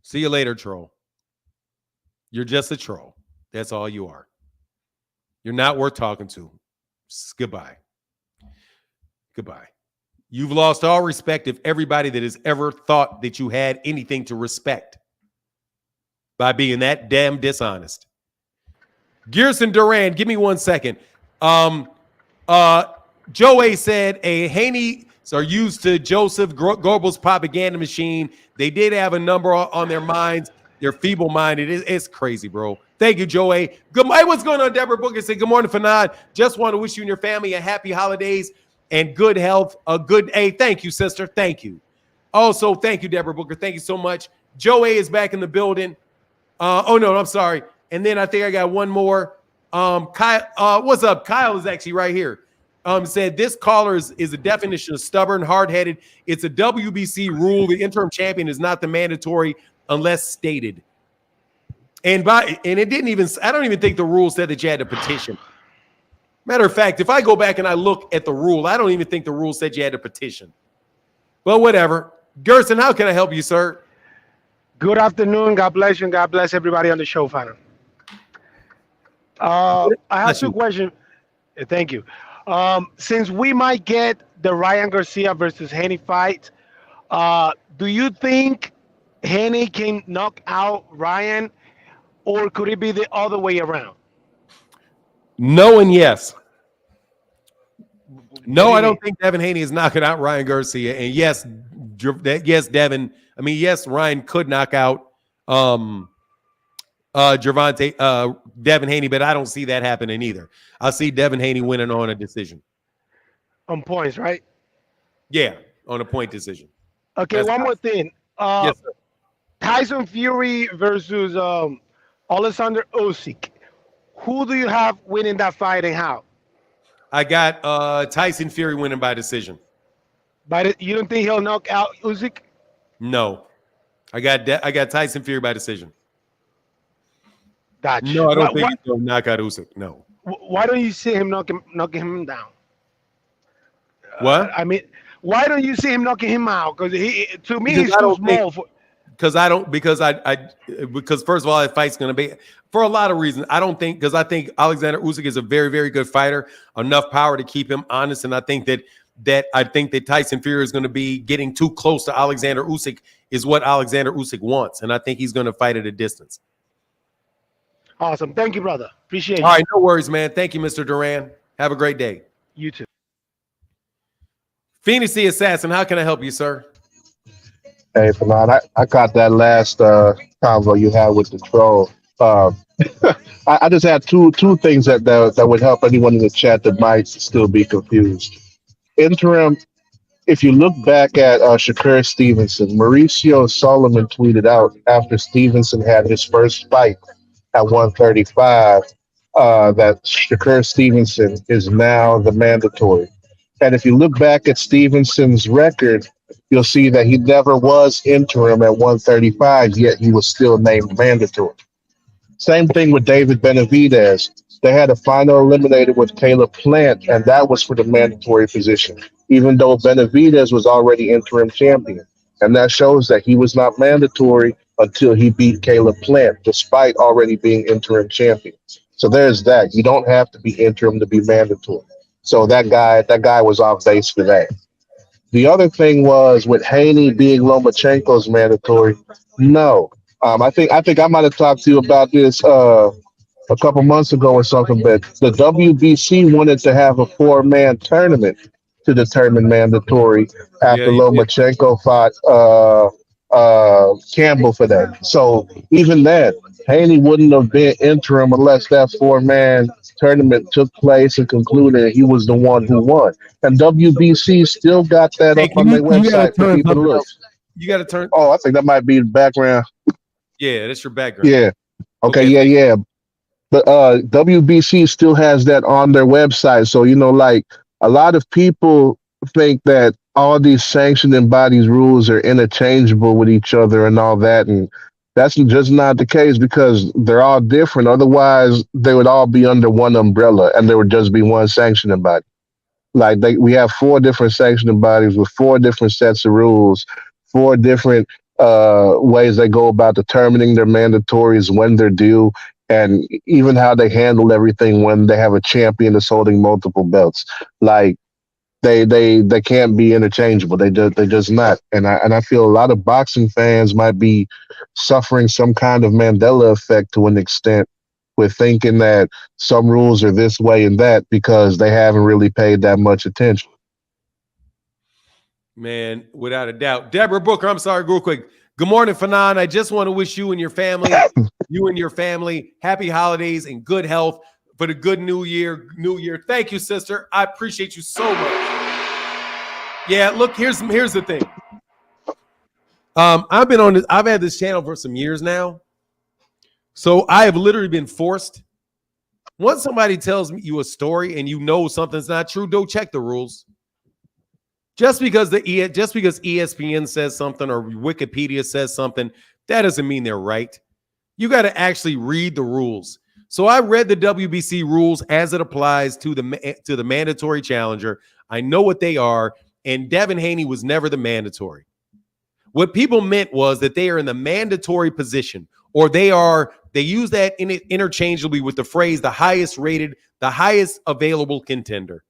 See you later, troll. You're just a troll. That's all you are. You're not worth talking to. Goodbye. Goodbye. You've lost all respect of everybody that has ever thought that you had anything to respect by being that damn dishonest. Gerson Duran, give me 1 second. Joe A said Haney are used to Joseph Goebbels' propaganda machine. They did have a number on their minds. They're feeble-minded. It's crazy, bro. Thank you, Joe A. Good morning. What's going on, Deborah Booker? Say good morning, Fanad. Just want to wish you and your family a happy holidays and good health. Thank you, sister. Thank you. Also, thank you, Deborah Booker. Thank you so much. Joe A is back in the building. I'm sorry. And then I think I got one more. Kyle, what's up? Kyle is actually right here. Said this caller is a definition of stubborn, hard-headed. It's a WBC rule. The interim champion is not the mandatory unless stated. And it didn't even, I don't even think the rule said that you had to petition. Matter of fact, if I go back and I look at the rule, I don't even think the rule said you had to petition. Well, whatever. Gerson, how can I help you, sir? Good afternoon. God bless you, and God bless everybody on the show, Fanner. I have two questions. Thank you. Since we might get the Ryan Garcia versus Haney fight, do you think Haney can knock out Ryan, or could it be the other way around? No and yes. No, I don't think Devin Haney is knocking out Ryan Garcia. And yes, Devin. I mean, yes, Ryan could knock out Gervonta, Devin Haney, but I don't see that happening either. I see Devin Haney winning on a decision. On points, right? Yeah, on a point decision. Okay, one more thing. Yes, sir. Tyson Fury versus Alexander Usyk. Who do you have winning that fight and how? I got Tyson Fury winning by decision. You don't think he'll knock out Usyk? No, I got Tyson Fury by decision. Gotcha. No, I don't think he'll knock out Usyk. No. Why don't you see him knocking him down? What? I mean, why don't you see him knocking him out? Because to me, he's too small. Because first of all, that fight's going to be for a lot of reasons. I think Alexander Usyk is a very, very good fighter, enough power to keep him honest, and I think that Tyson Fury is going to be getting too close to Alexander Usyk is what Alexander Usyk wants, and I think he's going to fight at a distance. Awesome. Thank you, brother. Appreciate it. All right, no worries, man. Thank you, Mr. Duran. Have a great day. You too. Phoenix the Assassin, how can I help you, sir? Hey, Fernand, I caught that last convo you had with the troll. Uh, I just had two things that would help anyone in the chat that might still be confused. Interim. If you look back at Shakur Stevenson, Mauricio Solomon tweeted out after Stevenson had his first fight at 135 that Shakur Stevenson is now the mandatory. And if you look back at Stevenson's record, you'll see that he never was interim at 135, yet he was still named mandatory. Same thing with David Benavidez. They had a final eliminated with Caleb Plant, and that was for the mandatory position, even though Benavidez was already interim champion. And that shows that he was not mandatory until he beat Caleb Plant, despite already being interim champion. So there's that. You don't have to be interim to be mandatory. So that guy was off base for that. The other thing was with Haney being Lomachenko's mandatory. No, I think I might have talked to you about this a couple months ago or something. But the WBC wanted to have a 4-man tournament to determine mandatory Yeah, after you did. Lomachenko fought Campbell for that. So even that, Haney wouldn't have been interim unless that 4-man tournament took place and concluded and he was the one who won. And WBC still got that Hey, up on their You gotta website for turn people to something look. up. You got to turn. Oh, I think that might be the background. Yeah, that's your background. Yeah. Okay. Okay, thank you. Yeah. But WBC still has that on their website. So, like a lot of people think that all these sanctioning bodies rules are interchangeable with each other and all that. And that's just not the case because they're all different. Otherwise, they would all be under one umbrella and there would just be one sanctioning body. Like we have 4 different sanctioning bodies with 4 different sets of rules, 4 different ways they go about determining their mandatories when they're due, and even how they handle everything when they have a champion that's holding multiple belts. Like they can't be interchangeable. They just not. And I feel a lot of boxing fans might be suffering some kind of Mandela effect to an extent with thinking that some rules are this way and that because they haven't really paid that much attention. Man, without a doubt. Deborah Booker, I'm sorry, real quick. Good morning, Fanon. I just want to wish you and your family, happy holidays and good health for the good new year. Thank you, sister. I appreciate you so much. Yeah, look, here's the thing. I've had this channel for some years now. So I have literally been forced. Once somebody tells you a story and you know something's not true, don't check the rules. Just because ESPN says something or Wikipedia says something, that doesn't mean they're right. You got to actually read the rules. So I read the WBC rules as it applies to the mandatory challenger. I know what they are, and Devin Haney was never the mandatory. What people meant was that they are in the mandatory position, or they use that interchangeably with the phrase the highest rated, the highest available contender.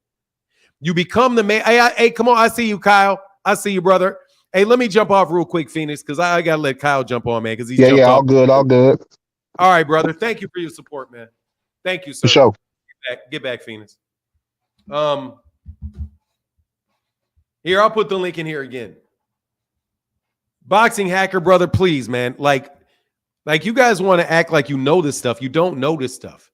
You become the man. Hey, come on. I see you, Kyle. I see you, brother. Hey, let me jump off real quick, Phoenix, because I got to let Kyle jump on, man, because he's jumped off. All good. All right, brother. Thank you for your support, man. Thank you, sir. For sure. Get back, Phoenix. Here, I'll put the link in here again. Boxing hacker, brother, please, man. Like you guys want to act like you know this stuff. You don't know this stuff.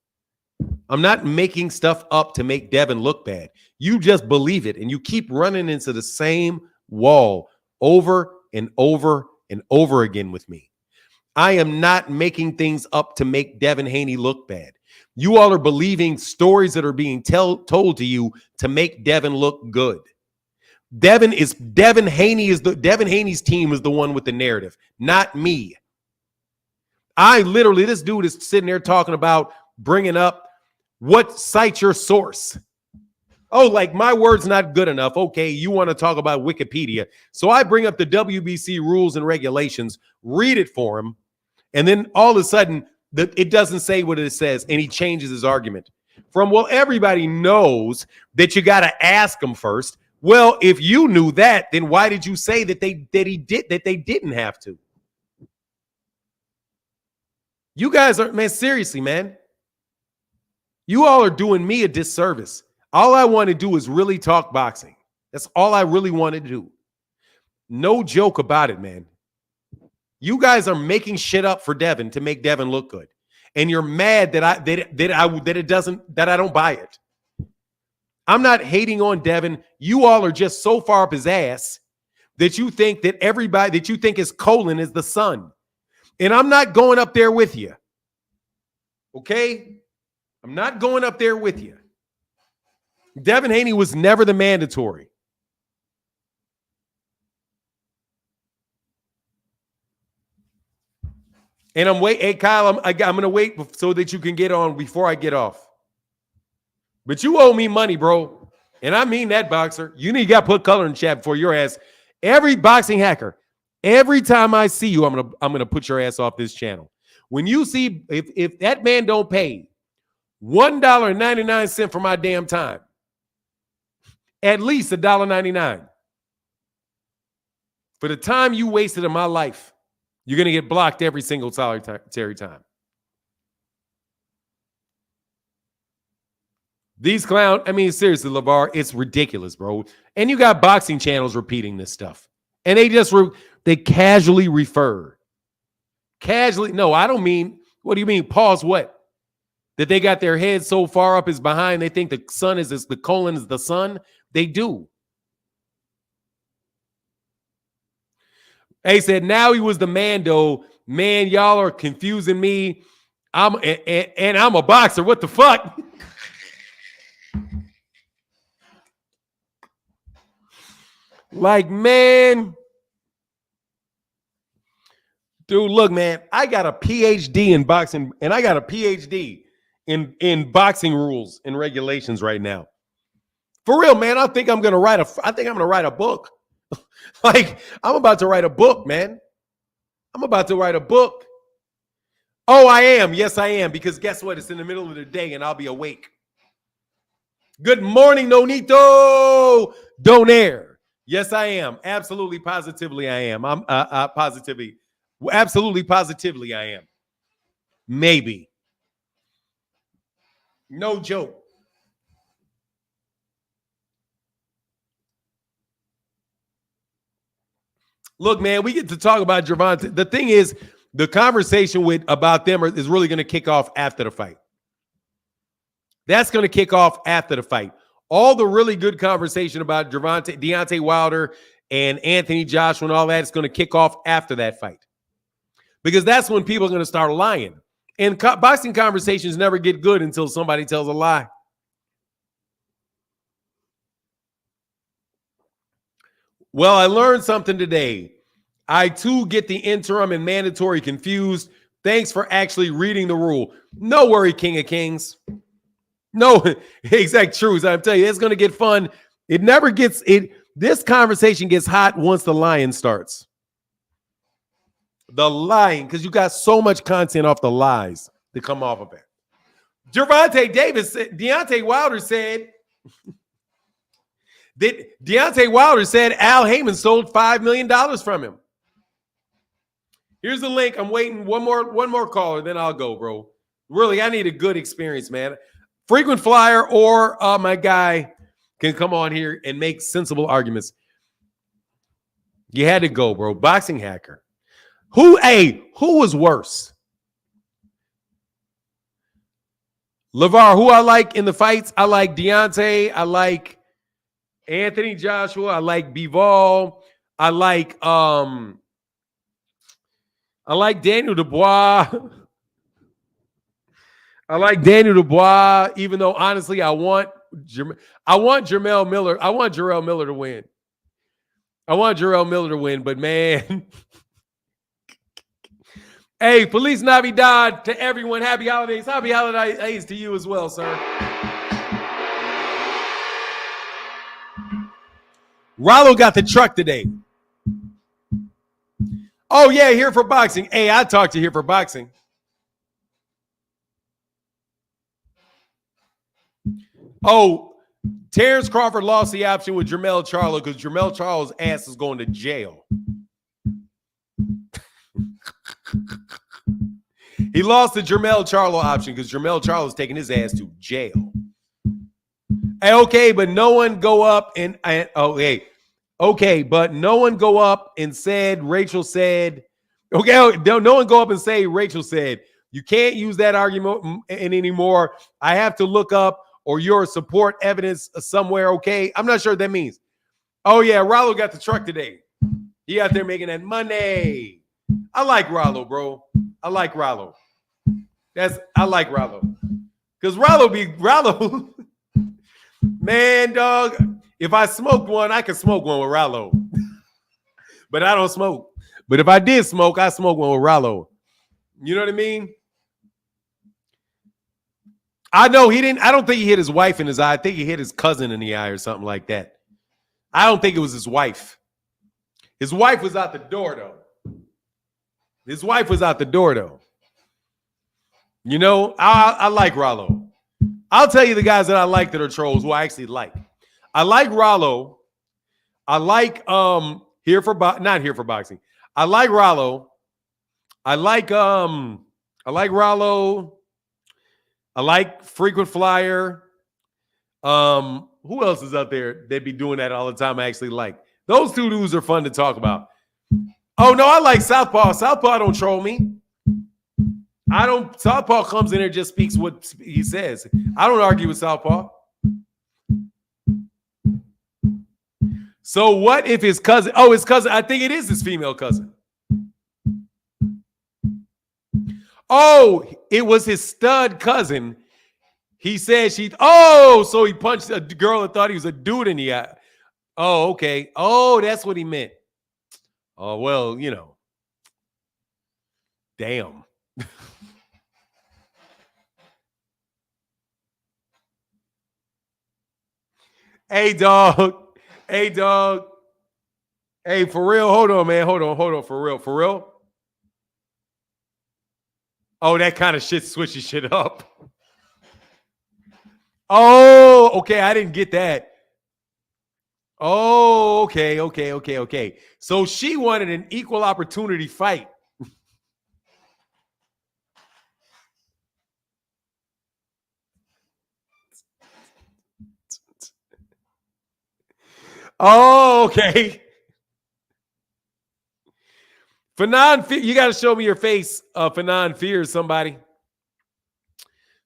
I'm not making stuff up to make Devin look bad. You just believe it, and you keep running into the same wall over and over and over again with me. I am not making things up to make Devin Haney look bad. You all are believing stories that are being told to you to make Devin look good. Devin Haney's team is the one with the narrative, not me. This dude is sitting there talking about bringing up what cite your source. Oh, like my word's not good enough. Okay, you want to talk about Wikipedia. So I bring up the WBC rules and regulations, read it for him, and then all of a sudden it doesn't say what it says, and he changes his argument. Everybody knows that you got to ask him first. Well, if you knew that, then why did you say that they didn't have to? You guys are, man, seriously, man. You all are doing me a disservice. All I want to do is really talk boxing. That's all I really want to do. No joke about it, man. You guys are making shit up for Devin to make Devin look good. and you're mad that I don't buy it. I'm not hating on Devin. You all are just so far up his ass that you think that everybody that you think is colon is the sun. And I'm not going up there with you. Okay? I'm not going up there with you. Devin Haney was never the mandatory. And I'm waiting. Hey, Kyle, I'm going to wait so that you can get on before I get off. But you owe me money, bro. And I mean that, boxer. You need to got to put color in the chat before your ass. Every boxing hacker, every time I see you, I'm gonna put your ass off this channel. When you see, if that man don't pay $1.99 for my damn time, at least $1.99 for the time you wasted in my life, you're gonna get blocked every single solitary time. These clowns, I mean, seriously, LeVar, it's ridiculous, bro. And you got boxing channels repeating this stuff. And they casually refer. Casually, no, I don't mean, what do you mean? Pause what? That they got their heads so far up is behind, they think the sun is the colon is the sun? They do. Hey said, now he was the Mando. Man, y'all are confusing me. I'm a boxer. What the fuck? Like, man, dude, look, man, I got a PhD in boxing, and I got a PhD in boxing rules and regulations right now. For real, man, I think I'm gonna write a book. Like, I'm about to write a book, man. I'm about to write a book. Oh, I am. Yes, I am. Because guess what? It's in the middle of the day, and I'll be awake. Good morning, Nonito Donaire. Yes, I am. Absolutely, positively, I am. I'm absolutely, positively, I am. Maybe. No joke. Look, man, we get to talk about Gervonta. The thing is, the conversation about them is really going to kick off after the fight. That's going to kick off after the fight. All the really good conversation about Gervonta, Deontay Wilder, and Anthony Joshua and all that is going to kick off after that fight. Because that's when people are going to start lying. And boxing conversations never get good until somebody tells a lie. Well, I learned something today. I, too, get the interim and mandatory confused. Thanks for actually reading the rule. No worry, King of Kings. No, exact truth. I'm telling you, it's going to get fun. It never gets it. This conversation gets hot once the lying starts. The lying, because you got so much content off the lies that come off of it. Deontay Wilder said that Al Haymon sold $5 million from him. Here's the link. I'm waiting one more caller, then I'll go, bro. Really, I need a good experience, man. Frequent flyer or my guy can come on here and make sensible arguments. You had to go, bro. Boxing hacker. Who was worse? LeVar, who I like in the fights? I like Deontay. I like Anthony Joshua. I like Bivol. I like Daniel Dubois. I like Daniel Dubois, even though honestly I want Jarrell Miller. I want Jarrell Miller to win. But man. Hey, Feliz Navidad to everyone. Happy holidays. Happy holidays to you as well, sir. Rollo got the truck today. Oh, yeah, here for boxing. Hey, I talked to here for boxing. Oh, Terence Crawford lost the option with Jermell Charlo because Jermell Charlo's ass is going to jail. He lost the Jermell Charlo option because Jermell Charlo's taking his ass to jail. Hey, okay, but no one go up and okay, but no one go up and said Rachel said. Okay, no one go up and say Rachel said You can't use that argument anymore. I have to look up or your support evidence somewhere, okay? I'm not sure what that means. Oh, yeah, Rollo got the truck today. He out there making that money. I like Rollo, bro. I like Rollo. I like Rollo. Because Rollo, man, dog, if I smoked one, I could smoke one with Rollo. But I don't smoke. But if I did smoke, I smoke one with Rollo. You know what I mean? I know he didn't. I don't think he hit his wife in his eye. I think he hit his cousin in the eye or something like that. I don't think it was his wife. His wife was out the door, though. His wife was out the door, though. You know, I like Rollo. I'll tell you the guys that I like that are trolls who I actually like. I like Rollo. I like not here for boxing. I like Rollo. I like Rollo. I like Frequent Flyer. Who else is out there? They'd be doing that all the time. I actually like. Those two dudes are fun to talk about. Oh no, I like Southpaw. Southpaw don't troll me. Southpaw comes in there and just speaks what he says. I don't argue with Southpaw. So what if his cousin? Oh, his cousin. I think it is his female cousin. Oh, it was his stud cousin. He said so he punched a girl that thought he was a dude in the eye. Oh, okay. Oh, that's what he meant. Oh, well, you know. Damn. Hey, dog. Hey, dog. Hey, for real. Hold on, man. Hold on. For real. Oh, that kind of shit switches shit up. Oh, okay. I didn't get that. Oh, okay. So she wanted an equal opportunity fight. Oh, okay. Fanon, you got to show me your face. Fanon fears somebody.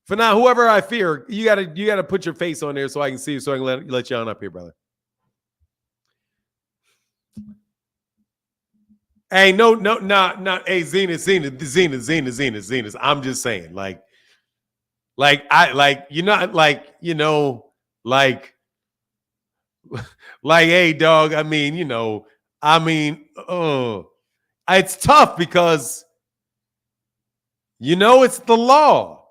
Fanon, whoever I fear, you got to put your face on there so I can see you, so I can let you on up here, brother. Hey, no. Hey, Zenas. I'm just saying, like, hey, dog. It's tough because, it's the law.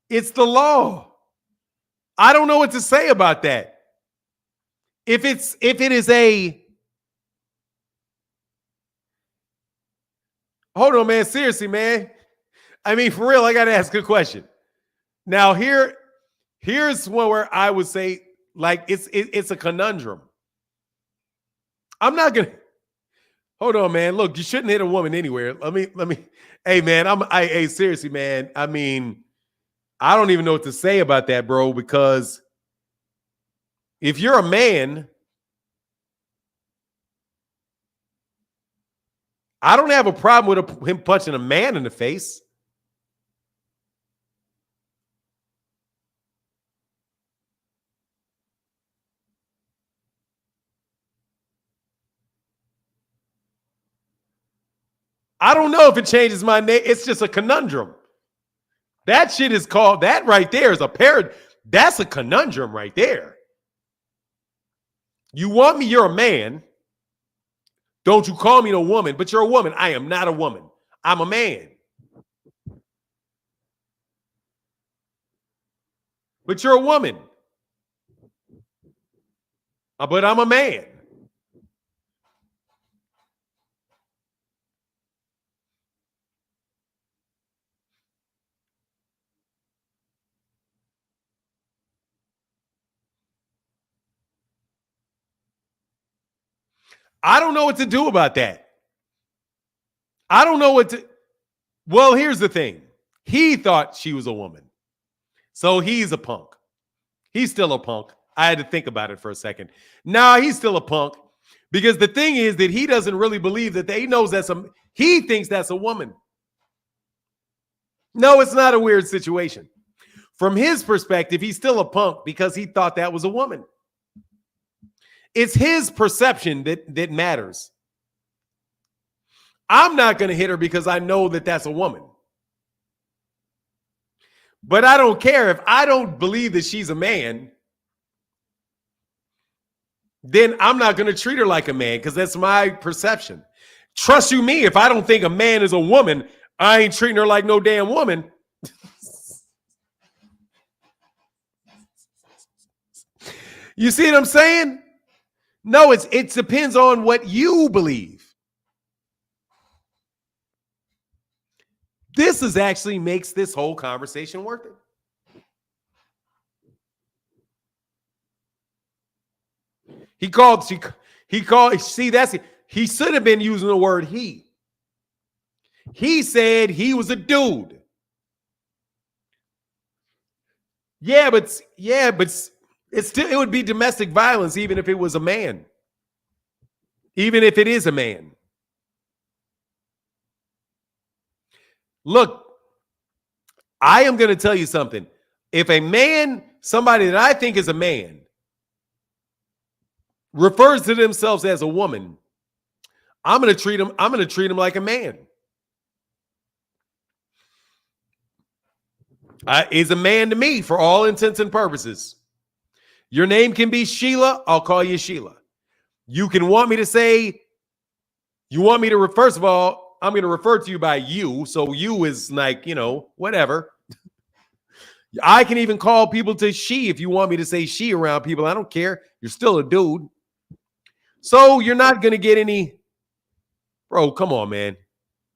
It's the law. I don't know what to say about that. If it is a, hold on, man. Seriously, man. I mean, for real, I got to ask a question. Now, here's one where I would say, like, it's a conundrum. I'm not gonna. Hold on, man. Look, you shouldn't hit a woman anywhere. Let me. Hey, man. Hey, seriously, man. I mean, I don't even know what to say about that, bro. Because if you're a man, I don't have a problem with him punching a man in the face. I don't know if it changes my name. It's just a conundrum. That shit is called, that right there is a that's a conundrum right there. You want me, you're a man. Don't you call me no woman, but you're a woman. I am not a woman. I'm a man. But you're a woman. But I'm a man. I don't know what to do about that. I don't know what to. Well, here's the thing. He thought she was a woman. So he's a punk. He's still a punk. I had to think about it for a second. Nah, he's still a punk. Because the thing is that he doesn't really believe that he knows he thinks that's a woman. No, it's not a weird situation. From his perspective, he's still a punk because he thought that was a woman. It's his perception that matters. I'm not going to hit her because I know that that's a woman. But I don't care if I don't believe that she's a man. Then I'm not going to treat her like a man because that's my perception. Trust you me, if I don't think a man is a woman, I ain't treating her like no damn woman. You see what I'm saying? No, it depends on what you believe. This is actually makes this whole conversation worth it. He called, see, that's it. He should have been using the word he. He said he was a dude. Yeah, but it's still, it would be domestic violence even if it was a man. Even if it is a man. Look, I am going to tell you something. If a man, somebody that I think is a man, refers to themselves as a woman, I'm going to treat him like a man. Is a man to me for all intents and purposes. Your name can be Sheila. I'll call you Sheila. You can want me to say, first of all, I'm going to refer to you by you. So you is like, whatever. I can even call people to she if you want me to say she around people. I don't care. You're still a dude. So you're not going to get any. Bro, come on, man.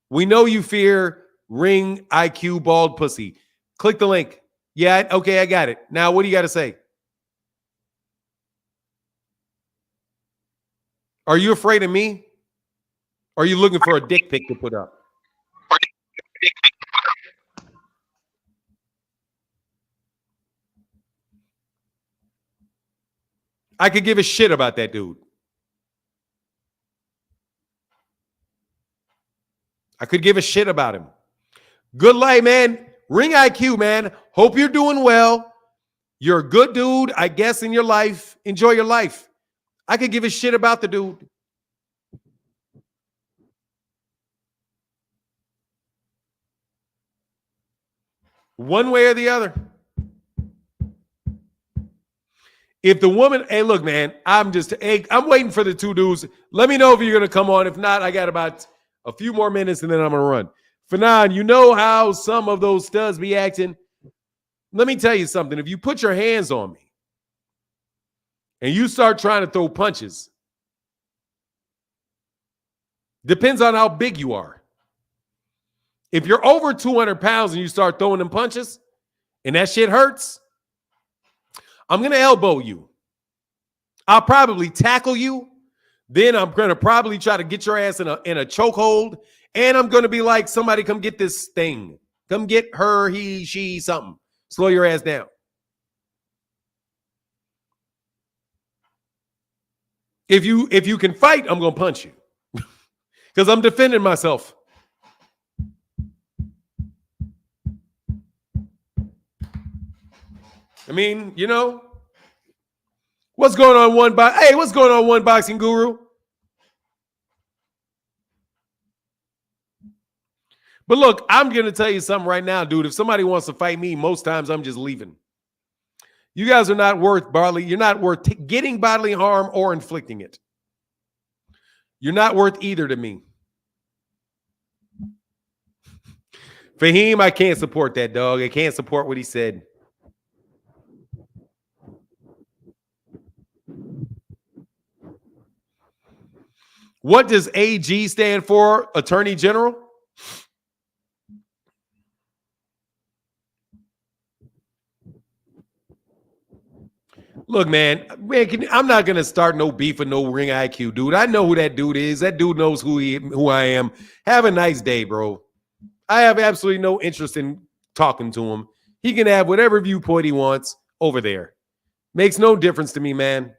We know you fear ring IQ bald pussy. Click the link. Yeah, okay, I got it. Now, what do you got to say? Are you afraid of me? Or are you looking for a dick pic to put up? I could give a shit about that dude. I could give a shit about him. Good life, man. Ring IQ, man. Hope you're doing well. You're a good dude, I guess, in your life. Enjoy your life. I could give a shit about the dude. One way or the other. If the woman, hey, look, man, I'm waiting for the two dudes. Let me know if you're going to come on. If not, I got about a few more minutes and then I'm going to run. Fanon, you know how some of those studs be acting? Let me tell you something. If you put your hands on me and you start trying to throw punches, depends on how big you are. If you're over 200 pounds and you start throwing them punches and that shit hurts, I'm going to elbow you. I'll probably tackle you. Then I'm going to probably try to get your ass in a chokehold. And I'm going to be like, somebody come get this thing. Come get her, he, she, something. Slow your ass down. If you can fight, I'm going to punch you. Because I'm defending myself. I mean, what's going on what's going on, One Boxing Guru? But look, I'm going to tell you something right now, dude. If somebody wants to fight me, most times I'm just leaving. You guys are not worth you're not worth getting bodily harm or inflicting it. You're not worth either to me. Fahim, I can't support that, dog. I can't support what he said. What does AG stand for? Attorney General? Look, man, I'm not going to start no beef with no ring IQ, dude. I know who that dude is. That dude knows who I am. Have a nice day, bro. I have absolutely no interest in talking to him. He can have whatever viewpoint he wants over there. Makes no difference to me, man.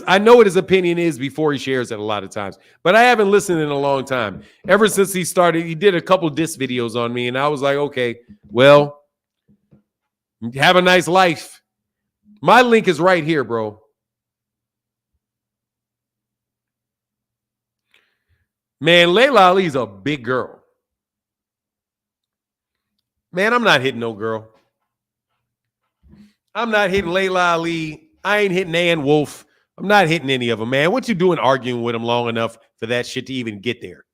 I know what his opinion is before he shares it a lot of times, but I haven't listened in a long time. Ever since he started, he did a couple diss videos on me, and I was like, okay, well, have a nice life. My link is right here, bro. Man, Layla Ali's a big girl. Man, I'm not hitting no girl. I'm not hitting Layla Ali. I ain't hitting Ann Wolf. I'm not hitting any of them, man. What you doing arguing with them long enough for that shit to even get there?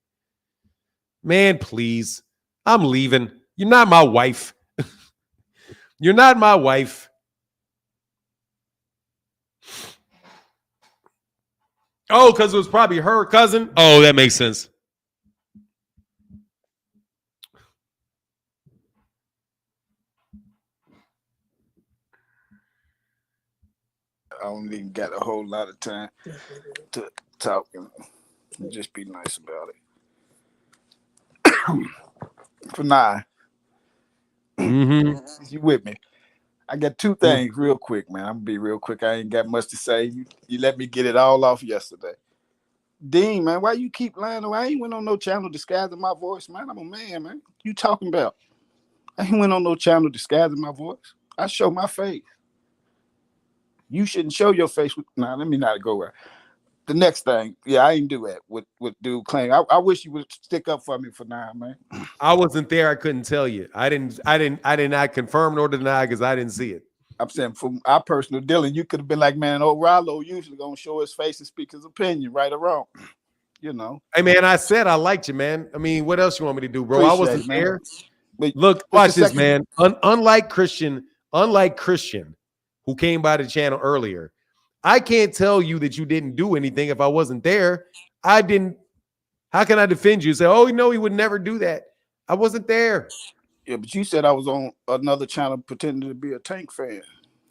Man, please. I'm leaving. You're not my wife. You're not my wife. Oh, because it was probably her cousin? Oh, that makes sense. I don't even got a whole lot of time to talk and just be nice about it. For now, you with me? I got two things real quick, man. I'm gonna be real quick. I ain't got much to say. You let me get it all off yesterday. Dean, man, why you keep lying? I ain't went on no channel disguising my voice, man. I'm a man, man. You talking about? I ain't went on no channel disguising my voice. I show my face. You shouldn't show your face. Nah, let me not go there. The next thing, yeah, I ain't do that with dude claim. I wish you would stick up for me for now, man. I wasn't there. I couldn't tell you. I did not confirm nor deny because I didn't see it. I'm saying from our personal dealing, you could have been like, man, old Rollo usually gonna show his face and speak his opinion, right or wrong. You know. Hey man, I said I liked you, man. I mean, what else you want me to do, bro? I wasn't there. But look, watch this, man. Unlike Christian, who came by the channel earlier, I can't tell you that you didn't do anything if I wasn't there. I didn't. How can I defend you? Say, oh no, he would never do that. I wasn't there. Yeah, but you said I was on another channel pretending to be a Tank fan.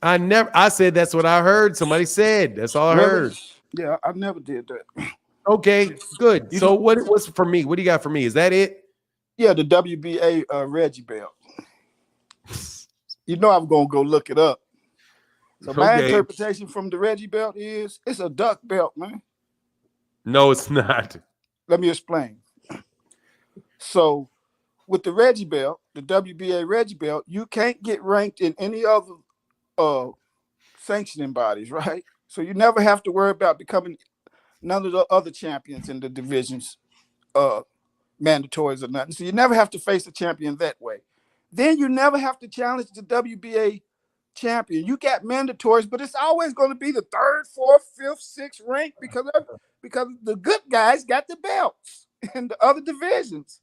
I said that's what I heard. Somebody said. That's all I heard. Yeah, I never did that. Okay, good. So what's for me? What do you got for me? Is that it? Yeah, the WBA Reggie belt. You know I'm gonna go look it up. So my interpretation from the Reggie belt is it's a duck belt, man. No, it's not. Let me explain. So with the Reggie belt, the WBA Reggie belt, you can't get ranked in any other sanctioning bodies, right? So you never have to worry about becoming none of the other champions in the divisions, mandatories or nothing. So you never have to face a champion that way. Then you never have to challenge the WBA champion. You got mandatories, but it's always going to be the 3rd, 4th, 5th, 6th rank because the good guys got the belts in the other divisions.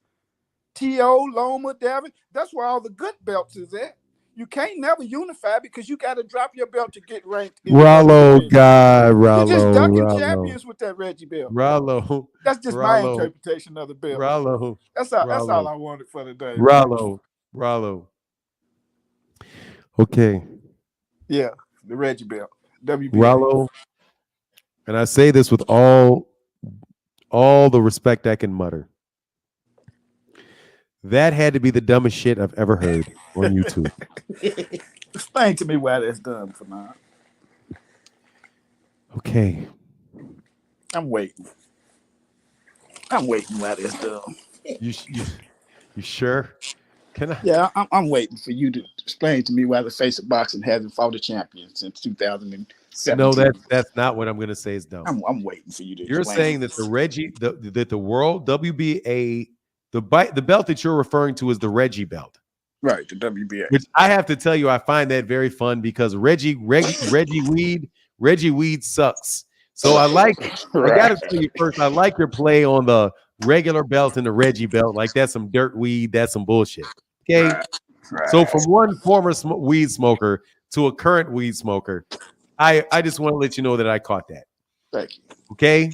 T.O., Loma, Devin. That's where all the good belts is at. You can't never unify because you got to drop your belt to get ranked. Rollo guy, You're just Rollo, ducking champions with that Reggie belt. Rollo. That's just my interpretation of the belt. Rollo. That's all I wanted for today. Rollo. Okay. Yeah, the Reggie belt. WBA. Rollo. And I say this with all the respect I can mutter. That had to be the dumbest shit I've ever heard on YouTube. Explain to me why that's done for now. Okay. I'm waiting while that's done. You sure? Can I? Yeah, I'm waiting for you to explain to me why the face of boxing hasn't fought a champion since 2017. No, that's not what I'm going to say is dumb. I'm waiting for you to You're explain. saying that that the World WBA, the belt that you're referring to is the Reggie belt. Right, the WBA. Which I have to tell you, I find that very fun because Reggie Weed sucks. So I like it. I got to tell you first, I like your play on the regular belt and the Reggie belt. Like that's some dirt weed. That's some bullshit. Okay. Right. So from one former weed smoker to a current weed smoker, I just want to let you know that I caught that. Thank you. Okay.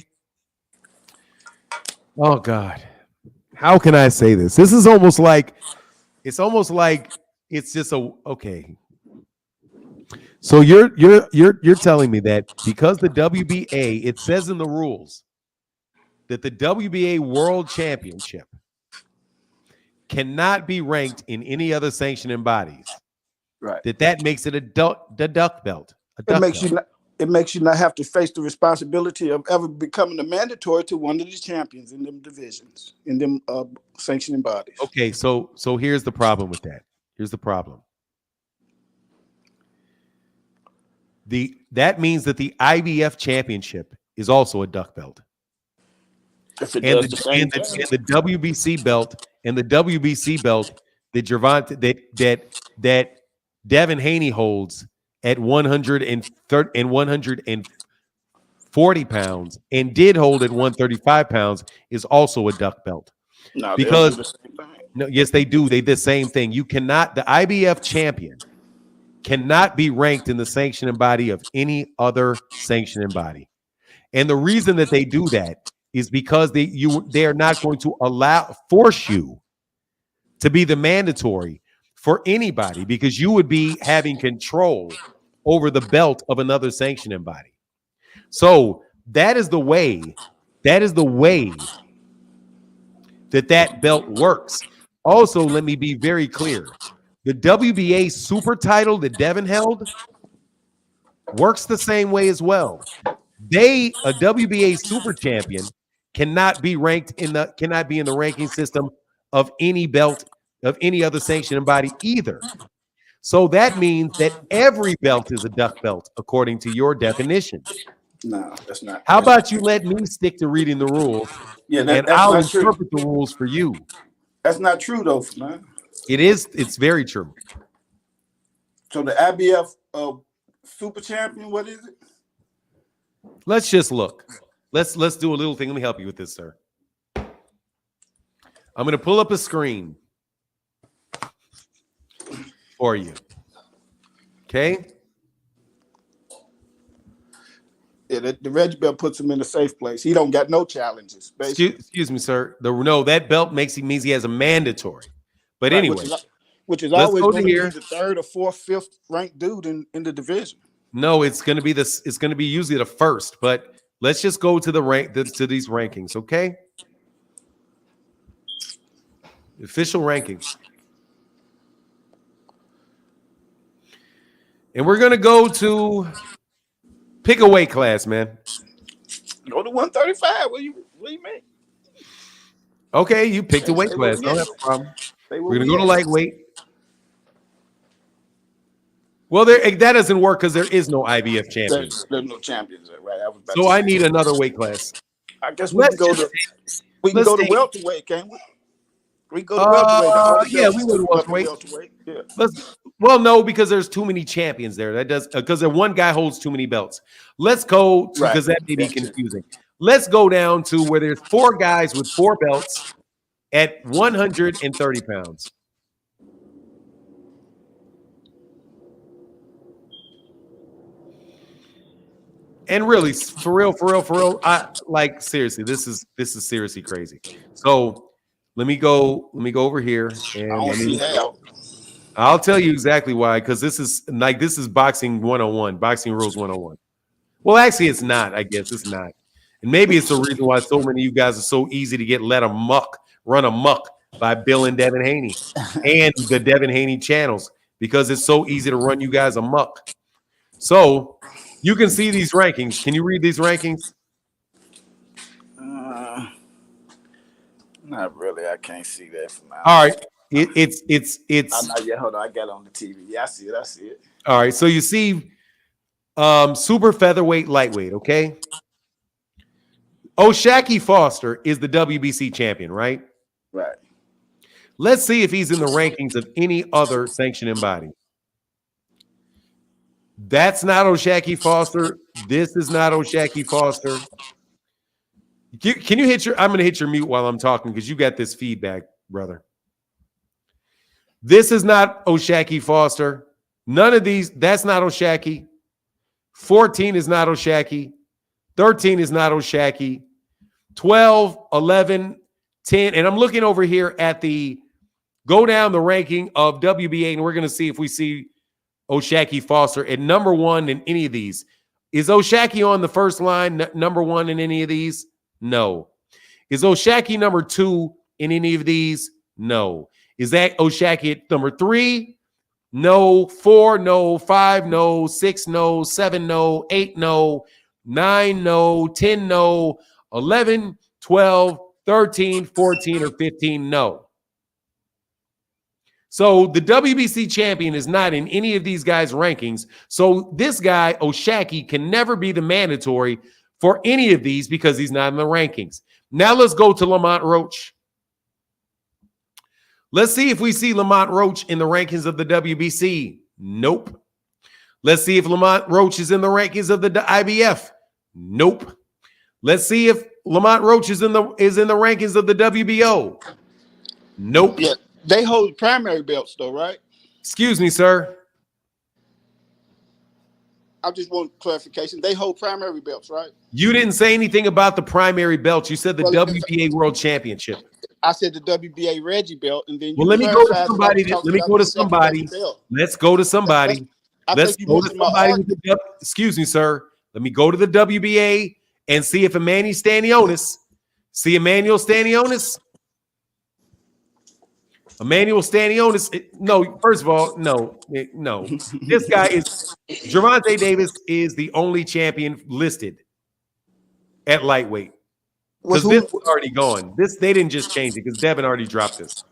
Oh God. How can I say this? This is almost like it's just okay. So you're telling me that because the WBA, it says in the rules that the WBA World Championship cannot be ranked in any other sanctioning bodies. Right. That makes it the duck belt. It makes you it makes you not have to face the responsibility of ever becoming a mandatory to one of the champions in them divisions, in them sanctioning bodies. Okay, so here's the problem with that. Here's the problem. That means that the IBF championship is also a duck belt. If it And does the same thing. and the WBC belt and the WBC belt that Gervonta that Devin Haney holds at 130 and 140 pounds and did hold at 135 pounds is also a duck belt. No, because they'll do the same thing. No, yes, they do. They did the same thing. You cannot, the IBF champion cannot be ranked in the sanctioning body of any other sanctioning body. And the reason that they do that is because they are not going to force you to be the mandatory for anybody, because you would be having control over the belt of another sanctioning body. So that is the way that belt works. Also, let me be very clear. The WBA super title that Devin held works the same way as well. A WBA super champion cannot be in the ranking system of any belt of any other sanctioning body either. So that means that every belt is a duck belt according to your definition. No, that's not. How about you let me stick to reading the rules? Yeah, and that's I'll not true. interpret the rules for you. That's not true though, man. It is. It's very true. So the IBF super champion, what is it? Let's just look. Let's do a little thing. Let me help you with this, sir. I'm going to pull up a screen for you. Okay. Yeah, the red belt puts him in a safe place. He don't got no challenges. Excuse me, sir. That belt means he has a mandatory. But right, anyway, which is let's always go going to here. be the third or fourth, fifth ranked dude in the division. No, it's going to be this. It's going to be usually the first. But let's just go to to these rankings, okay? Official rankings. And we're going to go to pick a weight class, man. Go to 135. What do you mean? Okay, you picked a weight class. Don't have a problem. We're going to go to lightweight. Well, that doesn't work because there is no IBF champion. There's no champions, right? So I need another weight class. I guess we can go to welterweight, can't we? We can go to welterweight. Yeah, we would welterweight. Yeah. Well, no, because there's too many champions there. That does because one guy holds too many belts. Let's go because that may be confusing. Let's go down to where there's 4 guys with 4 belts at 130 pounds. And really, for real, seriously, this is seriously crazy. So let me go over here and I'll tell you exactly why, because this is boxing 101, boxing rules 101. Well, actually, it's not. I guess it's not. And maybe it's the reason why so many of you guys are so easy to get run amok by Bill and Devin Haney and the Devin Haney channels, because it's so easy to run you guys amok. So you can see these rankings. Can you read these rankings? Not really. I can't see that from now. All right. It's. I'm not yet. Hold on. I got it on the TV. Yeah, I see it. All right. So you see, super featherweight, lightweight. Okay. O'Shaquie Foster is the WBC champion, right? Right. Let's see if he's in the rankings of any other sanctioning body. That's not O'Shaquie Foster. This is not O'Shaquie Foster. Can you hit I'm going to hit your mute while I'm talking because you got this feedback, brother. This is not O'Shaquie Foster. None of these. That's not O'Shaquie. 14 is not O'Shaquie. 13 is not O'Shaquie. 12, 11, 10. And I'm looking over here at go down the ranking of WBA, and we're going to see if we see O'Shaquie Foster at number 1 in any of these. Is O'Shaquie on the first line, number 1 in any of these? No. Is O'Shaquie number 2 in any of these? No. Is that O'Shaquie at number 3? No. 4, no. 5, no. 6, no. 7, no. 8, no. 9, no. 10, no. 11, 12, 13, 14, or 15, no. So the WBC champion is not in any of these guys' rankings. So this guy, Oshaki, can never be the mandatory for any of these because he's not in the rankings. Now let's go to Lamont Roach. Let's see if we see Lamont Roach in the rankings of the WBC. Nope. Let's see if Lamont Roach is in the rankings of the IBF. Nope. Let's see if Lamont Roach is in the rankings of the WBO. Nope. Yeah, they hold primary belts though, right? Excuse me, sir. I just want clarification. They hold primary belts, right? You didn't say anything about the primary belts. You said the WBA World Championship. I said the WBA Reggie belt, and then you let me go to somebody. Let me go to somebody. Let's go to somebody. Let's go to somebody with the excuse me, sir. Let me go to the WBA and see if Emmanuel Stanionis. Emmanuel Stanionis. No, first of all, no. This guy is Gervonta Davis is the only champion listed at lightweight. Because this was already gone. They didn't just change it because Devin already dropped this.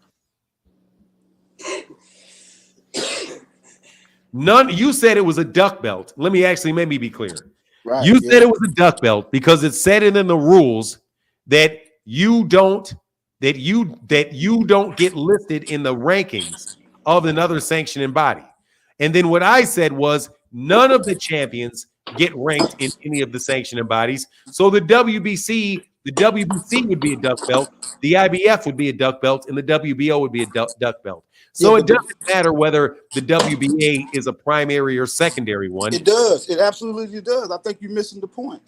You said it was a duck belt. Let me be clear. Right, you said it was a duck belt because it said it in the rules that you don't get listed in the rankings of another sanctioning body. And then what I said was none of the champions get ranked in any of the sanctioning bodies. So the WBC would be a duck belt, the IBF would be a duck belt, and the WBO would be a duck belt. So it doesn't matter whether the WBA is a primary or secondary one. It does. It absolutely does. I think you're missing the point.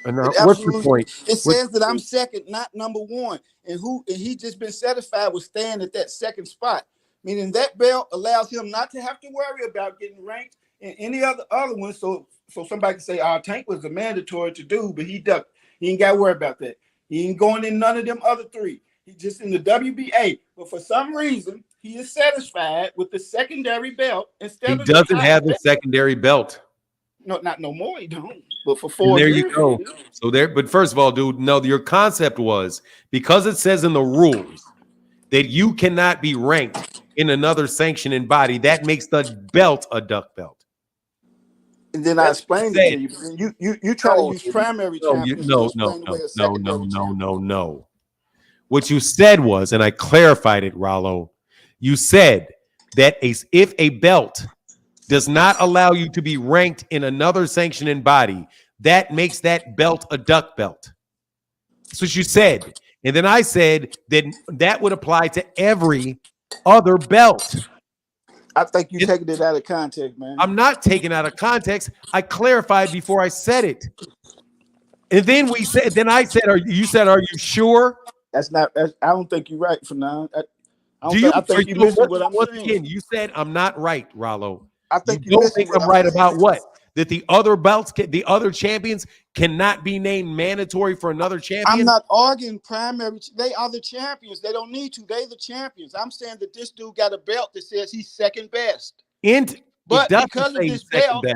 What's the point? It says that I'm second, not number one, and he just been satisfied with staying at that second spot, meaning that belt allows him not to have to worry about getting ranked in any other one. So somebody can say, Tank was a mandatory to do, but he ducked. He ain't got to worry about that. He ain't going in none of them other three. He just in the WBA. But for some reason, he is satisfied with the secondary belt instead of. He doesn't have the secondary belt. No, not no more. He don't. But for 4 years. There you go. So but first of all, dude, no, your concept was because it says in the rules that you cannot be ranked in another sanctioning body, that makes the belt a duck belt. And then I explained it to you. You try to use primary champions. No. What you said was, and I clarified it, Rollo. You said that if a belt does not allow you to be ranked in another sanctioning body, that makes that belt a duck belt. That's what you said. And then I said that would apply to every other belt. I think you're taking it out of context, man. I'm not taking it out of context. I clarified before I said it. And then I said, are you sure? I don't think you're right for now. I think you missing what I'm saying. Again, you said I'm not right, Rollo. I think you don't think I'm right about what? That the other belts, the other champions cannot be named mandatory for another champion? I'm not arguing primary. They are the champions. They don't need to. They the champions. I'm saying that this dude got a belt that says he's second best. But because of this belt,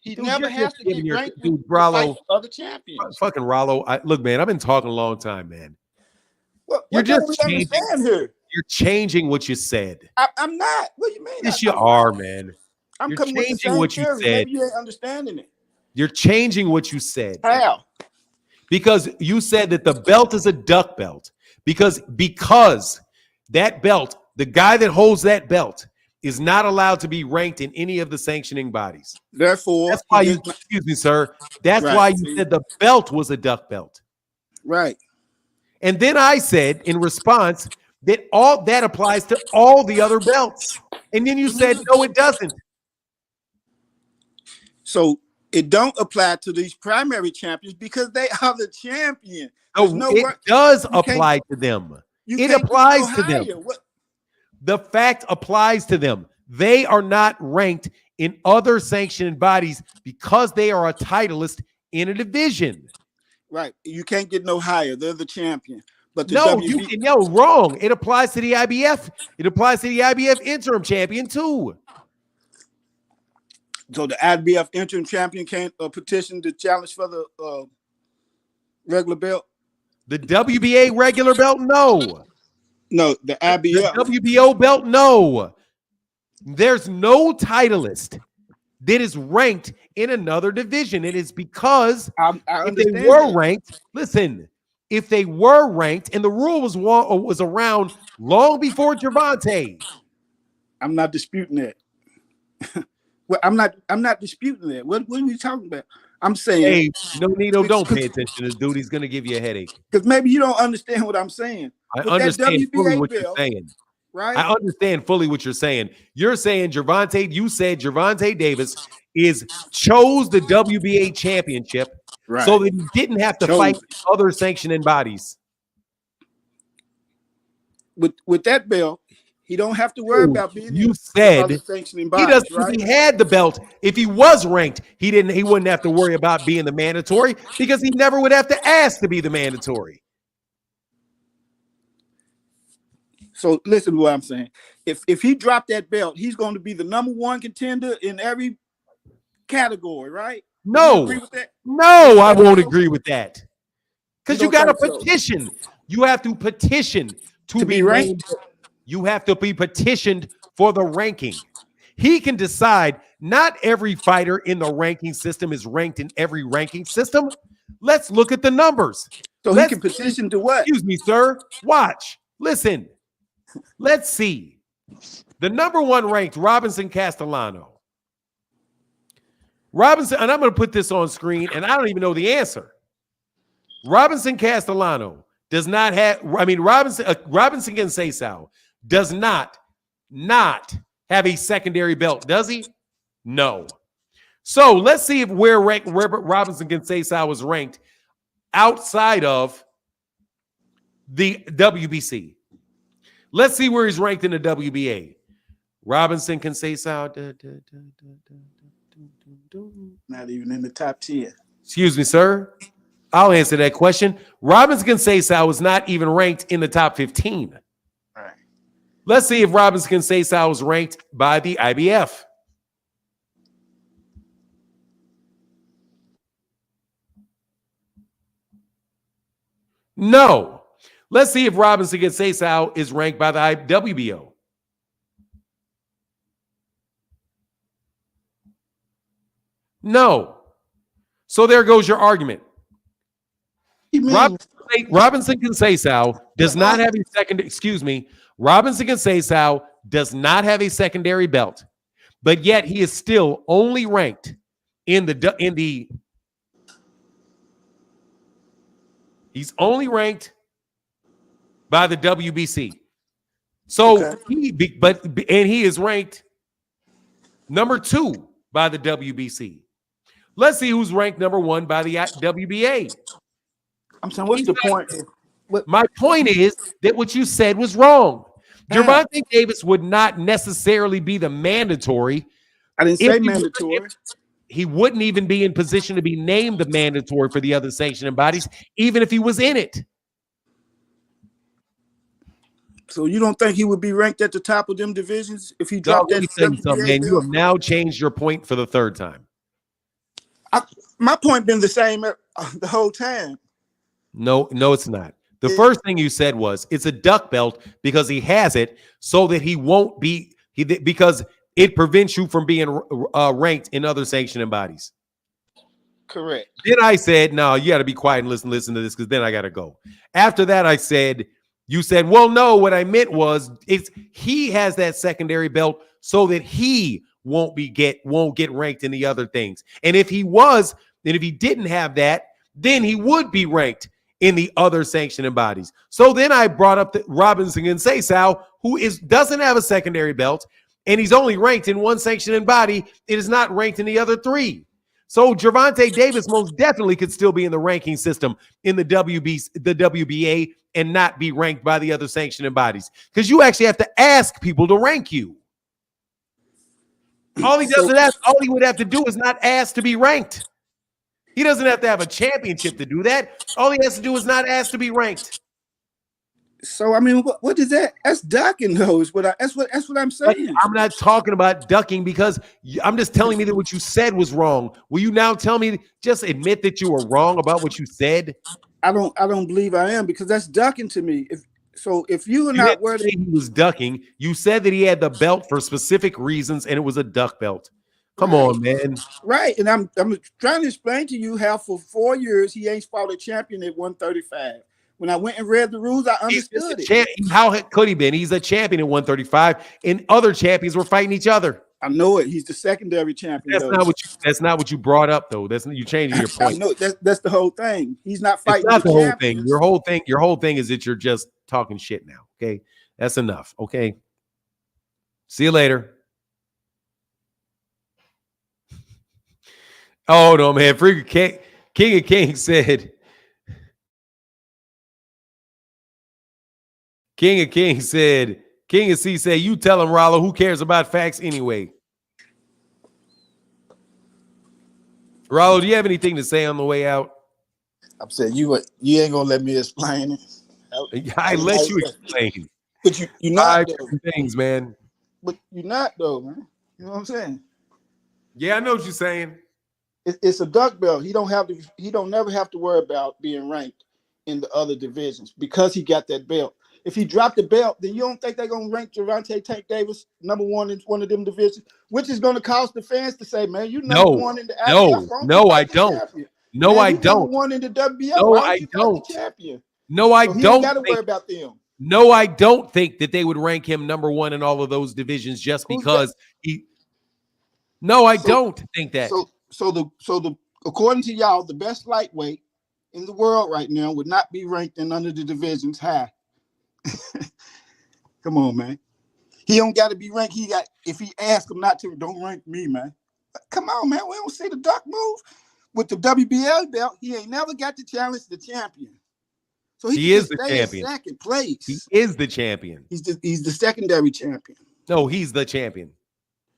he never has to get ranked to fight other champions. Fucking Rollo. Look, man, I've been talking a long time, man. You're just changing. You're changing what you said. I'm not. What do you mean? Yes, you are, man. I'm coming with the same what you theory. said. Maybe you ain't understanding it. You're changing what you said. How? Because you said that the belt is a duck belt. Because that belt, the guy that holds that belt, is not allowed to be ranked in any of the sanctioning bodies. Therefore, that's why excuse me, sir. That's why you said the belt was a duck belt. Right. And then I said in response that all that applies to all the other belts. And then you said, no, it doesn't. So it don't apply to these primary champions because they are the champion. It does apply to them. It applies to them. The fact applies to them. They are not ranked in other sanctioning bodies because they are a titleist in a division. Right. You can't get no higher. They're the champion. But wrong. It applies to the IBF. It applies to the IBF interim champion too. So the IBF interim champion can't petition to challenge for the regular belt? The WBA regular belt, no. No, the IBF. The WBO belt, no. There's no titleist that is ranked in another division. It is because if they were ranked, listen, if they were ranked, and the rule was around long before Gervonta. I'm not disputing that. Well, I'm not disputing that. What are we talking about? I'm saying, hey, no, Nito, don't pay attention to this dude. He's going to give you a headache. Because maybe you don't understand what I'm saying. I understand fully what belt, you're saying. Right? I understand fully what you're saying. You're saying you said Gervonta Davis chose the WBA championship so that he didn't have to fight other sanctioning bodies. With that belt, he don't have to worry about being you said sanctioning bodies, he doesn't. right? He had the belt. If he was ranked, he wouldn't have to worry about being the mandatory because he never would have to ask to be the mandatory. So listen to what I'm saying. If he dropped that belt, he's going to be the #1 contender in every category, right? No, agree with that? No, I won't agree with that. Because you got to petition. You have to petition to be ranked. You have to be petitioned for the ranking. He can decide. Not every fighter in the ranking system is ranked in every ranking system. Let's look at the numbers. So he can petition to what? Excuse me, sir. Watch. Listen. Let's see. The #1 ranked Robinson Castellano. Robinson, and I'm going to put this on screen, and I don't even know the answer. Robinson Castellano does not have, Robinson Conceição does not have a secondary belt, does he? No. So let's see where Robinson Conceição was ranked outside of the WBC. Let's see where he's ranked in the WBA. Robinson Conceição. Not even in the top 10. Excuse me, sir. I'll answer that question. Robinson Conceição was not even ranked in the top 15. All right. Let's see if Robinson Conceição was ranked by the IBF. No. Let's see if Robinson Conceição is ranked by the WBO. No. So there goes your argument. Robinson Conceição does not have a secondary. Excuse me. Robinson Conceição does not have a secondary belt, but yet he is still only ranked He's only ranked by the WBC. So he is ranked #2 by the WBC. Let's see who's ranked #1 by the WBA. I'm saying, what's the point? My point is that what you said was wrong. Gervonta Davis would not necessarily be the mandatory. I didn't say mandatory. He wouldn't even be in position to be named the mandatory for the other sanctioning bodies, even if he was in it. So you don't think he would be ranked at the top of them divisions if he dropped that? Man, you have now changed your point for the third time. My point been the same the whole time. No, it's not. The first thing you said was it's a duck belt because he has it so that he won't be because it prevents you from being ranked in other sanctioning bodies. Correct. Then I said, no, you got to be quiet and listen to this because then I got to go. After that, you said, well, no, what I meant was he has that secondary belt so that he won't get ranked in the other things. And if he didn't have that, then he would be ranked in the other sanctioning bodies. So then I brought up the Robinson Conceição, who doesn't have a secondary belt, and he's only ranked in one sanctioning body. It is not ranked in the other 3. So Gervonta Davis most definitely could still be in the ranking system in the WBA and not be ranked by the other sanctioning bodies because you actually have to ask people to rank you. All he would have to do is not ask to be ranked. He doesn't have to have a championship to do that. All he has to do is not ask to be ranked. So I mean, what is that? That's ducking, though. That's what I'm saying. I'm not talking about ducking because I'm just telling me that what you said was wrong. Will you now tell me? Just admit that you were wrong about what you said. I don't believe I am, because that's ducking to me. If you are You not didn't worried, say he was ducking. You said that he had the belt for specific reasons, and it was a duck belt. Come on, man. Right, and I'm trying to explain to you how for 4 years he ain't fought a champion at 135. When I went and read the rules, I understood it. How could he been? He's a champion at 135, and other champions were fighting each other. I know it. He's the secondary champion. That's not what you brought up, though. You changing your point. I know that's the whole thing. He's not fighting. It's not the whole champions. thing. Your whole thing is that you're just talking shit now. Okay, that's enough. Okay, see you later. Oh no, man! Freaking King of Kings said. King of Kings said. King of C said, "You tell him, Rollo. Who cares about facts anyway?" Rollo, do you have anything to say on the way out? I'm saying you ain't gonna let me explain it. I let you explain. But you're not things, man. But you're not though, man. You know what I'm saying? Yeah, I know what you're saying. It's a duck belt. He don't never have to worry about being ranked in the other divisions because he got that belt. If he dropped the belt, then you don't think they're gonna rank Gervonta Tank Davis #1 in one of them divisions, which is gonna cause the fans to say, "Man, you #1 in the IBF." No, I don't. No, I don't. #1 in the WBF. No, Why I you don't. The champion? No, I So he don't. ain't gotta worry about them. No, I don't think that they would rank him #1 in all of those divisions just because he. No, I don't think that. So the according to y'all, the best lightweight in the world right now would not be ranked in none of the divisions high. Come on, man. He don't got to be ranked. If he asks him not to, don't rank me, man. Come on, man. We don't see the duck move with the WBL belt. He ain't never got to challenge the champion. So he is the champion. In second place. He is the champion. He's the secondary champion. No, he's the champion.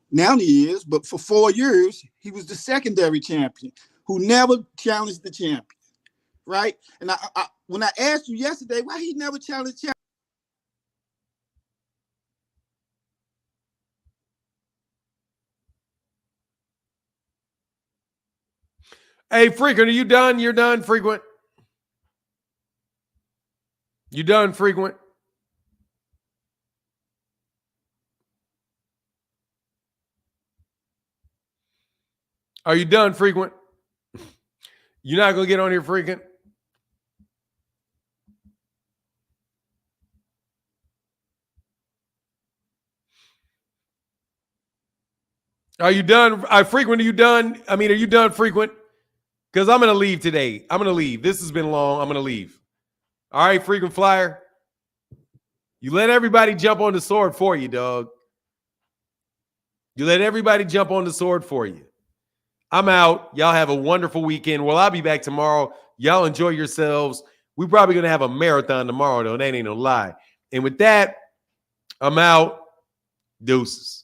Now he is, but for 4 years, he was the secondary champion who never challenged the champion, right? And I when I asked you yesterday why he never challenged champion. Hey, Frequent, are you done? You're done, Frequent? You done, Frequent? Are you done, Frequent? You're not going to get on here, Frequent? Are you done? Frequent, are you done? I mean, are you done, Frequent? Because I'm going to leave today. I'm going to leave. This has been long. I'm going to leave. All right, Frequent Flyer. You let everybody jump on the sword for you, dog. You let everybody jump on the sword for you. I'm out. Y'all have a wonderful weekend. Well, I'll be back tomorrow. Y'all enjoy yourselves. We're probably going to have a marathon tomorrow, though. That ain't no lie. And with that, I'm out. Deuces.